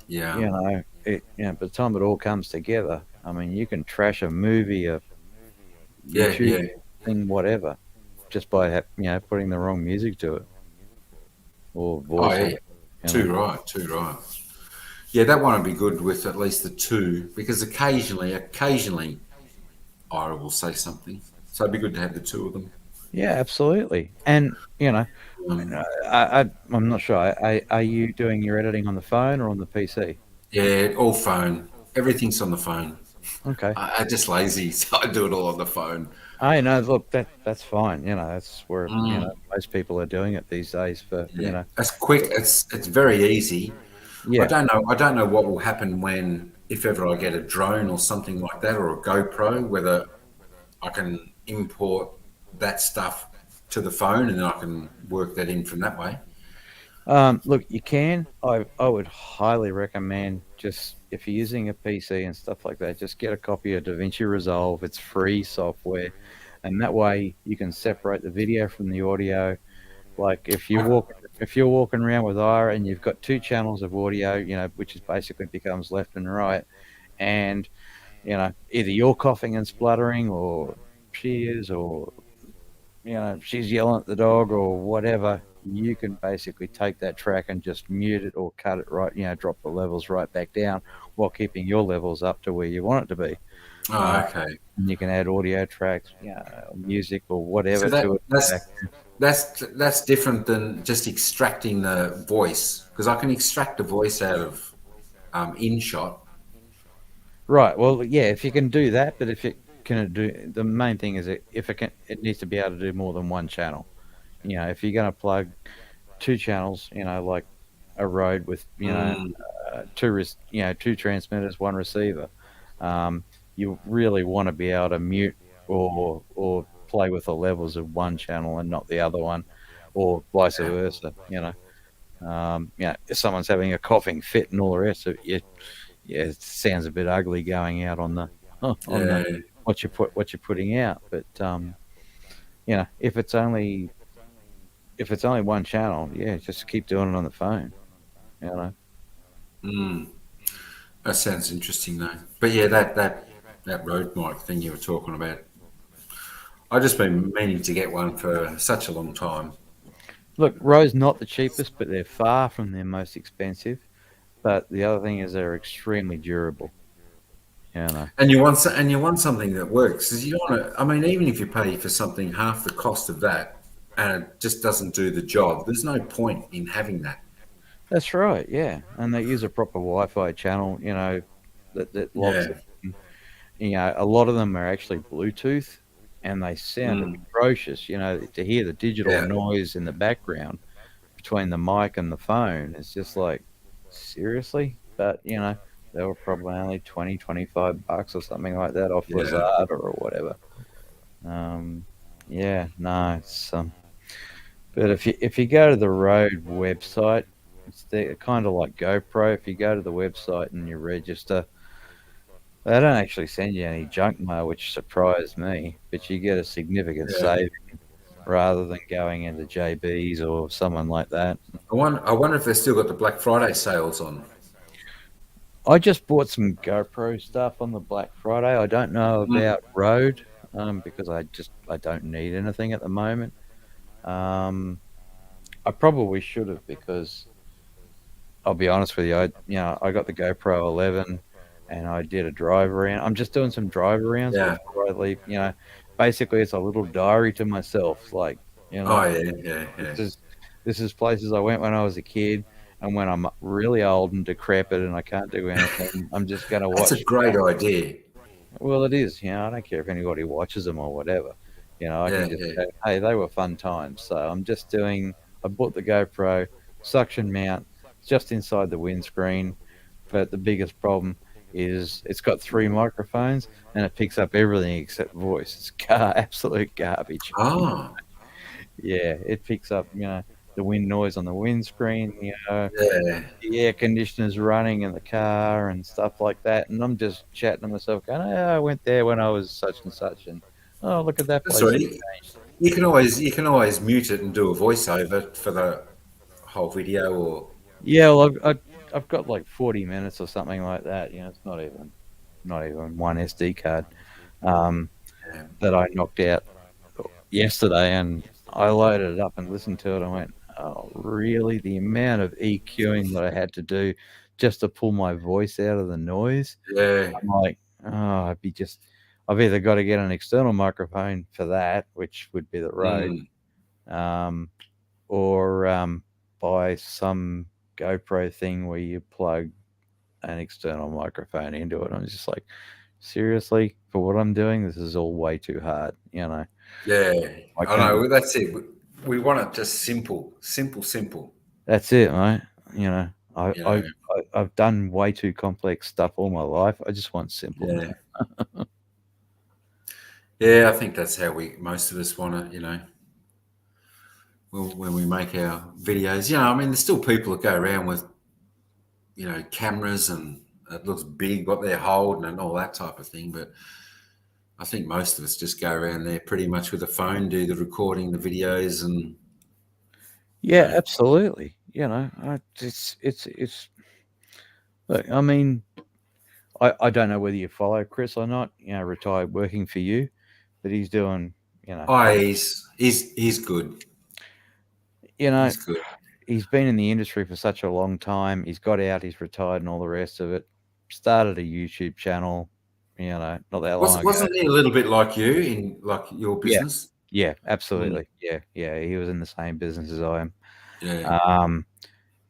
Speaker 1: Yeah.
Speaker 3: By the time it all comes together, I mean, you can trash a movie, a YouTube thing, whatever, just by putting the wrong music to it or voice.
Speaker 1: Oh, yeah. Too right. Yeah, that one would be good with at least the two, because occasionally, Ira will say something, so it'd be good to have the two of them.
Speaker 3: Yeah, absolutely. And I'm not sure. Are you doing your editing on the phone or on the PC?
Speaker 1: Yeah, all phone. Everything's on the phone.
Speaker 3: Okay.
Speaker 1: I'm just lazy, so I do it all on the phone.
Speaker 3: I know. Look, that's fine. That's where most people are doing it these days.
Speaker 1: That's quick. It's very easy.
Speaker 3: Yeah.
Speaker 1: I don't know what will happen if ever I get a drone or something like that, or a GoPro, whether I can import that stuff to the phone and then I can work that in from that way.
Speaker 3: Look, you can. I would highly recommend, just if you're using a PC and stuff like that, just get a copy of DaVinci Resolve. It's free software, and that way you can separate the video from the audio. Like if you're walking around with Ira and you've got two channels of audio, which is basically becomes left and right, and either you're coughing and spluttering, or she is, or she's yelling at the dog or whatever, you can basically take that track and just mute it or cut it right, drop the levels right back down while keeping your levels up to where you want it to be.
Speaker 1: Oh, okay.
Speaker 3: And you can add audio tracks, music or whatever to it.
Speaker 1: That's different than just extracting the voice, because I can extract the voice out of InShot.
Speaker 3: Right. Well, yeah, if you can do that, but if it can do, the main thing is it needs to be able to do more than one channel. If you're going to plug two channels, like a Rode with two transmitters, one receiver, you really want to be able to mute or play with the levels of one channel and not the other one, or vice versa. If someone's having a coughing fit and all the rest of it, it sounds a bit ugly going out on the what you're putting out. But if it's only one channel, just keep doing it on the phone.
Speaker 1: That sounds interesting, though. But yeah, that Rode mic thing you were talking about, I've just been meaning to get one for such a long time.
Speaker 3: Look, Rode's not the cheapest, but they're far from their most expensive. But the other thing is they're extremely durable.
Speaker 1: And you want something that works. Because you don't want to. I mean, even if you pay for something half the cost of that, and it just doesn't do the job, there's no point in having that.
Speaker 3: That's right. Yeah, and they use a proper Wi-Fi channel. That locks it. A lot of them are actually Bluetooth, and they sound atrocious. To hear the digital noise in the background between the mic and the phone, it's just like, seriously. But they were probably only $20-$25 or something like that off Lazada or whatever. It's but if you go to the Rode website, it's kind of like GoPro. If you go to the website and you register, they don't actually send you any junk mail, which surprised me, but you get a significant saving rather than going into JB's or someone like that.
Speaker 1: I wonder if they've still got the Black Friday sales on.
Speaker 3: I just bought some GoPro stuff on the Black Friday. I don't know about Rode because I don't need anything at the moment. I probably should have, because I'll be honest with you, I got the GoPro 11 and I did a drive around. I'm just doing some drive arounds before I leave. Basically it's a little diary to myself. Like, You know,
Speaker 1: yeah.
Speaker 3: this is places I went when I was a kid, and when I'm really old and decrepit and I can't do anything, I'm just going to
Speaker 1: That's
Speaker 3: watch.
Speaker 1: a great idea.
Speaker 3: Well, it is. I don't care if anybody watches them or whatever. I can just
Speaker 1: Yeah.
Speaker 3: go, hey, they were fun times. So I'm just doing. I bought the GoPro suction mount just inside the windscreen, but the biggest problem is it's got 3 microphones and it picks up everything except voice. It's absolute garbage.
Speaker 1: Oh,
Speaker 3: Yeah, it picks up, the wind noise on the windscreen,
Speaker 1: yeah.
Speaker 3: the air conditioner's running in the car and stuff like that. And I'm just chatting to myself, going, "Oh, I went there when I was such and such, and oh, look at that
Speaker 1: That's
Speaker 3: place."
Speaker 1: right. You can always mute it and do a voiceover for the whole video, or
Speaker 3: Yeah, well, I've got like 40 minutes or something like that. It's not even one SD card that I knocked out yesterday, and I loaded it up and listened to it. I went, "Oh, really? The amount of EQing that I had to do just to pull my voice out of the noise."
Speaker 1: yeah.
Speaker 3: I'm like, "Oh, I've either got to get an external microphone for that, which would be the Rode, um, or buy some GoPro thing where you plug an external microphone into it." I'm just like, seriously, for what I'm doing, this is all way too hard.
Speaker 1: Yeah,
Speaker 3: I
Speaker 1: I
Speaker 3: can't.
Speaker 1: know. That's it. We want it just simple.
Speaker 3: That's it, mate. I,
Speaker 1: You
Speaker 3: I,
Speaker 1: know.
Speaker 3: I've done way too complex stuff all my life. I just want simple
Speaker 1: Yeah,
Speaker 3: now.
Speaker 1: yeah. I think that's how most of us want it. When we make our videos. I mean, there's still people that go around with cameras and it looks big what they're holding and all that type of thing, but I think most of us just go around there pretty much with a phone, do the recording, the videos, and
Speaker 3: Yeah, absolutely. It's. Look, I mean, I don't know whether you follow Chris or not. Retired working for you, but he's doing.
Speaker 1: he's good. He's good.
Speaker 3: He's been in the industry for such a long time. He's got out, he's retired, and all the rest of it. Started a YouTube channel, not that long ago.
Speaker 1: Wasn't he a little bit like you in like your business?
Speaker 3: Yeah, absolutely. Yeah. He was in the same business as I am.
Speaker 1: Yeah.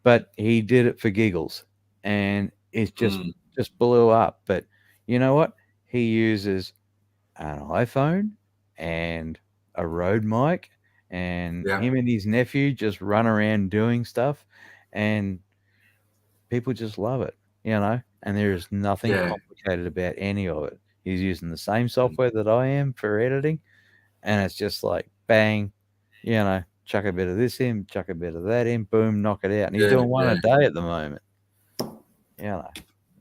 Speaker 3: But he did it for giggles, and it just blew up. But you know what? He uses an iPhone and a Rode mic, and him and his nephew just run around doing stuff, and people just love it, and there is nothing complicated about any of it. He's using the same software that I am for editing, and it's just like bang, chuck a bit of this in, chuck a bit of that in, boom, knock it out. And he's doing one a day at the moment.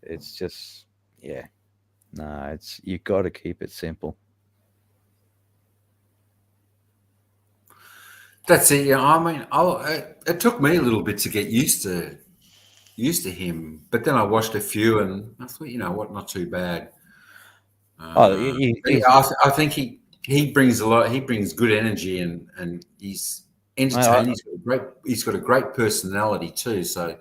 Speaker 3: It's just, no, you got to keep it simple.
Speaker 1: That's it. Yeah, I mean, it took me a little bit to get used to him, but then I watched a few and I thought, you know what, not too bad. I think he brings a lot. He brings good energy and he's entertaining. He's got a great personality too. So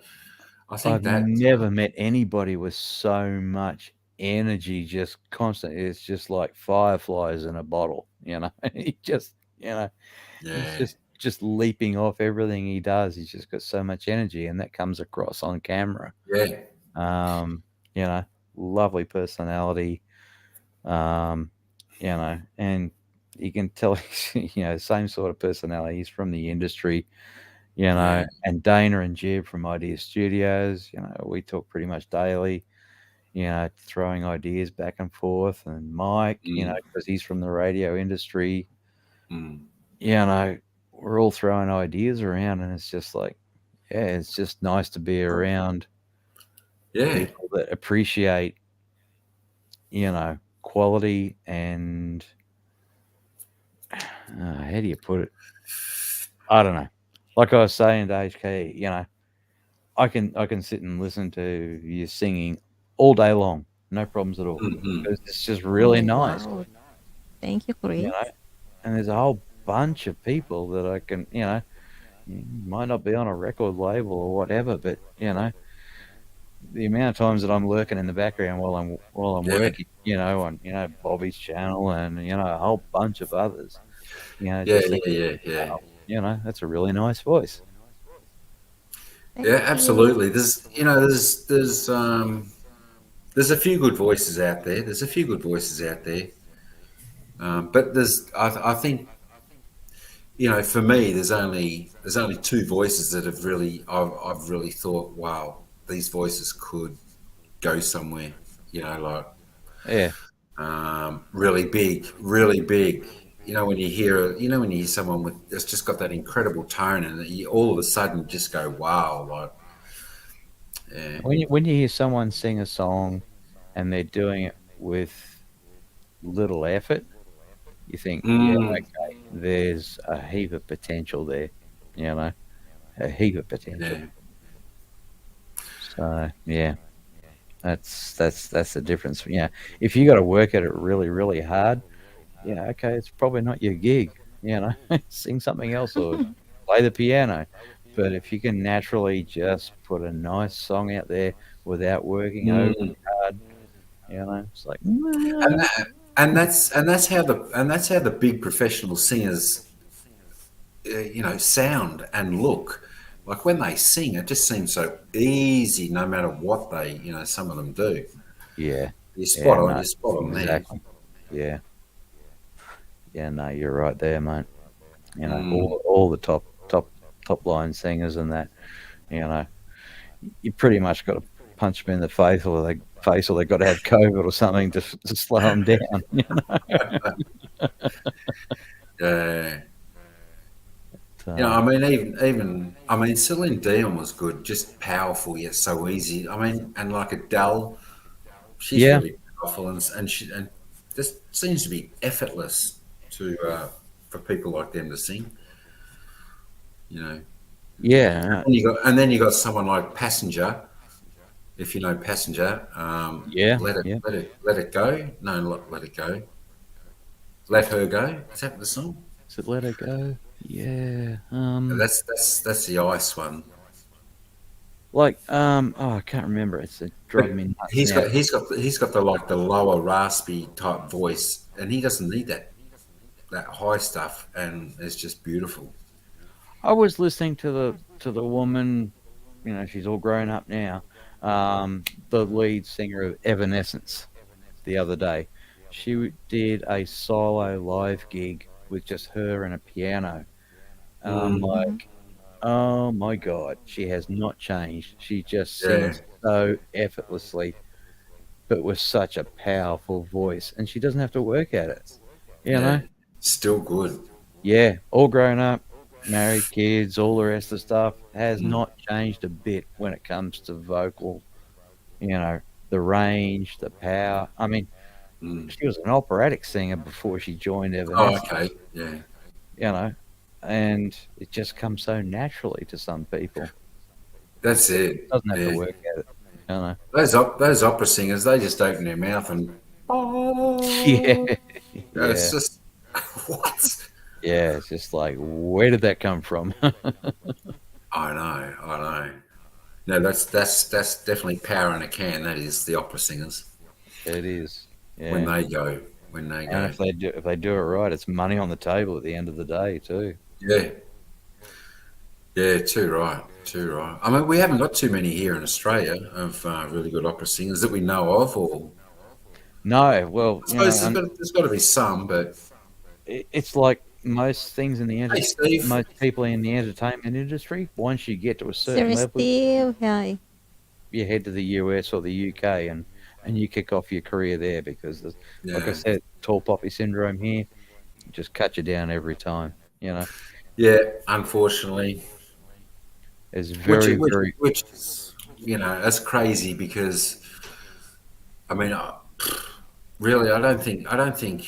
Speaker 1: I think
Speaker 3: I've never met anybody with so much energy, just constant. It's just like fireflies in a bottle. He just, he's just leaping off everything he does. He's just got so much energy, and that comes across on camera. Lovely personality. And you can tell he's, same sort of personality. He's from the industry, and Dana and Jib from Idea Studios, we talk pretty much daily, throwing ideas back and forth, and Mike, because he's from the radio industry, we're all throwing ideas around, and it's just like, it's just nice to be around people that appreciate, quality and how do you put it? I don't know. Like I was saying to HK, I can sit and listen to you singing all day long, no problems at all. It's just really nice.
Speaker 4: Wow. Thank you, Chris.
Speaker 3: And there's a whole bunch of people that I can, you might not be on a record label or whatever, but the amount of times that I'm lurking in the background while I'm working, on Bobby's channel and a whole bunch of others. Just think,
Speaker 1: yeah.
Speaker 3: wow, that's a really nice voice.
Speaker 1: Yeah, absolutely. There's a few good voices out there. But I think, for me, there's only two voices that I've really thought, wow, these voices could go somewhere. Like
Speaker 3: Yeah,
Speaker 1: really big, really big. When you hear someone that's just got that incredible tone, and all of a sudden just go, wow, like, yeah.
Speaker 3: when you hear someone sing a song and they're doing it with little effort, you think, yeah,
Speaker 1: Mm,
Speaker 3: okay, there's a heap of potential there, a heap of potential.
Speaker 1: yeah.
Speaker 3: So yeah, that's the difference. Yeah, if you got to work at it really, really hard, yeah, okay, it's probably not your gig. Sing something else or play the piano. But if you can naturally just put a nice song out there without working over
Speaker 1: Mm.
Speaker 3: hard, it's like,
Speaker 1: And that, and that's how the big professional singers, sound and look. Like when they sing, it just seems so easy, no matter what some of them do.
Speaker 3: yeah,
Speaker 1: You're spot
Speaker 3: yeah,
Speaker 1: on.
Speaker 3: no,
Speaker 1: You're spot on there.
Speaker 3: exactly, yeah, yeah, no, you're right there, mate.
Speaker 1: Mm.
Speaker 3: All the top line singers and that, you know, you pretty much got to punch them in the face, or they got to have COVID or something to slow them down.
Speaker 1: Yeah.
Speaker 3: So,
Speaker 1: I mean, even Celine Dion was good, just powerful yet so easy. I mean, and like Adele, she's
Speaker 3: yeah,
Speaker 1: really powerful, and just seems to be effortless to for people like them to sing. You know,
Speaker 3: yeah,
Speaker 1: and then you got someone like Passenger. If you know Passenger,
Speaker 3: yeah,
Speaker 1: let it
Speaker 3: yeah.
Speaker 1: let it go. No, let it go. Let her go. Is that the song?
Speaker 3: So let her go. Yeah.
Speaker 1: That's the Ice one.
Speaker 3: Oh, I can't remember. It's
Speaker 1: But
Speaker 3: driving me nuts
Speaker 1: he's
Speaker 3: now.
Speaker 1: got he's got he's got the lower raspy type voice, and he doesn't need that high stuff, and it's just beautiful.
Speaker 3: I was listening to the woman. She's all grown up now. The lead singer of Evanescence the other day. She did a solo live gig with just her and a piano, and I'm
Speaker 1: Mm,
Speaker 3: like, oh my god, she has not changed. She just
Speaker 1: yeah,
Speaker 3: sings so effortlessly, but with such a powerful voice, and she doesn't have to work at it. You
Speaker 1: yeah,
Speaker 3: know,
Speaker 1: still good.
Speaker 3: yeah, all grown up, married, kids, all the rest of the stuff has
Speaker 1: Mm,
Speaker 3: not changed a bit when it comes to vocal. You know, the range, the power. I mean,
Speaker 1: mm.
Speaker 3: she was an operatic singer before she joined
Speaker 1: Oh,
Speaker 3: Evanescence.
Speaker 1: okay, yeah,
Speaker 3: You know, and it just comes so naturally to some people.
Speaker 1: that's it.
Speaker 3: Doesn't have to
Speaker 1: Yeah,
Speaker 3: work at it. You know.
Speaker 1: those opera singers, they just open their mouth and
Speaker 3: Yeah,
Speaker 1: oh, it's
Speaker 3: yeah,
Speaker 1: just what?
Speaker 3: yeah. It's just like, where did that come from?
Speaker 1: I know. No, that's definitely power in a can. That is the opera singers
Speaker 3: It is.
Speaker 1: when
Speaker 3: Yeah.
Speaker 1: they go, when they
Speaker 3: And
Speaker 1: go.
Speaker 3: if they do it right, it's money on the table at the end of the day too.
Speaker 1: Yeah, yeah, too right, too right. I mean, we haven't got too many here in Australia of really good opera singers that we know of, or
Speaker 3: No, well,
Speaker 1: I suppose there's got to be some, but
Speaker 3: it's like most things in the
Speaker 1: hey, Steve.
Speaker 3: most people in the entertainment industry. Once you get to a certain
Speaker 4: Sir
Speaker 3: level,
Speaker 4: Steve, hi.
Speaker 3: you head to the US or the UK and you kick off your career there because, like I
Speaker 1: Yeah,
Speaker 3: said, tall poppy syndrome here just cut you down every time.
Speaker 1: yeah. Unfortunately,
Speaker 3: It's
Speaker 1: which
Speaker 3: very,
Speaker 1: which
Speaker 3: very,
Speaker 1: which is that's crazy because I mean, really, I don't think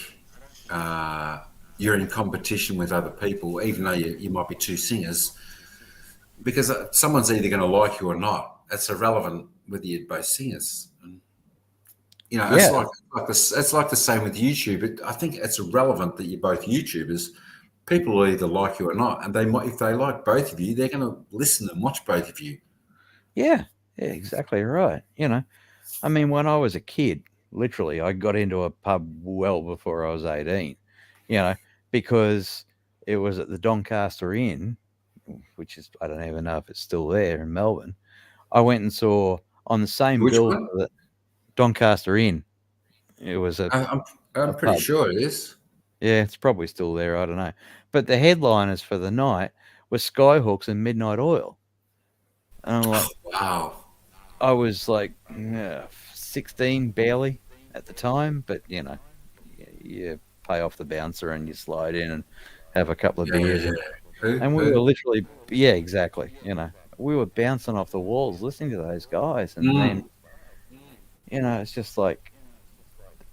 Speaker 1: you're in competition with other people, even though you might be two singers, because someone's either going to like you or not. It's irrelevant whether you're both singers. And, it's
Speaker 3: yeah,
Speaker 1: like this. It's like the same with YouTube. I think it's irrelevant that you're both YouTubers. People will either like you or not, and they might, if they like both of you, they're going to listen and watch both of you.
Speaker 3: yeah, yeah, exactly right. I mean, when I was a kid, literally, I got into a pub well before I was 18, you know, because it was at the Doncaster Inn, which is, I don't even know if it's still there in Melbourne. I went and saw on the same
Speaker 1: Which
Speaker 3: bill
Speaker 1: one?
Speaker 3: for the Doncaster Inn. It was a
Speaker 1: I'm pretty
Speaker 3: pub.
Speaker 1: sure it is.
Speaker 3: Yeah, it's probably still there. I don't know. But the headliners for the night were Skyhooks and Midnight Oil. And I'm like,
Speaker 1: wow.
Speaker 3: I was like 16 barely at the time, but you pay off the bouncer and you slide in and have a couple of beers. And we were literally, exactly. We were bouncing off the walls listening to those guys. And then, it's just like,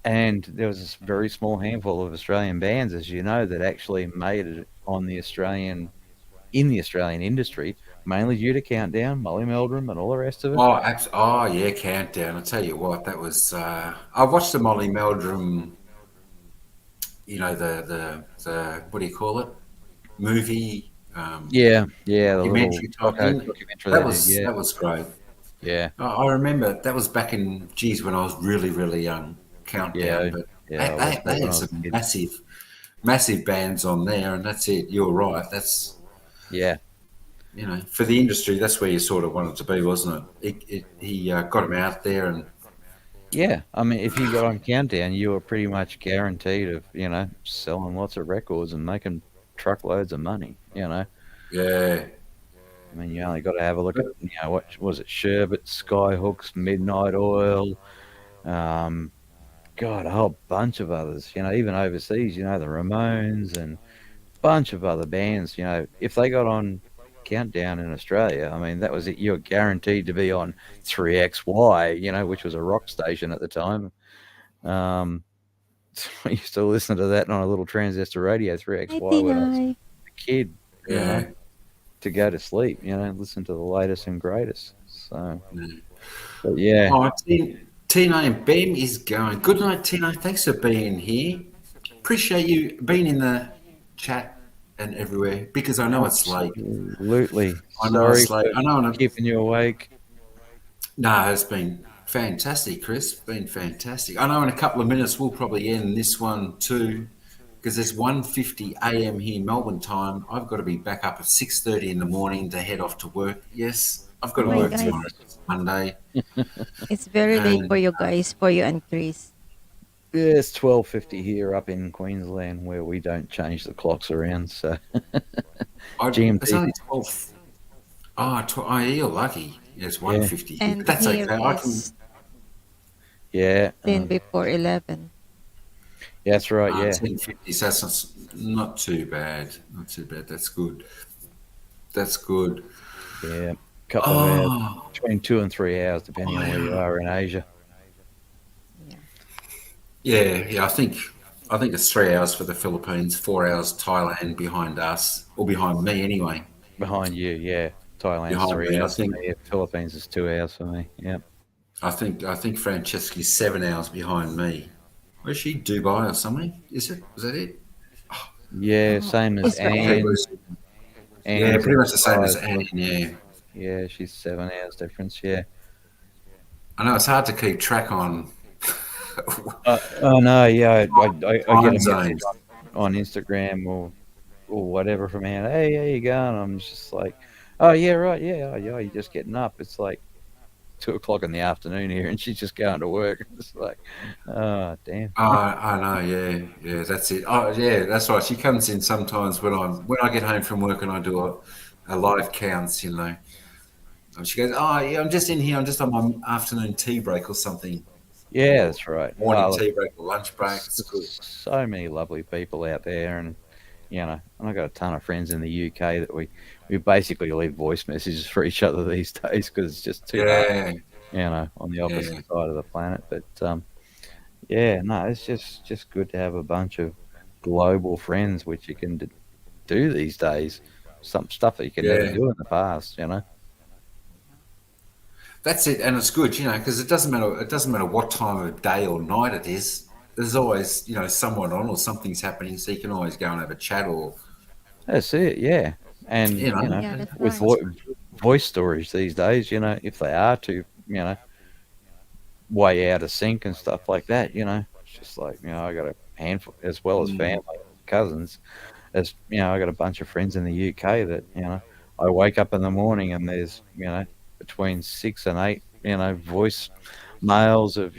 Speaker 3: and there was this very small handful of Australian bands, as you know, that actually made it in the Australian industry, mainly due to Countdown, Molly Meldrum, and all the rest of it.
Speaker 1: Oh, yeah, Countdown. I tell you what, that was. I watched the Molly Meldrum. The what do you call it? Movie.
Speaker 3: The
Speaker 1: documentary type thing.
Speaker 3: documentary
Speaker 1: that was great.
Speaker 3: Yeah,
Speaker 1: I remember that was back in when I was really, really young. Countdown, but they had some massive bands on there, and that's it. You're right. That's for the industry, that's where you sort of wanted to be, wasn't it? He got him out there, and
Speaker 3: I mean, if you got on Countdown, you were pretty much guaranteed of selling lots of records and making truckloads of money.
Speaker 1: Yeah.
Speaker 3: I mean, you only got to have a look at what was it? Sherbet, Skyhooks, Midnight Oil. God, a whole bunch of others, even overseas, the Ramones and a bunch of other bands, if they got on Countdown in Australia, I mean, that was it. You're guaranteed to be on 3XY, which was a rock station at the time. I used to listen to that on a little transistor radio, 3XY, when I was a kid, to go to sleep, listen to the latest and greatest. So, but yeah.
Speaker 1: Oh, Tino and Ben is going. Good night, Tino. Thanks for being here. Appreciate you being in the chat and everywhere, because I know it's late.
Speaker 3: Absolutely.
Speaker 1: I know it's late. I know
Speaker 3: I'm keeping you awake.
Speaker 1: No, it's been fantastic, Chris. It's been fantastic. I know in a couple of minutes we'll probably end this one too, because it's 1:50 a.m. here Melbourne time. I've got to be back up at 6:30 in the morning to head off to work. Yes, I've got to work tomorrow. It's Monday.
Speaker 5: It's very late for you guys, for you and Chris.
Speaker 3: Yeah, it's 12:50 here up in Queensland, where we don't change the clocks around. So GMT.
Speaker 1: It's only 12. Oh, you're lucky. Yeah, it's 1:50.
Speaker 5: And
Speaker 1: but that's okay. I can.
Speaker 3: Yeah.
Speaker 5: 10 before 11.
Speaker 3: Yeah, that's right.
Speaker 1: 10:50. So that's not too bad. Not too bad. That's good. That's good.
Speaker 3: Yeah. Couple of hours, between 2 and 3 hours, depending on where you are in Asia.
Speaker 1: Yeah. I think it's 3 hours for the Philippines, 4 hours Thailand behind us, or behind me anyway.
Speaker 3: Behind you, yeah. Thailand's 3 hours for me. Philippines is 2 hours for me. Yeah.
Speaker 1: I think Francesca's 7 hours behind me. Where's she? Dubai or something? Is it? Was that it?
Speaker 3: Yeah, same as Anne.
Speaker 1: Yeah, pretty much the same as Anne. Yeah.
Speaker 3: Yeah, she's 7 hours difference. Yeah.
Speaker 1: I know it's hard to keep track on.
Speaker 3: Oh no, yeah, I get a message on Instagram or whatever from Anne. Hey, how you going? I'm just like, oh yeah, right, yeah, you're just getting up. It's like 2:00 in the afternoon here, and she's just going to work. It's like, oh damn.
Speaker 1: I know, yeah, that's it. Oh yeah, that's right. She comes in sometimes when I get home from work and I do a live counts, And she goes, oh yeah, I'm just in here. I'm just on my afternoon tea break or something.
Speaker 3: Yeah, that's right.
Speaker 1: Morning tea break or lunch break. It's good.
Speaker 3: So many lovely people out there, and and I've got a ton of friends in the UK that we basically leave voice messages for each other these days because it's just too hard, on the opposite side of the planet. But it's just good to have a bunch of global friends, which you can do these days. Some stuff that you could never do in the past,
Speaker 1: That's it, and it's good, because it doesn't matter. It doesn't matter what time of day or night it is. There's always, someone on or something's happening, so you can always go and have a chat or.
Speaker 3: That's it, yeah. And with voice storage these days, if they are too, way out of sync and stuff like that, it's just like I got a handful as well as family. cousins. As you know, I got a bunch of friends in the UK that I wake up in the morning and there's between 6 and 8 voice mails of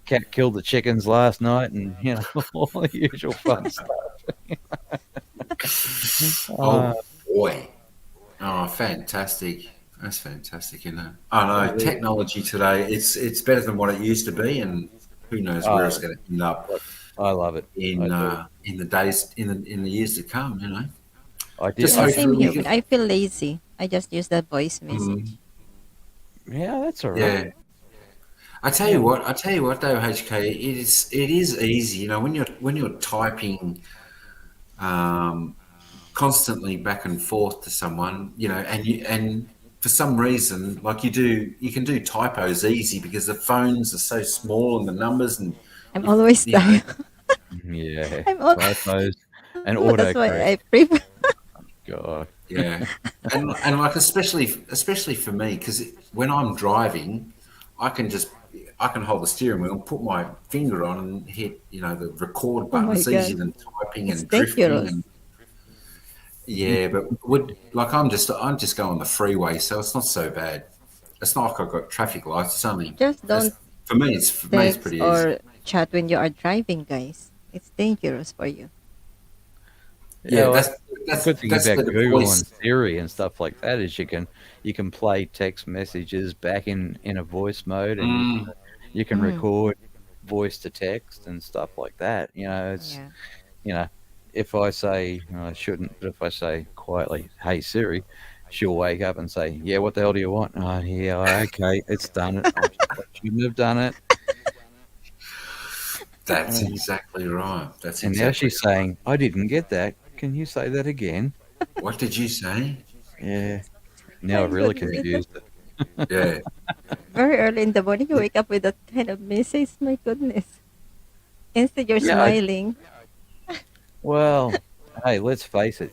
Speaker 3: cat killed the chickens last night and all the usual fun stuff.
Speaker 1: Oh boy! Oh, fantastic! That's fantastic, isn't it? I know technology today. It's better than what it used to be, and who knows where it's going to end up.
Speaker 3: I love it
Speaker 1: in the days in the years to come.
Speaker 3: I did.
Speaker 1: Just
Speaker 5: Yeah,
Speaker 1: hopefully
Speaker 5: same
Speaker 1: we
Speaker 5: here.
Speaker 1: can.
Speaker 5: When I feel lazy, I just use that voice message.
Speaker 3: Yeah, that's all right.
Speaker 1: Yeah. I tell you what, though, HK, it is easy. When you're typing constantly back and forth to someone, and for some reason, like you can do typos easy because the phones are so small and the numbers and
Speaker 5: I'm always
Speaker 1: you know,
Speaker 5: tired.
Speaker 3: Yeah,
Speaker 5: I'm all,
Speaker 3: typos and
Speaker 5: that's why
Speaker 3: autocorrect.
Speaker 5: I prefer.
Speaker 3: God.
Speaker 1: yeah, and like especially for me because when I'm driving, I can hold the steering wheel and put my finger on and hit the record
Speaker 5: Oh
Speaker 1: button.
Speaker 5: my
Speaker 1: It's easier
Speaker 5: god,
Speaker 1: than typing
Speaker 5: it's
Speaker 1: and drifting
Speaker 5: dangerous.
Speaker 1: and yeah. But I'm just going on the freeway, so it's not so bad. It's not like I've got traffic lights. It's only
Speaker 5: Just don't
Speaker 1: for me. It's
Speaker 5: text
Speaker 1: pretty easy.
Speaker 5: or chat when you are driving, guys. It's dangerous for you.
Speaker 1: Yeah,
Speaker 3: Yeah, the good thing
Speaker 1: that's
Speaker 3: about
Speaker 1: where the
Speaker 3: Google and
Speaker 1: voice.
Speaker 3: Siri and stuff like that is you can play text messages back in a voice mode, and you can
Speaker 5: Mm,
Speaker 3: record voice to text and stuff like that. It's
Speaker 5: yeah.
Speaker 3: you know, if I say I shouldn't, but if I say quietly, "Hey Siri," she'll wake up and say, "Yeah, what the hell do you want?" Oh, yeah, okay, it's done it. I shouldn't have done it.
Speaker 1: That's exactly right. That's
Speaker 3: And now
Speaker 1: exactly
Speaker 3: she's
Speaker 1: right.
Speaker 3: saying, "I didn't get that. Can you say that again?"
Speaker 1: What did you say?
Speaker 3: Yeah. Now I've
Speaker 5: My
Speaker 3: really
Speaker 5: goodness,
Speaker 3: confused it.
Speaker 1: Yeah.
Speaker 5: very early in the morning, you wake up with that kind of message. My goodness. Instead, you're
Speaker 3: Yeah.
Speaker 5: smiling.
Speaker 3: Well, hey, let's face it.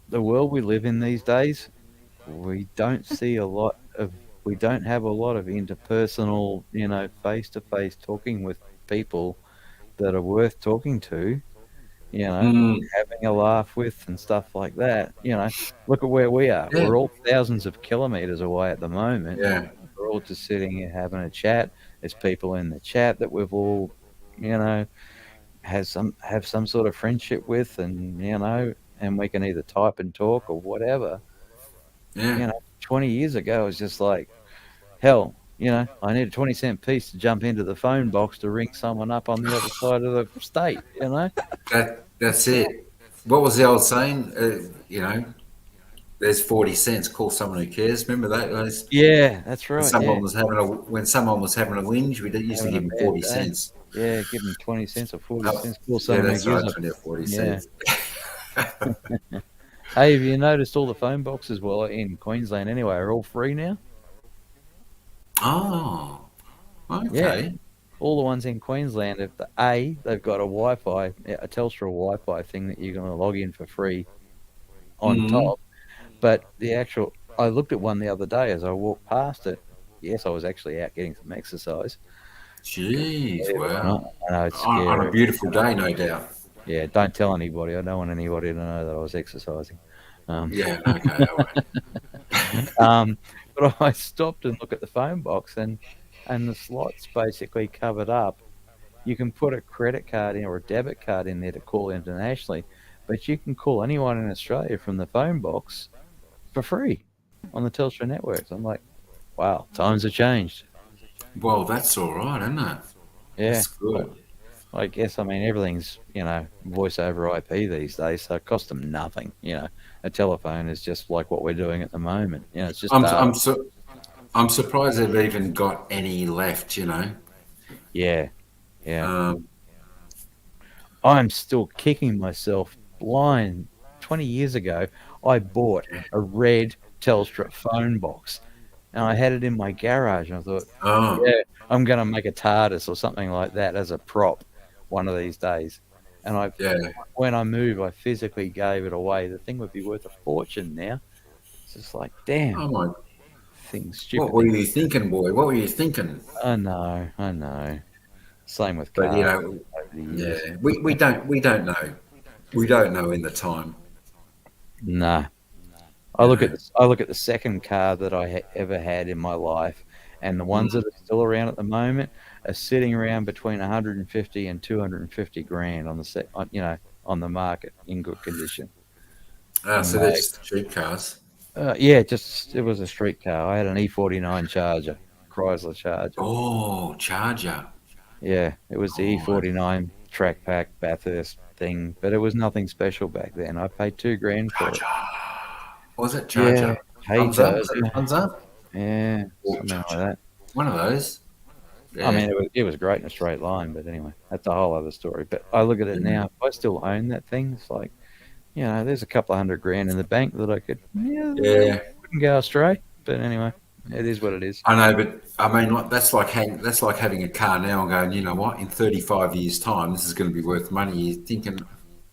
Speaker 3: The world we live in these days, we don't see a lot of. We don't have a lot of interpersonal, face-to-face talking with people that are worth talking to.
Speaker 1: Mm,
Speaker 3: Having a laugh with and stuff like that. Look at where we are.
Speaker 1: yeah.
Speaker 3: We're all thousands of kilometers away at the moment.
Speaker 1: Yeah.
Speaker 3: We're all just sitting here having a chat. There's people in the chat that we've all, you know, have some sort of friendship with, and we can either type and talk or whatever.
Speaker 1: Yeah.
Speaker 3: 20 years ago, it was just like, hell, I need a 20-cent piece to jump into the phone box to ring someone up. On the other side of the state.
Speaker 1: That's it. What was the old saying? There's 40 cents. Call someone who cares. Remember that?
Speaker 3: Yeah, that's
Speaker 1: When
Speaker 3: right. Yeah,
Speaker 1: someone was having a whinge, we used to
Speaker 3: having a
Speaker 1: give them
Speaker 3: bad
Speaker 1: 40
Speaker 3: day.
Speaker 1: cents.
Speaker 3: Yeah, give them 20 cents or 40
Speaker 1: Oh,
Speaker 3: cents. Call
Speaker 1: yeah,
Speaker 3: someone who
Speaker 1: that's right.
Speaker 3: gives a
Speaker 1: 20 or 40
Speaker 3: yeah.
Speaker 1: cents.
Speaker 3: Hey, have you noticed all the phone boxes, well, in Queensland anyway, are all free now?
Speaker 1: Oh,
Speaker 3: Yeah,
Speaker 1: okay.
Speaker 3: all the ones in Queensland, they've got a Wi-Fi, a Telstra Wi-Fi thing that you're going to log in for free on
Speaker 1: Mm-hmm.
Speaker 3: top. But I looked at one the other day as I walked past it. Yes, I was actually out getting some exercise.
Speaker 1: Jeez,
Speaker 3: Believe it or not.
Speaker 1: wow.
Speaker 3: I know it's
Speaker 1: On a
Speaker 3: scary.
Speaker 1: beautiful day, no doubt.
Speaker 3: Yeah, don't tell anybody. I don't want anybody to know that I was exercising.
Speaker 1: Yeah, okay, all right.
Speaker 3: But I stopped and looked at the phone box, and the slot's basically covered up. You can put a credit card in or a debit card in there to call internationally, but you can call anyone in Australia from the phone box for free on the Telstra networks. I'm like, wow, times have changed.
Speaker 1: Well, that's all right, isn't it?
Speaker 3: Yeah.
Speaker 1: That's good.
Speaker 3: I guess, I mean, everything's, voice over IP these days, so it costs them nothing. A telephone is just like what we're doing at the moment. It's just
Speaker 1: I'm
Speaker 3: data.
Speaker 1: I'm so I'm surprised they've even got any left.
Speaker 3: Yeah. Yeah.
Speaker 1: Um,
Speaker 3: I'm still kicking myself blind. 20 years ago, I bought a red Telstra phone box, and I had it in my garage, and I thought,
Speaker 1: oh,
Speaker 3: yeah, I'm going to make a TARDIS or something like that as a prop one of these days. And
Speaker 1: yeah.
Speaker 3: when I move, I physically gave it away. The thing would be worth a fortune now. It's just like, damn,
Speaker 1: Oh my!
Speaker 3: stupid
Speaker 1: What were
Speaker 3: things.
Speaker 1: you thinking, boy? What were you thinking?
Speaker 3: I know. Same with
Speaker 1: But
Speaker 3: cars.
Speaker 1: we don't know. We don't know in the time.
Speaker 3: Nah. I look at the second car that I ever had in my life, and the ones that are still around at the moment are sitting around between 150 and 250 grand on on the market in good condition.
Speaker 1: So they're just cheap cars.
Speaker 3: Yeah, it was a street car. I had an E49 Charger, Chrysler Charger.
Speaker 1: Oh, Charger.
Speaker 3: Yeah, it was the E49 track pack Bathurst thing, but it was nothing special back then. I paid $2,000 for it.
Speaker 1: What was it, Charger?
Speaker 3: Yeah, hey,
Speaker 1: Thumbs up? Thumbs up?
Speaker 3: Yeah, something like that.
Speaker 1: One of those. Yeah.
Speaker 3: I mean, it was great in a straight line, but anyway, that's a whole other story. But I look at it now. If I still own that thing, it's like, there's a couple of $100,000 in the bank that I could, wouldn't go astray. But anyway, it is what it is.
Speaker 1: I know, but I mean, that's like having a car now and going, you know what? In 35 years' time, this is going to be worth money. You're thinking, am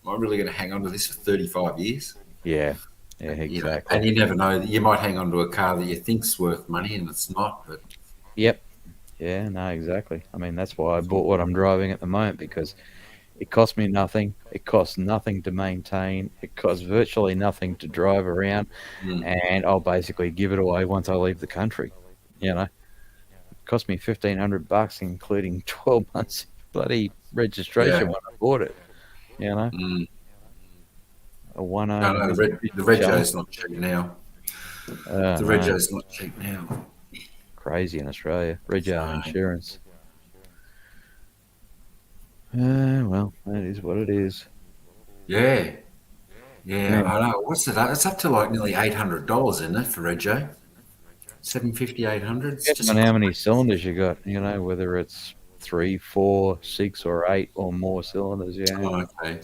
Speaker 1: I really going to hang on to this for 35 years?
Speaker 3: Yeah, exactly.
Speaker 1: And you never know. You might hang on to a car that you think's worth money and it's not. But
Speaker 3: yep. Yeah, no, exactly. I mean, that's why I bought what I'm driving at the moment, because it cost me nothing. It costs nothing to maintain. It costs virtually nothing to drive around, and I'll basically give it away once I leave the country. It cost me $1,500, including 12 months bloody registration when I bought it. A one owner.
Speaker 1: The Reggio's not cheap now. The Reggio's not cheap now.
Speaker 3: Crazy in Australia. Reggio insurance. Well, that is what it is.
Speaker 1: Yeah, I know. What's it? It's up to like nearly $800, isn't it, for Reggio? 750, 800.
Speaker 3: Depends on how many cylinders you got. Whether it's 3, 4, 6, or 8 or more cylinders. Yeah.
Speaker 1: Oh, okay.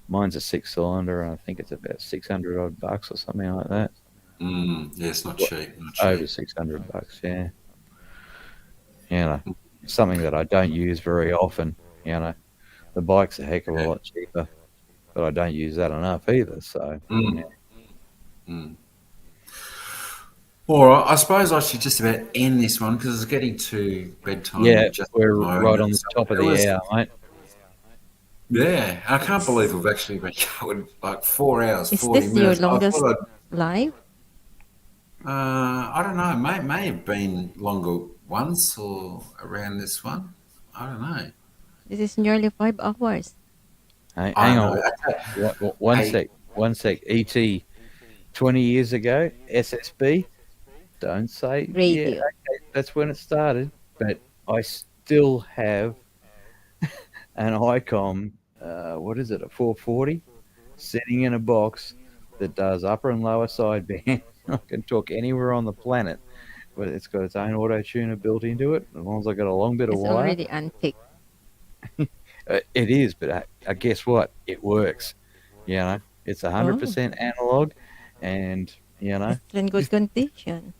Speaker 3: Mine's a 6-cylinder, and I think it's about $600 odd or something like that.
Speaker 1: Yeah, it's not cheap.
Speaker 3: Over $600, yeah. Something that I don't use very often. The bike's a heck of a lot cheaper, but I don't use that enough either. So.
Speaker 1: All right, I suppose I should just about end this one because it's getting to bedtime.
Speaker 3: Yeah, we're right on the top of the hour, mate.
Speaker 1: Yeah, I can't believe we've actually been going like 4 hours,
Speaker 5: Is
Speaker 1: 40
Speaker 5: this
Speaker 1: minutes.
Speaker 5: your longest live?
Speaker 1: I don't know. May have been longer once or around this one. I don't know.
Speaker 5: This is nearly 5 hours.
Speaker 3: Hey, hang on. One sec. ET, 20 years ago, SSB. Don't say
Speaker 5: radio.
Speaker 3: Yeah, okay, that's when it started. But I still have an ICOM. What is it? A 440 sitting in a box that does upper and lower sideband. I can talk anywhere on the planet, but it's got its own auto tuner built into it. As long as I got a long bit of
Speaker 5: It's
Speaker 3: wire.
Speaker 5: already antique.
Speaker 3: It is, but guess what? It works. It's 100% analog, and
Speaker 5: It's in good condition.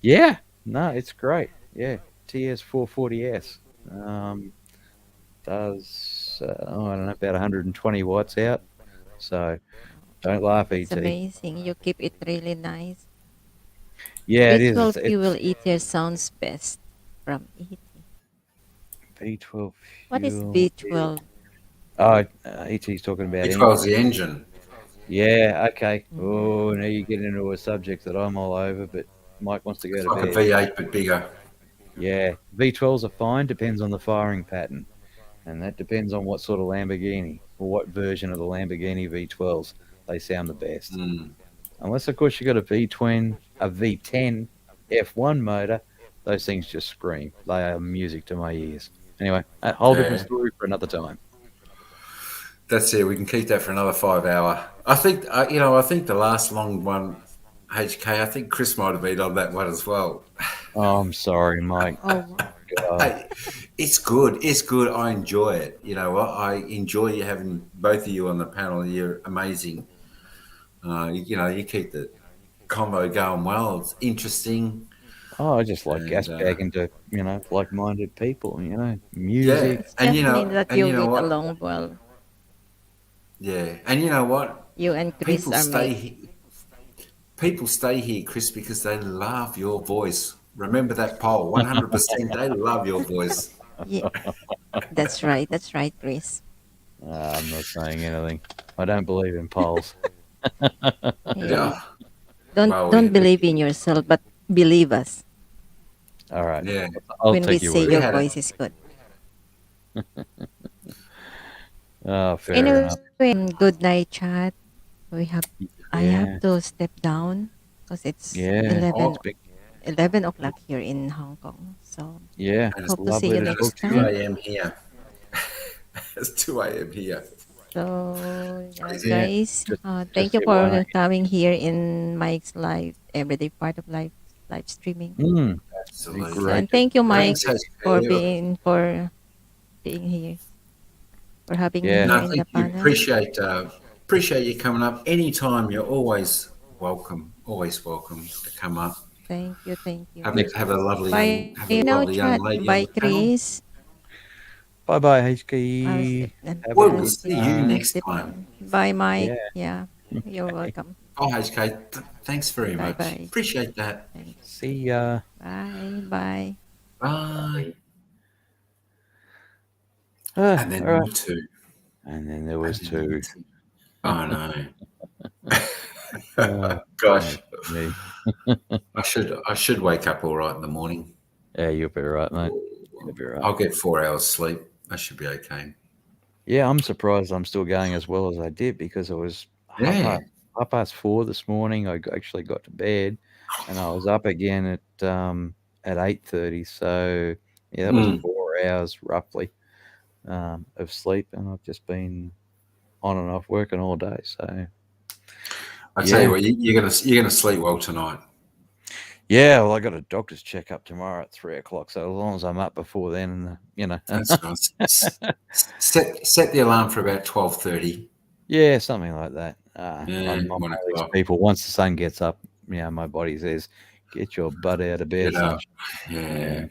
Speaker 3: Yeah, no, it's great. Yeah, TS440S does I don't know, about 120 watts out. So don't laugh, ET.
Speaker 5: It's amazing. You keep it really nice.
Speaker 3: Yeah, it is.
Speaker 5: V12 fuel ETR sounds best from ET.
Speaker 3: V12
Speaker 5: What is
Speaker 3: fuel.
Speaker 5: V12?
Speaker 3: Oh, ET's talking about
Speaker 1: V12's the engine.
Speaker 3: Yeah, okay. Oh, now you get into a subject that I'm all over, but Mike wants to go
Speaker 1: It's
Speaker 3: to
Speaker 1: like
Speaker 3: bed.
Speaker 1: a V8 but bigger.
Speaker 3: Yeah, V12s are fine. Depends on the firing pattern, and that depends on what sort of Lamborghini or what version of the Lamborghini V12s they sound the best. Unless, of course, you got a V10 F1 motor, those things just scream. They are music to my ears. Anyway, a whole different story for another time.
Speaker 1: That's it. We can keep that for another 5 hour. I think I think the last long one, HK. I think Chris might have been on that one as well.
Speaker 3: Oh, I'm sorry, Mike.
Speaker 5: Oh,
Speaker 1: Hey, it's good. It's good. I enjoy it. You know what? I enjoy you having both of you on the panel. You're amazing. You keep the convo going well. It's interesting.
Speaker 3: Oh, I just like gas bagging to, like-minded people, music.
Speaker 5: it's just mean that you get along well.
Speaker 1: Yeah, and you know what?
Speaker 5: You and Chris
Speaker 1: People stay here, Chris, because they love your voice. Remember that poll. 100% they love your voice.
Speaker 5: Yeah, that's right. That's right, Chris.
Speaker 3: I'm not saying anything. I don't believe in polls.
Speaker 5: Yeah.
Speaker 1: Yeah.
Speaker 5: Don't
Speaker 1: Well,
Speaker 5: don't believe in yourself, but believe us
Speaker 3: All right.
Speaker 1: yeah,
Speaker 3: I'll
Speaker 5: when we
Speaker 3: take your
Speaker 5: say
Speaker 3: word.
Speaker 1: we
Speaker 5: your
Speaker 1: had a
Speaker 5: voice is good.
Speaker 3: Oh, fair
Speaker 5: Anyway,
Speaker 3: enough.
Speaker 5: good night, chat. We have I have
Speaker 3: Yeah.
Speaker 5: to step down because it's
Speaker 3: Yeah.
Speaker 1: oh,
Speaker 5: 11 o'clock here in Hong Kong. So
Speaker 3: Yeah.
Speaker 1: and it's
Speaker 5: hope to see
Speaker 3: Lovely
Speaker 5: you
Speaker 3: to
Speaker 1: and it's
Speaker 5: next
Speaker 3: talk to
Speaker 1: two
Speaker 3: you.
Speaker 5: time.
Speaker 1: a.m. here. It's 2 a.m. here.
Speaker 5: So yeah,
Speaker 1: Crazy.
Speaker 3: Yeah.
Speaker 5: guys,
Speaker 3: Just
Speaker 5: thank you
Speaker 3: hit one.
Speaker 5: for coming here in Mike's live everyday part of live streaming.
Speaker 3: Mm,
Speaker 5: So,
Speaker 1: Absolutely.
Speaker 3: great
Speaker 5: and
Speaker 3: to
Speaker 5: thank you, Mike,
Speaker 1: Thanks,
Speaker 5: for
Speaker 1: HK.
Speaker 5: being here, for having me
Speaker 3: Yeah.
Speaker 5: here
Speaker 1: No,
Speaker 5: in the
Speaker 1: thank you.
Speaker 5: panel.
Speaker 1: Appreciate you coming up. Anytime, you're always welcome. Always welcome to come up.
Speaker 5: Thank you, thank you.
Speaker 1: Have a have a lovely young
Speaker 5: Bye
Speaker 1: have a
Speaker 5: now,
Speaker 1: lovely young
Speaker 5: chat.
Speaker 1: lady on
Speaker 5: Bye,
Speaker 1: the panel.
Speaker 5: Chris.
Speaker 3: Bye bye,
Speaker 5: I'll see,
Speaker 3: HK. Have a
Speaker 1: We
Speaker 5: I'll
Speaker 1: will
Speaker 3: good
Speaker 5: see
Speaker 1: see you
Speaker 5: I'll
Speaker 3: one.
Speaker 1: next
Speaker 5: step
Speaker 1: time.
Speaker 5: down. Bye, Mike.
Speaker 3: Yeah.
Speaker 5: Yeah, you're
Speaker 3: Okay.
Speaker 5: welcome.
Speaker 1: Oh, HK, thanks very
Speaker 5: Bye,
Speaker 1: much.
Speaker 5: bye.
Speaker 1: Appreciate that.
Speaker 5: Thanks.
Speaker 3: See ya.
Speaker 5: Bye, bye.
Speaker 1: Bye. And
Speaker 3: All
Speaker 1: then
Speaker 3: right.
Speaker 1: number two.
Speaker 3: And then there
Speaker 1: And
Speaker 3: was
Speaker 1: then number
Speaker 3: two.
Speaker 1: two. Oh no.
Speaker 3: Oh,
Speaker 1: Gosh.
Speaker 3: me.
Speaker 1: I should wake up all right in the morning.
Speaker 3: Yeah, you'll be right, mate. You'll be right.
Speaker 1: I'll get 4 hours sleep. That should be okay.
Speaker 3: Yeah, I'm surprised I'm still going as well as I did because it was
Speaker 1: Yeah.
Speaker 3: half past 4 this morning. Actually got to bed, and I was up again at 8:30. So yeah, that was
Speaker 1: Mm.
Speaker 3: 4 hours roughly of sleep, and I've just been on and off working all day. So
Speaker 1: I tell you
Speaker 3: yeah,
Speaker 1: what, you're gonna sleep well tonight.
Speaker 3: yeah. Well, I got a doctor's checkup tomorrow at 3 o'clock. So as long as I'm up before then,
Speaker 1: That's nice. Set the alarm for about 12:30.
Speaker 3: yeah, something like that.
Speaker 1: Yeah,
Speaker 3: I'm one
Speaker 1: 1
Speaker 3: of these
Speaker 1: o'clock.
Speaker 3: people. Once the sun gets up, my body says, "Get your butt out of bed,
Speaker 1: Get up.
Speaker 3: sunshine."
Speaker 1: Yeah.
Speaker 3: Yeah.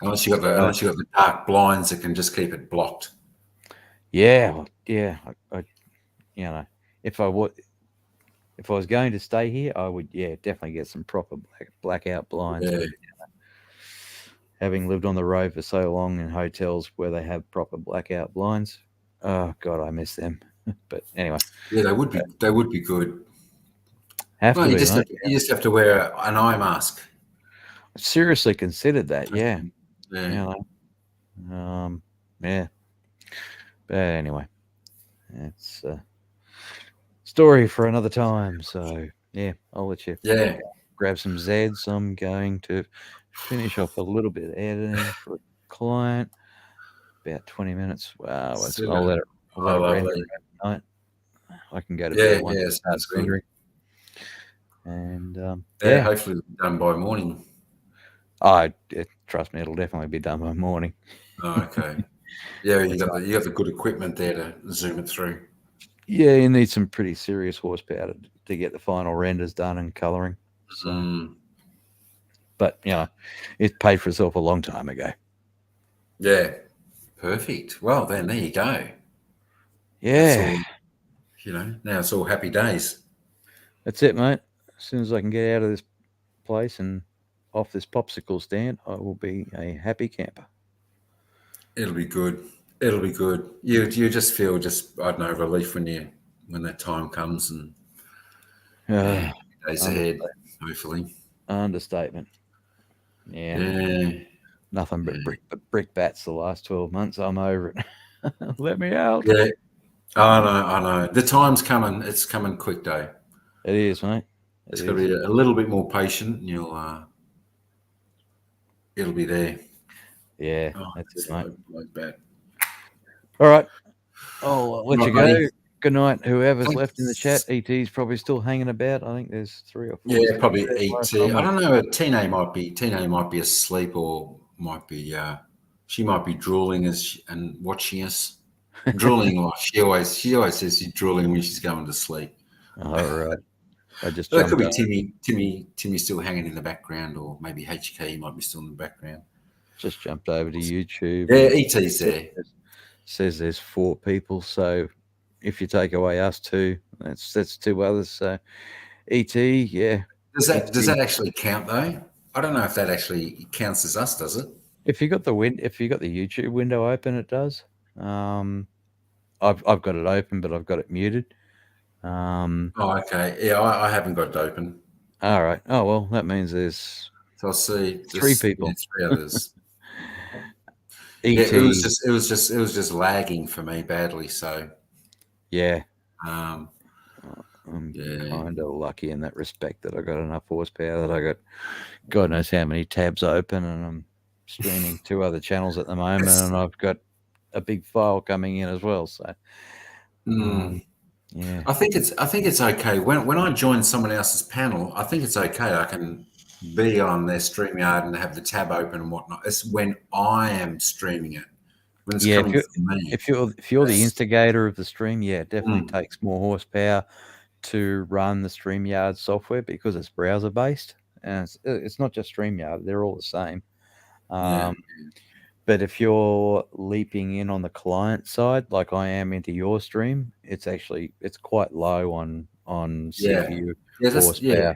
Speaker 1: Unless you got
Speaker 3: So,
Speaker 1: the dark blinds that can just keep it blocked.
Speaker 3: yeah, yeah. I if if I was going to stay here, I would, definitely get some proper blackout blinds.
Speaker 1: Yeah.
Speaker 3: But having lived on the road for so long in hotels where they have proper blackout blinds, oh God, I miss them. But anyway,
Speaker 1: Yeah, they would be good.
Speaker 3: have
Speaker 1: Well,
Speaker 3: to
Speaker 1: you
Speaker 3: be,
Speaker 1: just
Speaker 3: mate.
Speaker 1: have to wear an eye mask.
Speaker 3: Seriously considered that. Yeah,
Speaker 1: Yeah.
Speaker 3: yeah. But anyway, it's a story for another time. So yeah, I'll let you
Speaker 1: Yeah.
Speaker 3: grab some Zeds. I'm going to finish off a little bit of editing for a client. About 20 minutes. Wow, I'll
Speaker 1: Super.
Speaker 3: let
Speaker 1: Oh,
Speaker 3: it render
Speaker 1: lovely.
Speaker 3: overnight. I can go to
Speaker 1: Yeah,
Speaker 3: bed once
Speaker 1: yeah,
Speaker 3: it starts
Speaker 1: sounds good.
Speaker 3: rendering. And
Speaker 1: Yeah, hopefully it'll be done by morning.
Speaker 3: trust me, it'll definitely be done by morning.
Speaker 1: Oh, okay. Yeah, you
Speaker 3: It's
Speaker 1: got the good equipment there to zoom it through.
Speaker 3: Yeah, you need some pretty serious horsepower to get the final renders done and coloring. So,
Speaker 1: Mm.
Speaker 3: but it paid for itself a long time ago.
Speaker 1: Yeah. Perfect. Well, then there you go. That's
Speaker 3: Yeah,
Speaker 1: all. Now it's all happy days.
Speaker 3: that's it, mate. As soon as I can get out of this place and off this popsicle stand, I will be a happy camper.
Speaker 1: It'll be good. It'll be good. You just feel I don't know, relief when that time comes and days ahead. Hopefully.
Speaker 3: Understatement. Yeah.
Speaker 1: Yeah.
Speaker 3: Nothing but brick bats the last 12 months. I'm over it. Let me out.
Speaker 1: Yeah. I know. The time's coming. It's coming quick, though.
Speaker 3: It is, mate.
Speaker 1: It's got to be a little bit more patient, and it'll be there.
Speaker 3: Yeah, that's it, mate.
Speaker 1: Like that.
Speaker 3: All right. I'll let
Speaker 1: Right,
Speaker 3: you go.
Speaker 1: buddy.
Speaker 3: Good night. Whoever's
Speaker 1: Thanks.
Speaker 3: left in the chat, ET's probably still hanging about. I think there's 3 or 4.
Speaker 1: Yeah, probably
Speaker 3: there
Speaker 1: ET.
Speaker 3: last time
Speaker 1: I don't know. Tina might be asleep or might be. She might be drooling and watching us. Drooling, or she always says she's drooling when she's going to sleep.
Speaker 3: All right. I just
Speaker 1: That could
Speaker 3: jumped
Speaker 1: be
Speaker 3: over.
Speaker 1: Timmy still hanging in the background, or maybe HK might be still in the background.
Speaker 3: Just jumped over to YouTube.
Speaker 1: Yeah, ET's there.
Speaker 3: Says there's 4 people, so if you take away us 2, that's 2 others. So ET, yeah.
Speaker 1: Does that actually count though? I don't know if that actually counts as us, does it?
Speaker 3: If you got the YouTube window open, it does. I've got it open, but I've got it muted.
Speaker 1: Oh, okay. Yeah, I haven't got it open.
Speaker 3: All right. Oh well, that means there's.
Speaker 1: So I'll see
Speaker 3: 3 people.
Speaker 1: 3 others.
Speaker 3: ET.
Speaker 1: Yeah, it was just lagging for me badly. So
Speaker 3: yeah,
Speaker 1: I'm
Speaker 3: kind of lucky in that respect that I got enough horsepower that I got God knows how many tabs open, and I'm streaming 2 other channels at the moment, and I've got a big file coming in as well. So, yeah,
Speaker 1: I think it's okay when I join someone else's panel. I think it's okay. I can be on their StreamYard and have the tab open and whatnot. It's when I am streaming it, when it's coming from me.
Speaker 3: If you're the instigator of the stream, yeah, it definitely takes more horsepower to run the StreamYard software because it's browser based, and it's not just StreamYard; they're all the same. But if you're leaping in on the client side, like I am into your stream, it's quite low on CPU horsepower.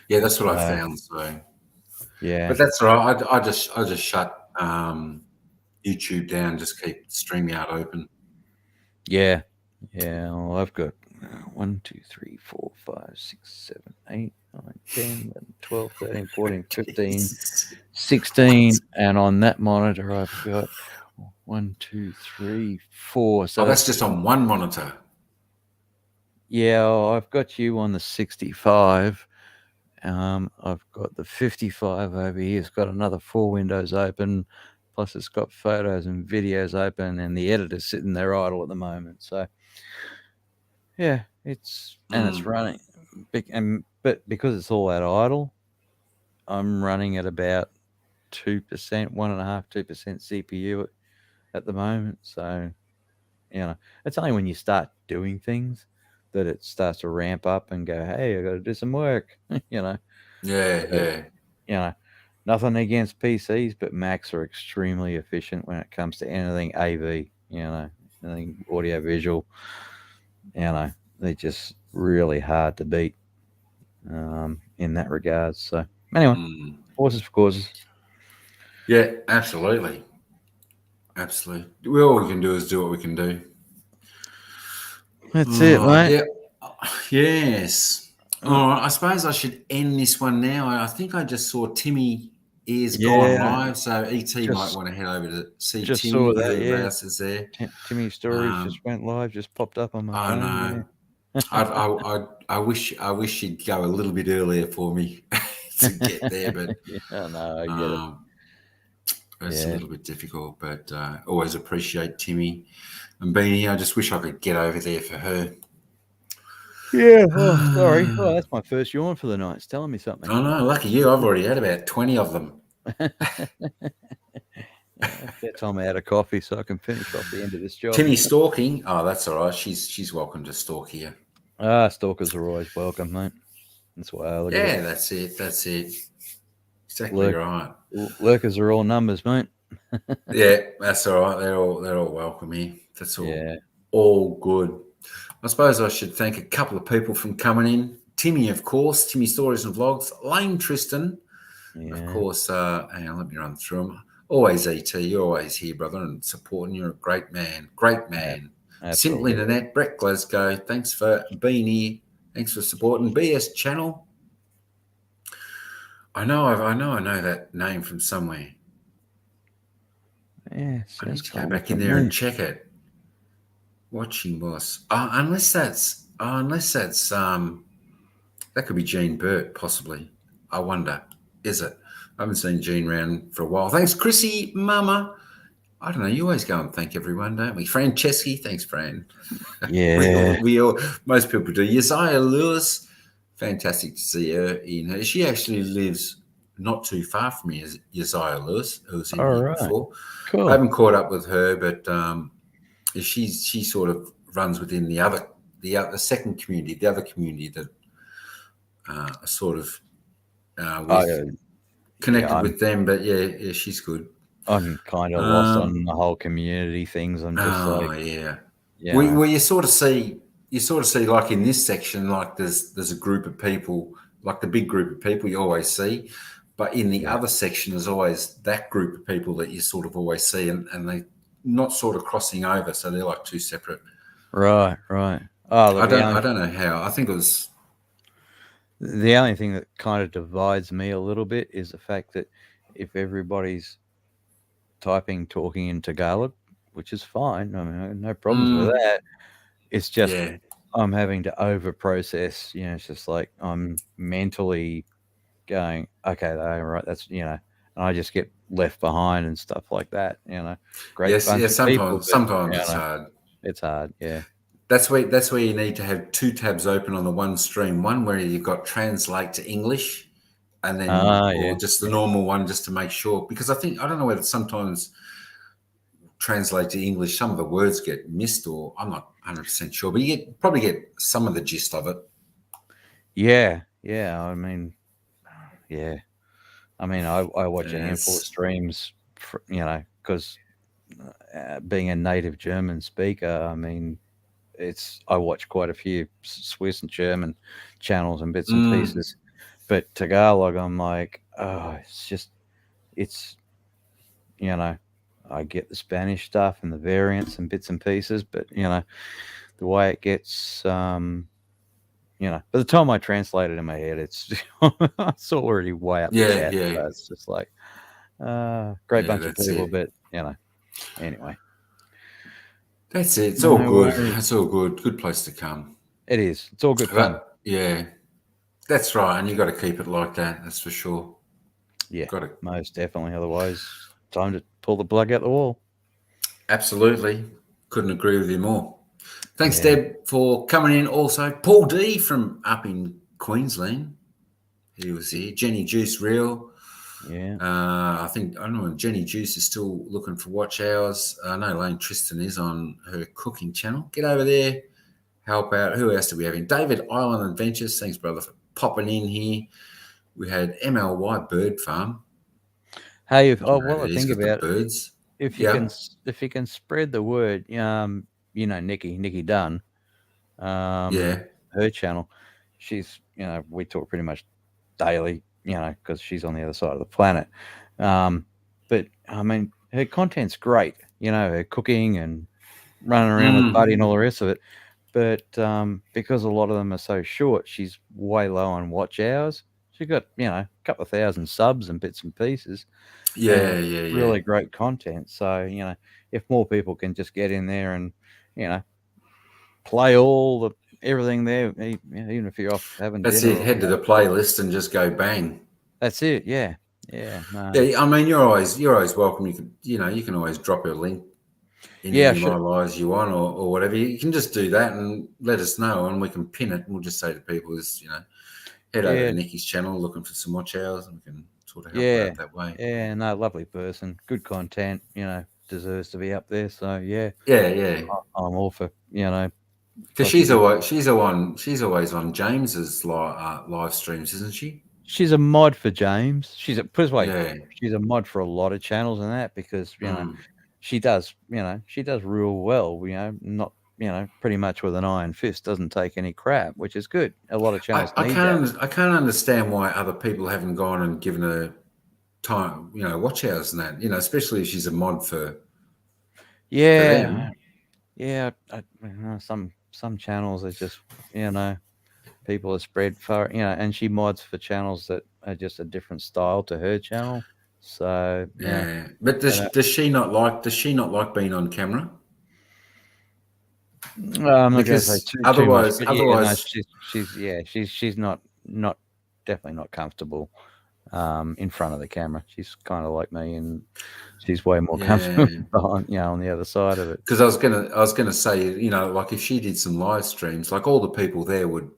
Speaker 1: Yeah, that's what I found. So
Speaker 3: yeah,
Speaker 1: but that's all right. I just shut YouTube down. Just keep StreamYard open.
Speaker 3: Yeah. Well, I've got 1, 2, 3, 4, 5, 6, 7, 8, 9, 10, 11, 12, 13, 14, 15, 16, and on that monitor I've got 1, 2, 3, 4. So
Speaker 1: that's just on one monitor.
Speaker 3: Yeah, I've got you on the 65. I've got the 55 over here. It's got another 4 windows open, plus it's got photos and videos open, and the editor's sitting there idle at the moment. So, yeah, it's running. But because it's all at idle, I'm running at about 2%, 1.5%, 2% CPU at the moment. So, it's only when you start doing things that it starts to ramp up and go, hey, I got to do some work,
Speaker 1: Yeah.
Speaker 3: Nothing against PCs, but Macs are extremely efficient when it comes to anything AV, anything audio visual, they're just really hard to beat in that regard. So anyway, horses for courses.
Speaker 1: Yeah, absolutely. All we can do is do what we can do.
Speaker 3: That's it, mate.
Speaker 1: Yeah. Yes. All right. I suppose I should end this one now. I think I just saw Timmy is gone live, so ET might want to head over to see
Speaker 3: just
Speaker 1: Timmy.
Speaker 3: Saw that,
Speaker 1: who else is there?
Speaker 3: Timmy's stories just went live, just popped up on my phone.
Speaker 1: I know. I wish you'd go a little bit earlier for me to get there, but
Speaker 3: I get it.
Speaker 1: It's a little bit difficult, but always appreciate Timmy and Beanie. I just wish I could get over there for her.
Speaker 3: Yeah. Oh, sorry. Oh, that's my first yawn for the night. It's telling me something.
Speaker 1: Oh no, lucky you. I've already had about 20 of them.
Speaker 3: That time I had a coffee so I can finish off the end of this job.
Speaker 1: Timmy stalking. Oh, that's all right. She's welcome to stalk here.
Speaker 3: Stalkers are always welcome, mate. That's why I look at it.
Speaker 1: Yeah, that's it. Exactly right.
Speaker 3: Lurkers are all numbers, mate.
Speaker 1: Yeah, that's all right. They're all welcome here. That's all good. I suppose I should thank a couple of people from coming in. Timmy, of course. Timmy Stories and Vlogs. Lane Tristan. Of course. Hang on, let me run through them. Always ET. You're always here, brother, and supporting. You're a great man. Great man. Simply Nanette. Brett Glasgow. Thanks for being here. Thanks for supporting. BS Channel. I know that name from somewhere.
Speaker 3: Yeah,
Speaker 1: I need to go back in there and check it. Watching boss. Unless that's that could be Jean Burt, possibly. I wonder. Is it? I haven't seen Jean around for a while. Thanks, Chrissy, Mama. I don't know. You always go and thank everyone, don't we? Franceschi, thanks, Fran.
Speaker 3: Yeah.
Speaker 1: we all most people do. Uzziah Lewis, fantastic to see her in her. She actually lives not too far from me, Uzziah Lewis, who was in here before.
Speaker 3: Cool.
Speaker 1: I haven't caught up with her, but she sort of runs within the second community, the other community that sort of connected with them. But yeah, she's good.
Speaker 3: I'm kind of lost on the whole community things. I'm just
Speaker 1: Well, you sort of see like in this section, like there's a group of people, like the big group of people you always see, But in the other section, there's always that group of people that you sort of always see, and they not sort of crossing over, so they're like two separate.
Speaker 3: Right. Oh, look,
Speaker 1: I don't know how. I think it was
Speaker 3: the only thing that kind of divides me a little bit is the fact that if everybody's talking in Tagalog, which is fine, I mean, I have no problems with that. It's just I'm having to over process. It's just like I'm mentally going, okay, right, that's and I just get left behind and stuff like that. Great bunch of people.
Speaker 1: Sometimes it's hard.
Speaker 3: It's hard, yeah.
Speaker 1: That's where you need to have two tabs open on the one stream. One where you've got translate to English, and then or just the normal one, just to make sure. Because I don't know whether sometimes translate to English, some of the words get missed, or I'm not 100% sure, but you probably get some of the gist of it.
Speaker 3: Yeah. I mean, I watch a handful of streams, because being a native German speaker, I mean, I watch quite a few Swiss and German channels and bits and pieces, but Tagalog, I'm like, I get the Spanish stuff and the variants and bits and pieces, but the way it gets, by the time I translate it in my head, it's already way up the chat. So it's just like, great bunch of people, but anyway.
Speaker 1: That's it. It's all good. It's all good. Good place to come.
Speaker 3: It is. It's all good fun.
Speaker 1: Yeah, that's right. And you got to keep it like that. That's for sure.
Speaker 3: Yeah, most definitely. Otherwise, time to pull the plug out the wall.
Speaker 1: Absolutely. Couldn't agree with you more. Thanks, Deb, for coming in. Also, Paul D from up in Queensland. He was here. Jenny Juice Real.
Speaker 3: Yeah.
Speaker 1: I don't know if Jenny Juice is still looking for watch hours. I know Lane Tristan is on her cooking channel. Get over there, help out. Who else do we have in? David Island Adventures. Thanks, brother, for popping in here. We had MLY Bird Farm.
Speaker 3: Hey, I think about
Speaker 1: birds.
Speaker 3: If you can spread the word, Nikki Dunn, her channel, she's we talk pretty much daily, because she's on the other side of the planet. But I mean, her content's great, her cooking and running around with Buddy and all the rest of it. But because a lot of them are so short, she's way low on watch hours. She's got, a couple of thousand subs and bits and pieces. Really great content. So, if more people can just get in there and, play everything there, even if you're off having dinner.
Speaker 1: That's it. Head to the playlist and just go bang.
Speaker 3: That's it. Yeah.
Speaker 1: No. Yeah. I mean, you're always welcome. You can always drop a link in any my lives you want or whatever. You can just do that and let us know, and we can pin it. And we'll just say to people, head over to Nikki's channel looking for some watch hours, and we can sort of help out that way.
Speaker 3: Yeah. No, lovely person, good content. Deserves to be up there. So
Speaker 1: yeah.
Speaker 3: I'm all for
Speaker 1: because she's always on James's live streams, isn't she?
Speaker 3: She's a mod for James. She's a mod for a lot of channels and that, because she does real well. Not pretty much with an iron fist, doesn't take any crap, which is good. A lot of channels
Speaker 1: I can't understand why other people haven't gone and given her time, watch hours and that, especially if she's a mod for them.
Speaker 3: Yeah. Some channels are just, people are spread far, and she mods for channels that are just a different style to her channel. So
Speaker 1: but does she not like being on camera?
Speaker 3: I'm not going to say too much. Otherwise, she's not definitely not comfortable in front of the camera. She's kind of like me, and she's way more comfortable on the other side of it.
Speaker 1: Because I was gonna say, like if she did some live streams, like all the people there would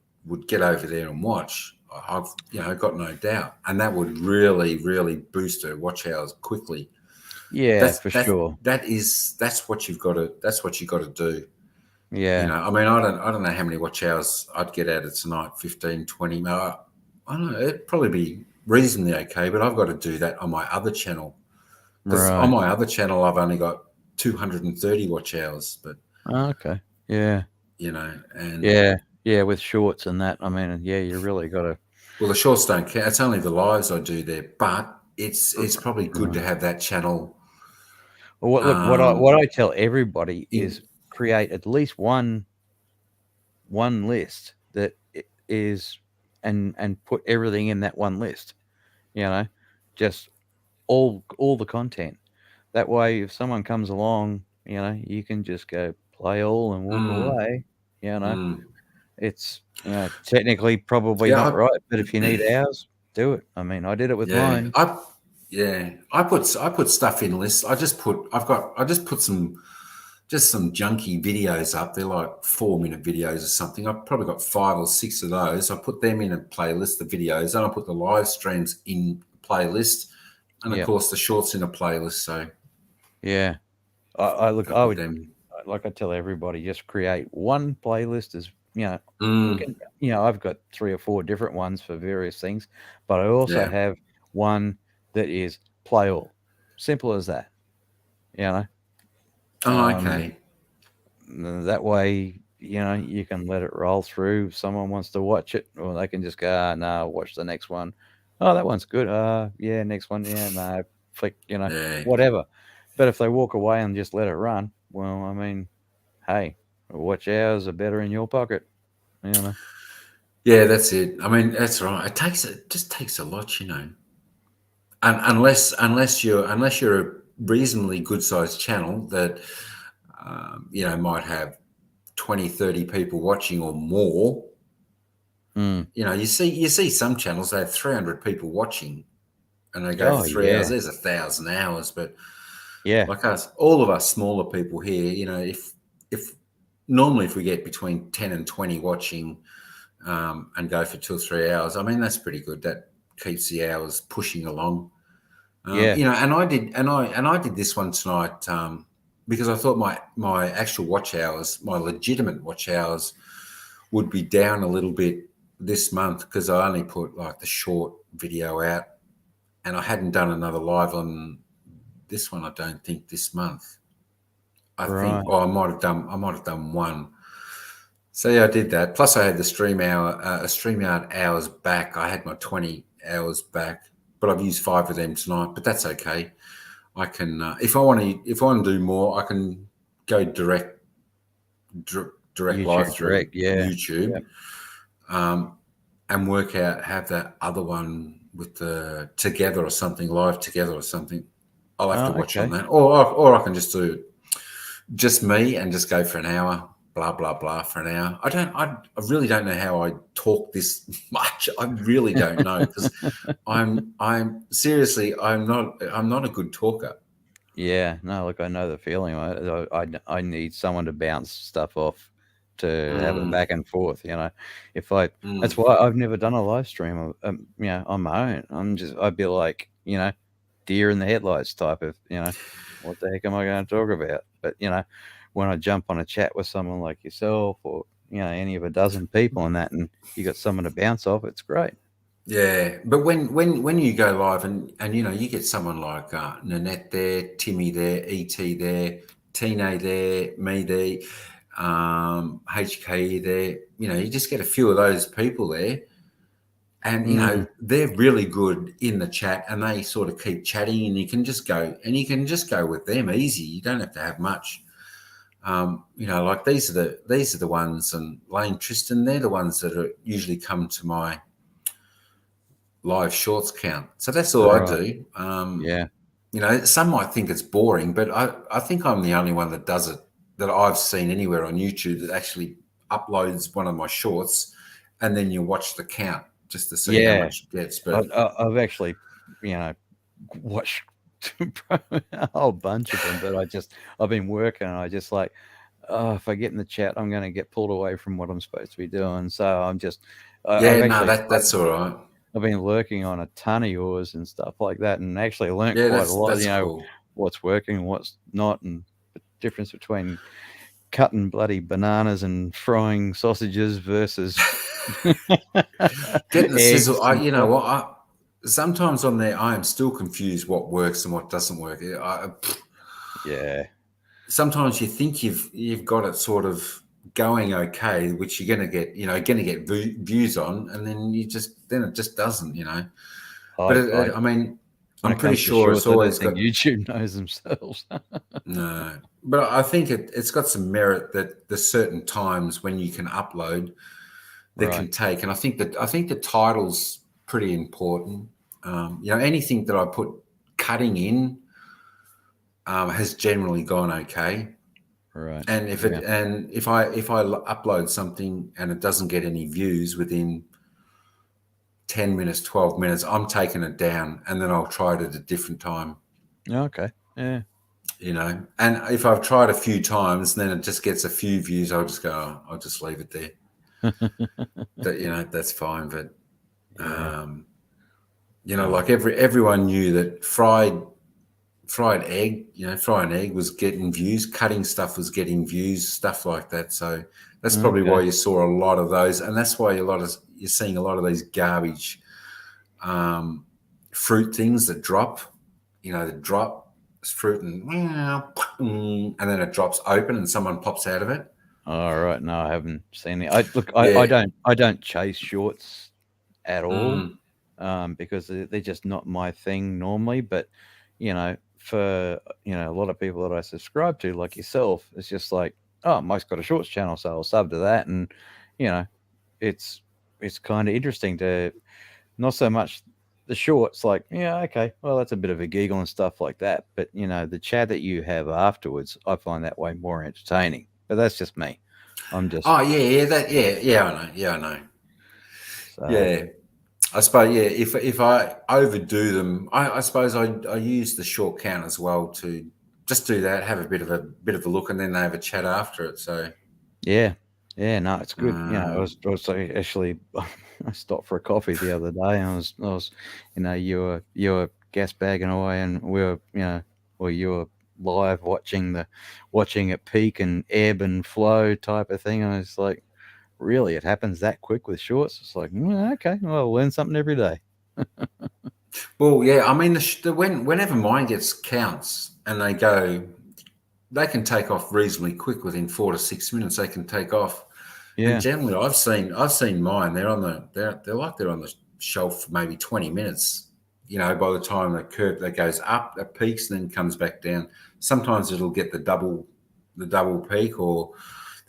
Speaker 1: get over there and watch. I've got no doubt, and that would really, really boost her watch hours quickly.
Speaker 3: Yeah, for sure.
Speaker 1: That's what you've got to do.
Speaker 3: Yeah.
Speaker 1: I mean, I don't know how many watch hours I'd get out of tonight. 15, 20. I don't know. It'd probably be reasonably okay, but I've got to do that on my other channel. Because on my other channel, I've only got 230 watch hours. But
Speaker 3: okay, yeah,
Speaker 1: and
Speaker 3: with shorts and that. I mean, you really got to
Speaker 1: Well, the shorts don't count. It's only the lives I do there, but it's probably good to have that channel.
Speaker 3: Well, look, what I tell everybody is create at least one list that is, and put everything in that one list. Just all the content. That way, if someone comes along, you can just go play all and walk away. It's technically probably not right, but if you need hours, do it. I mean, I did it with mine.
Speaker 1: I put stuff in lists. I just put some junky videos up. They're like 4-minute videos or something. I've probably got 5 or 6 of those. I put them in a playlist, the videos, and I put the live streams in a playlist, and of course the shorts in a playlist. So
Speaker 3: yeah, I would them. Like I tell everybody, just create one playlist. As I've got 3 or 4 different ones for various things, but I also have one that is play all. Simple as that.
Speaker 1: Okay.
Speaker 3: That way, you can let it roll through. If someone wants to watch it, or they can just go, no, watch the next one. Oh, that one's good. Yeah, next one. Yeah, no, flick, whatever. But if they walk away and just let it run, well, I mean, hey, watch hours are better in your pocket.
Speaker 1: Yeah, that's it. I mean, that's right. It just takes a lot, And unless you're a reasonably good sized channel that might have 20, 30 people watching or more. You see some channels, they have 300 people watching, and they go for 3 hours. There's 1,000 hours, but like us, all of us smaller people here, if normally if we get between 10 and 20 watching and go for 2 or 3 hours, I mean that's pretty good. That keeps the hours pushing along. And I did this one tonight because I thought my actual watch hours, my legitimate watch hours, would be down a little bit this month because I only put like the short video out, and I hadn't done another live on this one. I don't think this month. I think I might have done one. So yeah, I did that. Plus, I had the StreamYard hours back. I had my 20 hours back, but I've used 5 of them tonight. But that's okay. I can if I want to do more, I can go direct
Speaker 3: YouTube,
Speaker 1: live through YouTube, and work out, have that other one with the together or something, live together or something. I'll have to watch on that, or I can just do just me and just go for an hour, blah blah blah for an hour. I really don't know how I talk this much. I really don't know because I'm seriously I'm not a good talker.
Speaker 3: Yeah, no, look, I know the feeling. I need someone to bounce stuff off, to have it back and forth. If that's why I've never done a live stream. On my own. I'd be like, deer in the headlights type of, what the heck am I going to talk about? But when I jump on a chat with someone like yourself, or any of a dozen people and that, and you got someone to bounce off, it's great.
Speaker 1: Yeah, but when you go live and you get someone like Nanette there, Timmy there, ET there, Tino there, me there, HK there, you just get a few of those people there, and they're really good in the chat, and they sort of keep chatting, and you can just go with them easy. You don't have to have much. Like these are the ones, and Lane Tristan, they're the ones that usually come to my live shorts count. So that's all I do. Some might think it's boring, but I think I'm the only one that does it that I've seen anywhere on YouTube that actually uploads one of my shorts, and then you watch the count just to see how much it gets. But
Speaker 3: I've actually, watched a whole bunch of them, but I've been working, and I just like, if I get in the chat, I'm going to get pulled away from what I'm supposed to be doing. So I'm just,
Speaker 1: that's all right.
Speaker 3: I've been lurking on a ton of yours and stuff like that, and actually learned quite a lot.
Speaker 1: Cool.
Speaker 3: What's working, what's not, and the difference between cutting bloody bananas and frying sausages versus
Speaker 1: getting the sizzle. Sometimes on there, I am still confused what works and what doesn't work.
Speaker 3: Yeah.
Speaker 1: Sometimes you think you've got it sort of going okay, which you're going to get, views on, and then it just doesn't, But I mean, I'm pretty sure it's always got
Speaker 3: YouTube knows themselves.
Speaker 1: No, but I think it's got some merit that there's certain times when you can upload that can take, and I think the title's pretty important. Anything that I put cutting in has generally gone okay.
Speaker 3: Right.
Speaker 1: And if I upload something and it doesn't get any views within 10 minutes, 12 minutes, I'm taking it down, and then I'll try it at a different time.
Speaker 3: Okay. Yeah.
Speaker 1: And if I've tried a few times, then it just gets a few views, I'll just go, I'll just leave it there. That's fine. But like everyone knew that fried egg, frying egg was getting views, cutting stuff was getting views, stuff like that. So that's probably why you saw a lot of those, and that's why you're seeing a lot of these garbage fruit things that drop. That drop fruit and then it drops open and someone pops out of it.
Speaker 3: All right. No, I haven't seen it. I don't chase shorts at all, because they're just not my thing normally. But for a lot of people that I subscribe to, like yourself, it's just like, oh, Mike's got a shorts channel, so I'll sub to that, and it's kind of interesting to not so much the shorts, like, yeah, okay, well, that's a bit of a giggle and stuff like that. But the chat that you have afterwards, I find that way more entertaining. But that's just me. I'm just.
Speaker 1: Oh yeah, I know. So, yeah, I suppose if I overdo them, I suppose I use the short count as well to just do that, have a bit of a look, and then they have a chat after it. So
Speaker 3: yeah, no, it's good. I was actually. I stopped for a coffee the other day, and I was, you were gas bagging away, and we were, you were live watching it peak and ebb and flow type of thing. And I was like, really, it happens that quick with shorts? It's like, okay, well, I'll learn something every day.
Speaker 1: Well, yeah, I mean, whenever mine gets counts and they can take off reasonably quick within 4 to 6 minutes. They can take off. Yeah. And generally, I've seen mine. They're on the shelf for maybe 20 minutes. By the time the curve that goes up, it peaks and then comes back down. Sometimes it'll get the double peak, or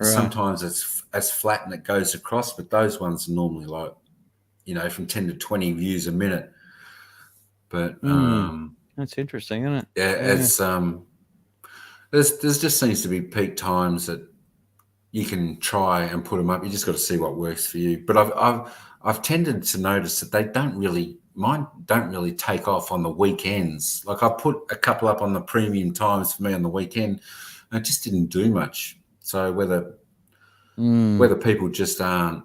Speaker 1: sometimes it's flat and it goes across. But those ones are normally like, from 10 to 20 views a minute. But
Speaker 3: that's interesting, isn't it?
Speaker 1: Yeah, it's there's just seems to be peak times that you can try and put them up. You just got to see what works for you. But I've tended to notice that mine don't really take off on the weekends. Like I put a couple up on the premium times for me on the weekend, and it just didn't do much. So whether people just aren't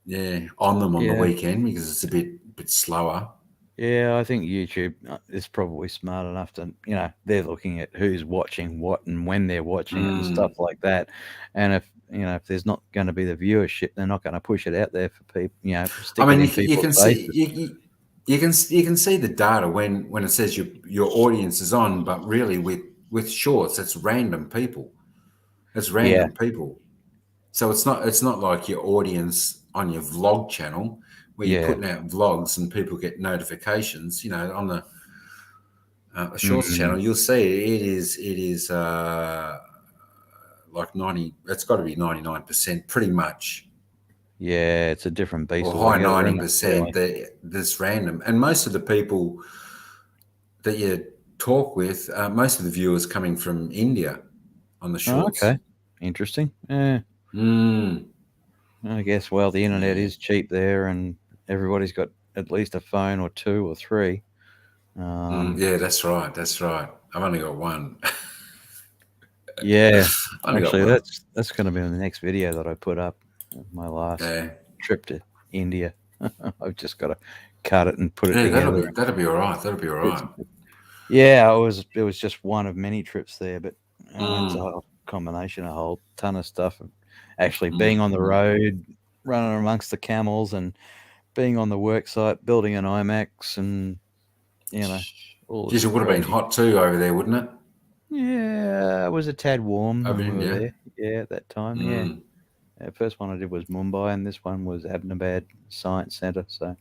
Speaker 1: on them on the weekend because it's a bit slower.
Speaker 3: Yeah, I think YouTube is probably smart enough to, they're looking at who's watching what and when they're watching it and stuff like that. And if there's not going to be the viewership, they're not going to push it out there for people.
Speaker 1: I mean, you can see you can see the data when it says your audience is on, but really with shorts, it's random people. It's random people. So it's not like your audience on your vlog channel, where you're putting out vlogs and people get notifications. On the shorts channel, you'll see it is like 90. It's got to be 99%, pretty much.
Speaker 3: Yeah, it's a different beast.
Speaker 1: Or high 90%. That's random, and most of the people that you talk with, most of the viewers coming from India on the shorts.
Speaker 3: Okay, interesting. Yeah. I guess, well, the internet is cheap there, and everybody's got at least a phone or two or three.
Speaker 1: Yeah, that's right. I've only got one.
Speaker 3: Yeah, actually, that's going to be in the next video that I put up. My last trip to India. I've just got to cut it and put it together.
Speaker 1: That'll be all right.
Speaker 3: Yeah, it was just one of many trips there, but it's a whole combination, a whole ton of stuff. Actually being on the road, running amongst the camels, and being on the work site, building an IMAX, and all.
Speaker 1: Geez, it would have been hot too over there, wouldn't it?
Speaker 3: Yeah, it was a tad warm when we were there. Yeah, at that time. Yeah. The first one I did was Mumbai, and this one was Ahmedabad Science Centre. So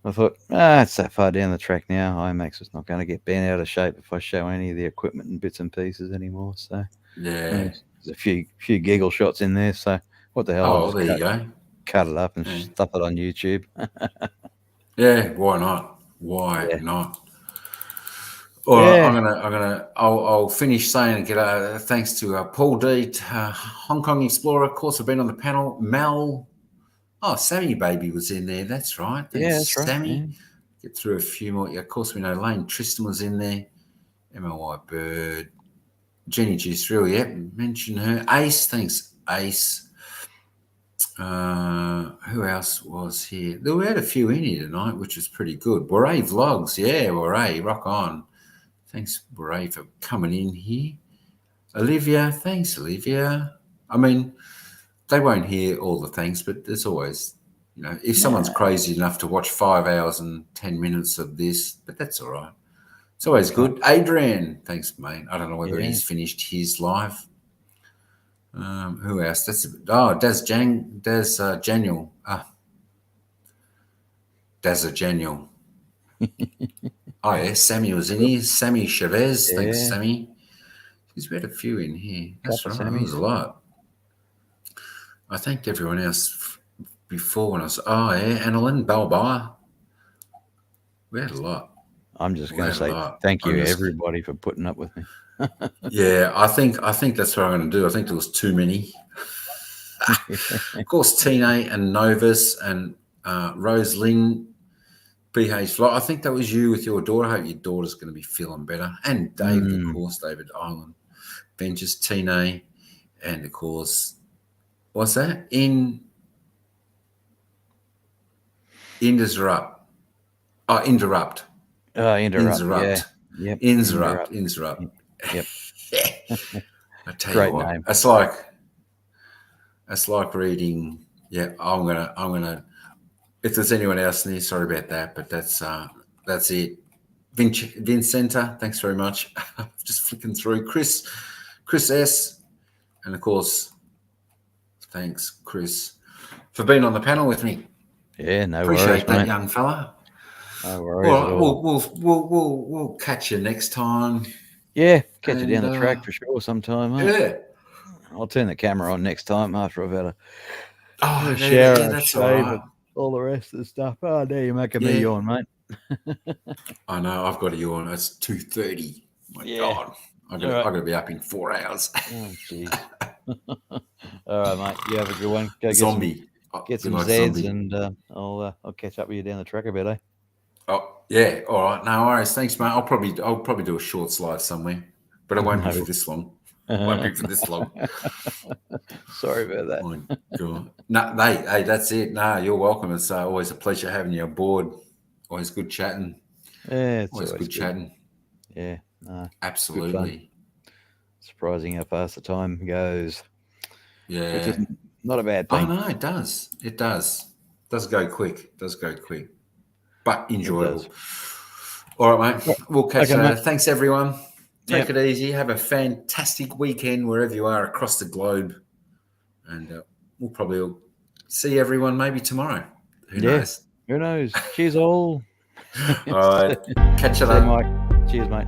Speaker 3: I thought, it's that far down the track now. IMAX is not going to get bent out of shape if I show any of the equipment and bits and pieces anymore. So there's a few giggle shots in there. So what the hell?
Speaker 1: Oh, there you go.
Speaker 3: Cut it up and stuff it on YouTube.
Speaker 1: Yeah, why not? Why not? All right, I'll finish saying thanks to Paul Deet, Hong Kong Explorer. Of course, I've been on the panel. Mel, Sammy Baby was in there. That's right. Thanks,
Speaker 3: that's right.
Speaker 1: Sammy.
Speaker 3: Yeah.
Speaker 1: Get through a few more. Yeah, of course, we know Lane Tristan was in there. Emma Whitebird, Jenny G. Thrill. Yep, mention her. Ace, thanks, Ace. Who else was here? We had a few in here tonight, which was pretty good. Beret Vlogs, Beret, rock on. Thanks, Beret, for coming in here. Olivia, thanks, Olivia. I mean, they won't hear all the thanks, but there's always, if someone's crazy enough to watch 5 hours and 10 minutes of this, but that's all right. It's always good. Adrian, thanks, mate. I don't know whether he's finished his live. Who else? Daz Janiel. Daz Janiel. Sammy was in here. Sammy Chavez. Thanks, Sammy. He's had a few in here. That's right. There's a lot. I thanked everyone else before when I was. Annalyn Balboa. We had a lot.
Speaker 3: I'm just going to say thank you, everybody, for putting up with me.
Speaker 1: I think that's what I'm going to do. I think there was too many. Of course, Tine and Novus and Rose Lynn, BH Fly. I think that was you with your daughter. I hope your daughter's going to be feeling better. And David, of course, David Island, Ventures, Tine, and of course, what's that? Interrupt. Interrupt.
Speaker 3: Interrupt. Yeah. Yep.
Speaker 1: Interrupt.
Speaker 3: Yep.
Speaker 1: I tell you what, name. It's like reading. Yeah, I'm gonna. If there's anyone else in here, sorry about that, but that's it. Vincenta, thanks very much. Just flicking through. Chris S, and of course, thanks, Chris, for being on the panel with me.
Speaker 3: Yeah, no
Speaker 1: Appreciate
Speaker 3: worries,
Speaker 1: that,
Speaker 3: mate.
Speaker 1: young fella.
Speaker 3: No worries at
Speaker 1: all. We'll catch you next time.
Speaker 3: Yeah, catch you down the track for sure sometime, mate.
Speaker 1: Yeah.
Speaker 3: I'll turn the camera on next time after I've had
Speaker 1: a
Speaker 3: shower and
Speaker 1: that's
Speaker 3: shave
Speaker 1: all right.
Speaker 3: and all the rest of the stuff. Oh, there you're making me yawn, mate.
Speaker 1: I know, I've got a yawn. It's 2:30. My God. I've got to be up in 4 hours.
Speaker 3: Oh, jeez. All right, mate. You have a good one. Go get some Zeds, and I'll catch up with you down the track a bit, eh?
Speaker 1: Oh, yeah. All right. No worries. Thanks, mate. I'll probably do a short slide somewhere, but it won't be for this long.
Speaker 3: Sorry about that.
Speaker 1: My God. No, hey, that's it. No, you're welcome. It's always a pleasure having you aboard. Always good chatting.
Speaker 3: Yeah, it's
Speaker 1: always good chatting.
Speaker 3: Yeah, no,
Speaker 1: absolutely.
Speaker 3: Surprising how fast the time goes.
Speaker 1: Yeah,
Speaker 3: which is not a bad thing.
Speaker 1: Oh no, it does. It does. It does go quick. But enjoyable. All right, mate. We'll catch you later. Thanks, everyone. Take it easy. Have a fantastic weekend wherever you are across the globe. And we'll probably see everyone maybe tomorrow. Who knows?
Speaker 3: Who knows? Cheers, all.
Speaker 1: All right. Catch you later.
Speaker 3: Mike. Cheers, mate.